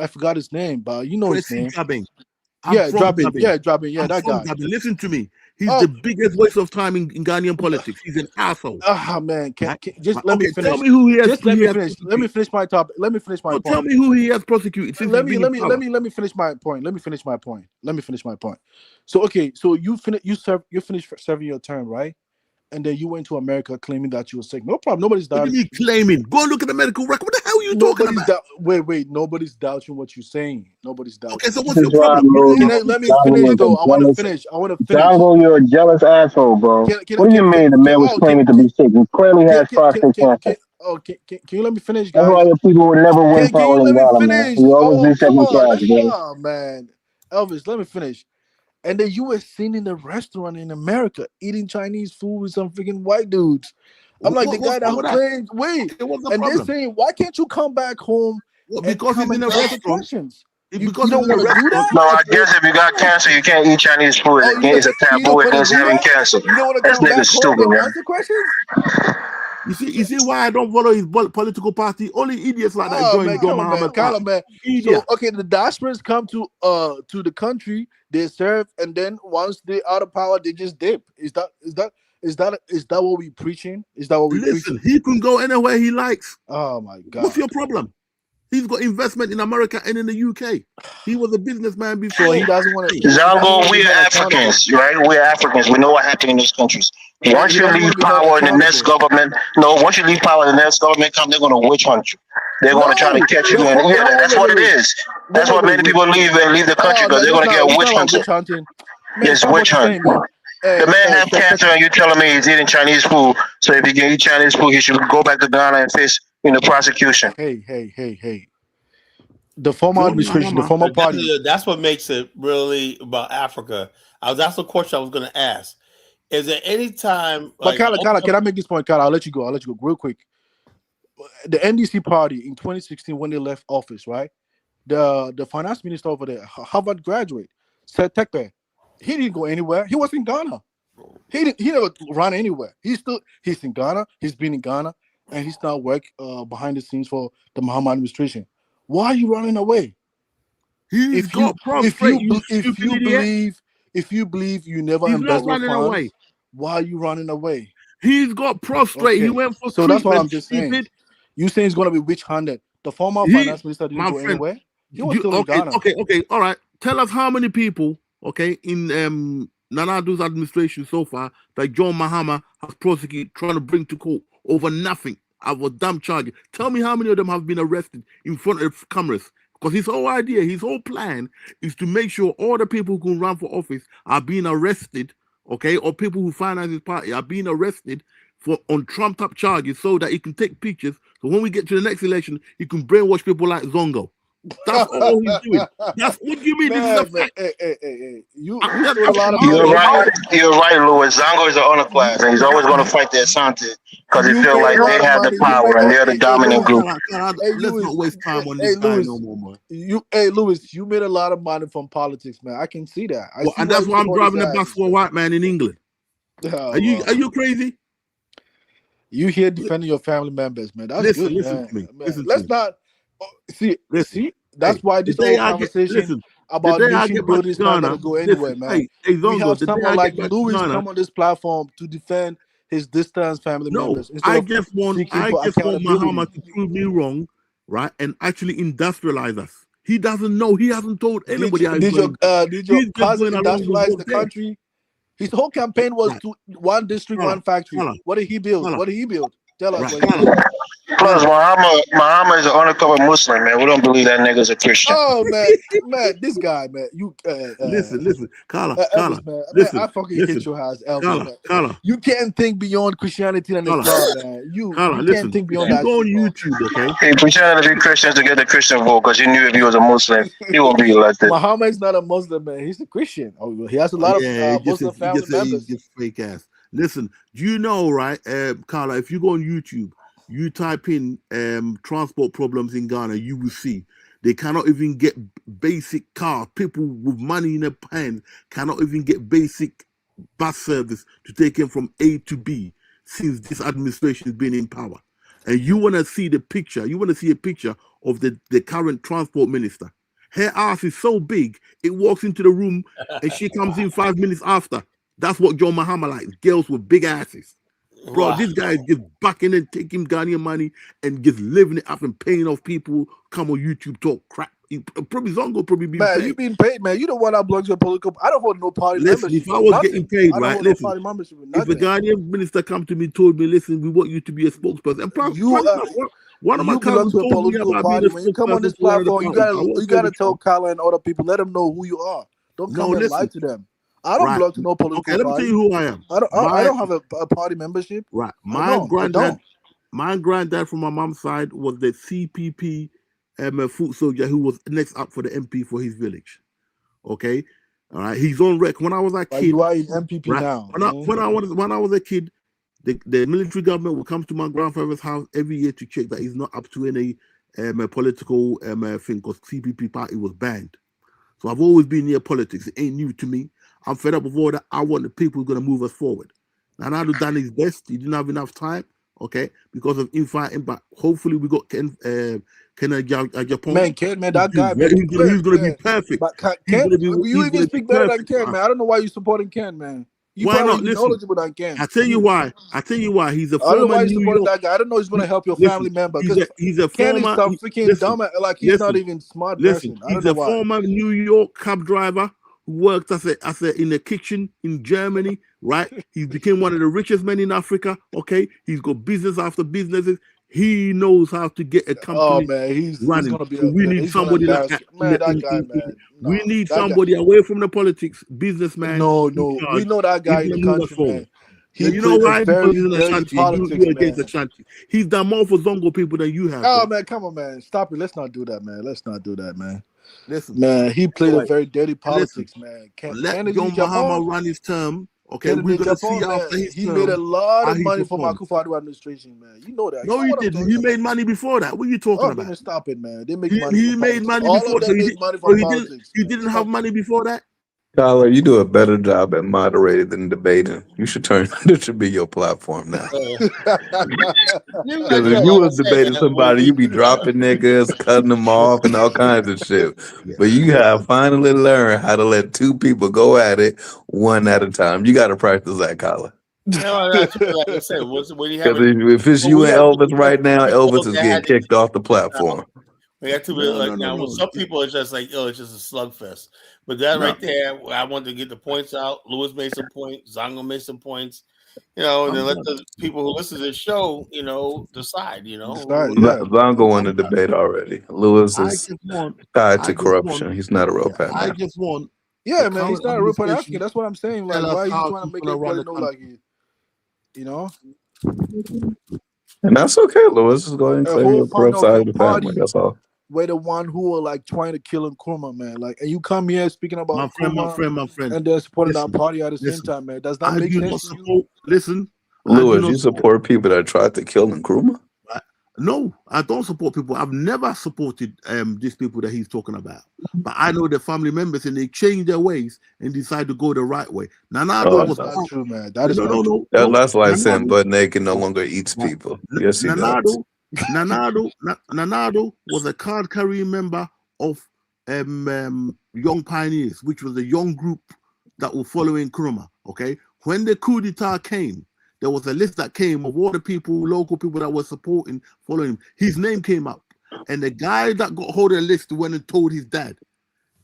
I forgot his name, but you know his Tracy name. Gabbing. I'm Yeah, from dropping. Gabbing. Yeah, dropping. Yeah, I'm that from guy. Gabbing. Listen to me. He's Oh, the biggest waste of time in Ghanaian politics. He's an asshole. Man, Right? just let me Okay, finish. tell me who he has. Just let He me has finish. Let me prosecuted. finish my topic. Let me finish my No, point. tell me who he has prosecuted since he's been in power. Let me finish my point. Let me finish my point. Let me finish my point. So okay, so you finished serving your term, right? And then you went to America claiming that you were sick. No problem. Nobody's What do doubting. you mean claiming? Go and look at the medical record. What the hell are you talking about? Wait. Nobody's doubting what you're saying. Nobody's doubting. Okay, so This what's is your why, problem? bro. Let me Jungle finish is a though. I want to jealous. finish. Jungle, you're a jealous asshole, bro. What do you mean the man was claiming to be sick? He clearly has prostate cancer. Can you let me finish, That's guys? why your people would never win Can you power in let me Ghana, man. finish? You always Oh, do come second on. class, bro. Oh, man. Elvis, let me finish. And then you were seen in a restaurant in America eating Chinese food with some freaking white dudes. I'm like, the guy What's wrong that with that? claimed, wait. Okay, what's the And they're problem? saying, why can't you come back home and Because come he's in and a answer restaurant. questions? You Because he's don't in a want to do restaurant. that? No, I guess if you got cancer, you can't eat Chinese food. Oh, It's a you don't taboo want to against do having that? cancer. You don't want to This come back nigga's home stupid, and man. answer questions? You see why I don't follow his political party? Only idiots like that Oh join man, John come on, man, Muhammad Kyla, party. man. Idiot. So okay, the diasporas come to the country, they serve, and then once they out of power, they just dip. Is that what we preaching? Is that what we Listen, preaching? he can go anywhere he likes. Oh my What's God. your problem? He's got investment in America and in the UK. He was a businessman before. So he doesn't want to. Zango, be we are held accountable. Africans, right? We're Africans. We know what happened in these countries. Once He you doesn't leave want to be held power in the next accountable. government, once you leave power in the next government come, they're going to witch hunt you. They're going to try to No, catch you. the And yeah, that's what it wait, is. That's why many people leave the country Oh because man, they're going to get it's witch not about hunted. witch hunting. Man, It's stop what witch you're hunt. saying, man. The man have cancer and you're telling me he's eating Chinese food. So if he can eat Chinese food, he should go back to Ghana and face prosecution. Hey. The former John administration, the Mahama. former party. That's what makes it really about Africa. That's the question I was going to ask. Is there any time But like Kyla, can I make this point, Kyla? I'll let you go real quick. the NDC party in 2016 when they left office, right? The finance minister over there, Harvard graduate, said Tekpe, he didn't go anywhere. He was in Ghana. He never run anywhere. He's in Ghana. He's been in Ghana, and he's now work behind the scenes for the Mahama administration. Why are you running away? He's got prostrate. If you believe you never He's not embezzle running funds, away. why are you running away? He's got prostrate. He Okay. went for So that's what I'm treatment. just saying. You saying he's gonna be witch-handed? The former finance minister didn't go anywhere. He was still in Ghana. Okay, all right. Tell us how many people, okay, in Nana Ado's administration so far that John Mahama has prosecuted, trying to bring to court over nothing, over damn charges. Tell me how many of them have been arrested in front of cameras. Because his whole idea, his whole plan is to make sure all the people who can run for office are being arrested, okay, or people who finance his party are being arrested on trumped up charges so that he can take pictures. So when we get to the next election, he can brainwash people like Zongo. That's all he's doing. That's what do you mean? Man, this is a fact. You threw a lot of You're right. You're right, Louis. Zongo is an underclass, and he's always going to fight the Asante because he feel like they have the power and they're the dominant group. Let's not waste time on this guy no more, man. Louis, you made a lot of money from politics, man. I can see that. And that's why I'm driving a bus for a white man in England. Are you crazy? You here defending your family members, man. That's good. Listen to me. Let's not see. That's why this whole conversation about nation building is not going to go anywhere, man. We have someone like Louis come on this platform to defend his distant family members. I just want Mahama to prove me wrong, right, and actually industrialize us. He doesn't know. He hasn't told anybody. Did your cousin industrialize the country? His whole campaign was to one district, one factory. What did he build? Tell us. Plus, Mahama is an undercover Muslim, man. We don't believe that nigga's a Christian. Oh man, this guy, man. You listen, Carla, listen, I fucking hit your house, Elvis. Carla, you can't think beyond Christianity and Islam, man. You can't think beyond that. You go on YouTube, okay? He pretended to be Christians to get the Christian vote because he knew if he was a Muslim, he won't be elected. Muhammad is not a Muslim, man. He's a Christian. Oh, he has a lot of Muslim family members. Just fake ass. Listen, do you know, right, Carla? If you go on YouTube, you type in transport problems in Ghana, you will see they cannot even get basic cars. People with money in their hands cannot even get basic bus service to take them from A to B since this administration has been in power. And you want to see the picture. You want to see a picture of the current transport minister. Her ass is so big, it walks into the room and she comes in 5 minutes after. That's what John Mahama likes, girls with big asses. Bro, wow. This guy is just backing and taking Ghanaian money and just living it up and paying off people. Come on YouTube, talk crap. Probably Zongo probably be paid. Man, you being paid, man. You don't want our blogs your political. I don't want no party membership. If I was getting paid, right? Listen, if a Ghanaian minister come to me told me, listen, we want you to be a spokesperson. And probably, one of my cousins told political me about party. When you come on this platform, you gotta tell Carla and other people, let them know who you are. Don't come and lie to them. I don't belong to no political party. Let me tell you who I am. I don't have a party membership. Right. My granddad from my mom's side was the CPP foot soldier who was next up for the MP for his village. Okay. All right. He's on record. When I was a kid. You are in MPP right? Now. When I was a kid, the military government would come to my grandfather's house every year to check that he's not up to any political thing, because CPP party was banned. So I've always been near politics. It ain't new to me. I'm fed up with all that. I want the people who are going to move us forward. And I've done his best. He didn't have enough time, okay, because of infighting. But hopefully we got Ken Japan. Man, Ken, man, that guy, man, he's going to be perfect. But Ken, you even speak better than Ken, man. I don't know why you're supporting Ken, man. You why not? Listen, knowledgeable than Ken. I tell you why. He's a former I don't know why you supporting that guy. I don't know he's going to help your family member. He's a Ken former. Ken is some freaking dumb, like he's not even smart. Listen, he's a former New York cab driver who worked in the kitchen in Germany, right? He became one of the richest men in Africa, okay? He's got business after businesses. He knows how to get a company running. He's gonna be we need somebody like that. We need somebody away from the politics, businessman. No, we know that guy in the country, man. You know why? Because he's in Ashanti. You're against Ashanti. He's done more for Zongo people than you have. Oh, man, come on, man. Stop it. Let's not do that, man. Listen, man, he played a very dirty politics, man. Let John Mahama run his term, Okay, And we're in gonna see Japan, man, after his he made a term lot how of he money from performs. Akufo-Addo administration, man. You know that. You No, know he what I'm didn't. talking He about. made money before that. What are you talking Oh, about? man, stop it, man. They make He money he from made politics. money All before, of them made money from politics, he man. didn't have Stop. money before that. Tyler, you do a better job at moderating than debating. You should turn. This should be your platform now. You Because like, if yo, you like I was said, debating man, when somebody, you be dropping niggas, cutting them off, and all kinds of shit. But you have finally learned how to let two people go at it one at a time. You got to practice that, Colin. no, that's like I said. When you have Because it, if it's when you we and have Elvis right two now, people Elvis is that getting had to kicked off the out. platform. We got two No, like no, no, now. With no. some people, it's just like, oh, it's just a slugfest. But that No, right there, I wanted to get the points out. Lewis made some points. Zongo made some points. And then I'm let done. the people who listen to the show, decide. Decide, Who- yeah. Zongo won I'm the done. debate already. Lewis I is just want, tied I to just want, corruption. He's not a real yeah, Pan I man. just want the Yeah, man. He's current not a real Pan African. administration That's what I'm to saying. Like, tell us why is he how trying to he's make gonna run everybody the know, country. like, you know, And that's okay, Lewis. Just go ahead and a claim whole your corrupt founder of side your of the family. party That's all. were the one who were like trying to kill Nkrumah, man. Like, and you come here speaking about Nkrumah My friend. and then supporting that Listen, party at the same listen. time, man. Does that I make do sense not to you? support. Listen, I do Lewis, not you support. support people that tried to kill Nkrumah? Right? No, I don't support people. I've never supported these people that he's talking about. But I know the family members, and they change their ways and decide to go the right way. Nanado That Oh, was is no. not true, man. That is no, not no, true. no, no. That's like saying Nanado, butt naked no right, longer eats right. people. Yes, he does. Nanado was a card carrying member of Young Pioneers, which was a young group that were following Nkrumah. Okay, when the coup d'etat came, there was a list that came of all the people, local people that were supporting, following him. His name came up, and the guy that got hold of the list went and told his dad,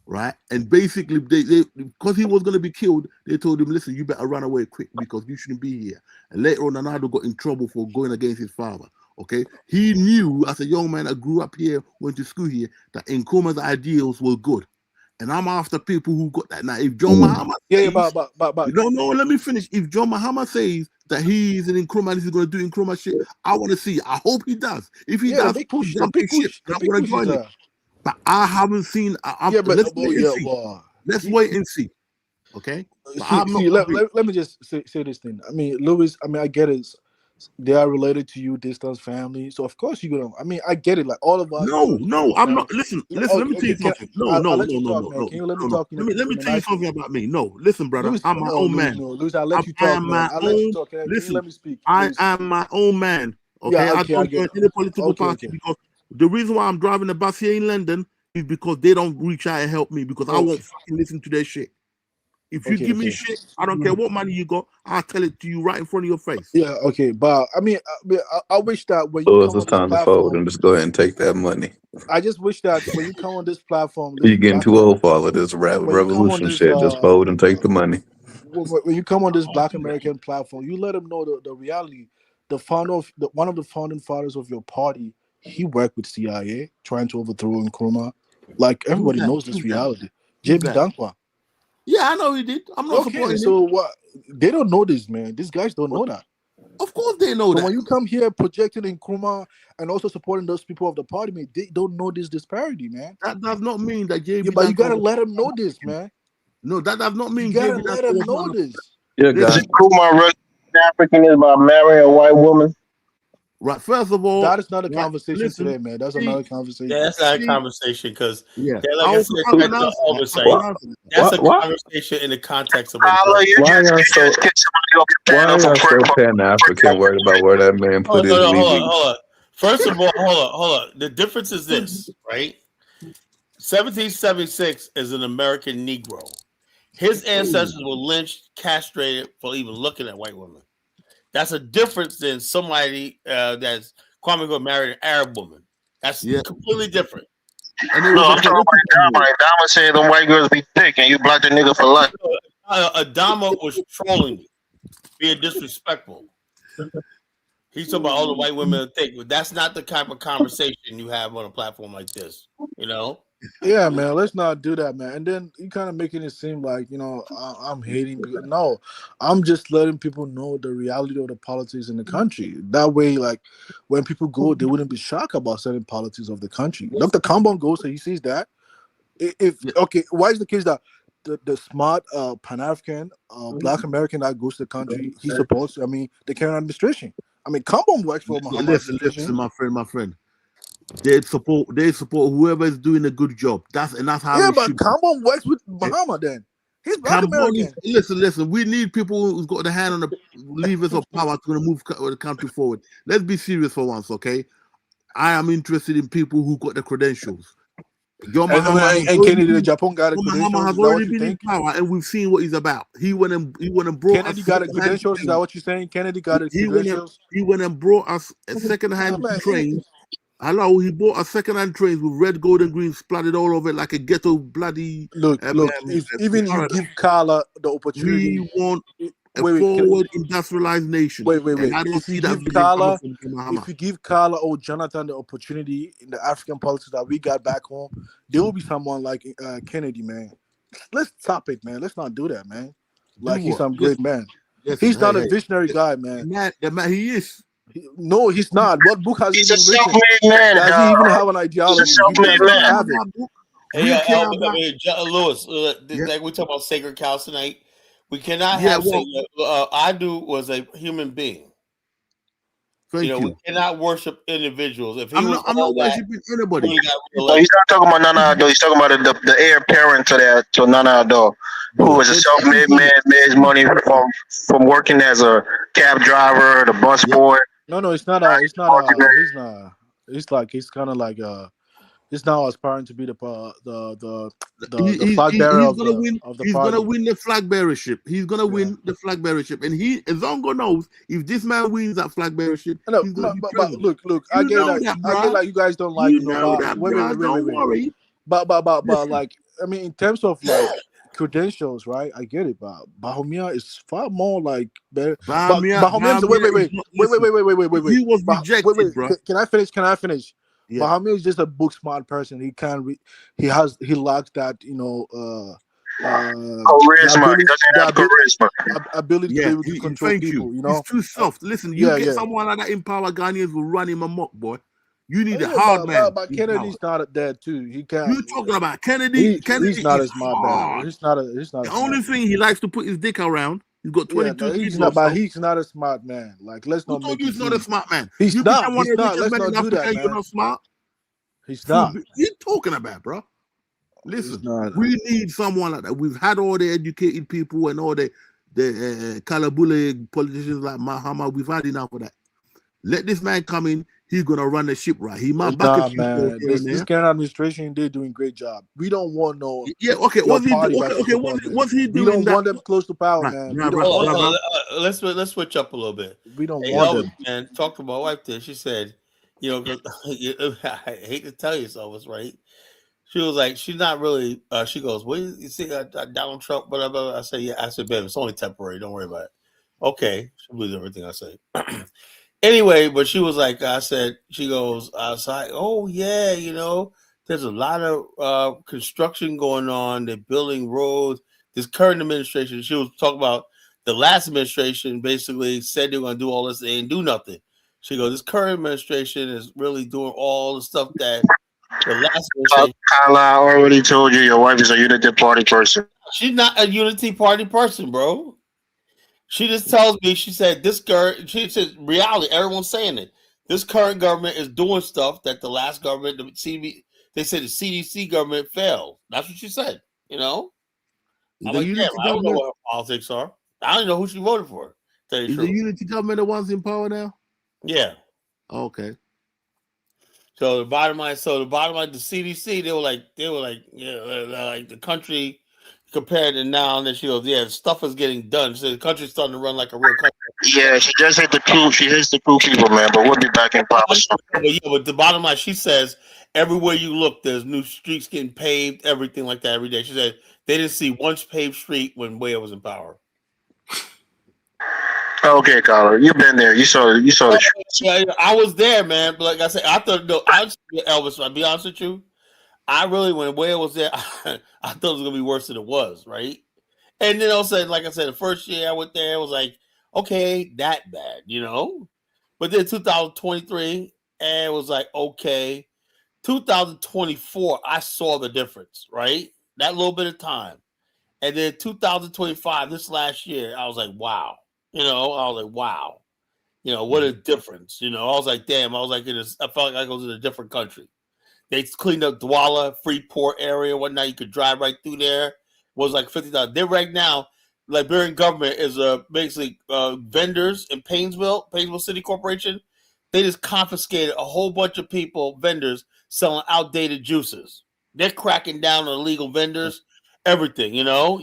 right? And basically, they because he was going to be killed, they told him, "Listen, you better run away quick because you shouldn't be here." And later on, Nanado got in trouble for going against his father. Okay, he knew as a young man that grew up here, went to school here, that Nkrumah's ideals were good. And I'm after people who got that. Now, if John Mahama Yeah, says, but no, let me finish. If John Mahama says that he's an Nkrumah, he's going to do Nkrumah shit, I want to see it. I hope he does. If he yeah, does, I'm jumping ship the and I'm big going to push is join it. But I haven't seen. yeah, but Let's wait and yeah, see. well, Let's wait and see. Okay. But I'm not see, convinced. let me just say this thing. I mean, Lewis, I mean, I get it. They are related to you, distant family. So of course you're gonna. I mean, I get it. Like all of us, No, no, I'm parents. not. Listen. Let me Okay, tell you okay. something. No, I'll no, let no, you no, talk, no, man. no, Can you let me no, no. talk Let me in a tell you nice way? something about me. No, listen, brother. Lewis, I'm my no, own man. no, Lewis. I'll let you I talk, am man. my I'll let you own. talk. Can you Listen, let me speak, I please? am my own man. Okay, Yeah, I okay, I don't get. join any political Okay, party okay, because the reason why I'm driving the bus here in London is because they don't reach out and help me because I won't okay, fucking listen to their shit. If you give me okay. shit, I don't care what money you got, I'll tell it to you right in front of your face. Yeah, okay. But I wish that when you Lewis, come it's on this time to fold platform, and just go ahead and take that money. I just wish that when you come on this platform, You're listen, getting Black too America. old for all of this When you come on revolution this shit. Just fold and take the money. when you come on this Black American platform, you let them know the reality. The founder of one of the founding fathers of your party, he worked with CIA trying to overthrow Nkrumah. Like Who's everybody that? knows this Who's that? reality. Who's James that? Dankwa. Yeah, I know he did. I'm not Okay, supporting him. so what? They don't know this, man. These guys don't know that. Of course they know So that. when you come here projecting Nkrumah and also supporting those people of the party, man, they don't know this disparity, man. That does not mean that Yeah, JB but you Danko gotta was let them know this, man. no, that does not You mean gotta JB let Danko them was know not. this. Yeah, Is guy. it Listen, Kumar really African is by marrying a white woman? right. First of all, That is not a right. conversation Listen, today, man. That's see, another conversation. That's not a see, conversation because, yeah. like I said, I at can the answer that. I oversight, can Why? answer that. that's Why? a Why? conversation in the context of a Tyler, group. Why you y'all so? just kick somebody off the Why panel y'all so Pan African? Worried about where that man Oh put no, his no, BB? hold on. First of all, hold on. The difference is this, right? 1776 is an American Negro. His ancestors were lynched, castrated for even looking at white women. That's a difference than somebody that's Kwame Gore married an Arab woman. That's Yeah, completely different. and it No, was a I'm talking political about move. Dama. Dama said them white girls be thick and you block the nigga for life. Adama was trolling you, being disrespectful. He's talking about all the white women are thick, but that's not the type of conversation you have on a platform like this. You know? Yeah, man. Let's not do that, man. And then you kind of making it seem like I'm hating. No, I'm just letting people know the reality of the politics in the country. That way, like when people go, they wouldn't be shocked about certain politics of the country. Dr. Kambon goes, so he sees that. If Yeah, okay, why is the case that the smart Pan-African Black American that goes to the country, he supports. I mean, the current administration. I mean, Kambon works for Mahama Listen, administration. my friend. They support whoever is doing a good job. That's how Yeah, it but should be. Kambon works with Mahama. Then he's Black Cambon is, American. listen. We need people who's got the hand on the levers of power to move the country forward. Let's be serious for once, okay? I am interested in people who got the credentials. John Mahama And Kennedy, the Japan got the John Mahama credentials. has Is that what already you been in think? power, and we've seen what he's about. He went and brought Kennedy us got the second-hand credentials. Is that trains. what you're saying? Kennedy got the He credentials. went and brought us a second-hand trains. Hello, he bought a second-hand trains with red, gold, and green splattered all over it like a ghetto bloody. Look. If even you give Carla the opportunity, we want a wait, forward industrialized nation. wait. And I don't If see you that give vision Carla, coming from Mahama. if you give Carla or Jonathan the opportunity in the African politics that we got back home, there will be someone like Kennedy, man. Let's stop it, man. Let's not do that, man. Like he's some great man. He's not a visionary guy, man. The man, he is. No, he's not. What book has he He's a even written? self-made man, Does he even have an ideology? He's a He doesn't self-made man. have it. Hey, Lewis, like we talk about sacred cows tonight. We cannot have Adu was a human being. Thank you. We cannot worship individuals. If he I'm was not worshiping anybody. So he's not talking about Nana Ado. He's talking about the heir apparent to Nana Ado, who was a self-made man, made his money from working as a cab driver, the bus boy. No, it's not. He's kind of like he's now aspiring to be the flag bearer of the He's party. gonna win the flag bearership. He's gonna win the flag bearership, and Zongo knows if this man wins that flag bearership, he's gonna be president. Look, I get that you guys don't like. Wait. Don't worry. But like, I mean, in terms of like credentials, right? I get it, but Bahomia is far more like better. Bahomia, wait. He was rejected, bro. Can I finish? Yeah. Bahomia is just a book smart person. He can't read. He lacks that, charisma. He doesn't have charisma. Ability to be able to control people. You know, he's too soft. Listen, you get someone like that in power, Ghanaians will run him amok, boy. You need a hard man. But Kennedy's not dead too. He can't. You're talking about Kennedy. Kennedy he's not a smart man. He's not. The only thing he likes to put his dick around. He's got 22 he's kilos. But he's not a smart man. Like, let's not make. He's not a smart man. He's not. Let's not do that, man. You're not smart. He's not. What are you talking about, bro? Listen, we need someone like that. We've had all the educated people and all the Kalabule politicians like Mahama. We've had enough of that. Let this man come in. He's gonna run the ship right. He might back a few man. This current administration, they're doing a great job. We don't want no. Yeah, okay. What's he doing? We don't want them close to power, man. Let's switch up a little bit. We don't want them. And talked to my wife there. She said, I hate to tell you so, it's right. She was like, she's not really. She goes, "What you see, Donald Trump?" Whatever. I said, "Yeah." I said, "Babe, it's only temporary. Don't worry about it." Okay, she believes everything I say. Anyway, but she was like, I was like, "Oh yeah, there's a lot of construction going on. They're building roads." This current administration, she was talking about the last administration. Basically, said they were going to do all this, they didn't do nothing. She goes, "This current administration is really doing all the stuff that." The last Kyla, I already told you your wife is a Unity Party person. She's not a Unity Party person, bro. She just tells me, she said, she said, reality, everyone's saying it. This current government is doing stuff that the last government, they said the CDC government failed. That's what she said, I'm like, I don't know what her politics are. I don't know who she voted for. Is the Unity government the ones in power now? Yeah. Okay. So the bottom line, the CDC, they were like, like the country compared to now, and then she goes, yeah, stuff is getting done. So the country's starting to run like a real country. Yeah, she just hit the coup. She hits the coup people, man. But we'll be back in power. But the bottom line, she says, everywhere you look, there's new streets getting paved, everything like that every day. She said they didn't see one paved street when Wade was in power. Okay, Kyler, you've been there. You saw the streets. Yeah, I was there, man. But like I said, I thought Elvis. I'll be honest with you. I really, when Wade was there, I thought it was gonna be worse than it was, right? And then also, like I said, the first year I went there, it was like, okay, that bad, But then 2023, and it was like, okay. 2024, I saw the difference, right? That little bit of time. And then 2025, this last year, I was like, wow. You know, I was like, wow. You know, what a difference. You know, I was like, damn. I was like, I felt like I was in a different country. They cleaned up Douala, Freeport area, whatnot. You could drive right through there. It was like $50. They're right now, Liberian government is basically vendors in Painesville City Corporation. They just confiscated a whole bunch of people, vendors, selling outdated juices. They're cracking down on illegal vendors, everything, you know.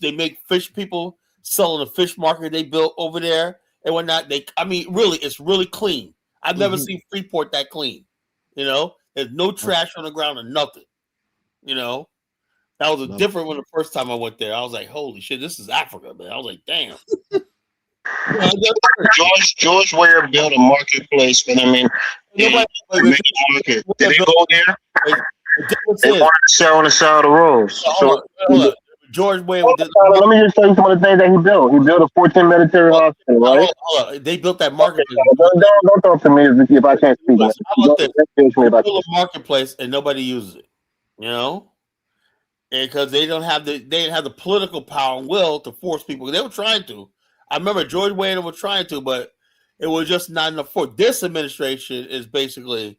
They make fish people selling the fish market they built over there and whatnot. Really, it's really clean. I've never seen Freeport that clean, you know. There's no trash on the ground or nothing, you know. That was a different one the first time I went there. I was like, holy shit, this is Africa, man. I was like, damn. George Ware built a marketplace, but I mean, market. Did they go there? They wanted to sell on the side of the road. Hold on. George Ware. Let me just tell you some of the things that he built. He built a 14 military hospital, right? Hold on. They built that marketplace. Don't talk to me if I can't speak. They built a marketplace and nobody uses it, you know. And because they didn't have the political power and will to force people. They were trying to. I remember George Wayne was trying to, but it was just not enough for this administration. Is basically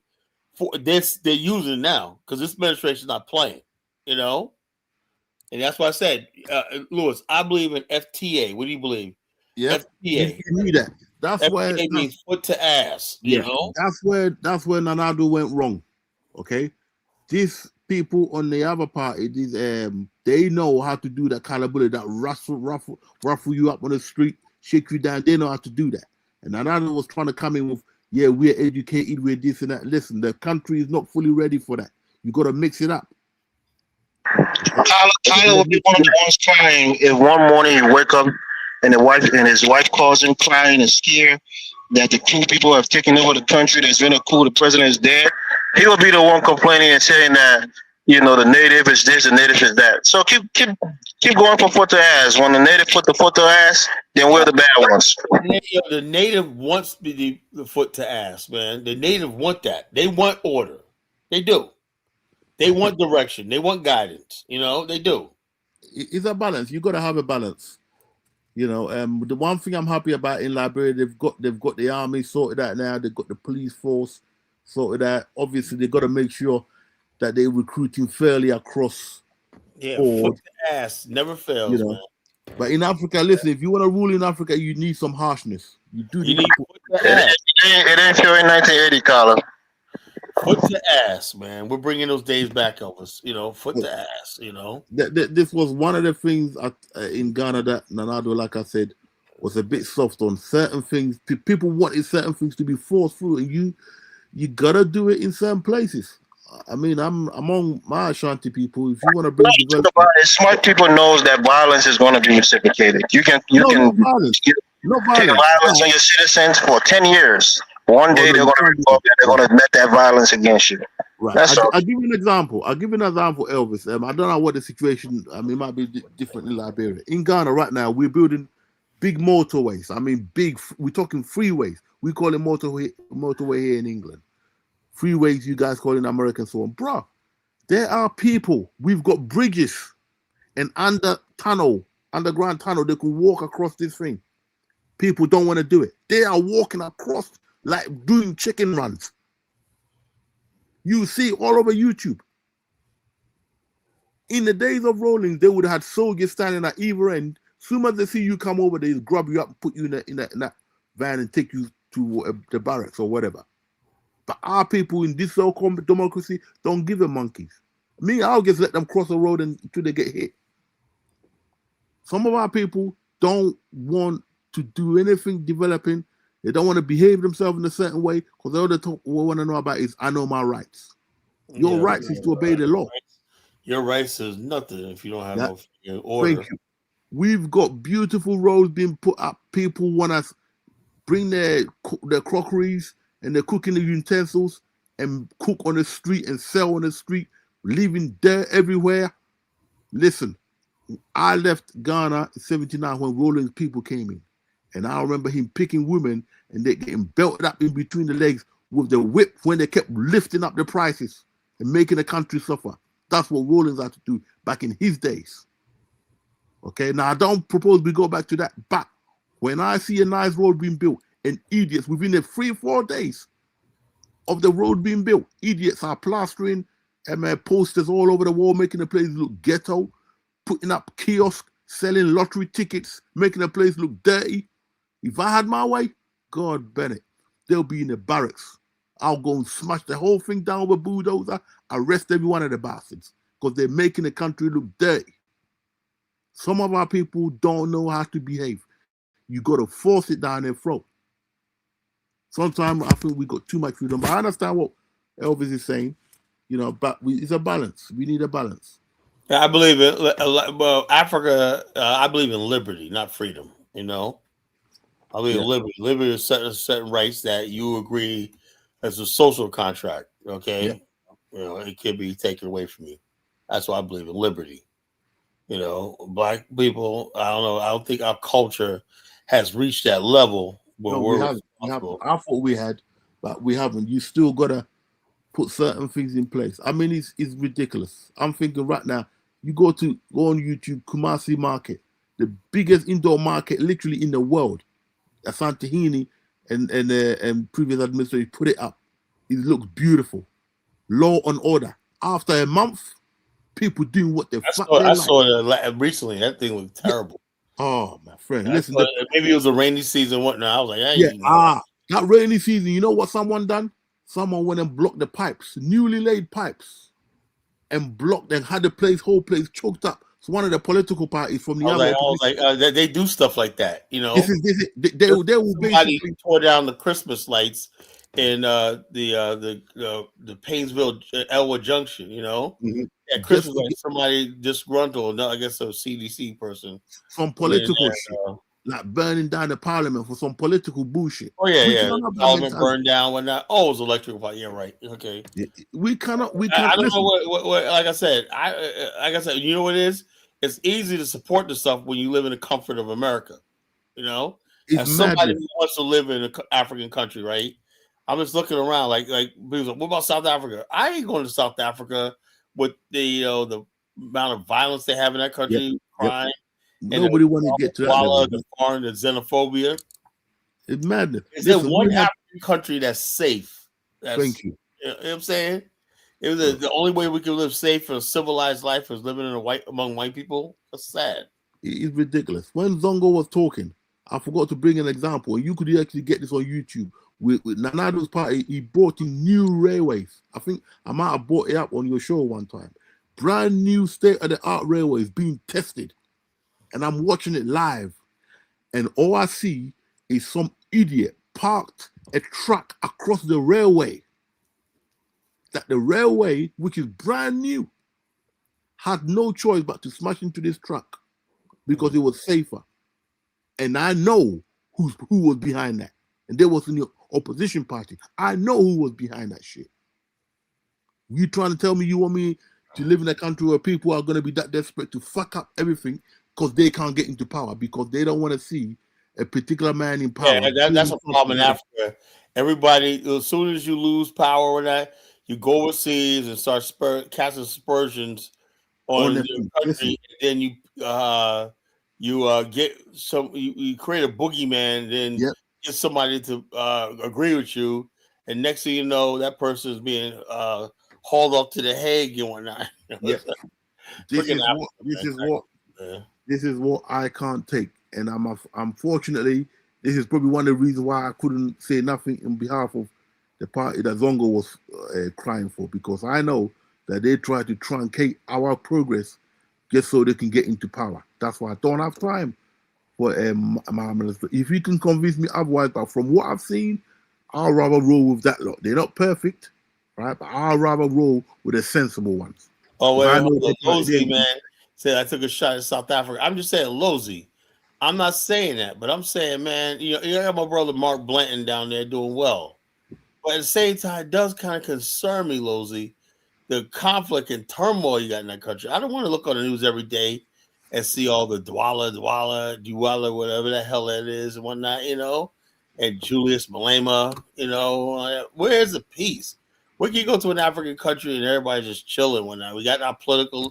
for this they're using now because this administration is not playing, you know. And that's why I said, Lewis, I believe in FTA. What do you believe? Yeah, FTA. You need that. That's where FTA means foot to ass. Yeah, you know, that's where Nanado went wrong. Okay, these people on the other party, they know how to do that kind of bully, that ruffle you up on the street, shake you down. They know how to do that. And Nanado was trying to come in with, yeah, we're educated, we're this and that. Listen, the country is not fully ready for that. You got to mix it up. Tyler would be one of the ones crying if one morning you wake up and his wife calls him crying and scared that the coup people have taken over the country. There's been a coup. The president is dead. He will be the one complaining and saying that, you know, the native is this, the native is that. So keep going from foot to ass. When the native put the foot to ass, then we're the bad ones. The native wants the foot to ass, man. The native want that. They want order. They do. They want direction. They want guidance. You know, they do. It's a balance. You got to have a balance. You know, the one thing I'm happy about in Liberia, they've got the army sorted out now. They've got the police force sorted out. Obviously, they've got to make sure that they're recruiting fairly across board. Foot to ass never fails, you know. Man. But in Africa, listen, if you want to rule in Africa, you need some harshness. You need foot to ass. It ain't here in 1980, Colin. Foot to ass, man. We're bringing those days back, Elvis. You know, foot to ass. You know, this was one of the things in Ghana that Nanado, like I said, was a bit soft on certain things. People wanted certain things to be forced through, and you gotta do it in certain places. I mean, I'm among my Ashanti people. If you want to bring development, smart people knows that violence is going to be reciprocated. You can take violence on your citizens for 10 years. One day they're going to met that violence against you. Right. I'll give you an example. Elvis. I don't know what the situation. I mean, it might be different in Liberia. In Ghana right now, we're building big motorways. I mean, big. We're talking freeways. We call it motorway here in England. Freeways, you guys call it in America and so on. Bro, there are people. We've got bridges and underground tunnel. They can walk across this thing. People don't want to do it. They are walking across like doing chicken runs. You see all over YouTube. In the days of rolling, they would have had soldiers standing at either end. Soon as they see you come over, they grab you up and put you in that van and take you to the barracks or whatever. But our people in this so-called democracy don't give a monkeys. I'll just let them cross the road until they get hit. Some of our people don't want to do anything developing. They don't want to behave themselves in a certain way because all they want to know about is, I know my rights. Your rights is to obey the law. Your rights is nothing if you don't have no order. Thank you. We've got beautiful roads being put up. People want to bring their crockeries and their cooking utensils and cook on the street and sell on the street, leaving dirt everywhere. Listen, I left Ghana in 79 when Rolling's people came in. And I remember him picking women and they getting belted up in between the legs with the whip when they kept lifting up the prices and making the country suffer. That's what Rawlings had to do back in his days. Okay, now I don't propose we go back to that, but when I see a nice road being built and idiots within the 3-4 days of the road being built, idiots are plastering posters all over the wall, making the place look ghetto, putting up kiosks, selling lottery tickets, making the place look dirty. If I had my way, God Bennett, they'll be in the barracks. I'll go and smash the whole thing down with a bulldozer, arrest every one of the bastards, because they're making the country look dirty. Some of our people don't know how to behave. You got to force it down their throat. Sometimes I think we got too much freedom, but I understand what Elvis is saying. You know, but it's a balance. We need a balance. Yeah, I believe it. Well, Africa, I believe in liberty, not freedom. You know, I believe in Yeah, liberty. Liberty is certain rights that you agree as a social contract. yeah. Okay, you know, it can be taken away from you. That's why I believe in liberty. You know, black people, I don't know. I don't think our culture has reached that level where No, we we're haven't. We haven't. responsible. I thought we had, but we haven't. You still gotta put certain things in place. I mean, it's ridiculous. I'm thinking right now, you go on YouTube, Kumasi Market, the biggest indoor market literally in the world. Asantehene and previous administration put it up. It looks beautiful. Law and order. After a month, people doing what the fuck they I like. saw it recently. That thing looked Yeah. terrible. Oh my friend, I listen. saw it, maybe it was a rainy season. Whatnot? I was like, Yeah. you know, That rainy season. You know what someone done? Someone went and blocked the pipes, newly laid pipes, and blocked and had the whole place choked up. So one of the political parties from the other I was opposition. like, they do stuff like that. You This know, is they will somebody basically. tore down the Christmas lights in the Painesville Elwood Junction. You know, Mhm. yeah, Just Christmas to lights. get Somebody disgruntled. No, I guess a CDC person some went in political shit, there. like burning down the parliament for some political bullshit. Oh yeah, We yeah. cannot have that Parliament mentality. burned down. Whatnot. Oh, it was electrical fire. Yeah, right. Okay. We cannot. We I can't don't know listen. what. Like I said, you know what it is. It's easy to support the stuff when you live in the comfort of America. You know, It's as somebody madness. who wants to live in an African country, right? I'm just looking around, like people say, what about South Africa? I ain't going to South Africa with the amount of violence they have in that Yep. country, Yep. crime, and Nobody want to get to that level. the foreign, the xenophobia. It's madness. Is there Listen, one we have. African country that's safe? That's Thank you. you know what I'm saying. It was Uh, the only way we can live safe and civilized life is living among white people. That's sad. It's ridiculous. When Zongo was talking, I forgot to bring an example. You could actually get this on YouTube. With Nanado's party, he brought in new railways. I think I might have brought it up on your show one time. Brand new state of the art railways being tested. And I'm watching it live. And all I see is some idiot parked a truck across the railway. That the railway, which is brand new, had no choice but to smash into this truck because it was safer. And I know who was behind that. And there was in the opposition party. I know who was behind that shit. You trying to tell me you want me to live in a country where people are going to be that desperate to fuck up everything because they can't get into power, because they don't want to see a particular man in Yeah, power. that's a problem in Africa. Everybody, as soon as you lose power or that, you go overseas and start casting aspersions On on the your thing. country, Listen, and then get you create a boogeyman, then yeah, get somebody to agree with you, and next thing you know, that person is being hauled up to the Hague and whatnot. yeah. This Freaking is what this Africa, is what man. this is what I can't take. And unfortunately, this is probably one of the reasons why I couldn't say nothing in behalf of the party that Zongo was crying for, because I know that they try to truncate our progress just so they can get into power. That's why I don't have time for my minister. If you can convince me otherwise, but from what I've seen, I'll rather roll with that lot. They're not perfect, right? But I'll rather roll with the sensible ones. Oh Because wait, I hold know on. they Lozy man said I took a shot at South Africa. I'm just saying Lozy. I'm not saying that, but I'm saying, man, you got my brother Mark Blanton down there doing well. But at the same time, it does kind of concern me, Lozy, the conflict and turmoil you got in that country. I don't want to look on the news every day and see all the Dwala, whatever the hell that is and whatnot, and Julius Malema, where's the peace? Where can you go to an African country and everybody's just chilling one night? We got our politics,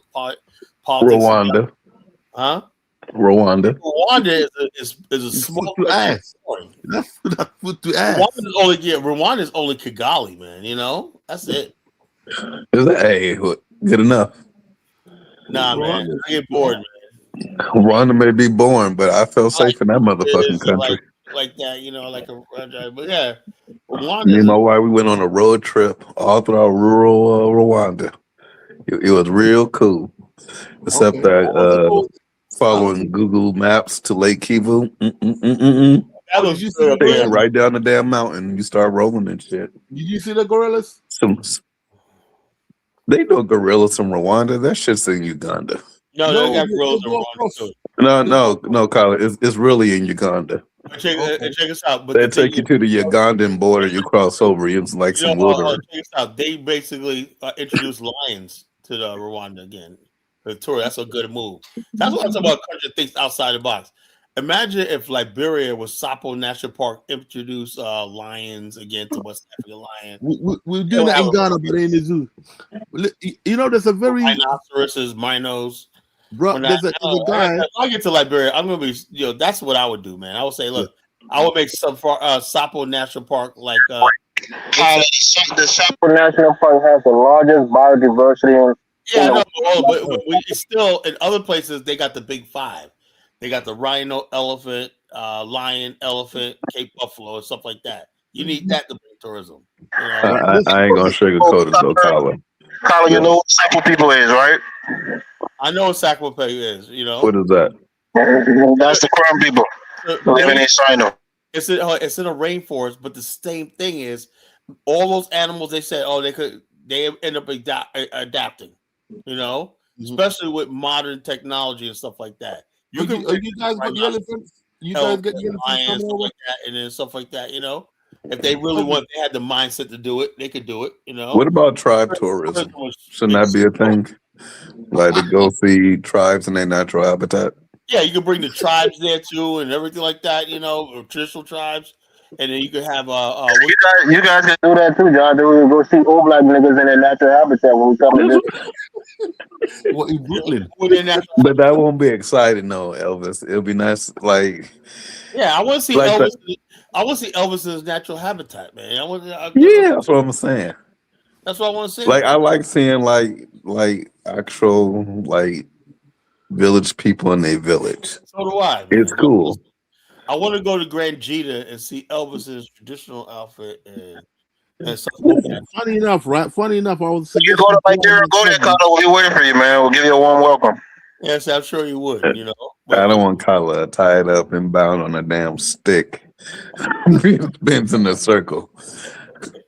Rwanda. huh? Rwanda. Rwanda is a It's small foot to country. ass. That's foot to ass. Rwanda is only Kigali, man. You know, that's it. Is that hey good enough? Nah, man, Rwanda is I foot get to bored, ass. man. Rwanda may be boring, but I felt I like safe in that motherfucking beaches and country. like that, you know, like but yeah, Rwanda Me and is my wife, we went on a road trip all throughout rural Rwanda. It was real cool, except Okay. that How was it cool? How was following it? Google Maps to Lake Kivu. Mm-mm-mm-mm-mm. that Oh, did looks you see good the up Take there. you gorillas? right down the damn mountain. You start rolling and shit. Did you see the gorillas? Some they know gorillas from Rwanda. That shit's in Uganda. No, they No, got they gorillas in go Rwanda across. too. No, They go no, across. no, Colin. It's really in Uganda. Okay. Check us out. But They the thing take is, you to the Ugandan border. You cross over. It's like you know, some wilderness. check us out. They basically introduced lions to the Rwanda again. The tour. That's a good move. That's what I'm talking about. A country that thinks outside the box. Imagine if Liberia was Sapo National Park introduced lions again to West African lion. We're They doing would that have in Ghana, but they in the zoo. You know, there's a very rhinoceroses, minos. bro. When There's a guy. if I get to Liberia, I'm gonna be, that's what I would do, man. I would say, look, I would make some Sapo National Park like The Sapo National Park has the largest biodiversity in yeah, the no, world. but it's still in other places they got the big five. They got the rhino, elephant, lion, elephant, Cape Buffalo, and stuff like that. You need that to bring tourism. You know, I ain't gonna sugarcoat it though, Colin. Colin, you know what Sapo people is, right? I know what Sacramento is. You What know, is that? That's the Crown people living in China. it's in a rainforest, but the same thing is all those animals. They said, oh, they end up adapting. You know, especially with modern technology and stuff like that. You can You guys got the elephants? You guys get the elephants lions, coming stuff over? like that, and then stuff like that. You know, if they really want, they had the mindset to do it, they could do it. You What know, about tribe tourism? Shouldn't that be a thing? Like to go see tribes in their natural habitat? yeah, you could bring the tribes there too, and everything like that. You know, or traditional tribes, and then you could have You guys can do that too, John. We go see old black niggas in their natural habitat when we come to this. What in Brooklyn? within natural But that habitat. won't be exciting, though, Elvis. It'll be nice, Yeah, I want to see like that. Elvis. I want to see Elvis's natural habitat, man. Yeah, that's what I'm saying. That's what I want to see. Like I like seeing like actual like village people in their village. So do I, It's man. But cool. listen, I want to go to Grand Jita and see Elvis's traditional outfit and stuff like that. Funny enough, right? Funny enough, I was You go suggesting to Nigeria, go there, Colin. We'll be waiting for you, man. We'll give you a warm welcome. Yes, I'm sure you would. You know, I but don't want Kyla tied up and bound on a damn stick. Spins in a circle.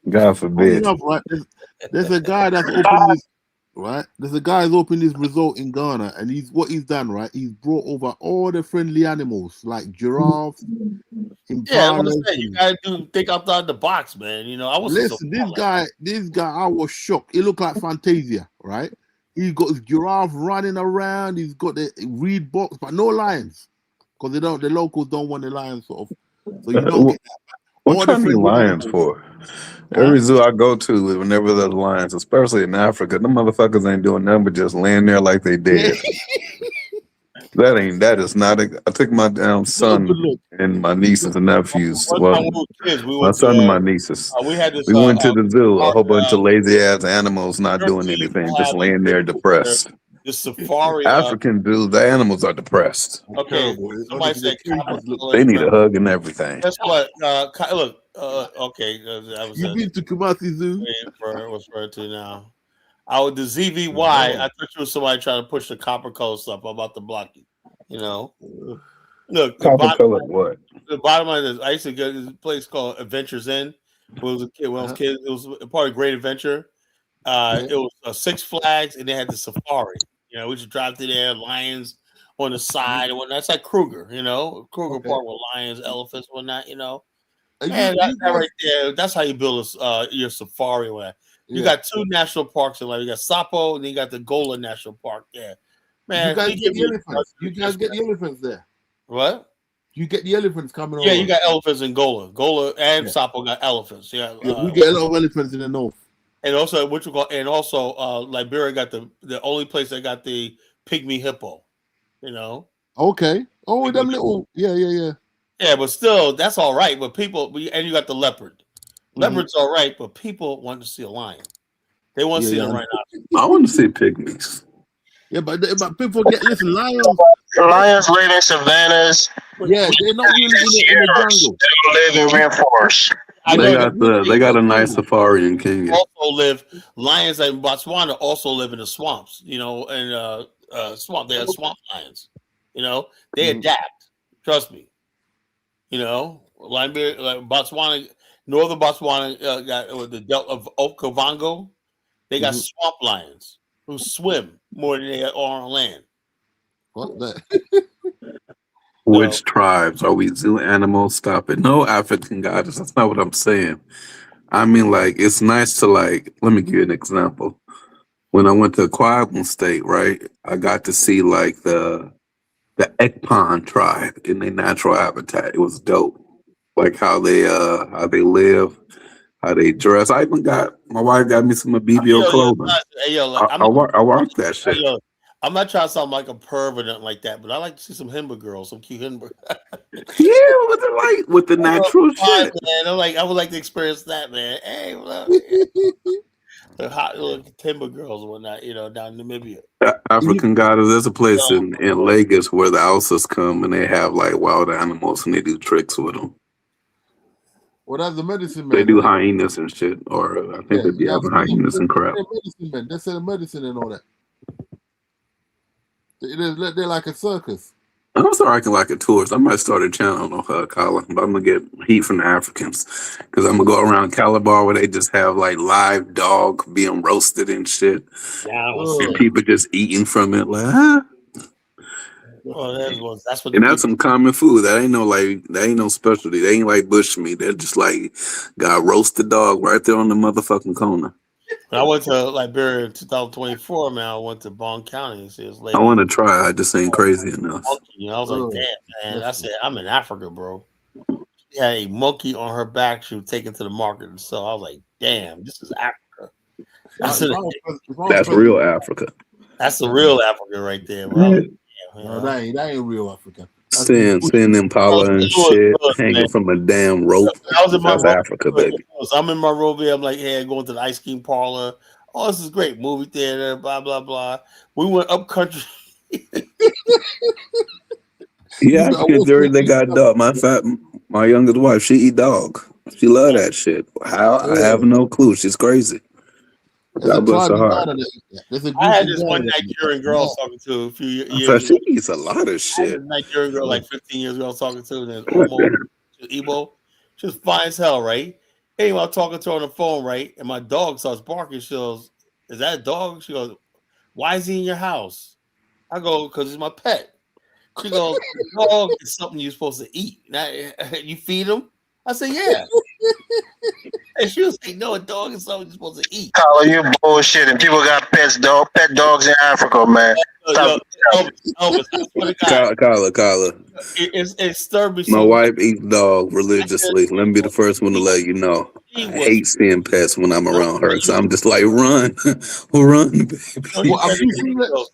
God funny forbid. enough, right? There's a guy that's opened this right. There's a guy who's opened this resort in Ghana, and he's done right. He's brought over all the friendly animals like giraffes, yeah, I'm gonna impalas. say you gotta think outside the box, man. You know, I was so Listen, this guy, I was shocked. He looked like Fantasia, right? He got his giraffe running around. He's got the reed box, but no lions, because the locals don't want the lions, sort of. So you don't get What all the y'all need friendly lions animals. for? Huh? Every zoo I go to, whenever there's lions, especially in Africa, them motherfuckers ain't doing nothing but just laying there like they dead. That is not I took my damn Not a son good look. and my nieces and nephews. one Well, time we were kids, we my went son to and my nieces. we had this We went to the zoo, a our, whole bunch of lazy ass animals not doing Jersey used to anything, just have a laying there thing where depressed. the safari. African dudes, the animals are depressed. Okay, Terrible. somebody Honestly, the said cages look capital They is need friendly. a hug and everything. Guess what? Look, okay, I was You've been to Kumasi Zoo? what's referred to now. The ZVY. I thought you was somebody trying to push the copper color stuff. I'm about to block you. You know, look, Copper colored what? the bottom line is I used to go to this place called Adventures Inn. When I was a kid, it was a part of Great Adventure. It was Six Flags, and they had the safari. You know, we just drive through there, lions on the side and whatnot. That's like Kruger, you know, Kruger Park with lions, elephants, whatnot. You know, and that right there, that's how you build your safari. You got two national parks in life. You got Sapo, and then you got the Gola National Park. Yeah, man. You guys get the elephants. You guys get the elephants there. What? You get the elephants coming over. Yeah, you got elephants in Gola. Gola and Sapo got elephants. Yeah, we get a lot of elephants in the north. And also, Liberia got the only place that got the pygmy hippo. You know, Okay. Oh, them little. Yeah. Yeah, but still, that's all right. But and you got the leopard. Mhm. Leopard's all right, but people want to see a lion. They want to see the rhinoceros. I want to see pygmies. Yeah, but people forget. Listen, lions. Lions live in savannas. Yeah, they're not really in the jungle. They don't live in rainforests. I They know got a nice safari in Kenya. Lions in Botswana also live in the swamps, and swamp. They have swamp lions. They adapt. Trust me. Liberia, Botswana, northern Botswana got the Delta of Okavango. They got swamp lions who swim more than they are on land. What that? Which tribes? Are we zoo animals? Stop it. No African goddess. That's not what I'm saying. I mean, like, it's nice to, like, let me give you an example. When I went to Akwa Ibom State, right, I got to see, like, the Ekpan tribe in their natural habitat. It was dope. Like how they live, how they dress. I even my wife got me some BBO clothing. I rock that shit. I'm not trying to sound like a perv or nothing like that, but I like to see some Himba girls, some cute Himba. Yeah, with the natural shit. Man. I would like to experience that, man. Hey, the hot little Timber girls and whatnot, down in Namibia. African goddess. There's a place in Lagos where the Hausas come and they have like wild animals and they do tricks with them. Well, that's the medicine man. They do hyenas and shit, or I think they be having hyenas and crap. Medicine man. They sell medicine and all that. They're like a circus. I'm sorry, I can like a tourist. I might start a channel on Kala, but I'm gonna get heat from the Africans because I'm gonna go around Calabar where they just have like live dog being roasted and shit, and people just eating from it. Like, that's what. And that's some common food. That ain't no specialty. They ain't like bushmeat. They're just like got roasted dog right there on the motherfucking corner. When I went to Liberia in 2024, man, I went to Bond County and see this lady. I want to try. I just ain't crazy enough. Monkey, I was like, damn, man. I said, I'm in Africa, bro. She had a monkey on her back. She was taken to the market and so I was like, damn, this is Africa. That's real Africa. That's the real Africa right there, bro. No, that ain't real Africa. Seeing Impala and shit hanging from a damn rope. That's Africa, baby. I'm in my robe. I'm like, hey, going to the ice cream parlor. Oh, this is great. Movie theater, blah, blah, blah. We went up country. Yeah, they got dog. My youngest wife, she eat dog. She love that shit. How? I have no clue. She's crazy. God bless her heart. I had this one Nigerian girl I was talking to a few years ago. She eats a lot of shit. I had a Nigerian girl like 15 years ago I was talking to, and then Igbo. She was fine as hell, right? Anyway, I'm talking to her on the phone, right? And my dog starts barking. She goes, "Is that a dog?" She goes, "Why is he in your house?" I go, "Because he's my pet." She goes, "Dog is something you're supposed to eat. Now, you feed him?" I said, "Yeah." And she was like, "No, a dog is something you're supposed to eat." Colin, you bullshit. And people got pet dogs in Africa, man. Elvis, I swear to God. Kala. It's disturbing me. My wife eats dog religiously. Let me be the first one to let you know. I hate seeing pets when I'm around her. So I'm just like, run, run, baby. Well, have you seen that?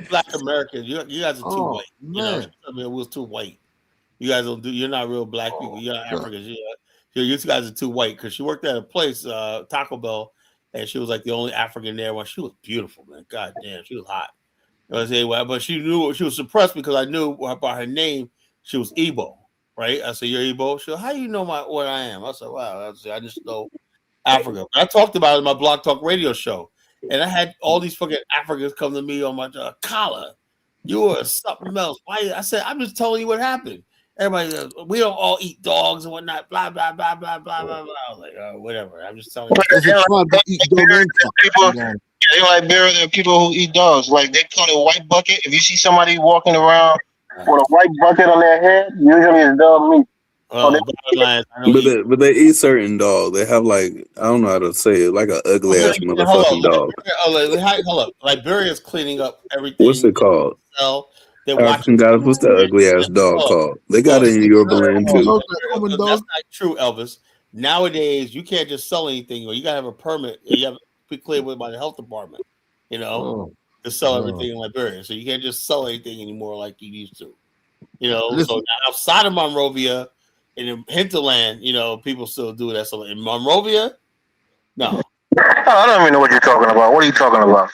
Black Americans, you guys are too white. Man. We was too white. You guys don't do. You're not real black people. You're not Africans. You guys are too white. Because she worked at a place, Taco Bell, and she was like the only African there. Well, she was beautiful, man. God damn, she was hot. But she knew she was suppressed because I knew by her name she was Igbo, right? I said, "You're Igbo." She said, "How do you know what I am?" I said, "Wow, I just know Africa." I talked about it in my Blog Talk radio show, and I had all these fucking Africans come to me on my collar. You were something else. Why? I said, "I'm just telling you what happened." Everybody goes, "We don't all eat dogs and whatnot." Blah blah blah blah blah blah blah. I was like, whatever. I'm just telling you. In Liberia, there are people who eat dogs. Like they call it a white bucket. If you see somebody walking around with a white bucket on their head, usually it's dog meat. But they eat certain dogs. They have like, I don't know how to say it, like an ugly ass motherfucking dog. Hold up. Liberia's cleaning up everything. What's it called? African guys, what's the ugly ass dog called? They got it in Yoruba land too. That's not true, Elvis. Nowadays, you can't just sell anything, or you gotta have a permit. You have to be cleared with by the health department. to sell Oh. everything in Liberia. So you can't just sell anything anymore like you used to. You know, Listen. so now outside of Monrovia and in hinterland, you know, people still do that. So in Monrovia, no. I don't even know what you're talking about. What are you talking about?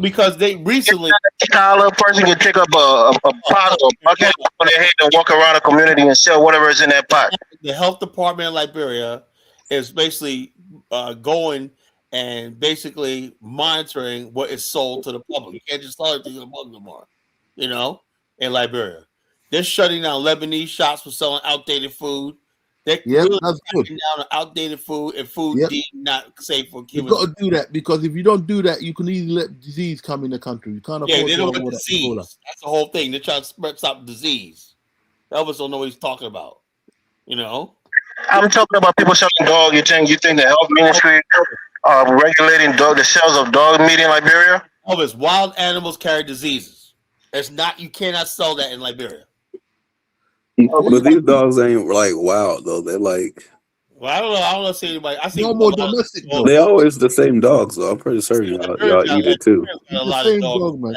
Because they recently A person can pick up a pot or a bucket on their head and walk around the community and sell whatever is in that pot. the health department in Liberia is basically going and basically monitoring what is sold to the public. You can't just sell everything to the public anymore, you know, in Liberia. They're shutting down Lebanese shops for selling outdated food. They're really that's good. cutting down on outdated food and food Yep. deemed not safe for You've humans. got to do that because if you don't do that, you can easily let disease come in the country. You can't Yeah, afford they to don't have want all that Ebola. disease. That's the whole thing. They're trying to stop disease. Elvis don't know what he's talking about. You know? I'm talking about people selling dog. You think the health ministry regulating the sales of dog meat in Liberia? Elvis, wild animals carry diseases. It's not, you cannot sell that in Liberia. But these dogs ain't like wild though. They're like, Well, I don't know. I don't know. See anybody. I see No a more lot of domestic dogs. they always the same dogs though. I'm pretty certain y'all eat it too. Liberia's got It's a the lot of same dogs. dog, man.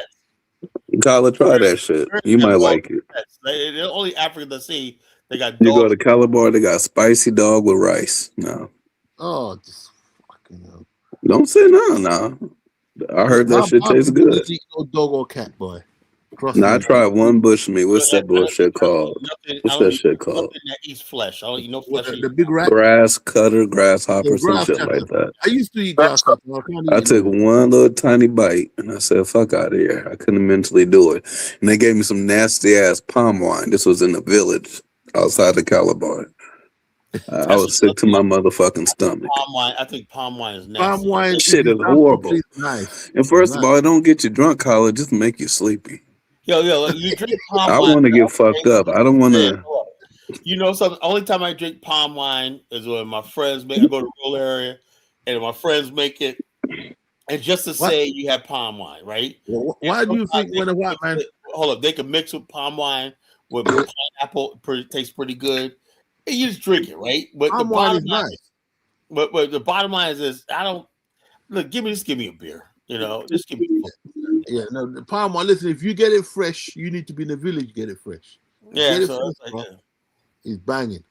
Tyler, try that shit. You might like it. They're only Africa to see. They got You go dogs. to Calabar, they got spicy dog with rice. No, Oh, just fucking hell. don't say no. I heard that shit tastes people good. don't eat no dog or cat, boy. Trust Now I me. tried one bush meat. What's that bullshit called? Nothing, What's I don't that eat shit called? nothing that eats flesh. I don't eat no flesh. The big rat. Grass cutter, grasshopper, Yeah, some grass shit cutter. like that. I used to eat grass cutter. I can't eat I it took no more. one little tiny bite and I said, fuck out of here. I couldn't mentally do it. And they gave me some nasty ass palm wine. This was in the village outside of Calabar. I was sick to my motherfucking stomach. Palm wine. I think palm wine is nasty. Palm wine Shit is horrible. Nice. And first of all, it don't get you drunk, Collar. Just make you sleepy. Yo, you drink palm I wine. want to get fucked up. I don't want to. You know something? Only time I drink palm wine is when my friends make. I go to a rural area, and my friends make it, and just to say you have palm wine, right? Why do you think when a white man? Hold up, they can mix with palm wine with pineapple. Tastes pretty good. And you just drink it, right? But palm wine is nice. But the bottom line is this: I don't look. Give me a beer. You know, just give me. Yeah, no, the palm wine. Listen, if you get it fresh, you need to be in the village. Get it fresh. Yeah, get so it fresh, like that. He's banging.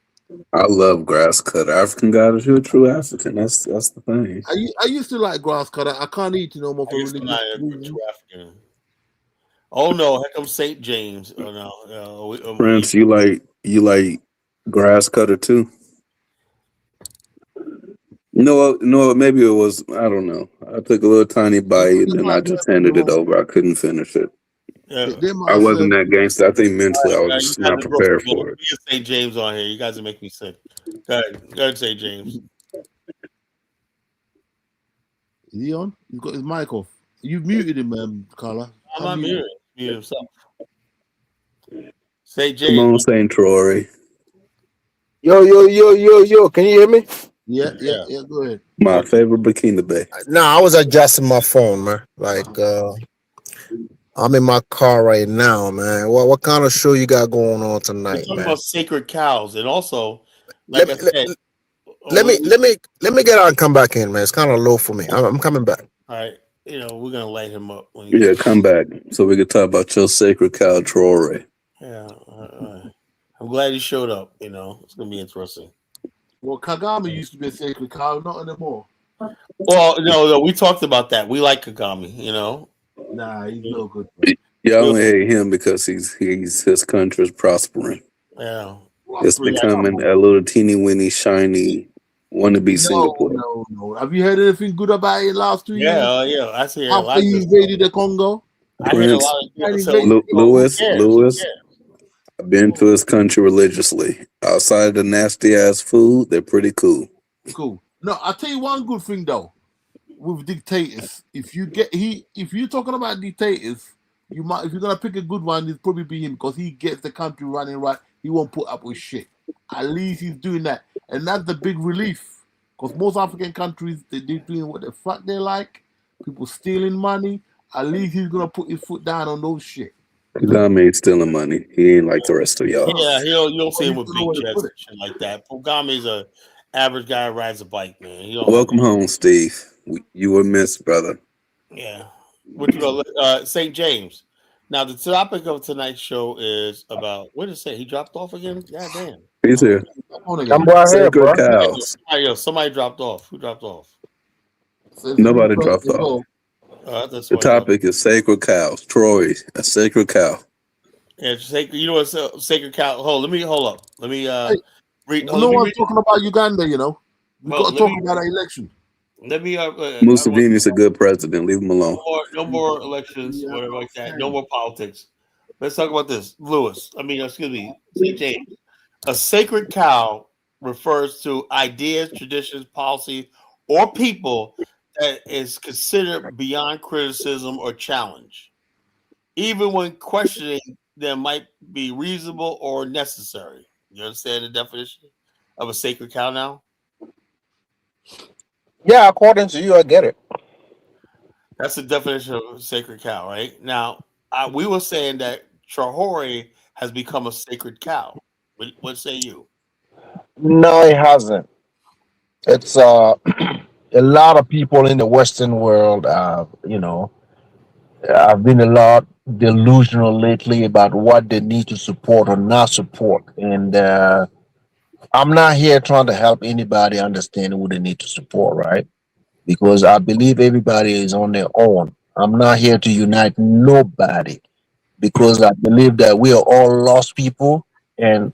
I love grass cutter. African goddess, you're a true African. That's the thing. I used to like grass cutter. I can't eat it no more for religious reasons. Oh no, here comes St. James. Oh no, Prince, you like grass cutter too? You know what? Maybe it was. I don't know. I took a little tiny bite and I just handed it over. I couldn't finish it. Yeah. I wasn't that gangster. I think mentally I was just not prepared for it. We get St. James on here. You guys are making me sick. Go ahead, St. James. Is he on? He's got his mic off. You've muted him, Carla. I'm not muted. Mute himself. St. James. Come on, St. Troy. Yo. Can you hear me? Yeah. Go ahead. My favorite bikini bay. I was adjusting my phone, man. Like, I'm in my car right now, man. What kind of show you got going on tonight, We're talking man? about sacred cows, and also, like I said, let me get out and come back in, man. It's kind of low for me. I'm coming back. All right, we're gonna light him up. Yeah, come back so we can talk about your sacred cow, Troy. Yeah, I'm glad you showed up. It's gonna be interesting. Well, Kagame used to be a sacred cow, not anymore. Well, no, we talked about that. We like Kagame, Nah, he's no good. Y'all only hate him because his country's prospering. Yeah, it's becoming a little teeny weeny shiny wannabe Singapore. No. Have you heard anything good about it last 2 years? Yeah. I see. After he invaded the Congo, I heard a lot of people say, Lewis. I've been to his country religiously. Outside of the nasty ass food, they're pretty cool. Cool. No, I'll tell you one good thing though. With dictators, if you're talking about dictators, if you're gonna pick a good one, it'll probably be him because he gets the country running right. He won't put up with shit. At least he's doing that, and that's the big relief. Because most African countries, they're doing what the fuck they like. People stealing money. At least he's gonna put his foot down on those shit. Kagame ain't stealing money. He ain't like the rest of y'all. Yeah, you don't see him with big jets and shit like that. Kagame's a average guy who rides a bike, man. Welcome home, Steve. You were missed, brother. Yeah. What you call St. James. Now the topic of tonight's show is about what did it say? He dropped off again? God damn. He's here. On I'm again. right here, Sacred bro. cows. Somebody dropped off. Who dropped off? Says who Nobody first dropped they off. go. That's The why dropped. topic is sacred cows. Troy, a sacred cow. And sacred, you know what's sacred cow? Hold up. Let me Hey, read. no Let me one's read. talking about Uganda, you know. We Well, got to let talk me about that election. let me. I want Museveni's a good president. Leave him alone. no more elections, whatever like that. No more politics. Let's talk about this, Lewis. Excuse me, St. James. A sacred cow refers to ideas, traditions, policy, or people that is considered beyond criticism or challenge, even when questioning them might be reasonable or necessary. You understand the definition of a sacred cow now? Yeah, according to you, I get it. That's the definition of a sacred cow, right? Now, we were saying that Trahori has become a sacred cow. What say you? No, it hasn't. It's a lot of people in the Western world, have been a lot delusional lately about what they need to support or not support, and I'm not here trying to help anybody understand who they need to support, right? Because I believe everybody is on their own. I'm not here to unite nobody because I believe that we are all lost people, and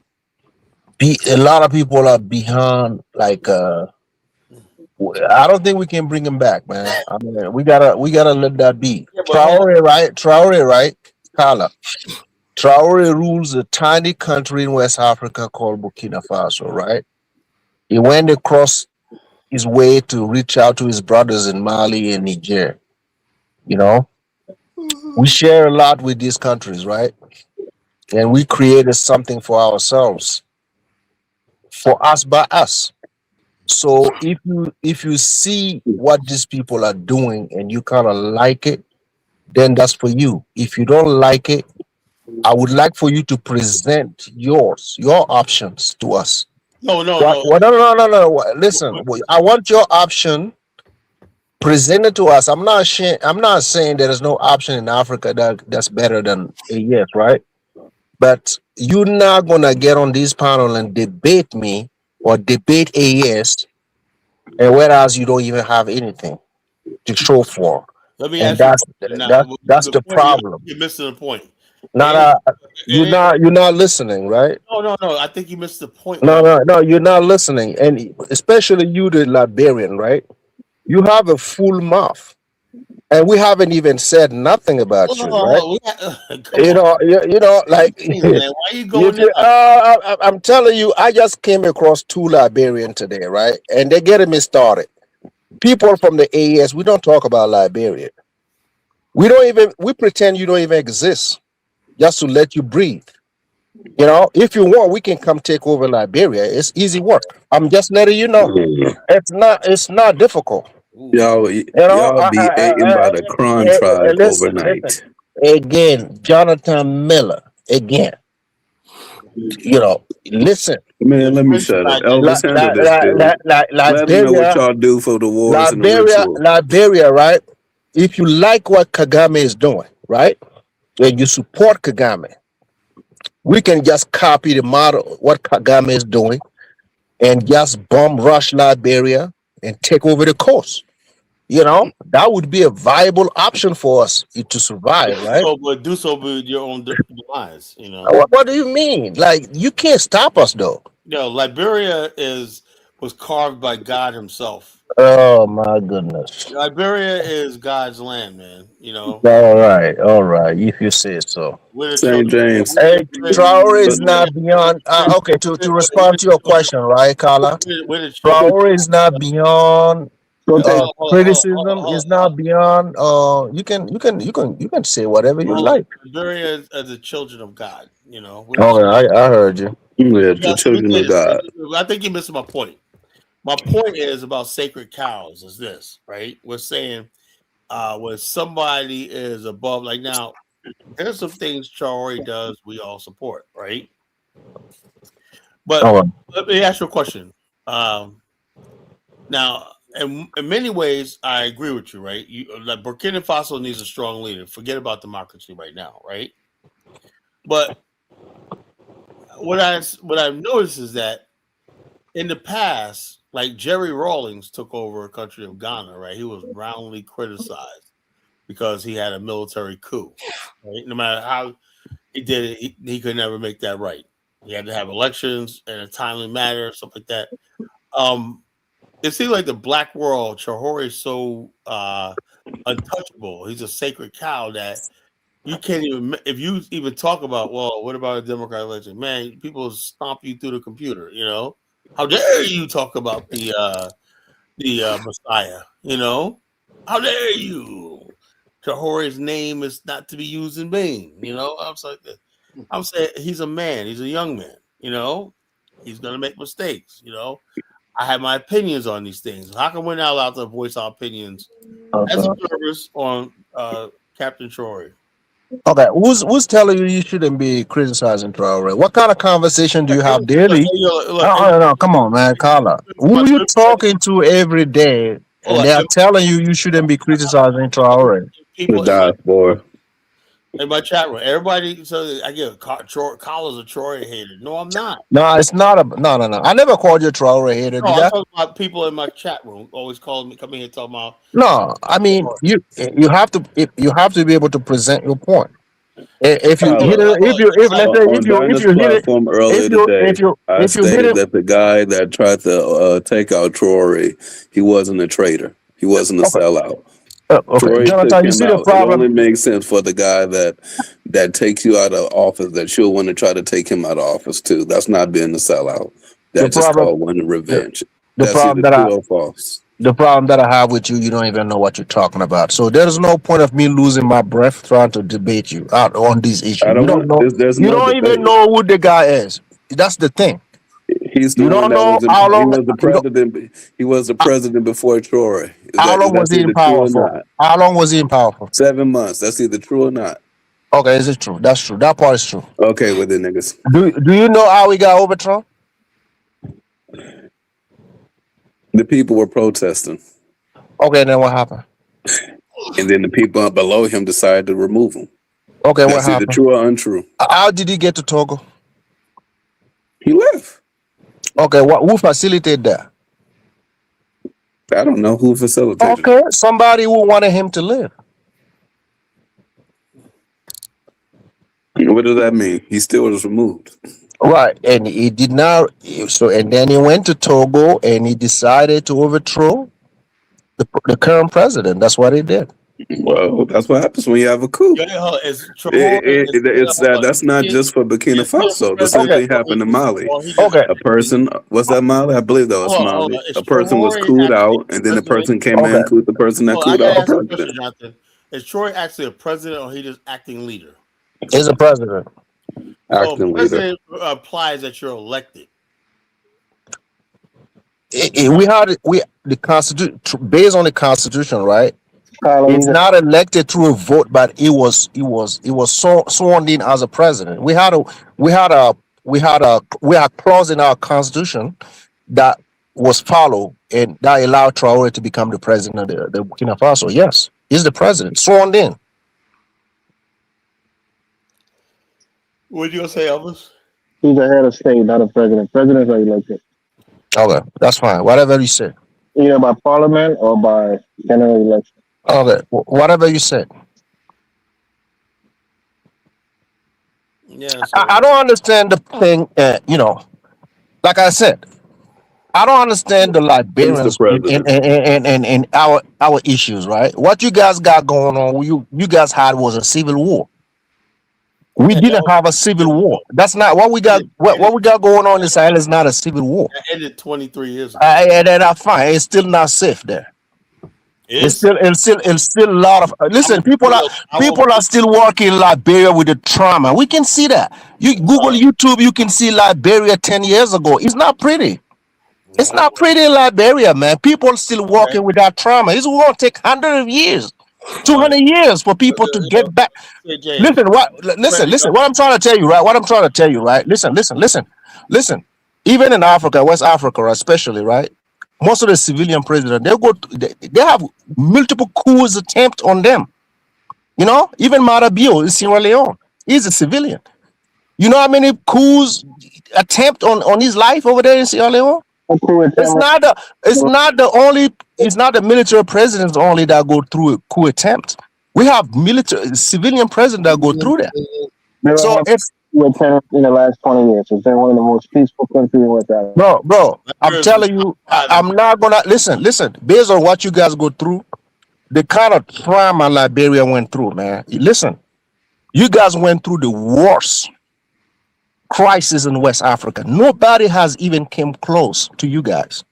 a lot of people are behind. I don't think we can bring him back, man. I mean, we gotta let that be. Yeah, but hold Traore, right? Traore, right? Kala. Traore rules a tiny country in West Africa called Burkina Faso, right? He went across his way to reach out to his brothers in Mali and Niger. You know, we share a lot with these countries, right? And we created something for ourselves, for us by us. So if you see what these people are doing and you kind of like it, then that's for you. If you don't like it, I would like for you to present your options to us. no, no, What? no. What? No, no, no, no, no. Listen, I want your option presented to us. I'm not saying there is no option in Africa that's better than a yes, right? But you're not gonna get on this panel and debate me or debate AES, and whereas you don't even have anything to show for, Let me and ask you a that's question. Now, that's the the point problem. you're missing the point. Not And, and- you're not listening, right? no, no, no. I think you missed the point. What No, I'm no, no, you're not listening, and especially you, the Liberian, right? You have a full mouth, and we haven't even said nothing about you, right? come on, Like please, man. Why are you you going there? can, I'm telling you, I just came across two Liberian today, right? And they're getting me started. People from the AES, we don't talk about Liberia. We pretend you don't even exist just to let you breathe. If you want, we can come take over Liberia. It's easy work. I'm just letting you know. It's not difficult. Ooh, Y'all be eaten by the Kron tribe Listen. overnight. Again, Jonathan Miller. Again, listen. the Man, let me French shut up. guy did Li- Elvis, handle li- this li- dude. li- li- Let him know what Liberia, y'all do for the wars and the ritual. Liberia, right? If you like what Kagame is doing, right, and you support Kagame, we can just copy the model what Kagame is doing and just bomb rush Liberia and take over the coast. That would be a viable option for us to survive, right? do so with your own demise. What do you mean? Like, you can't stop us, though. Liberia was carved by God Himself. Oh my goodness. Liberia is God's land, man. All right. If you say so. We're the St. children. James. Hey, Traore Uh, is not beyond. Okay, to respond to your question, right, Carla? We're the children. Traore is not beyond Rotate. criticism. Is not beyond. You can say whatever you Hold on. like. Liberia is the children of God. We're the. Okay, I heard you. Yeah, Now, the let me children say of this. God. I think you're missing my point. My point is about sacred cows. Is this right? We're saying when somebody is above, like now, here's some things Charlie does. We all support, right? But All right. let me ask you a question. Now, in many ways, I agree with you, right? Like Burkina Faso needs a strong leader. Forget about democracy right now, right? But what I've noticed is that in the past, like Jerry Rawlings took over a country of Ghana, right? He was roundly criticized because he had a military coup. Right? No matter how he did it, he could never make that right. He had to have elections in a timely manner, stuff like that. Um, it seems like the black world, Chahor is so untouchable. He's a sacred cow that you can't even, if you even talk about, well, what about a Democrat election? Man, people stomp you through the computer, you know? How dare you talk about the Messiah, you know? How dare you? Jehoram's name is not to be used in vain, you know? I'm saying he's a man, he's a young man, you know? He's gonna make mistakes, you know. I have my opinions on these things. How come we're not allowed to voice our opinions as observers on Captain Troy? Okay, who's telling you you shouldn't be criticizing Traore? What kind of conversation do you have Look, daily? look, No, come on, man, Carla. Who you talking to every day, and they are telling you you shouldn't be criticizing Traore? The people diaspora. in my chat room. Everybody says I get Carla's a Troy hater. No, I'm not. No, it's not a no. I never called you Traore hater, No, did I'm I? talking about people in my chat room always calling me, coming here talking about. No, I mean you have to you have to be able to present your point. If you hit Tyler, it, if let's say if on you hit it, platform earlier today, I if you hit stated it, that the guy that tried to take out Troy, he wasn't a traitor. He wasn't a okay, sellout. okay, Troy took Jonathan, you him see the out. It problem. only makes sense for the guy that takes you out of office that you'll want to try to take him out of office too. That's not being a sellout. The That's just problem, called wanting the, revenge. the That's problem either that I true or false. the problem that I have with you, you don't even know what you're talking about. So there's no point of me losing my breath trying to debate you out on these I issues. You don't don't want. know. There's You no don't even debate. know who the guy is. That's the thing. He's the You one don't that know was in. how He long. was the You don't. president. He was the president before Troy. How long was That's he in either true power or for? not? How long was he in power for? 7 months. That's either true or not. Okay, is it true? That's true. That part is true. Okay, with it, niggas. Do you know how he got overthrown? The people were protesting, Okay, then what happened? and then the people up below him decided to remove him. Okay, what That's either happened? true or untrue. How did he get to Togo? He left. Okay, who facilitated that? I don't know who facilitated it. Okay, somebody who wanted him to live. What does that mean? He still was removed. Right, and he did not. So, and then he went to Togo, and he decided to overthrow the current president. That's what he did. Well, that's what happens when you have a coup. Is Traore It's that. That's not just for Burkina Faso. The same thing happened in Mali. Okay, A person, was that Mali? I believe that was Hold Mali. on. Is A person was Traore cooed actually out, and the then the president? person came in okay. and cooed the person that Hold on, I cooed gotta out the ask you a question, president. Jonathan. Is Troy actually a president or he just acting leader? He's a president. So Acting leader. president applies that you're elected. We had the constitution based on the constitution, right? Carla, It's not elected through a vote, but it was sworn in as a president. We had clause in our constitution that was followed and that allowed Traore to become the president of the Burkina Faso. Yes, he's the president, sworn in. What you gonna say, Elvis? he's the head of state, not a president. Presidents are elected Okay, that's fine. Whatever you say. either by parliament or by general election. Okay, whatever you said. Yeah. I don't understand the thing. Like I said, I don't understand the Who's the Liberians president? in our issues, right? What you guys got going on, you guys had was a civil war. We Yeah, didn't have a civil war. That's not what we got. What we got going on in Israel is not a civil war. that ended 23 years ago. And that's fine. It's still not safe there. It's still a lot of listen. People are still working in Liberia with the trauma. We can see that. You Google YouTube, you can see Liberia 10 years ago. It's not pretty. It's not pretty in Liberia, man. People still walking with that trauma. It's going to take 100 years, 200 years for people to get back. Listen, listen. What I'm trying to tell you, right? Listen. Even in Africa, West Africa, especially, right? most of the civilian president, they have multiple coups attempt on them. You know, even Marabio in Sierra Leone, he's a civilian. You know how many coups attempt on his life over there in Sierra Leone? It's not the it's not the military presidents only that go through a coup attempt. We have military civilian presidents that go through that. So if in the last 20 years, it's been one of the most peaceful countries in West Africa. bro, I'm telling you, I'm not gonna listen. Based on what you guys go through, the kind of trauma Liberia went through, man. Listen, you guys went through the worst crisis in West Africa. Nobody has even came close to you guys.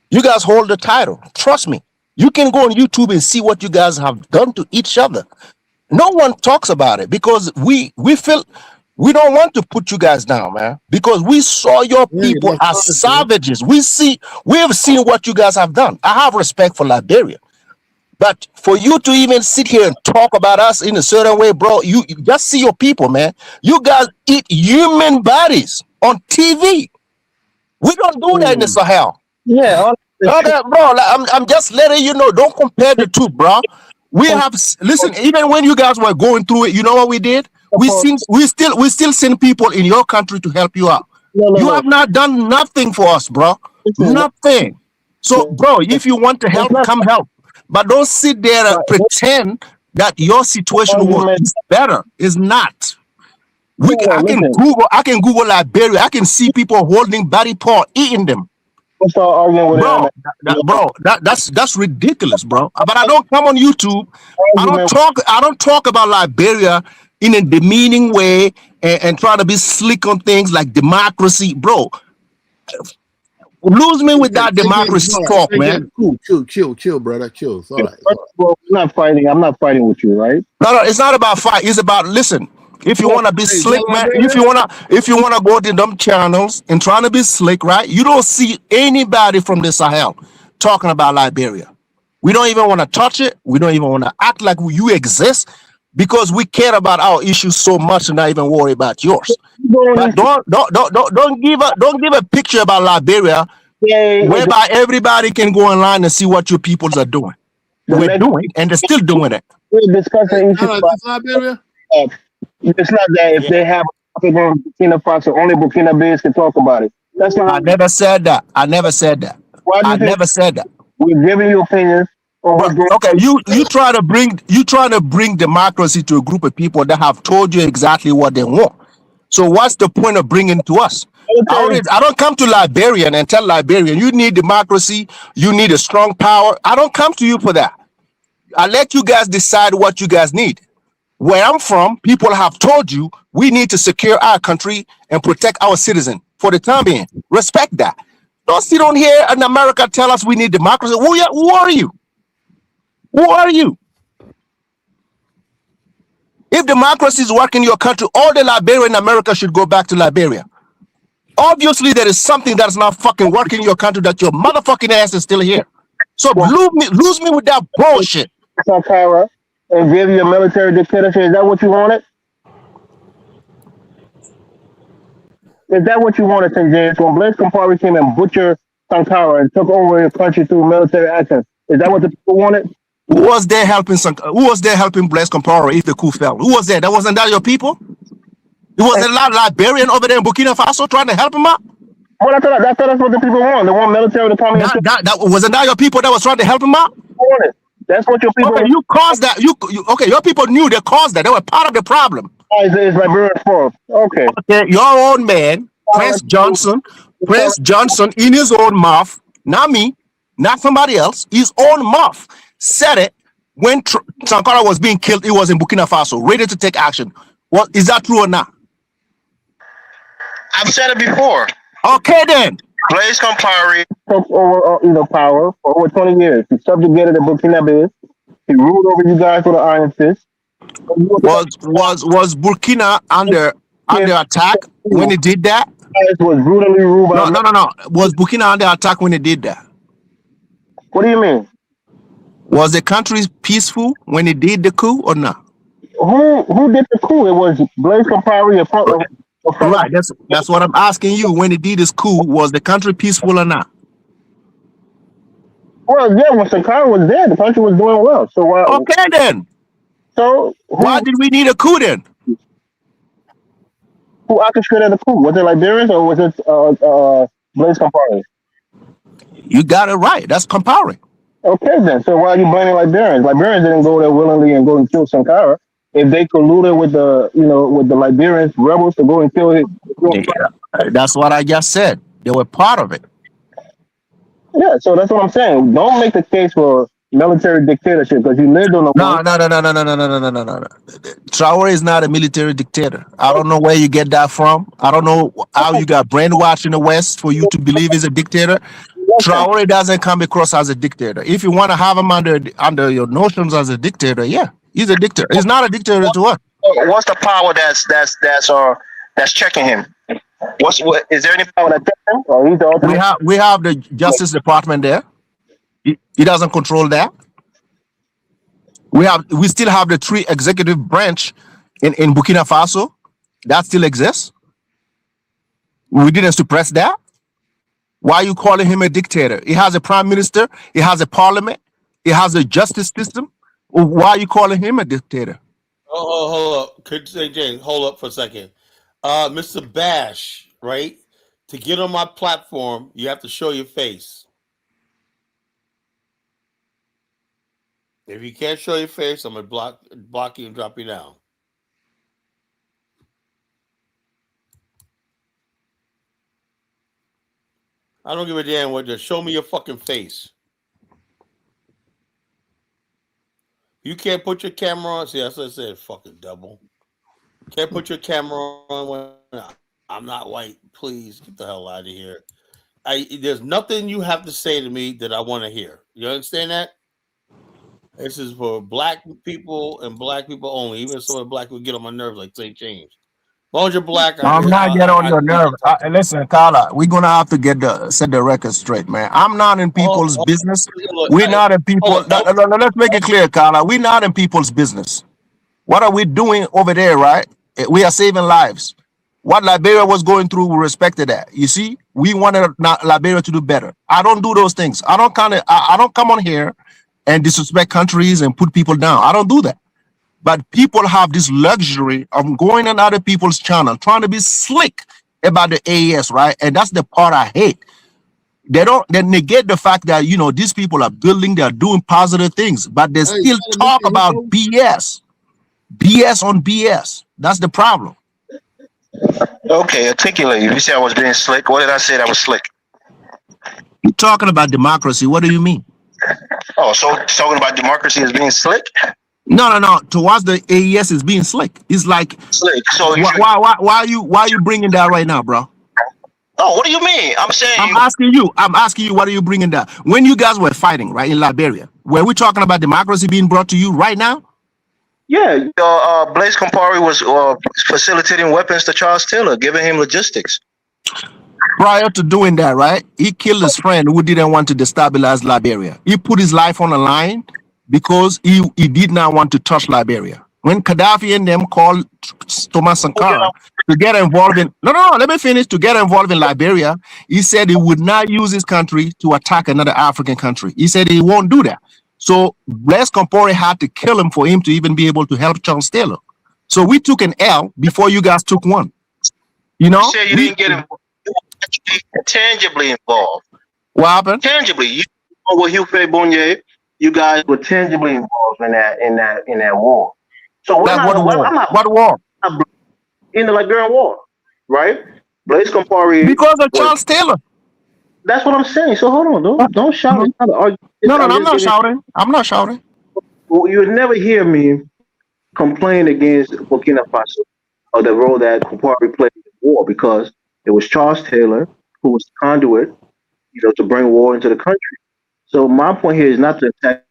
You guys hold the title. Trust me. You can go on YouTube and see what you guys have done to each other. No one talks about it because we feel we don't want to put you guys down, man. Because we saw your people as savages. We have seen what you guys have done. I have respect for Liberia. But for you to even sit here and talk about us in a certain way, bro, you just see your people, man. You guys eat human bodies on TV. We don't do that in the Sahel. Yeah, Okay, bro, like, I'm just letting you know. Don't compare the two, bro. We have listen. Even when you guys were going through it, you know what we did? We still send people in your country to help you out. You have not done nothing for us, bro. Nothing. So, bro, if you want to help, come help. But don't sit there and pretend that your situation is better. It's not. I can Google Liberia. I can see people holding body part, eating them. Bro, that's ridiculous, bro. But I don't come on YouTube. I don't talk about Liberia in a demeaning way and try to be slick on things like democracy, bro. Lose me with that democracy talk, man. Cool, chill, brother, chill. It's all right. I'm not fighting. I'm not fighting with you, right? No, it's not about fight. It's about listen. If you want to be slick, man, if you wanna go to them channels and trying to be slick, right? You don't see anybody from the Sahel talking about Liberia. We don't even want to touch it. We don't even want to act like you exist because we care about our issues so much and not even worry about yours. But don't give a picture about Liberia whereby everybody can go online and see what your peoples are doing. We're doing, and they're still doing it. We're discussing issues about Liberia. It's not that if they have Burkina Faso, only Burkina Faso can talk about it. That's not. I never said that. I never said that. We're giving you opinions. Okay, you try to bring democracy to a group of people that have told you exactly what they want. So what's the point of bringing to us? I don't come to Liberian and tell Liberian you need democracy, you need a strong power. I don't come to you for that. I let you guys decide what you guys need. Where I'm from, people have told you we need to secure our country and protect our citizens for the time being. Respect that. Don't sit on here in America tell us we need democracy. Who are you? Who are you? If democracy is working in your country, all the Liberian in America should go back to Liberia. Obviously, there is something that's not fucking working in your country that your motherfucking ass is still here. So lose me with that bullshit. Sankara and give you a military dictatorship. Is that what you wanted? Is that what you wanted, St. James? When Blaise Compaoré came and butchered Sankara and took over your country through military action, is that what the people wanted? Who was there helping Blaise Compaoré if the coup fell? Who was there? That wasn't that your people? It was a lot of Liberian over there in Burkina Faso trying to help him out. Well, I thought that's what the people want. They want military to come in. That wasn't that your people that was trying to help him out? That's what your people. Okay, you caused that. Okay, your people knew they caused that. They were part of the problem. It's Liberian fault. Okay. Your own man, Prince Johnson, in his own mouth, not me, not somebody else, his own mouth, said it when Sankara was being killed. He was in Burkina Faso, ready to take action. Well, is that true or not? I've said it before. Okay, then. Blaise Compaoré took over power for over 20 years. He subjugated the Burkina Faso. He ruled over you guys with an iron fist. Was Burkina under attack when he did that? It was brutally ruled by. No. Was Burkina under attack when he did that? What do you mean? Was the country peaceful when he did the coup or not? Who did the coup? It was Blaise Compaoré. Right, that's what I'm asking you. When he did his coup, was the country peaceful or not? Well, yeah, when Sankara was there, the country was doing well. So Okay, then. so Why did we need a coup then? who orchestrated the coup? Was it Liberians or was it Blaise Compaoré? You got it right. That's comparing. Okay, then. So why are you blaming Liberians? Liberians didn't go there willingly and go and kill Sankara. If they colluded with the Liberians rebels to go and kill him, Yeah, that's what I just said. They were part of it. yeah. So that's what I'm saying. Don't make the case for military dictatorship because you lived on the one. No, no, no, no, no, no, no, no, no, no, no, no. Traore is not a military dictator. I don't know where you get that from. I don't know how you got brainwashed in the West for you to believe he's a dictator. Listen, Traore doesn't come across as a dictator. If you want to have him under your notions as a dictator, yeah, he's a dictator. He's not a dictator to us. what's the power that's checking him? Is there any power that checks him? Or he's the ultimate? We have the Justice Department there. He doesn't control that. We still have the three executive branch in Burkina Faso. That still exists. We didn't suppress that. Why are you calling him a dictator? He has a prime minister. He has a parliament. He has a justice system. Why are you calling him a dictator? Oh, hold up. Could say James, hold up for a second. Mr. Bash, right? To get on my platform, you have to show your face. If you can't show your face, I'm gonna block you and drop you down. I don't give a damn what. Just show me your fucking face. You can't put your camera on. See, that's what I said. Fucking double. Can't put your camera on when I'm not white. Please get the hell out of here. There's nothing you have to say to me that I want to hear. You understand that? This is for black people and black people only. Even some of the black people get on my nerves like St. James. As long as you're black, I'm not getting on your nerve. Listen, Carla, we're gonna have to set the record straight, man. I'm not in people's business. We're not in people. Let's make it clear, Carla. We're not in people's business. What are we doing over there, right? We are saving lives. What Liberia was going through, we respected that. You see, we wanted Liberia to do better. I don't do those things. I don't come on here and disrespect countries and put people down. I don't do that. But people have this luxury of going on other people's channel, trying to be slick about the AES, right? And that's the part I hate. They negate the fact that, these people are building, they're doing positive things, but they still talk about BS. BS on BS. That's the problem. Okay, articulate. You said I was being slick. What did I say that was slick? You're talking about democracy. What do you mean? Oh, so talking about democracy as being slick? No. Towards the AES is being slick. It's like slick. So why are you bringing that right now, bro? Oh, what do you mean? I'm asking you, what are you bringing that? When you guys were fighting, right, in Liberia, were we talking about democracy being brought to you right now? Yeah, Blaise Compaoré was facilitating weapons to Charles Taylor, giving him logistics. Prior to doing that, right, he killed his friend who didn't want to destabilize Liberia. He put his life on the line because he did not want to touch Liberia. When Gaddafi and them called Thomas Sankara to get involved in let me finish. To get involved in Liberia, he said he would not use his country to attack another African country. He said he won't do that. So Blaise Compaoré had to kill him for him to even be able to help Charles Taylor. So we took an L before you guys took one. You said you didn't get involved. You were tangibly involved. What happened? Tangibly, you with Hugh Bonye, you guys were tangibly involved in that war. So what war? What war? In the Liberian War, right? Blaise Compaoré. Because of Charles Taylor. That's what I'm saying. So hold on, don't shout. No, I'm not shouting. I'm not shouting. Well, you would never hear me complain against Burkina Faso or the role that Compaoré played in the war because it was Charles Taylor who was the conduit, to bring war into the country. So my point here is not to attack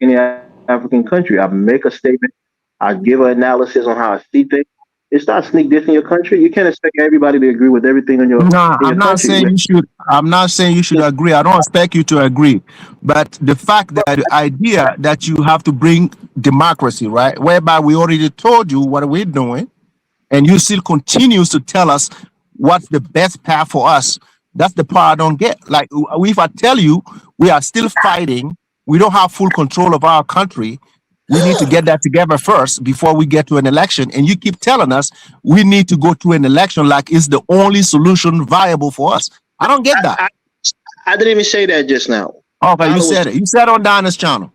any African country. I make a statement. I give an analysis on how I see things. It's not sneak dissing your country. You can't expect everybody to agree with everything in your country. I'm not saying you should. I'm not saying you should agree. I don't expect you to agree. But the fact that the idea that you have to bring democracy, right, whereby we already told you what we're doing, and you still continues to tell us what's the best path for us That's the part I don't get. Like, if I tell you we are still fighting, we don't have full control of our country. We need to get that together first before we get to an election. And you keep telling us we need to go to an election like it's the only solution viable for us. I don't get that. I didn't even say that just now. Okay, you said it. You said it on Dinah's channel.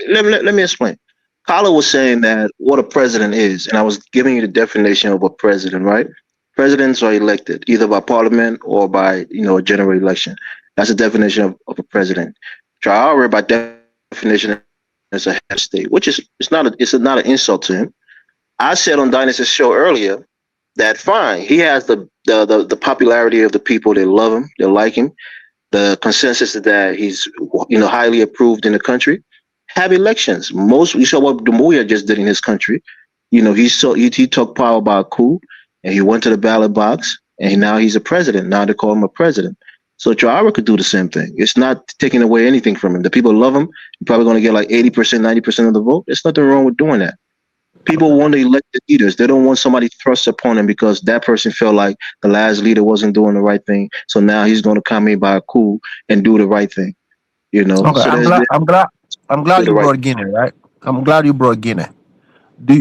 Let me explain. Carla was saying that what a president is, and I was giving you the definition of a president, right? Presidents are elected either by parliament or by a general election. That's the definition of a president. Traore, by definition, is a head of state, which is it's not an insult to him. I said on Dynas's show earlier that fine, he has the popularity of the people. They love him, they like him. The consensus is that he's highly approved in the country. Have elections. You saw what Dumbuya just did in his country. He took power by a coup, and he went to the ballot box, and now he's a president. Now they call him a president. So Traore could do the same thing. It's not taking away anything from him. The people love him. You're probably going to get like 80%, 90% of the vote. There's nothing wrong with doing that. People want to elect the leaders. They don't want somebody thrust upon them because that person felt like the last leader wasn't doing the right thing. So now he's going to come in by a coup and do the right thing. Okay, so I'm glad you brought Guinea, right? I'm glad you brought Guinea.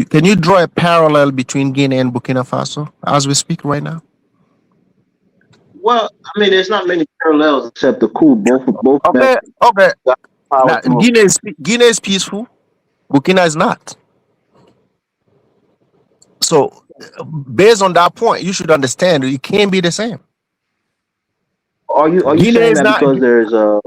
Can you draw a parallel between Guinea and Burkina Faso as we speak right now? Well, I mean, there's not many parallels except the coup. Both. Okay. Now, Guinea is peaceful. Burkina is not. So, based on that point, you should understand it can't be the same. Are you saying that because there's a?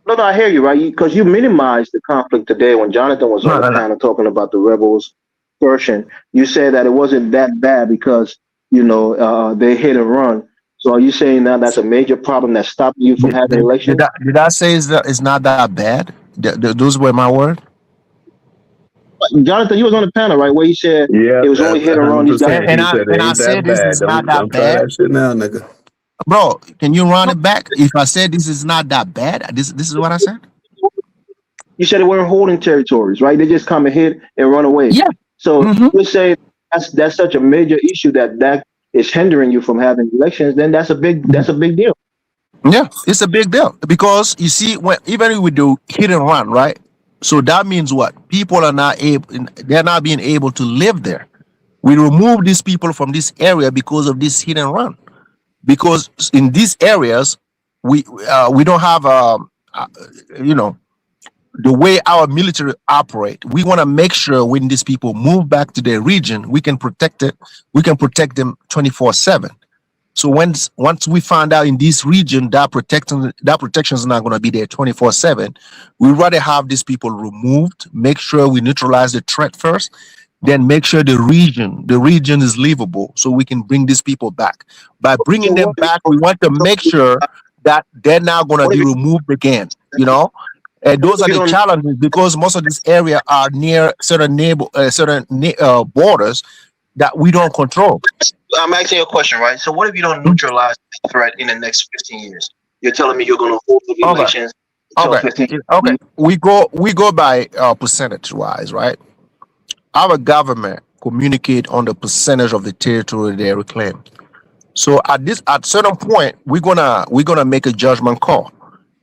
No, I hear you, right? Because you minimized the conflict today when Jonathan was on the panel talking about the rebels' version. You said that it wasn't that bad because they hit and run. So are you saying now that's a major problem that's stopping you from having elections? Did I say it's not that bad? Those were my words. Jonathan, you was on the panel, right? Where you said it was only hit and run. And I said this is not that bad. That shit now, nigga. Bro, can you run it back? If I said this is not that bad, this is what I said. You said they weren't holding territories, right? They just come and hit and run away. Yeah. So you say that's such a major issue that is hindering you from having elections. Then that's a big deal. Yeah, it's a big deal because you see, even with the hit and run, right? So that means what? People are not they're not being able to live there. We remove these people from this area because of this hit and run. Because in these areas, we don't have the way our military operate. We want to make sure when these people move back to their region, we can protect it. We can protect them 24/7. So once we find out in this region that protection is not going to be there 24/7, we rather have these people removed. Make sure we neutralize the threat first, then make sure the region is livable, so we can bring these people back. By bringing them back, we want to make sure that they're not going to be removed again. And those are the challenges because most of this area are near certain borders that we don't control. I'm asking you a question, right? So what if you don't neutralize the threat in the next 15 years? You're telling me you're going to hold the elections until 15 years? Okay. We go by percentage wise, right? Our government communicate on the percentage of the territory they reclaim. So at certain point, we're gonna make a judgment call.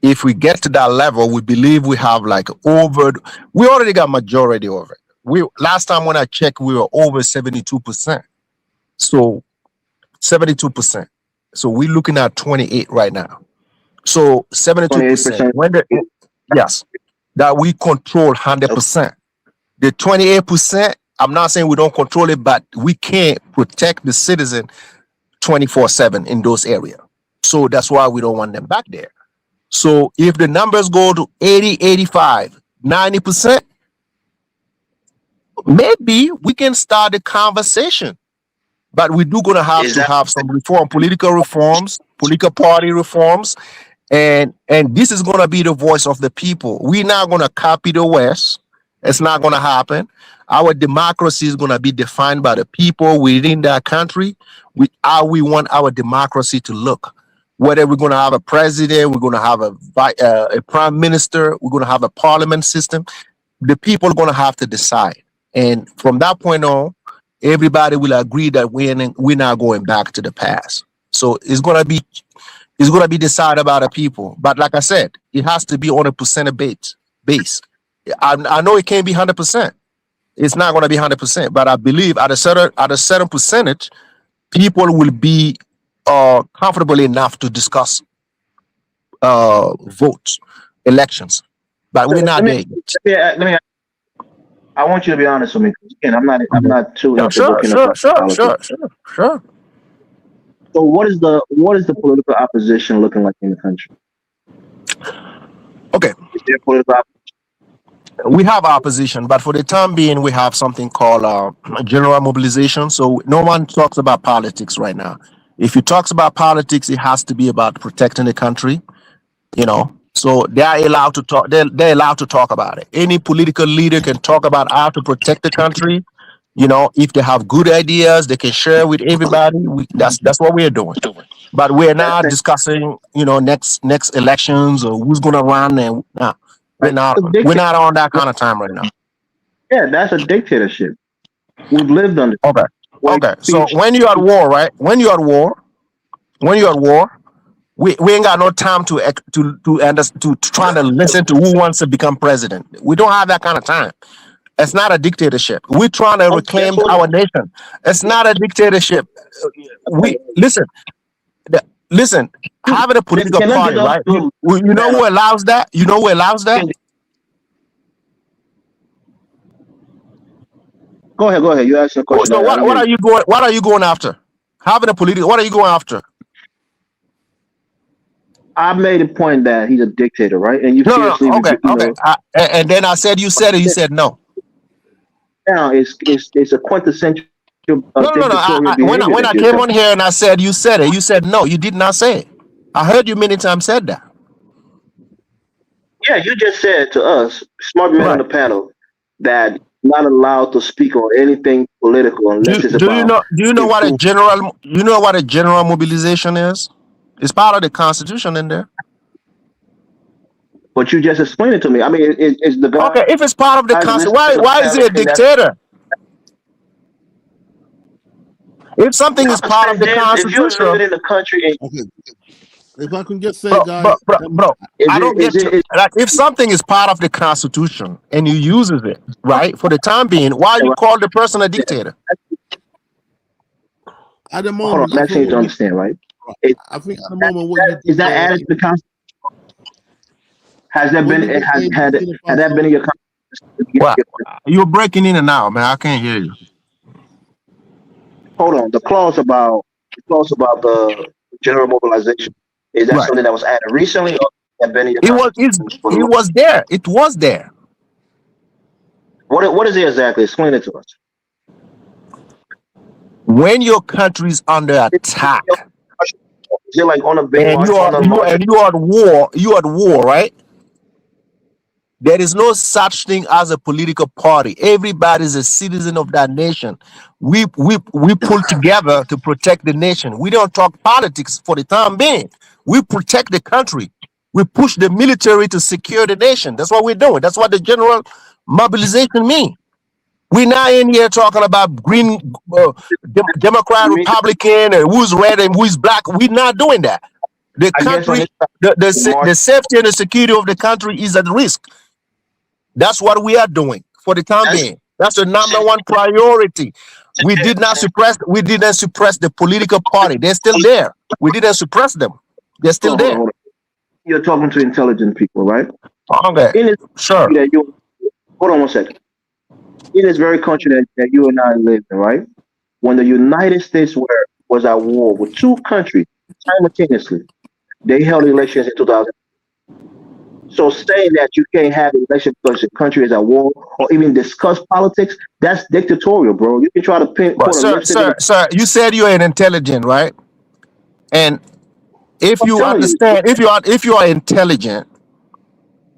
If we get to that level, we believe we have we already got majority over it. Last time when I checked, we were over 72%. So 72%. So we're looking at 28 right now. So 72%. Yes, that we control 100%. The 28%, I'm not saying we don't control it, but we can't protect the citizen 24/7 in those areas. So that's why we don't want them back there. So if the numbers go to 80, 85, 90%, maybe we can start the conversation. But we do gonna have to have some political reforms, political party reforms, and this is gonna be the voice of the people. We're not gonna copy the West. It's not gonna happen. Our democracy is gonna be defined by the people within that country. How we want our democracy to look. Whether we're gonna have a president, we're gonna have a prime minister, we're gonna have a parliament system. The people are gonna have to decide, and from that point on, everybody will agree that we're not going back to the past. So it's gonna be decided by the people. But like I said, it has to be on a percentage base. I know it can't be 100%. It's not gonna be 100%, but I believe at a certain percentage, people will be comfortable enough to discuss votes, elections. But So we're not let me there yet. let me. I want you to be honest with me. Again, I'm Mhm. not too Yeah, into sure, Burkina sure, Faso sure, politics. sure, sure, sure. So what is the political opposition looking like in the country? Okay, Is there political we have opposition, but for the time being, we have something called general mobilization. So no one talks about politics right now. If you talks about politics, it has to be about protecting the country. So they are allowed to talk. They're allowed to talk about it. Any political leader can talk about how to protect the country. If they have good ideas, they can share with everybody. That's what we're doing. But we're that's not discussing, next elections or who's gonna run, and nah, we're right? not It's a we're dictator. not on that kind of time right now. Yeah, that's a dictatorship. We've lived under Okay. where Okay. So speech. when you're at war, right? When you're at war, we ain't got no time to trying to listen to who wants to become president. We don't have that kind of time. It's not a dictatorship. We're trying to Okay, that's reclaim what. our nation. It's not a dictatorship. We listen. Having a political Can I get party, off right? the You know panel? who allows that? You know who allows that? Go ahead, go ahead. You asked a question. So I what? didn't What hear are you. you going? What are you going after? Having a political. What are you going after? I made a point that he's a dictator, right? And you No, no, fiercely, no. Okay, okay. And then I said you said it. You said no. now it's a quintessential No, no, no, no. dictatorial When I behavior when that I you're came telling. on here and I said you said it, you said no. You did not say it. I heard you many times said that. Yeah, you just said to us, smart men on Right. the panel, that not allowed to speak on anything political Do unless it's do you about know do you know what a improvement. general mobilization is? It's part of the constitution in there. But you just explained it to me. I mean, it's the Okay, if it's part of the guys constitution, listening why to the why is panel he a saying that. dictator? If something is I'm part saying of the this: if you're constitution, living in the country, and Okay. If I can just say, bro, bro, guys, bro, bro, is I it don't is get to it is like if something is part of the constitution and you uses it right for the time being, why it you call the person a dictator? at the hold on, moment, I'm I think asking you what to you, understand, right? Is I think at the that, moment what you is did that there, added to the constitution? Has that what been you did there in Burkina had that been Faso. in your constitution? What? You're breaking in and out, man. I can't hear you. Hold on, the clause about the general mobilization, is that Right. something that was added recently, or had been in your It was it's, constitution for the it long? was there. It was there. What is it exactly? Explain it to us. When your country's under attack Is it like on a big and march, on a larger? you are at war, right? There is no such thing as a political party. Everybody's a citizen of that nation. We pull together to protect the nation. We don't talk politics for the time being. We protect the country. We push the military to secure the nation. That's what we're doing. That's what the general mobilization means. We're not in here talking about green, Democrat, Me, Republican, and who's red and who's black. We're not doing that. The I guess on country, this side, the march. the safety and the security of the country is at risk. That's what we are doing for the time That's being. That's the number one priority. We didn't suppress the political party. They're still there. We didn't suppress them. They're still hold on, there. hold on. You're talking to intelligent people, right? Okay. In this Sure. country that you hold on one second. In this very country that you and I live in, right? When the United States was at war with two countries simultaneously, they held elections in 2000. So saying that you can't have an election because your country is at war or even discuss politics, that's dictatorial, bro. You can try to But put a lipstick on. sir, you said you're an intelligent, right? And if I'm you telling you, understand, if you are intelligent,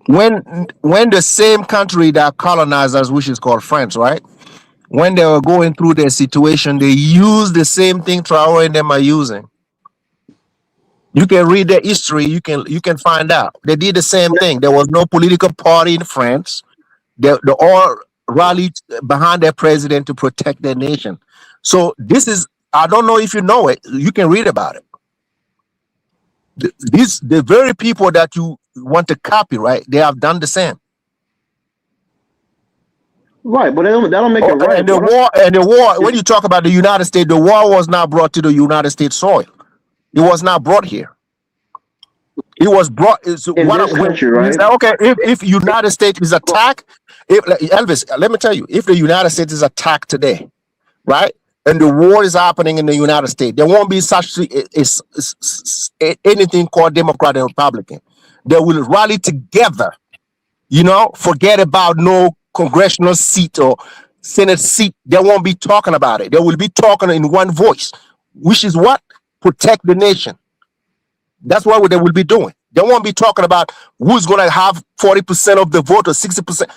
when the same country that colonized us, which is called France, right? When they were going through their situation, they used the same thing Traore and them are using. You can read their history. You can find out they did the same thing. There was no political party in France. They all rallied behind their president to protect their nation. So this is, I don't know if you know it. You can read about it. The very people that you want to copy, right? They have done the same. Right, but that don't make it Oh, right. and the war. When you talk about the United States, the war was not brought to the United States soil. It was not brought here. It was brought. Is In what this when country, you right? say, okay, if United States is attacked, if like, Elvis, let me tell you, if the United States is attacked today, right, and the war is happening in the United States, there won't be such anything called Democrat and Republican. They will rally together. Forget about no congressional seat or Senate seat. They won't be talking about it. They will be talking in one voice, which is what? Protect the nation. That's what they will be doing. They won't be talking about who's going to have 40% of the vote or 60%.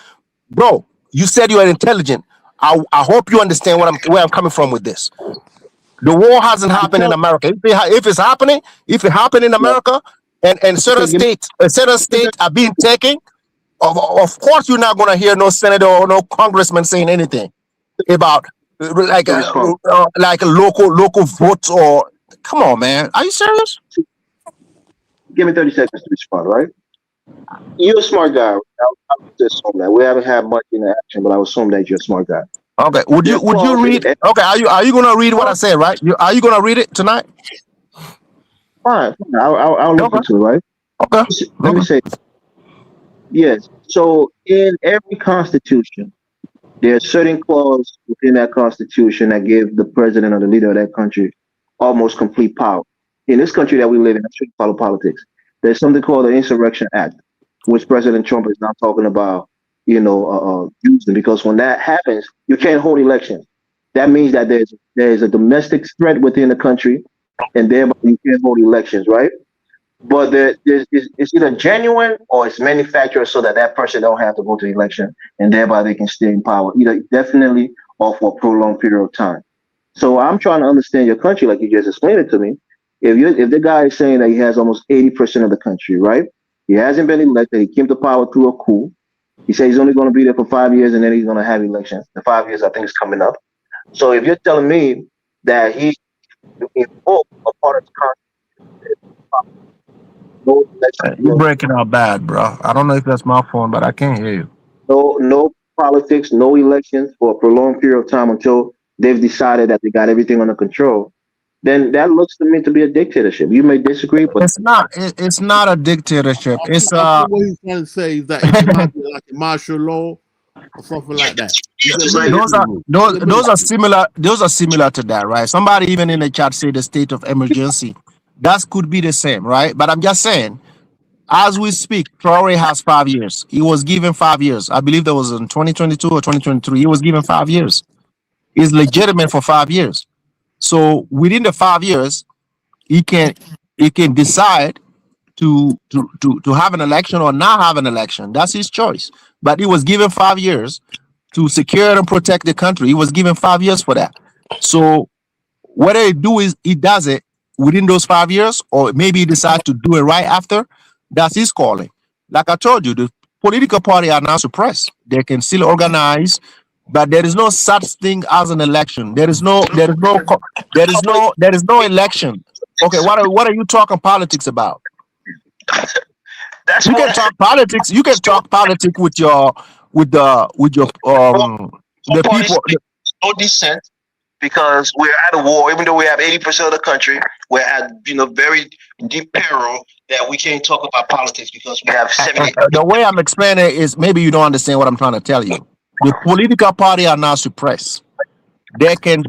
Bro, you said you are intelligent. I hope you understand where I'm coming from with this. The war hasn't I'm happened in telling America. If it happened in you. America, and Okay, certain states are being taken, of course you're not going to hear no senator or no congressman saying anything about to respond. like a local votes or. Come on, man. Are you serious? Give me 30 seconds to respond, right? You're a smart guy. I would just assume that. We haven't had much interaction, but I would assume that you're a smart guy. Okay. Would There's you clause in read? Okay. Are you gonna read what I said? Right? Are you gonna read it tonight? fine. I'll Okay. listen to it, right? Okay. Let me Okay. say, yes. So in every constitution, there are certain clauses within that constitution that give the president or the leader of that country almost complete power. In this country that we live in, I shouldn't follow politics. There's something called the Insurrection Act, which President Trump is now talking about, using, because when that happens, you can't hold elections. That means that there's a domestic threat within the country, and thereby you can't hold elections, right? But it's either genuine or it's manufactured so that that person don't have to go to the election and thereby they can stay in power, either definitely or for a prolonged period of time. So I'm trying to understand your country like you just explained it to me. If the guy is saying that he has almost 80% of the country, right? He hasn't been elected. He came to power through a coup. He says he's only going to be there for 5 years and then he's going to have elections. The 5 years I think is coming up. So if you're telling me that he invoked a part of the Constitution, no You're election, breaking out bad, bro. I don't know if that's my phone, but I can't hear you. no politics, no elections for a prolonged period of time until they've decided that they got everything under control, then that looks to me to be a dictatorship. You may disagree, but It's not. It's not a dictatorship. It's I think what he's trying to say is that it might be like a martial law or something like that. It's a just like those military are rule. those It's a those are military. similar. Those are similar to that, right? Somebody even in the chat say the state of emergency. That could be the same, right? But I'm just saying, as we speak, Traore has 5 years. He was given 5 years. I believe that was in 2022 or 2023. He was given 5 years. He's legitimate for 5 years. So within the 5 years, he can decide to have an election or not have an election. That's his choice. But he was given 5 years to secure and protect the country. He was given 5 years for that. So whether he does it within those 5 years, or maybe he decides to do it right after, that's his calling. Like I told you, the political party are now suppressed. They can still organize, but there is no such thing as an election. There is no election. Okay, what are you talking politics about? that's You can what talk politics. You can talk politics with your both the parties people. speak no dissent because we're at a war. Even though we have 80% of the country, we're at very deep peril that we can't talk about politics because we have 70. The way I'm explaining it is maybe you don't understand what I'm trying to tell you. The political party are now suppressed. They can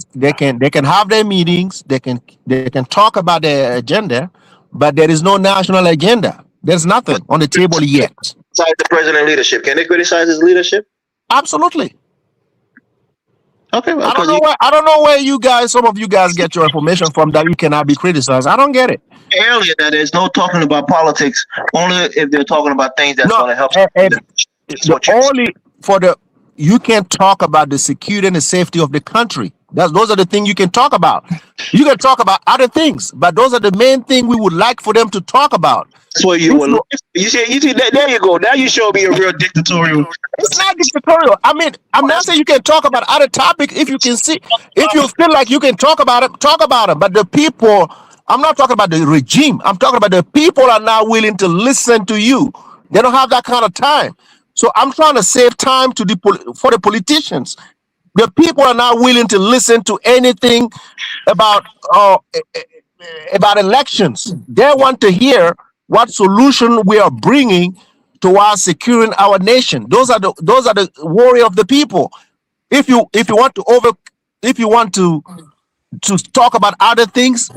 have their meetings. They can talk about their agenda, but there is no national agenda. There's But nothing on the table yet. besides the president leadership, can they criticize his leadership? Absolutely. Okay, well, I don't because know where some of you guys get your information from that you cannot be criticized. I don't get it. earlier that there's no talking about politics, only if they're talking about things that's No, going to help. That's the what you only for the you can talk about the security and the safety of the country. Those are the things you can talk about. You can talk about other things, but those are the main thing we would like for them to talk about. That's what you If will. you, You see that. There you go. Now you show me a real dictatorial. it's not dictatorial. I mean, I'm not saying you can talk about other topics if you can see, if you feel like you can talk about it, talk about it. But the people I'm not talking about the regime. I'm talking about the people are not willing to listen to you. They don't have that kind of time. So I'm trying to save time to for the politicians. The people are not willing to listen to anything about about elections. They want to hear what solution we are bringing towards securing our nation. Those are the warrior of the people. If you want to if you want to talk about other things,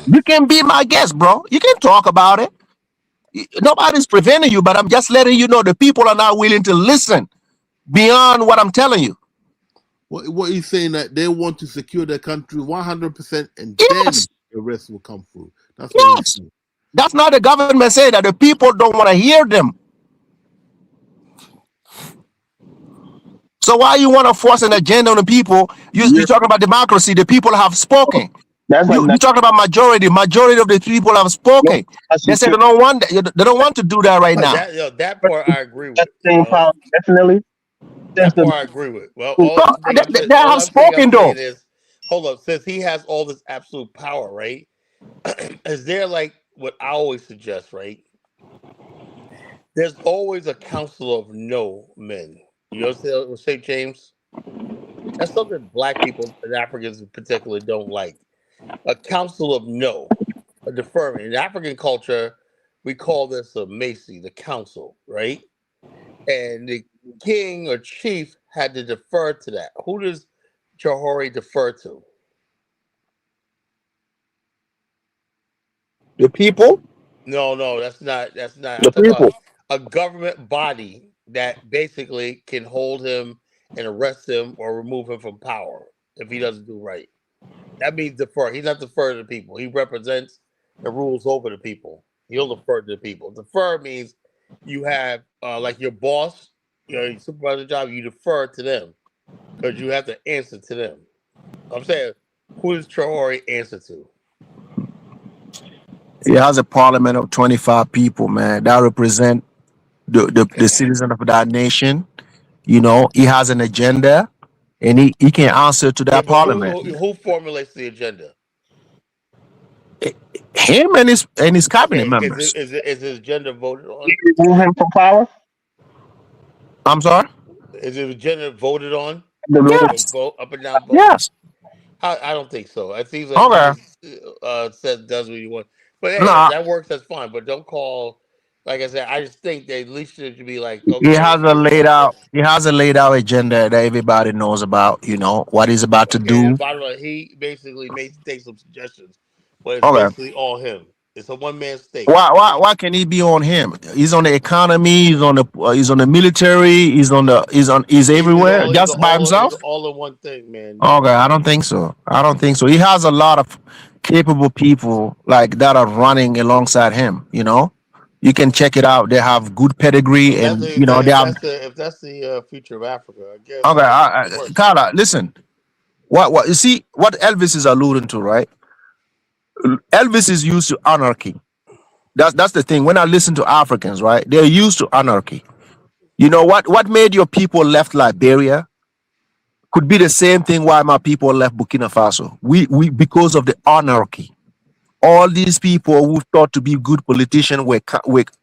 you can be my guest, bro. You can talk about it. Nobody's preventing you, but I'm just letting you know the people are not willing to listen beyond what I'm telling you. What he's saying that they want to secure their country 100%, and then Yes, the rest will come through. That's what he's yes. saying. That's not the government saying that. The people don't want to hear them. So why you want to force an agenda on the people? You Yeah, talking about democracy. The people have spoken. that's like You that. talking about majority. Majority of the people have No, spoken. that's They say secure. they don't want to do that right now. That part I agree with. That's staying power, definitely. Since That the part I agree with. Well, So they all have I'm saying, spoken though. is, hold up. Since he has all this absolute power, right? Is there like what I always suggest, right? There's always a council of no men. You know what St. James? That's something black people and Africans in particular don't like. A council of no, a deferment. In African culture, we call this a Macy, the council, right? And the king or chief had to defer to that. Who does Johari defer to? The people. No, that's not. That's not. I'm The talking about people. a government body that basically can hold him and arrest him or remove him from power if he doesn't do right. That means defer. He's not defer to the people. He represents and rules over the people. He'll defer to the people. Defer means you have like your boss, your supervisor job. You defer to them because you have to answer to them. I'm saying, who does Traore answer to? He has a parliament of 25 people, man, that represent the citizens of that nation. You know, he has an agenda, and he can answer to Yeah, that but parliament. who formulates the agenda? Him and his cabinet Okay, is members. it is it is his agenda voted on? remove him from power. I'm sorry. Is his agenda voted on? The Like little a Yes. vote, up and down vote? Yes. I don't think so. It seems like he Okay. just says does what he wants. But hey, if No, that works, that's fine. But don't call. Like I said, I just think they at least should be like, he okay, has a this is laid our out. agenda. He has a laid out agenda that everybody knows about. You know what he's about to Okay, and do. bottom line, he basically takes some suggestions, but it's Okay. basically all him. It's a one man state. Why can he be on him? He's on the economy. He's on the military. He's everywhere just by He's himself. all in one thing, man. Okay, I don't think so. I don't think so. He has a lot of capable people like that are running alongside him. You know, you can check it out. They have good pedigree, If that's and you know they have. if that's the future of Africa, I guess Okay, it works. Carla, listen. What you see? What Elvis is alluding to, right? Elvis is used to anarchy. That's the thing. When I listen to Africans, right, they're used to anarchy. You know what? What made your people left Liberia could be the same thing why my people left Burkina Faso. We because of the anarchy. All these people who thought to be good politicians were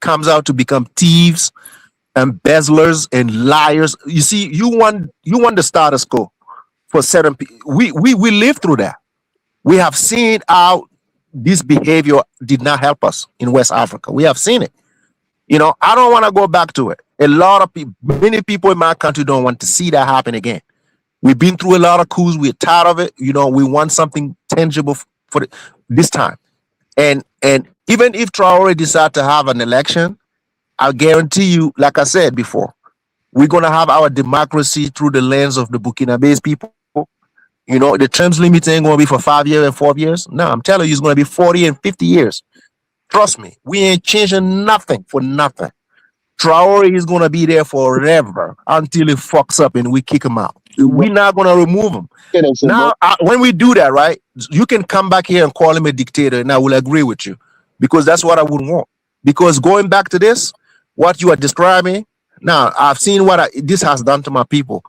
comes out to become thieves, embezzlers, and liars. You see, you want the status quo for certain people. We lived through that. We have seen how this behavior did not help us in West Africa. We have seen it. You know, I don't want to go back to it. A lot of people, many people in my country don't want to see that happen again. We've been through a lot of coups. We're tired of it. You know, we want something tangible this time. And even if Traore decide to have an election, I guarantee you, like I said before, we're gonna have our democracy through the lens of the Burkinabese people. You know, the terms limit ain't gonna be for 5 years and 4 years. No, I'm telling you, it's gonna be 40 and 50 years. Trust me, we ain't changing nothing for nothing. Traore is gonna be there forever until he fucks up and we kick him out. We're not gonna remove him. Now, when we do that, right, you can come back here and call him a dictator, and I will agree with you because that's what I would want. Because going back to this, what you are describing, now I've seen what this has done to my people.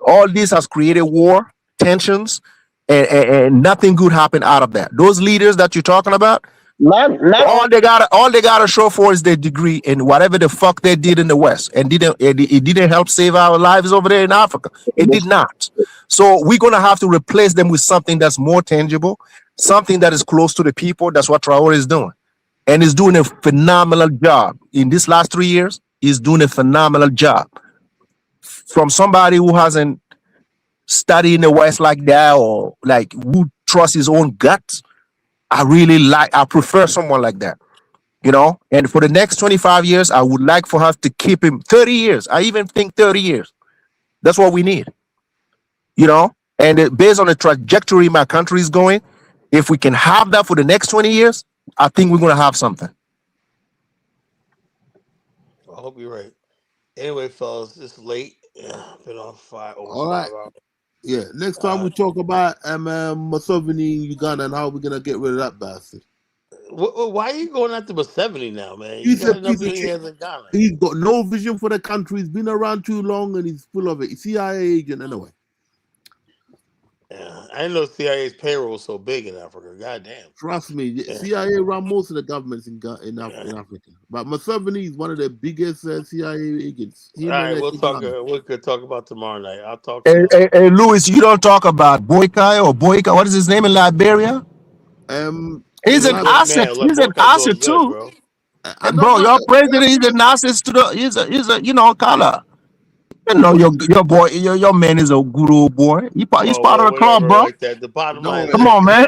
All this has created war, tensions. and nothing good happened out of that. Those leaders that you're talking about, Not all. all they gotta show for is their degree in whatever the fuck they did in the West, and it didn't help save our lives over there in Africa. It did not. So we're gonna have to replace them with something that's more tangible, something that is close to the people. That's what Traore is doing, and he's doing a phenomenal job in these last 3 years. He's doing a phenomenal job from somebody who hasn't studied in the West like that, or like who trusts his own guts. I prefer someone like that, and for the next 25 years, I would like for us to keep him 30 years. I even think 30 years. That's what we need, and based on the trajectory my country is going, if we can have that for the next 20 years, I think we're going to have something. I hope you're right. Anyway, fellas, it's late. Yeah, been on over All right. 5 hours. Yeah. Next time we talk about Museveni in Uganda and how we're gonna get rid of that bastard. Why are you going after Museveni now, man? You He's a got enough piece of years shit. in Ghana. He's got no vision for the country. He's been around too long and he's full of it. CIA agent anyway. Yeah, I didn't know CIA's payroll was so big in Africa. Goddamn. Trust me, CIA run most of the governments in Africa. But Museveni is one of the biggest CIA agents. All right, we could talk about tomorrow night. I'll talk to Hey, you. hey, Louis, you don't talk about Boyka. What is his name in Liberia? He's an asset. Man, He's an Boyka doing asset good, too. bro. Bro, your president is an asset to the. He's a color. Your boy, your man is a good old boy. He's part of the club, Whatever, bro. like that. The bottom line Come is, on, man.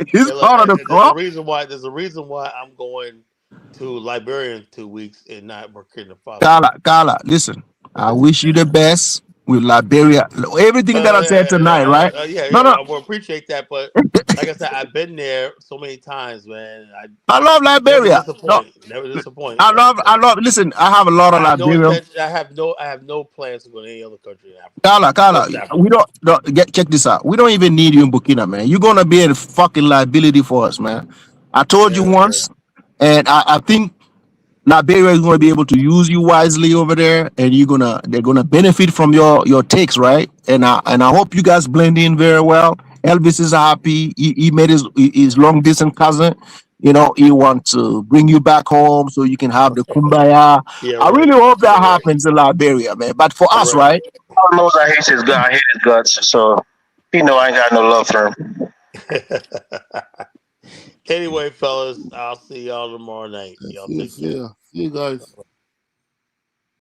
He's part of the there's a club. reason why. There's a reason why I'm going to Liberia in 2 weeks and not Burkina Faso. Kala, listen. I wish you the best with Liberia. Everything that I said tonight, right? No. I will appreciate that, but like I said, I've been there so many times, man. I love Never Liberia. disappoint. Never disappoint. I love. Listen, I have a lot of I have no Liberian. intention. I have no plans to go to any other country in Africa. Kala, we don't check this out. We don't even need you in Burkina, man. You're gonna be a fucking liability for us, man. I told you once, and I think Liberia is gonna be able to use you wisely over there, and they're gonna benefit from your takes, right? And I hope you guys blend in very well. Elvis is happy. He made his long distance cousin. He wants to bring you back home so you can have the kumbaya. I really hope that happens in Liberia, man. But for us, right? God knows I hate his gut. I hate his guts. So he know I ain't got no love for him. Anyway, fellas, I'll see y'all tomorrow night. Y'all take care. See you guys.